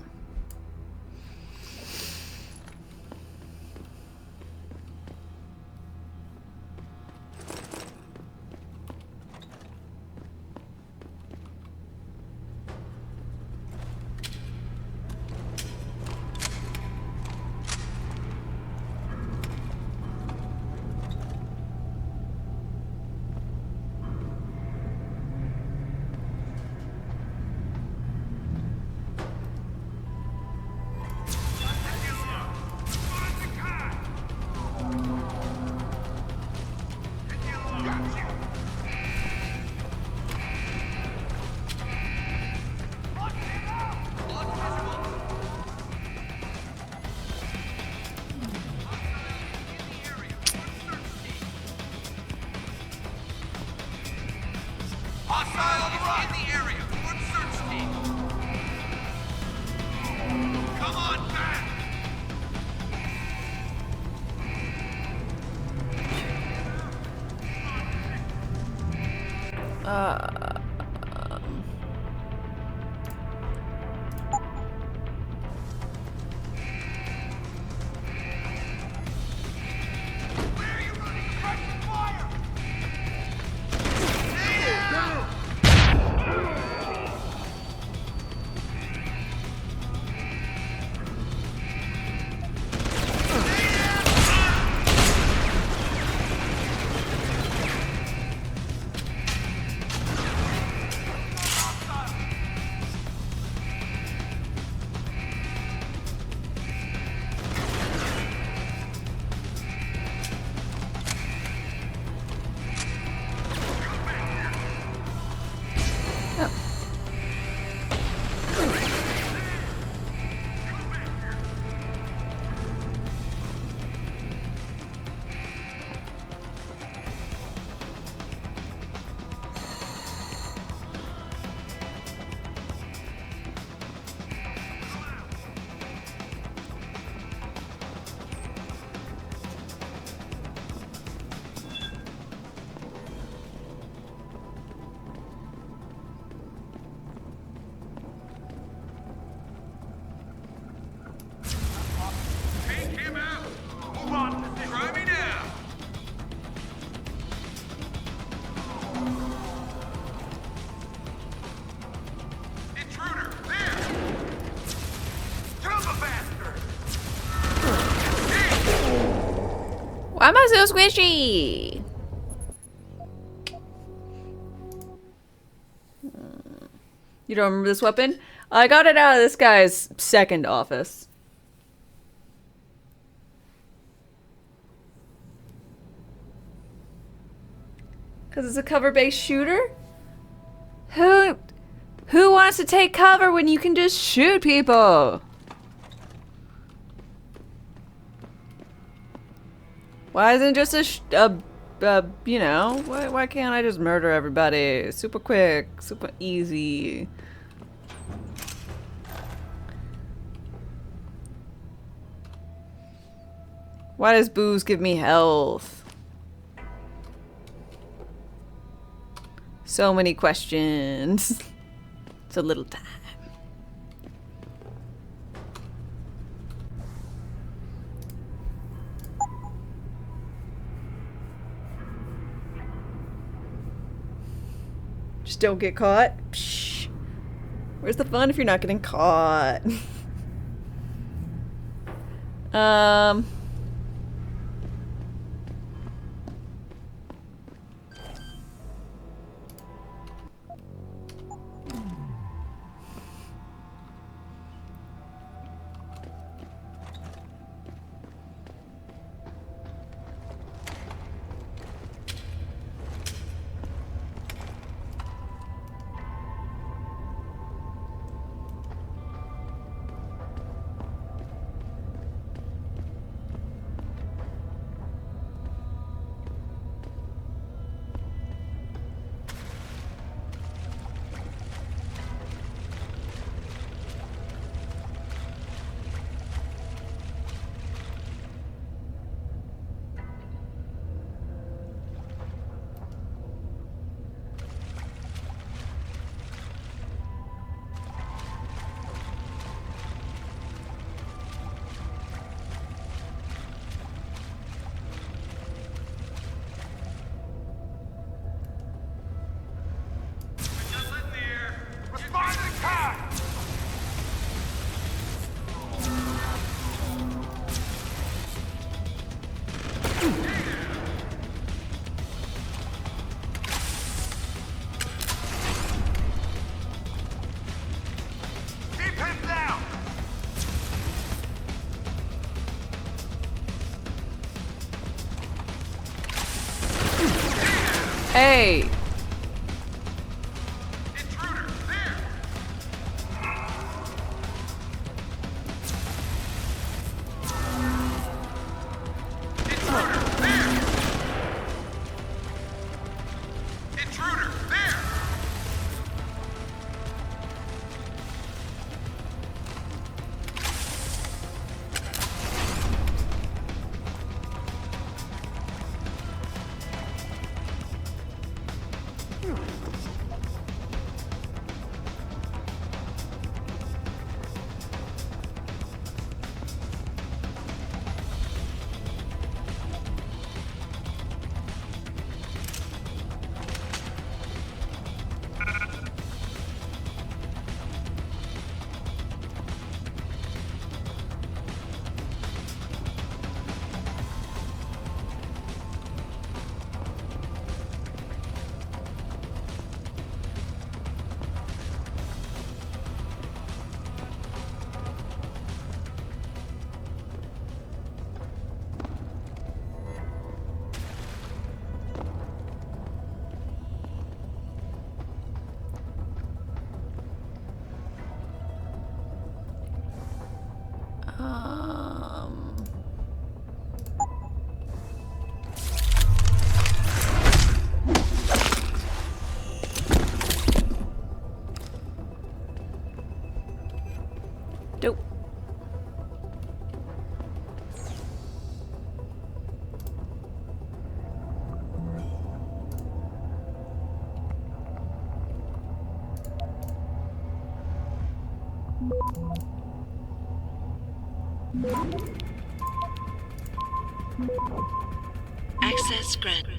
Speaker 1: Why am I so squishy? You don't remember this weapon? I got it out of this guy's second office. Because it's a cover-based shooter? Who wants to take cover when you can just shoot people? Why isn't it just you know, why can't I just murder everybody? Super quick, super easy. Why does booze give me health? So many questions. So little time. Just don't get caught. Psh. Where's the fun if you're not getting caught? Hey! Dope.
Speaker 2: Access granted.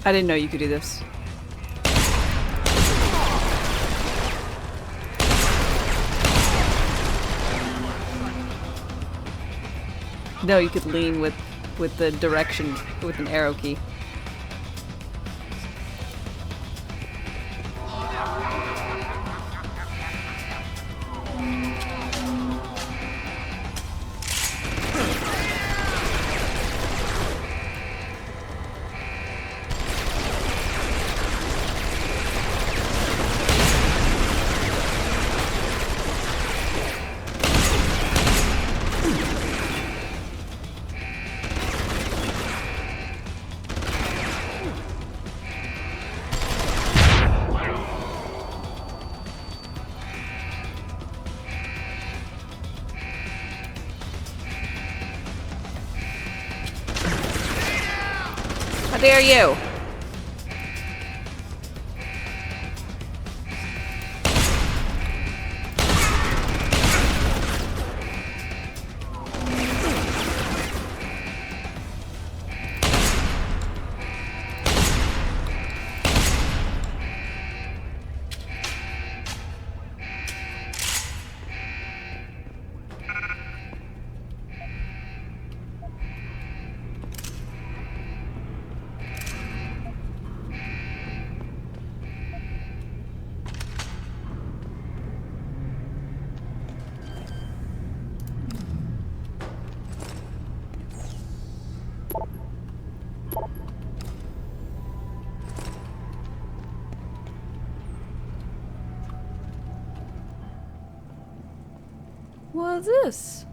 Speaker 1: I didn't know you could do this. No, you could lean with the direction with an arrow key. How dare you? What's this?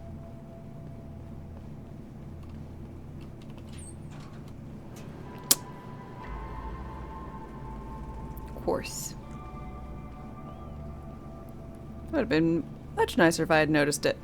Speaker 1: Of course. Would have been much nicer if I had noticed it.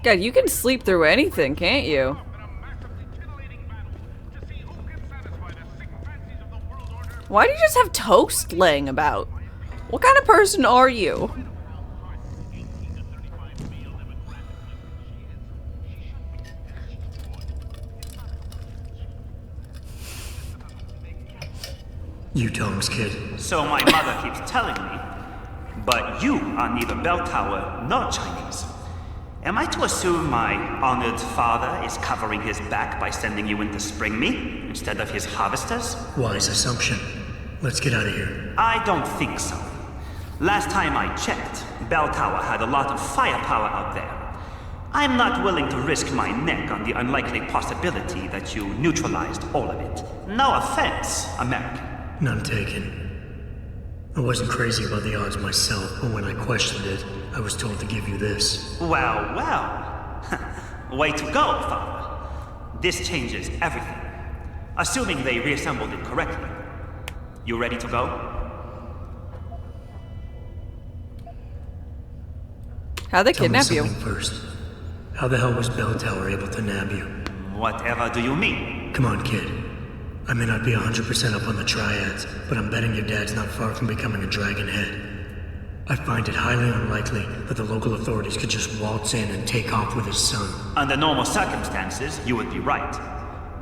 Speaker 1: God, you can sleep through anything, can't you? Why do you just have toast laying about? What kind of person are you?
Speaker 4: You Tom's kid.
Speaker 17: So my mother keeps telling me. But you are neither bell tower nor Chinese. Am I to assume my honored father is covering his back by sending you in to spring me instead of his harvesters?
Speaker 4: Wise assumption. Let's get out of here.
Speaker 17: I don't think so. Last time I checked, Bell Tower had a lot of firepower out there. I'm not willing to risk my neck on the unlikely possibility that you neutralized all of it. No offense, American.
Speaker 4: None taken. I wasn't crazy about the odds myself, but when I questioned it, I was told to give you this.
Speaker 17: Well, well. Way to go, Father. This changes everything. Assuming they reassembled it correctly. You ready to go?
Speaker 1: How'd they
Speaker 4: Tell
Speaker 1: kidnap
Speaker 4: me
Speaker 1: you?
Speaker 4: something first. How the hell was Bell Tower able to nab you?
Speaker 17: Whatever do you mean?
Speaker 4: Come on, kid. I may not be 100% up on the triads, but I'm betting your dad's not far from becoming a dragon head. I find it highly unlikely that the local authorities could just waltz in and take off with his son.
Speaker 17: Under normal circumstances, you would be right.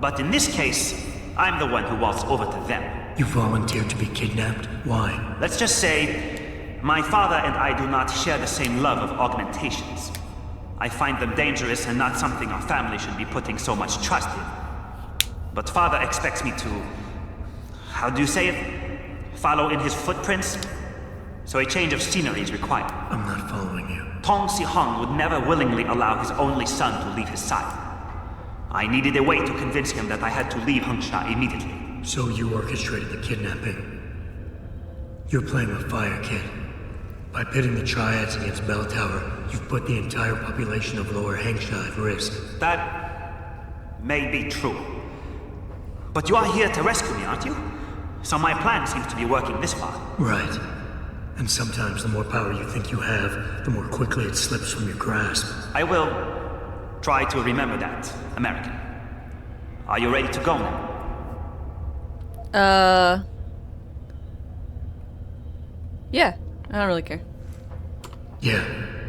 Speaker 17: But in this case, I'm the one who waltzed over to them.
Speaker 4: You volunteered to be kidnapped? Why?
Speaker 17: Let's just say, my father and I do not share the same love of augmentations. I find them dangerous and not something our family should be putting so much trust in. But Father expects me to... how do you say it? Follow in his footprints? So a change of scenery is required.
Speaker 4: I'm not following you.
Speaker 17: Tong Si-hung would never willingly allow his only son to leave his side. I needed a way to convince him that I had to leave Hengsha immediately.
Speaker 4: So you orchestrated the kidnapping. You're playing with fire, kid. By pitting the Triads against Bell Tower, you've put the entire population of Lower Hengsha at risk.
Speaker 17: That may be true. But you are here to rescue me, aren't you? So my plan seems to be working this far.
Speaker 4: Right. And sometimes the more power you think you have, the more quickly it slips from your grasp.
Speaker 17: I will try to remember that, American. Are you ready to go now?
Speaker 1: Yeah, I don't really care.
Speaker 4: Yeah,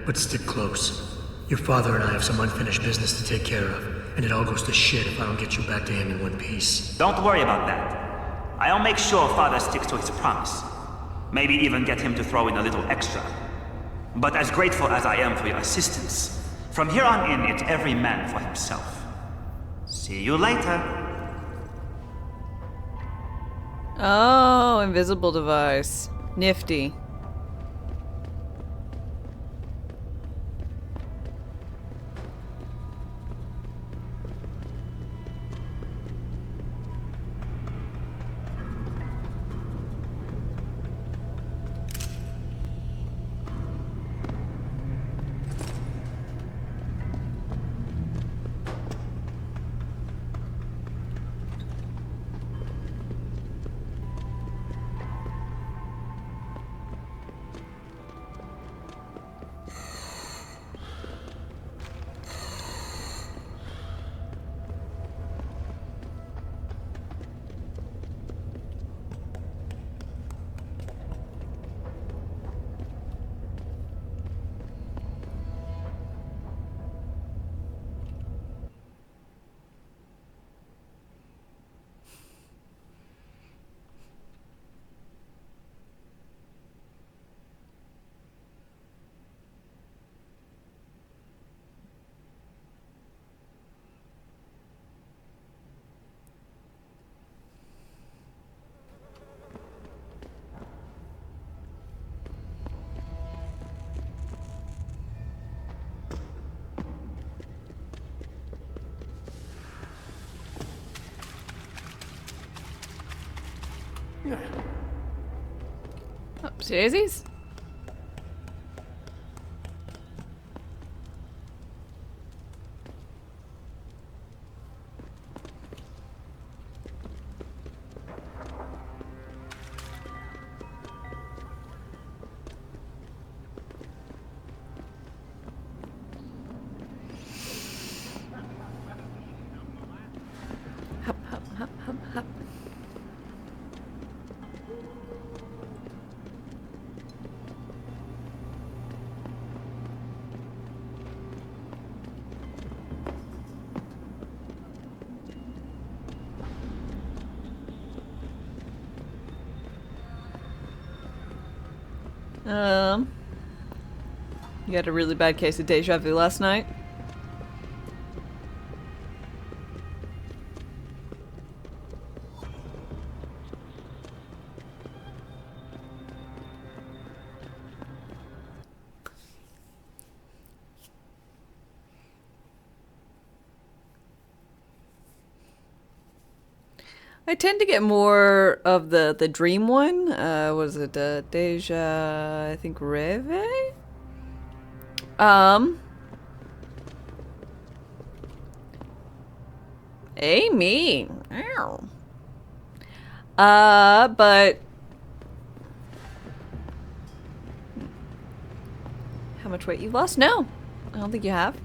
Speaker 4: but stick close. Your father and I have some unfinished business to take care of, and it all goes to shit if I don't get you back to him in one piece.
Speaker 17: Don't worry about that. I'll make sure Father sticks to his promise. Maybe even get him to throw in a little extra. But as grateful as I am for your assistance, from here on in, it's every man for himself. See you later.
Speaker 1: Oh, invisible device. Nifty. Oops, daisies. Hop, hop, hop, hop, hop. You had a really bad case of deja vu last night? I tend to get more of the dream one. Was it Deja, I think, Reve? Amy. Ow. But how much weight you've lost? No, I don't think you have.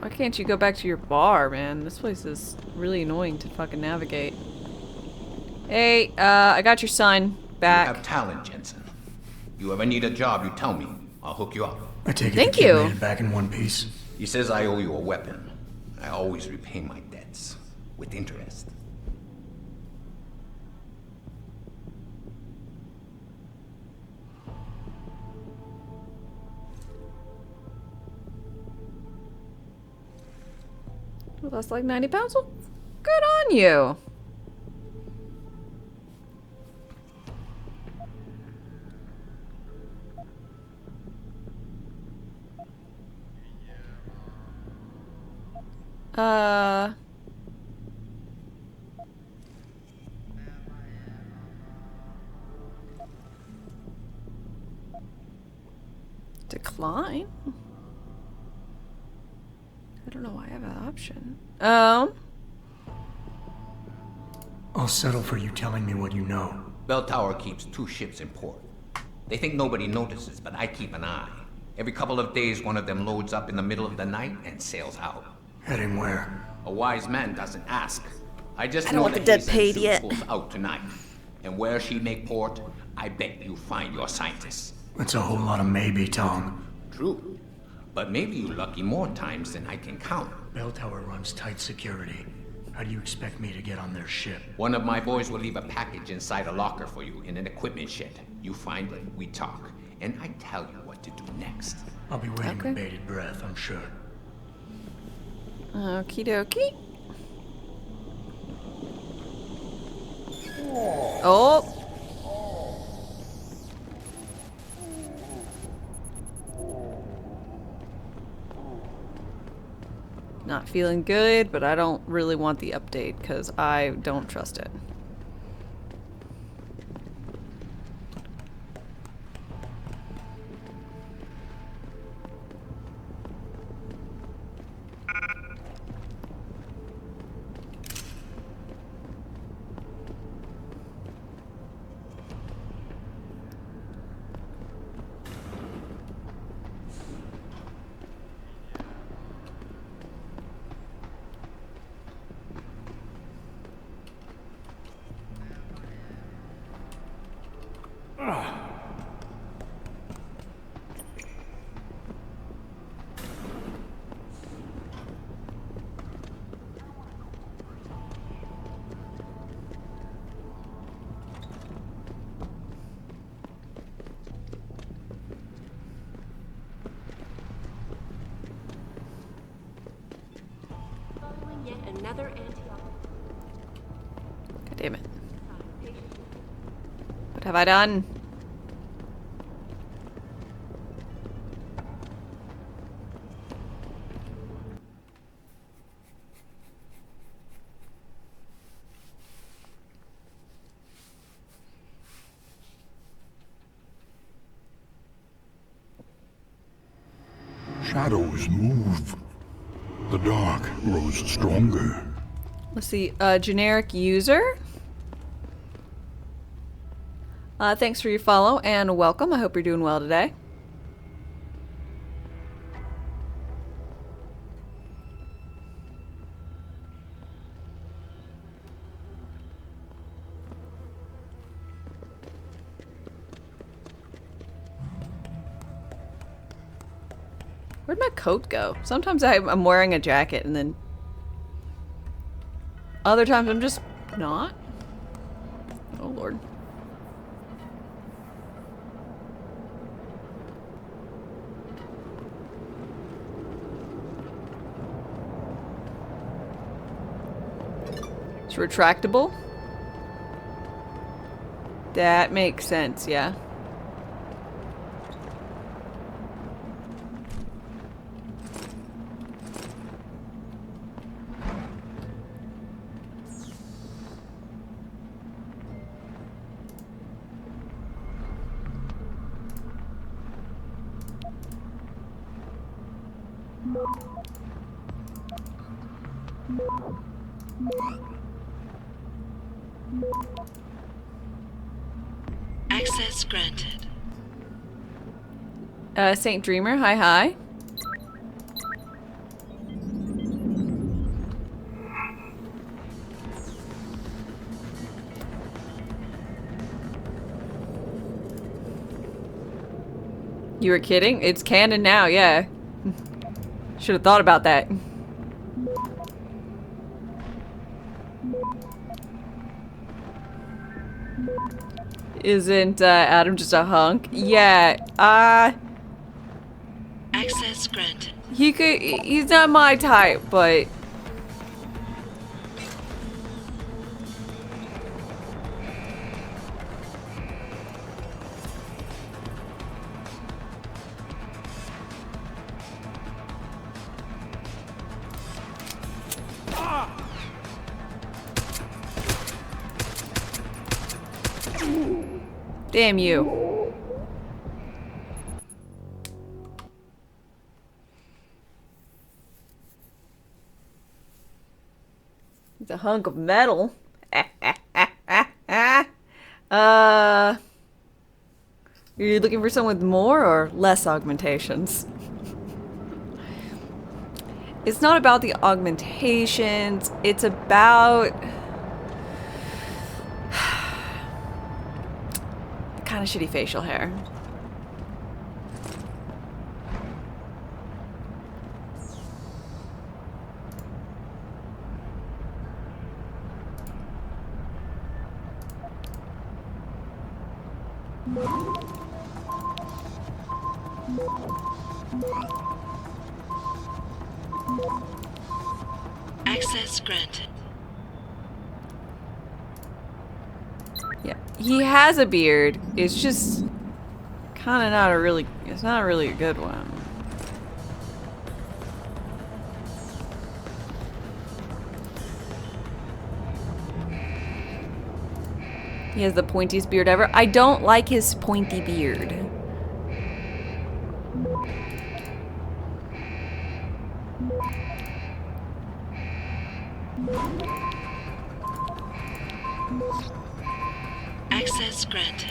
Speaker 1: Why can't you go back to your bar, man? This place is really annoying to fucking navigate. Hey, I got your sign back.
Speaker 12: You have talent, Jensen. You ever need a job, you tell me. I'll hook you up.
Speaker 4: I take it
Speaker 1: Thank
Speaker 4: the kid
Speaker 1: you.
Speaker 4: made it back in one piece.
Speaker 12: He says I owe you a weapon. I always repay my debts. With interest.
Speaker 1: You lost like 90 pounds? Well, good on you. Decline? I don't know why I have that option.
Speaker 4: I'll settle for you telling me what you know.
Speaker 12: Bell Tower keeps 2 ships in port. They think nobody notices, but I keep an eye. Every couple of days, one of them loads up in the middle of the night and sails out.
Speaker 4: Heading where?
Speaker 12: A wise man doesn't ask. I just
Speaker 1: I don't
Speaker 12: know
Speaker 1: want
Speaker 12: that
Speaker 1: the dead
Speaker 12: Hazen
Speaker 1: paid
Speaker 12: Sue
Speaker 1: yet.
Speaker 12: pulls out tonight. And where she make port, I bet you find your scientists.
Speaker 4: That's a whole lot of maybe, Tom.
Speaker 12: True. But maybe you lucky more times than I can count.
Speaker 4: Bell Tower runs tight security. How do you expect me to get on their ship?
Speaker 12: One of my boys will leave a package inside a locker for you in an equipment shed. You find it, we talk, and I tell you what to do next.
Speaker 4: I'll be waiting with bated breath, I'm sure.
Speaker 1: Okie dokie. Oh! Not feeling good, but I don't really want the update because I don't trust it.
Speaker 5: Another
Speaker 1: God damn it. What have I done?
Speaker 7: Shadows move. The dark grows stronger.
Speaker 1: Let's see, generic user. Thanks for your follow and welcome. I hope you're doing well today. Where'd my coat go? Sometimes I'm wearing a jacket and then other times I'm just not. Oh Lord. It's retractable. That makes sense, yeah.
Speaker 2: Access granted.
Speaker 1: Saint Dreamer, hi hi. You were kidding? It's canon now, yeah. Should have thought about that. Isn't Adam just a hunk? Yeah,
Speaker 2: Access granted.
Speaker 1: he's not my type, but damn you. He's a hunk of metal. Are you looking for someone with more or less augmentations? It's not about the augmentations, it's about kind of shitty facial hair.
Speaker 2: Access granted.
Speaker 1: Yeah, he has a beard. It's just kind of not a really. It's not really a good one. He has the pointiest beard ever. I don't like his pointy beard.
Speaker 2: Access granted.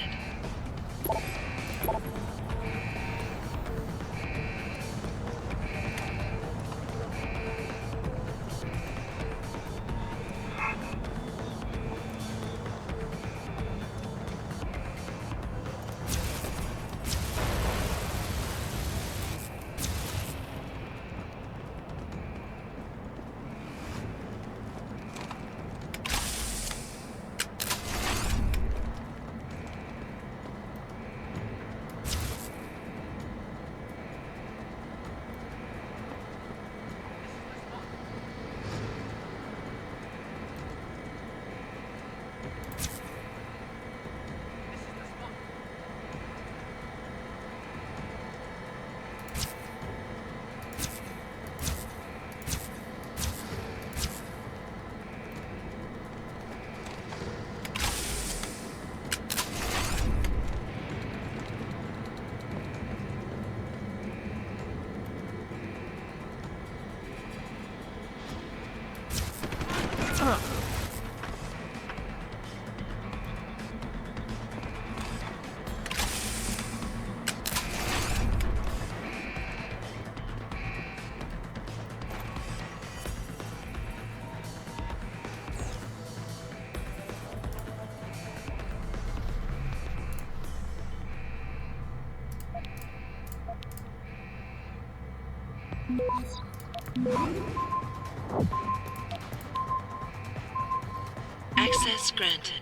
Speaker 2: Access granted.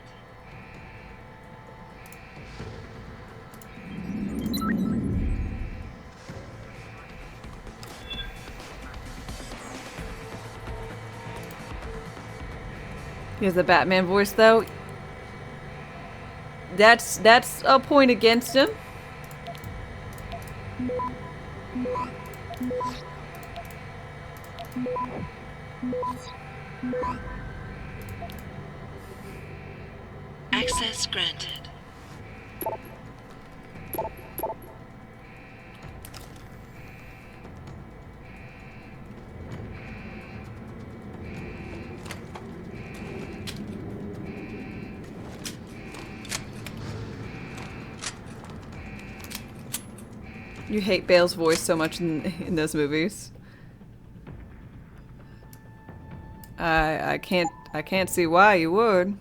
Speaker 1: He has the Batman voice, though. That's a point against him.
Speaker 2: Access granted.
Speaker 1: You hate Bale's voice so much in those movies. I can't see why you would.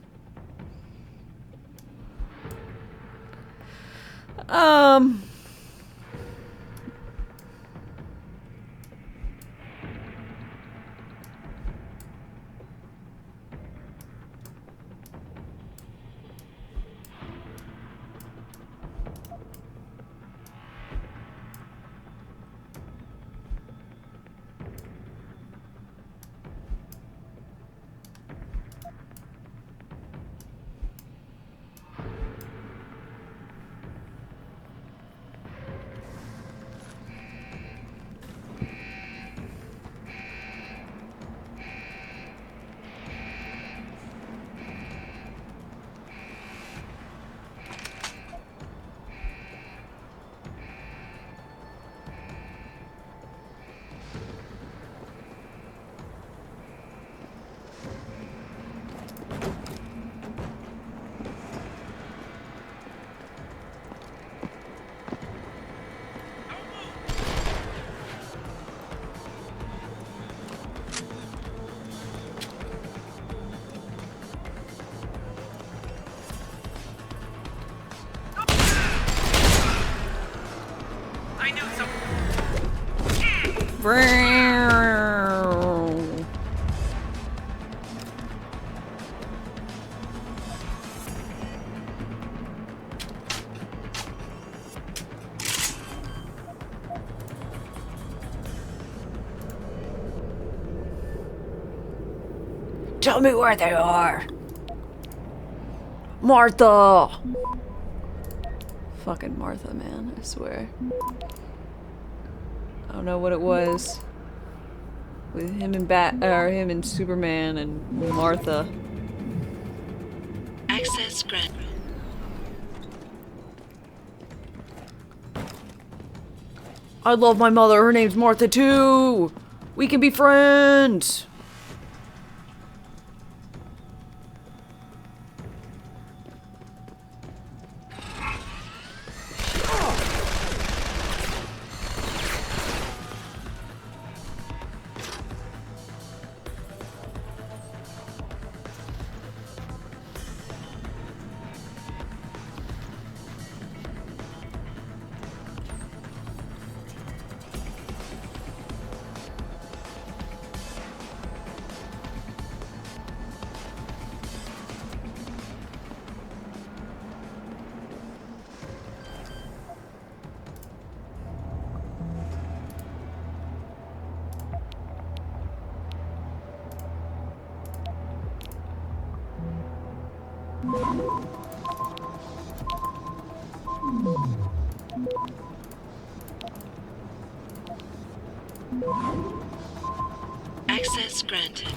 Speaker 8: I knew some.
Speaker 1: Tell me where they are. Martha! Fucking Martha, man, I swear. I don't know what it was with him and him and Superman and Martha.
Speaker 2: Access granted.
Speaker 1: I love my mother. Her name's Martha too. We can be friends.
Speaker 2: Access granted.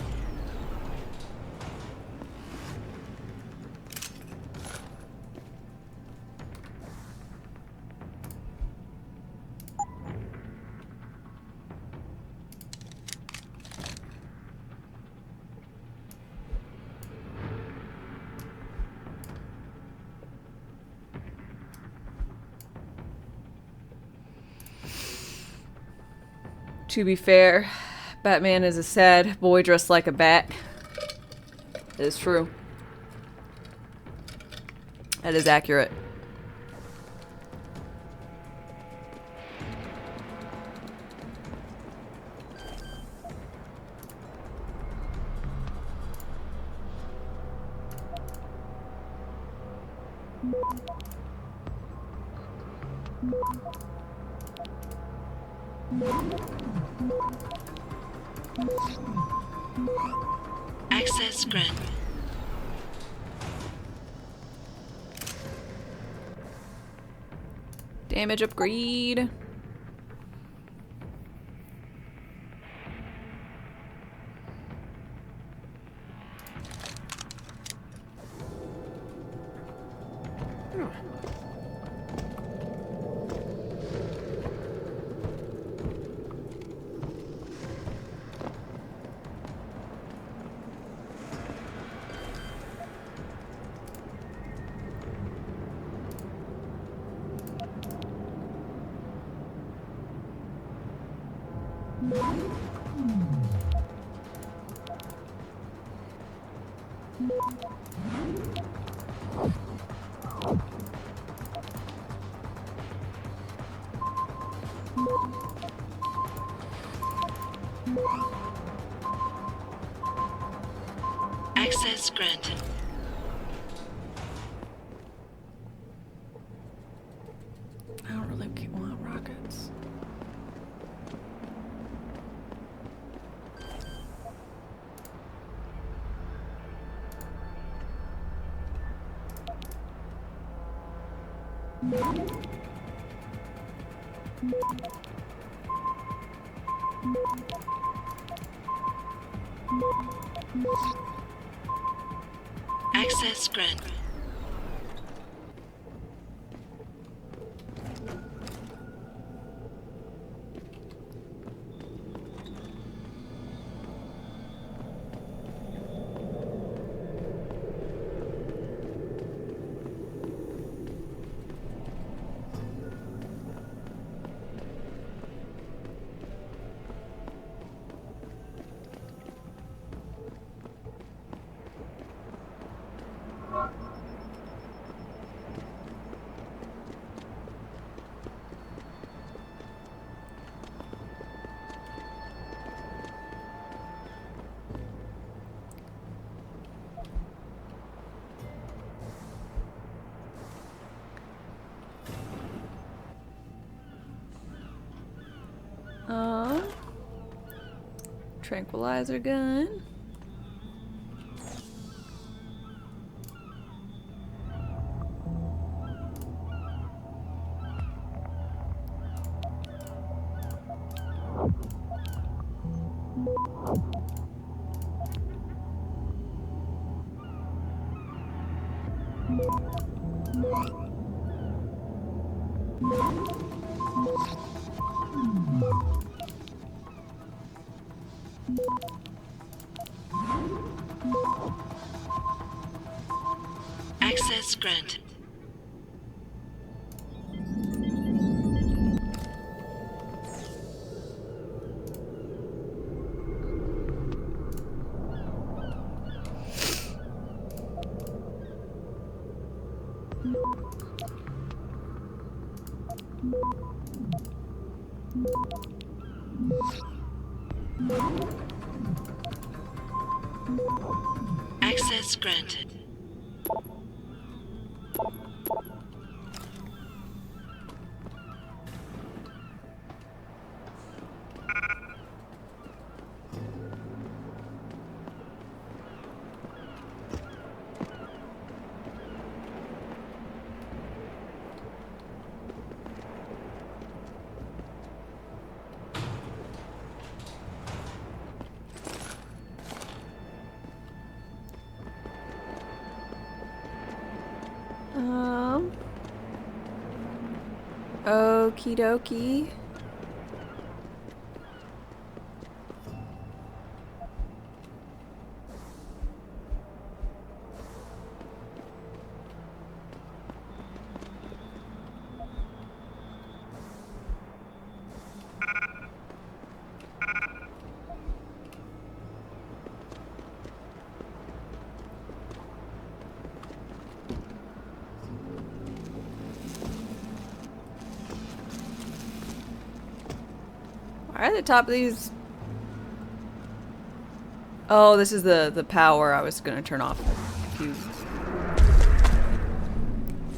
Speaker 1: To be fair, Batman is a sad boy dressed like a bat. It is true. That is accurate.
Speaker 2: Access granted.
Speaker 1: Damage upgrade.
Speaker 2: Access granted.
Speaker 1: I don't really want rockets.
Speaker 2: Access granted.
Speaker 1: Tranquilizer gun.
Speaker 2: Access granted. Access granted.
Speaker 1: Okie dokie. Why are the top of these? Oh, this is the power I was gonna turn off. Confused.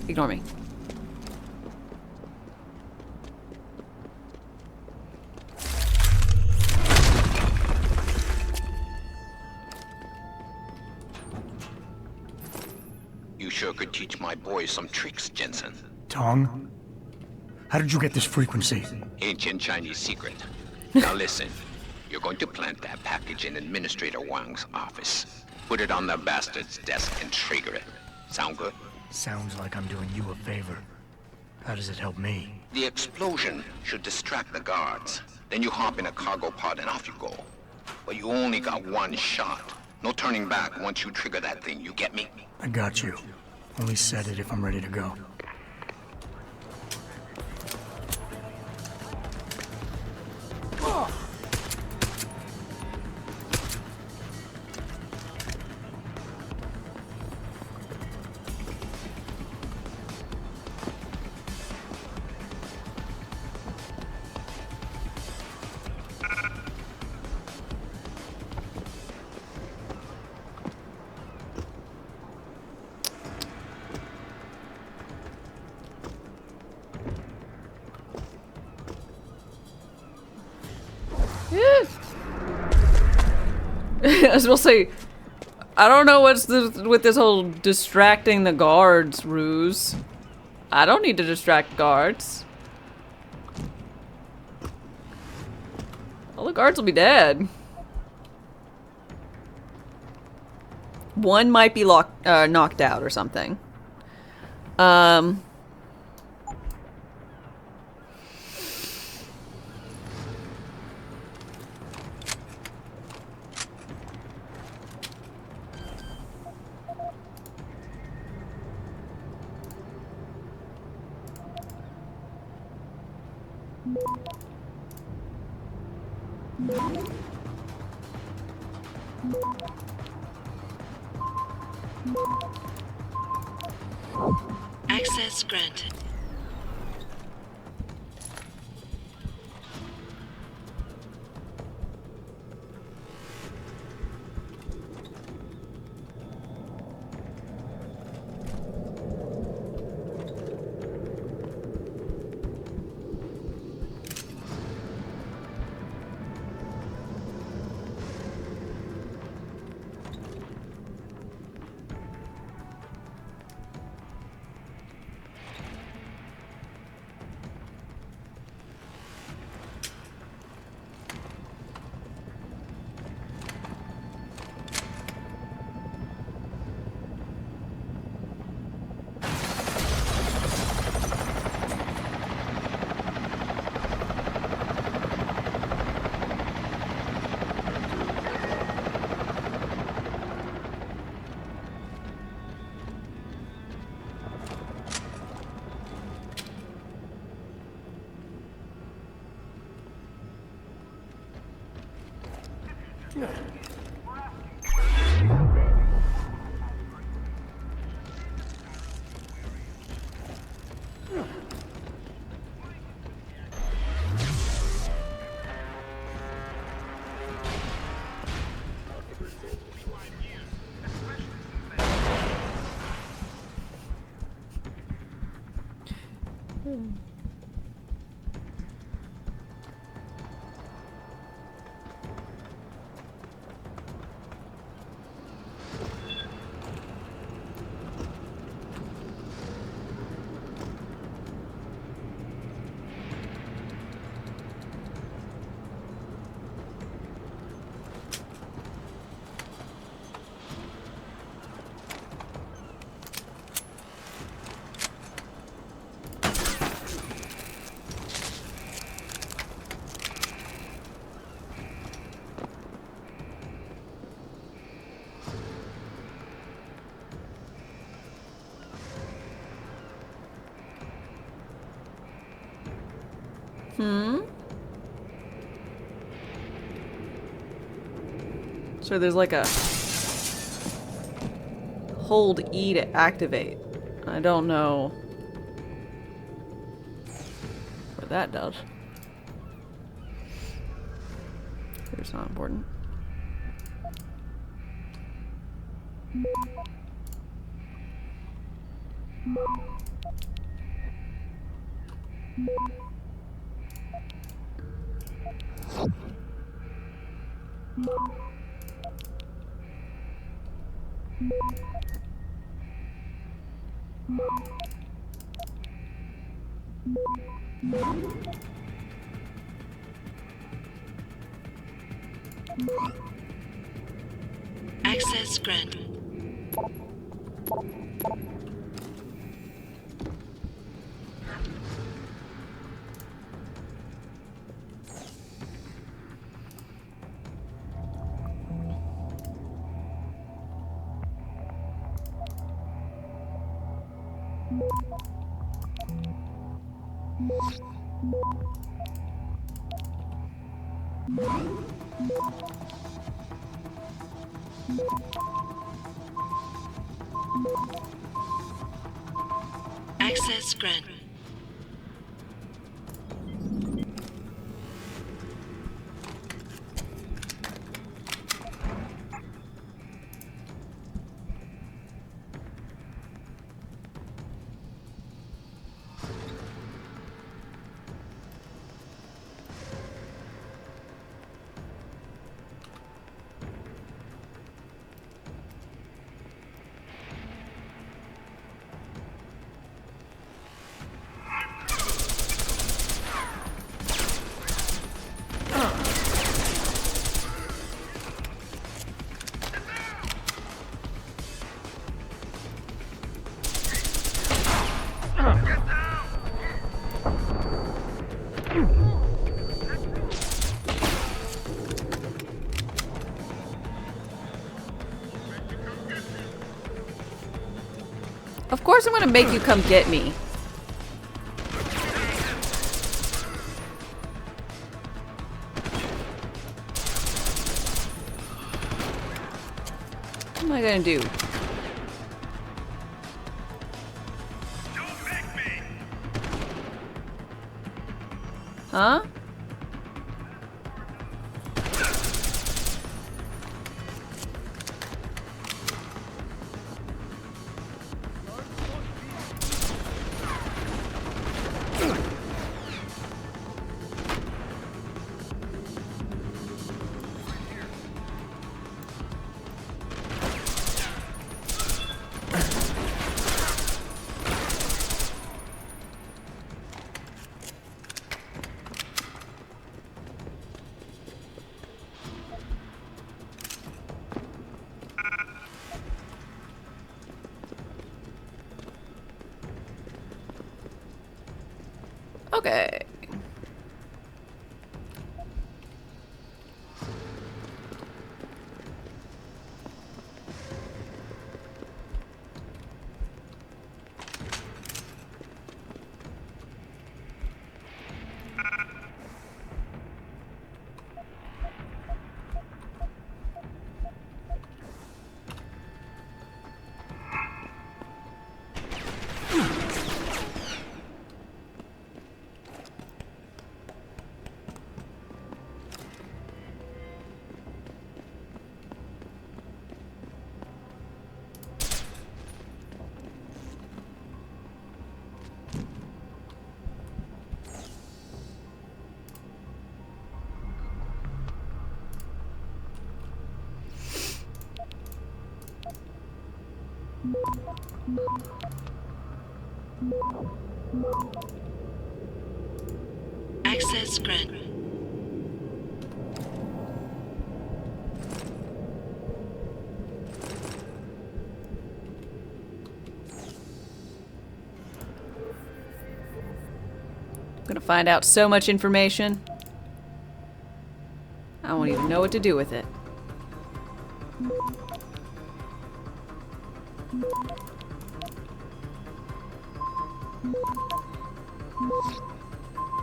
Speaker 1: Ignore me.
Speaker 12: You sure could teach my boys some tricks, Jensen.
Speaker 4: Tong? How did you get this frequency?
Speaker 12: Ancient Chinese secret. Now listen, you're going to plant that package in Administrator Wang's office. Put it on the bastard's desk and trigger it. Sound good?
Speaker 4: Sounds like I'm doing you a favor. How does it help me?
Speaker 12: The explosion should distract the guards. Then you hop in a cargo pod and off you go. But you only got one shot. No turning back once you trigger that thing, you get me?
Speaker 4: I got you. Only set it if I'm ready to go.
Speaker 1: I was supposed to say, I don't know what's with this whole distracting the guards ruse. I don't need to distract guards. All the guards will be dead. One might be knocked out or something.
Speaker 2: Access granted.
Speaker 1: So there's like a hold E to activate. I don't know what that does. It's not important.
Speaker 2: Access granted. Access granted.
Speaker 1: Of course I'm gonna make you come get me. What am I gonna do? Huh? Okay.
Speaker 2: Access granted.
Speaker 1: I'm gonna find out so much information. I won't even know what to do with it.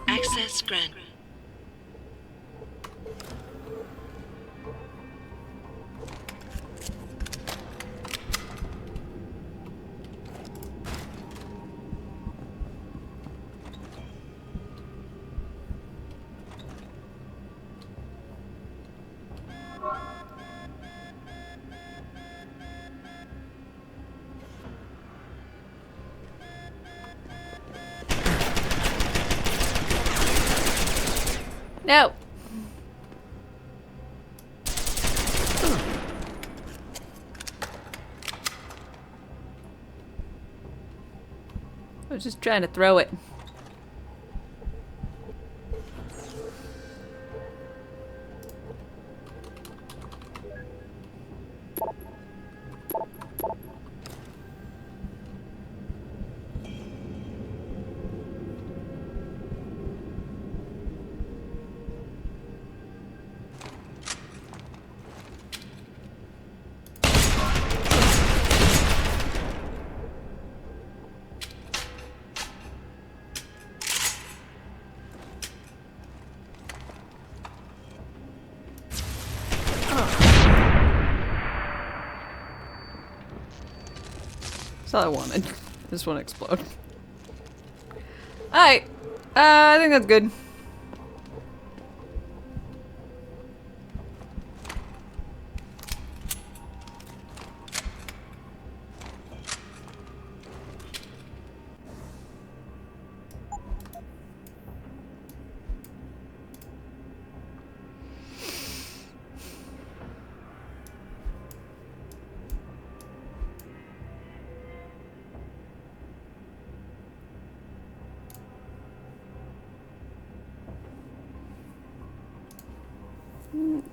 Speaker 2: Access granted.
Speaker 1: No. I was just trying to throw it. That's all I wanted. This one explode. Alright. I think that's good.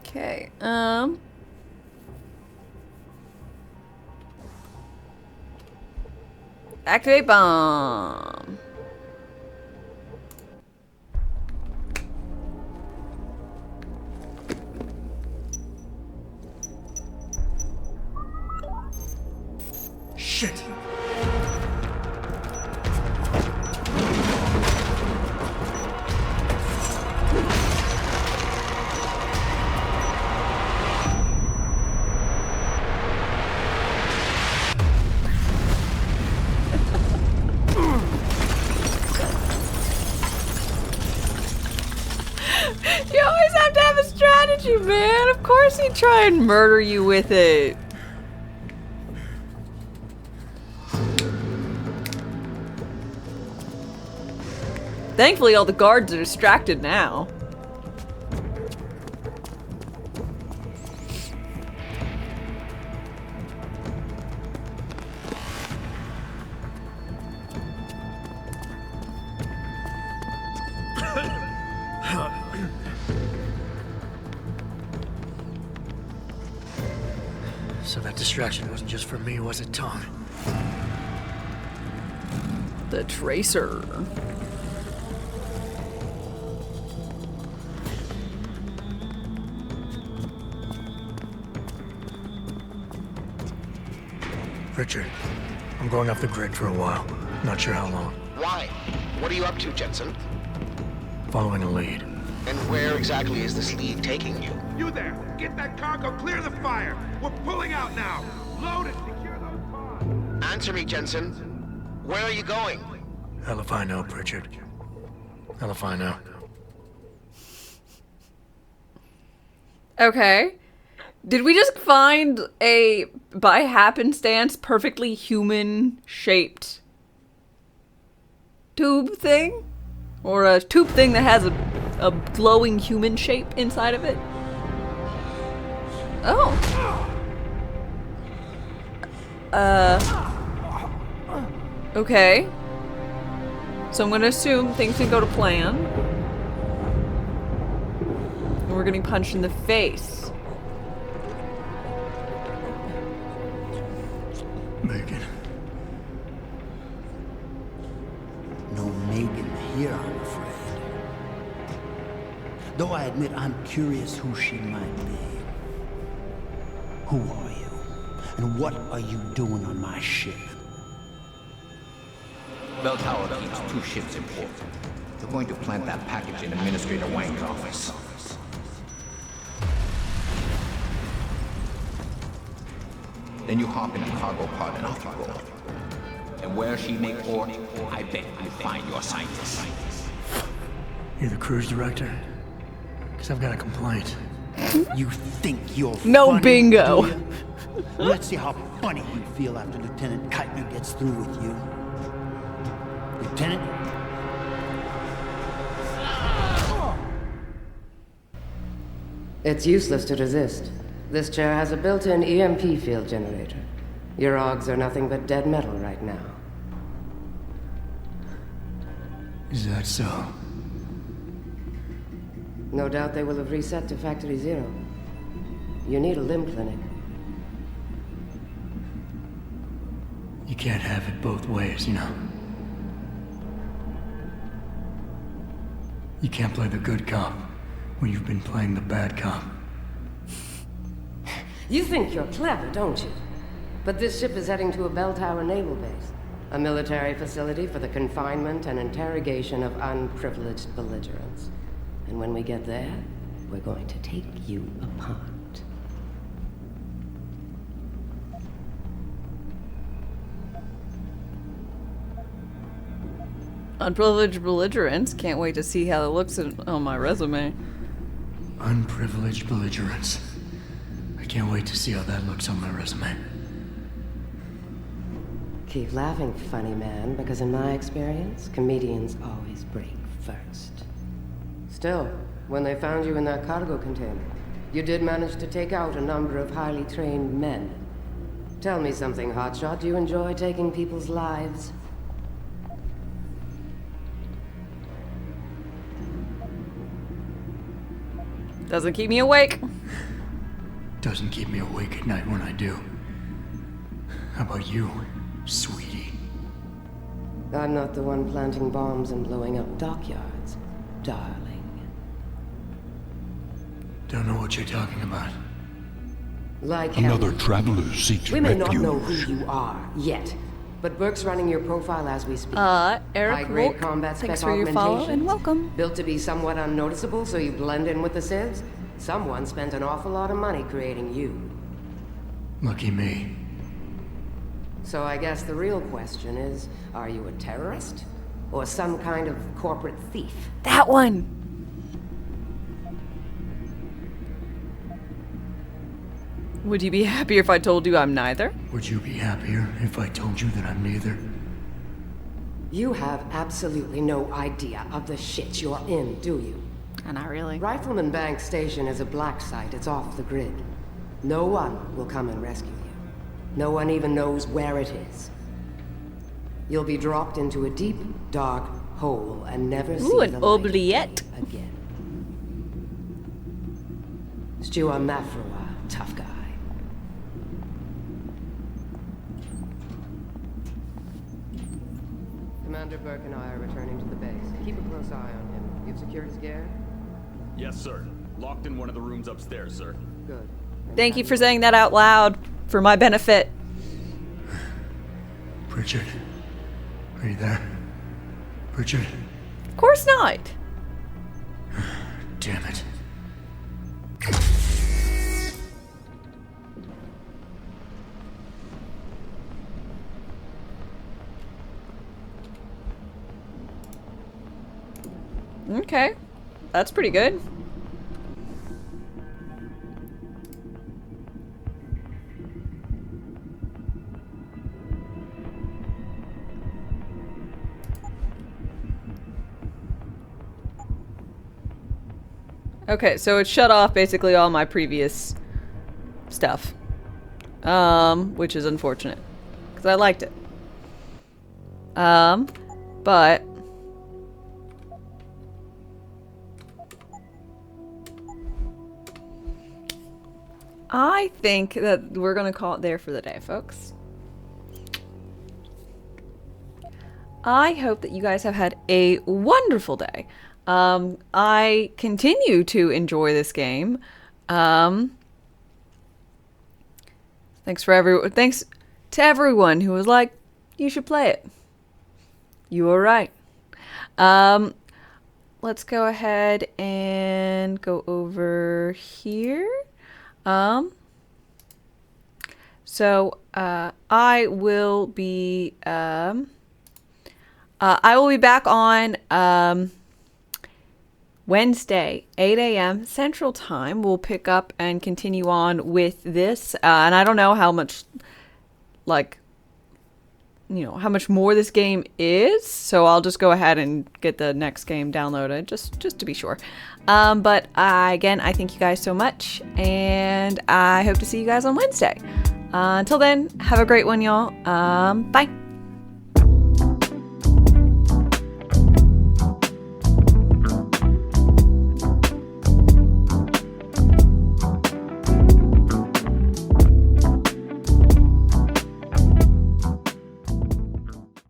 Speaker 1: Okay, activate bomb.
Speaker 4: Shit!
Speaker 1: You always have to have a strategy, man. Of course he'd try and murder you with it. Thankfully, all the guards are distracted now.
Speaker 4: So that distraction wasn't just for me, was it, Tom?
Speaker 1: The Tracer.
Speaker 4: Richard, I'm going off the grid for a while. Not sure how long.
Speaker 3: Why? What are you up to, Jensen?
Speaker 4: Following a lead.
Speaker 3: And where exactly is this lead taking you?
Speaker 15: You there! Get that cargo, clear the fire! We're pulling out now! Load it! Secure those cars!
Speaker 3: Answer me, Jensen. Where are you going?
Speaker 4: Hell if I know, Pritchard. Hell if I know.
Speaker 1: Okay. Did we just find a, by happenstance, perfectly human-shaped tube thing? Or a tube thing that has a glowing human shape inside of it? Oh. Okay. So I'm gonna assume things didn't go to plan. And we're getting punched in the face.
Speaker 4: Megan.
Speaker 11: No Megan here, I'm afraid. Though I admit I'm curious who she might be. Who are you? And what are you doing on my ship?
Speaker 12: Bell Tower keeps 2 ships in port. They're going to plant that package in Administrator Wang's office. Then you hop in a cargo pod and off you go. And where she make port, I bet you find your scientists.
Speaker 4: You're the cruise director? Because I've got a complaint.
Speaker 11: You think you're
Speaker 1: No
Speaker 11: funny,
Speaker 1: bingo.
Speaker 11: do you? Let's see how funny you feel after Lieutenant Keitner gets through with you. Lieutenant?
Speaker 20: It's useless to resist. This chair has a built-in EMP field generator. Your augs are nothing but dead metal right now.
Speaker 4: Is that so?
Speaker 20: No doubt they will have reset to Factory Zero. You need a limb clinic.
Speaker 4: You can't have it both ways, you know. You can't play the good cop when you've been playing the bad cop.
Speaker 20: You think you're clever, don't you? But this ship is heading to a bell tower naval base. A military facility for the confinement and interrogation of unprivileged belligerents. And when we get there, we're going to take you apart.
Speaker 1: Unprivileged belligerents. Can't wait to see how it looks on my resume.
Speaker 4: Unprivileged belligerents. I can't wait to see how that looks on my resume.
Speaker 20: Keep laughing, funny man, because in my experience, comedians always break first. Still, when they found you in that cargo container, you did manage to take out a number of highly trained men. Tell me something, Hotshot. Do you enjoy taking people's lives?
Speaker 1: Doesn't keep me awake.
Speaker 4: Doesn't keep me awake at night when I do. How about you, sweetie?
Speaker 20: I'm not the one planting bombs and blowing up dockyards, darling.
Speaker 4: Don't know what you're talking about.
Speaker 20: Like
Speaker 7: Another traveler seeks
Speaker 20: we may
Speaker 7: refuge.
Speaker 20: not know who you are yet, but Burke's running your profile as we speak.
Speaker 1: Eric
Speaker 20: High-grade
Speaker 1: Volk,
Speaker 20: combat spec
Speaker 1: thanks for your follow and
Speaker 20: augmentation.
Speaker 1: welcome.
Speaker 20: Built to be somewhat unnoticeable so you blend in with the civs. Someone spent an awful lot of money creating you.
Speaker 4: Lucky me.
Speaker 20: So I guess the real question is, are you a terrorist? Or some kind of corporate thief?
Speaker 1: That one! Would you be happier if I told you I'm neither?
Speaker 4: Would you be happier if I told you that I'm neither?
Speaker 20: You have absolutely no idea of the shit you're in, do you?
Speaker 1: Not really.
Speaker 20: Rifleman Bank Station is a black site. It's off the grid. No one will come and rescue you. No one even knows where it is. You'll be dropped into a deep, dark hole and never see
Speaker 1: Ooh, an
Speaker 20: the light
Speaker 1: oubliette.
Speaker 20: again. Stew on that for a while, tough guy. Commander Burke and I are returning to the base. Keep a close eye on him. You've secured his gear?
Speaker 15: Yes, sir. Locked in one of the rooms upstairs, sir.
Speaker 20: Good.
Speaker 1: Thank you for saying that out loud for my benefit.
Speaker 4: Richard, are you there? Richard?
Speaker 1: Of course not.
Speaker 4: Damn it.
Speaker 1: Okay. That's pretty good. Okay, so it shut off basically all my previous stuff. Which is unfortunate. Because I liked it. But I think that we're gonna call it there for the day, folks. I hope that you guys have had a wonderful day. I continue to enjoy this game. Thanks to everyone who was like, you should play it. You were right. Let's go ahead and go over here. I will be back on Wednesday, 8 a.m. Central Time. We'll pick up and continue on with this. And I don't know how much, how much more this game is. So I'll just go ahead and get the next game downloaded, just to be sure. But again, I thank you guys so much. And I hope to see you guys on Wednesday. Until then, have a great one, y'all. Bye.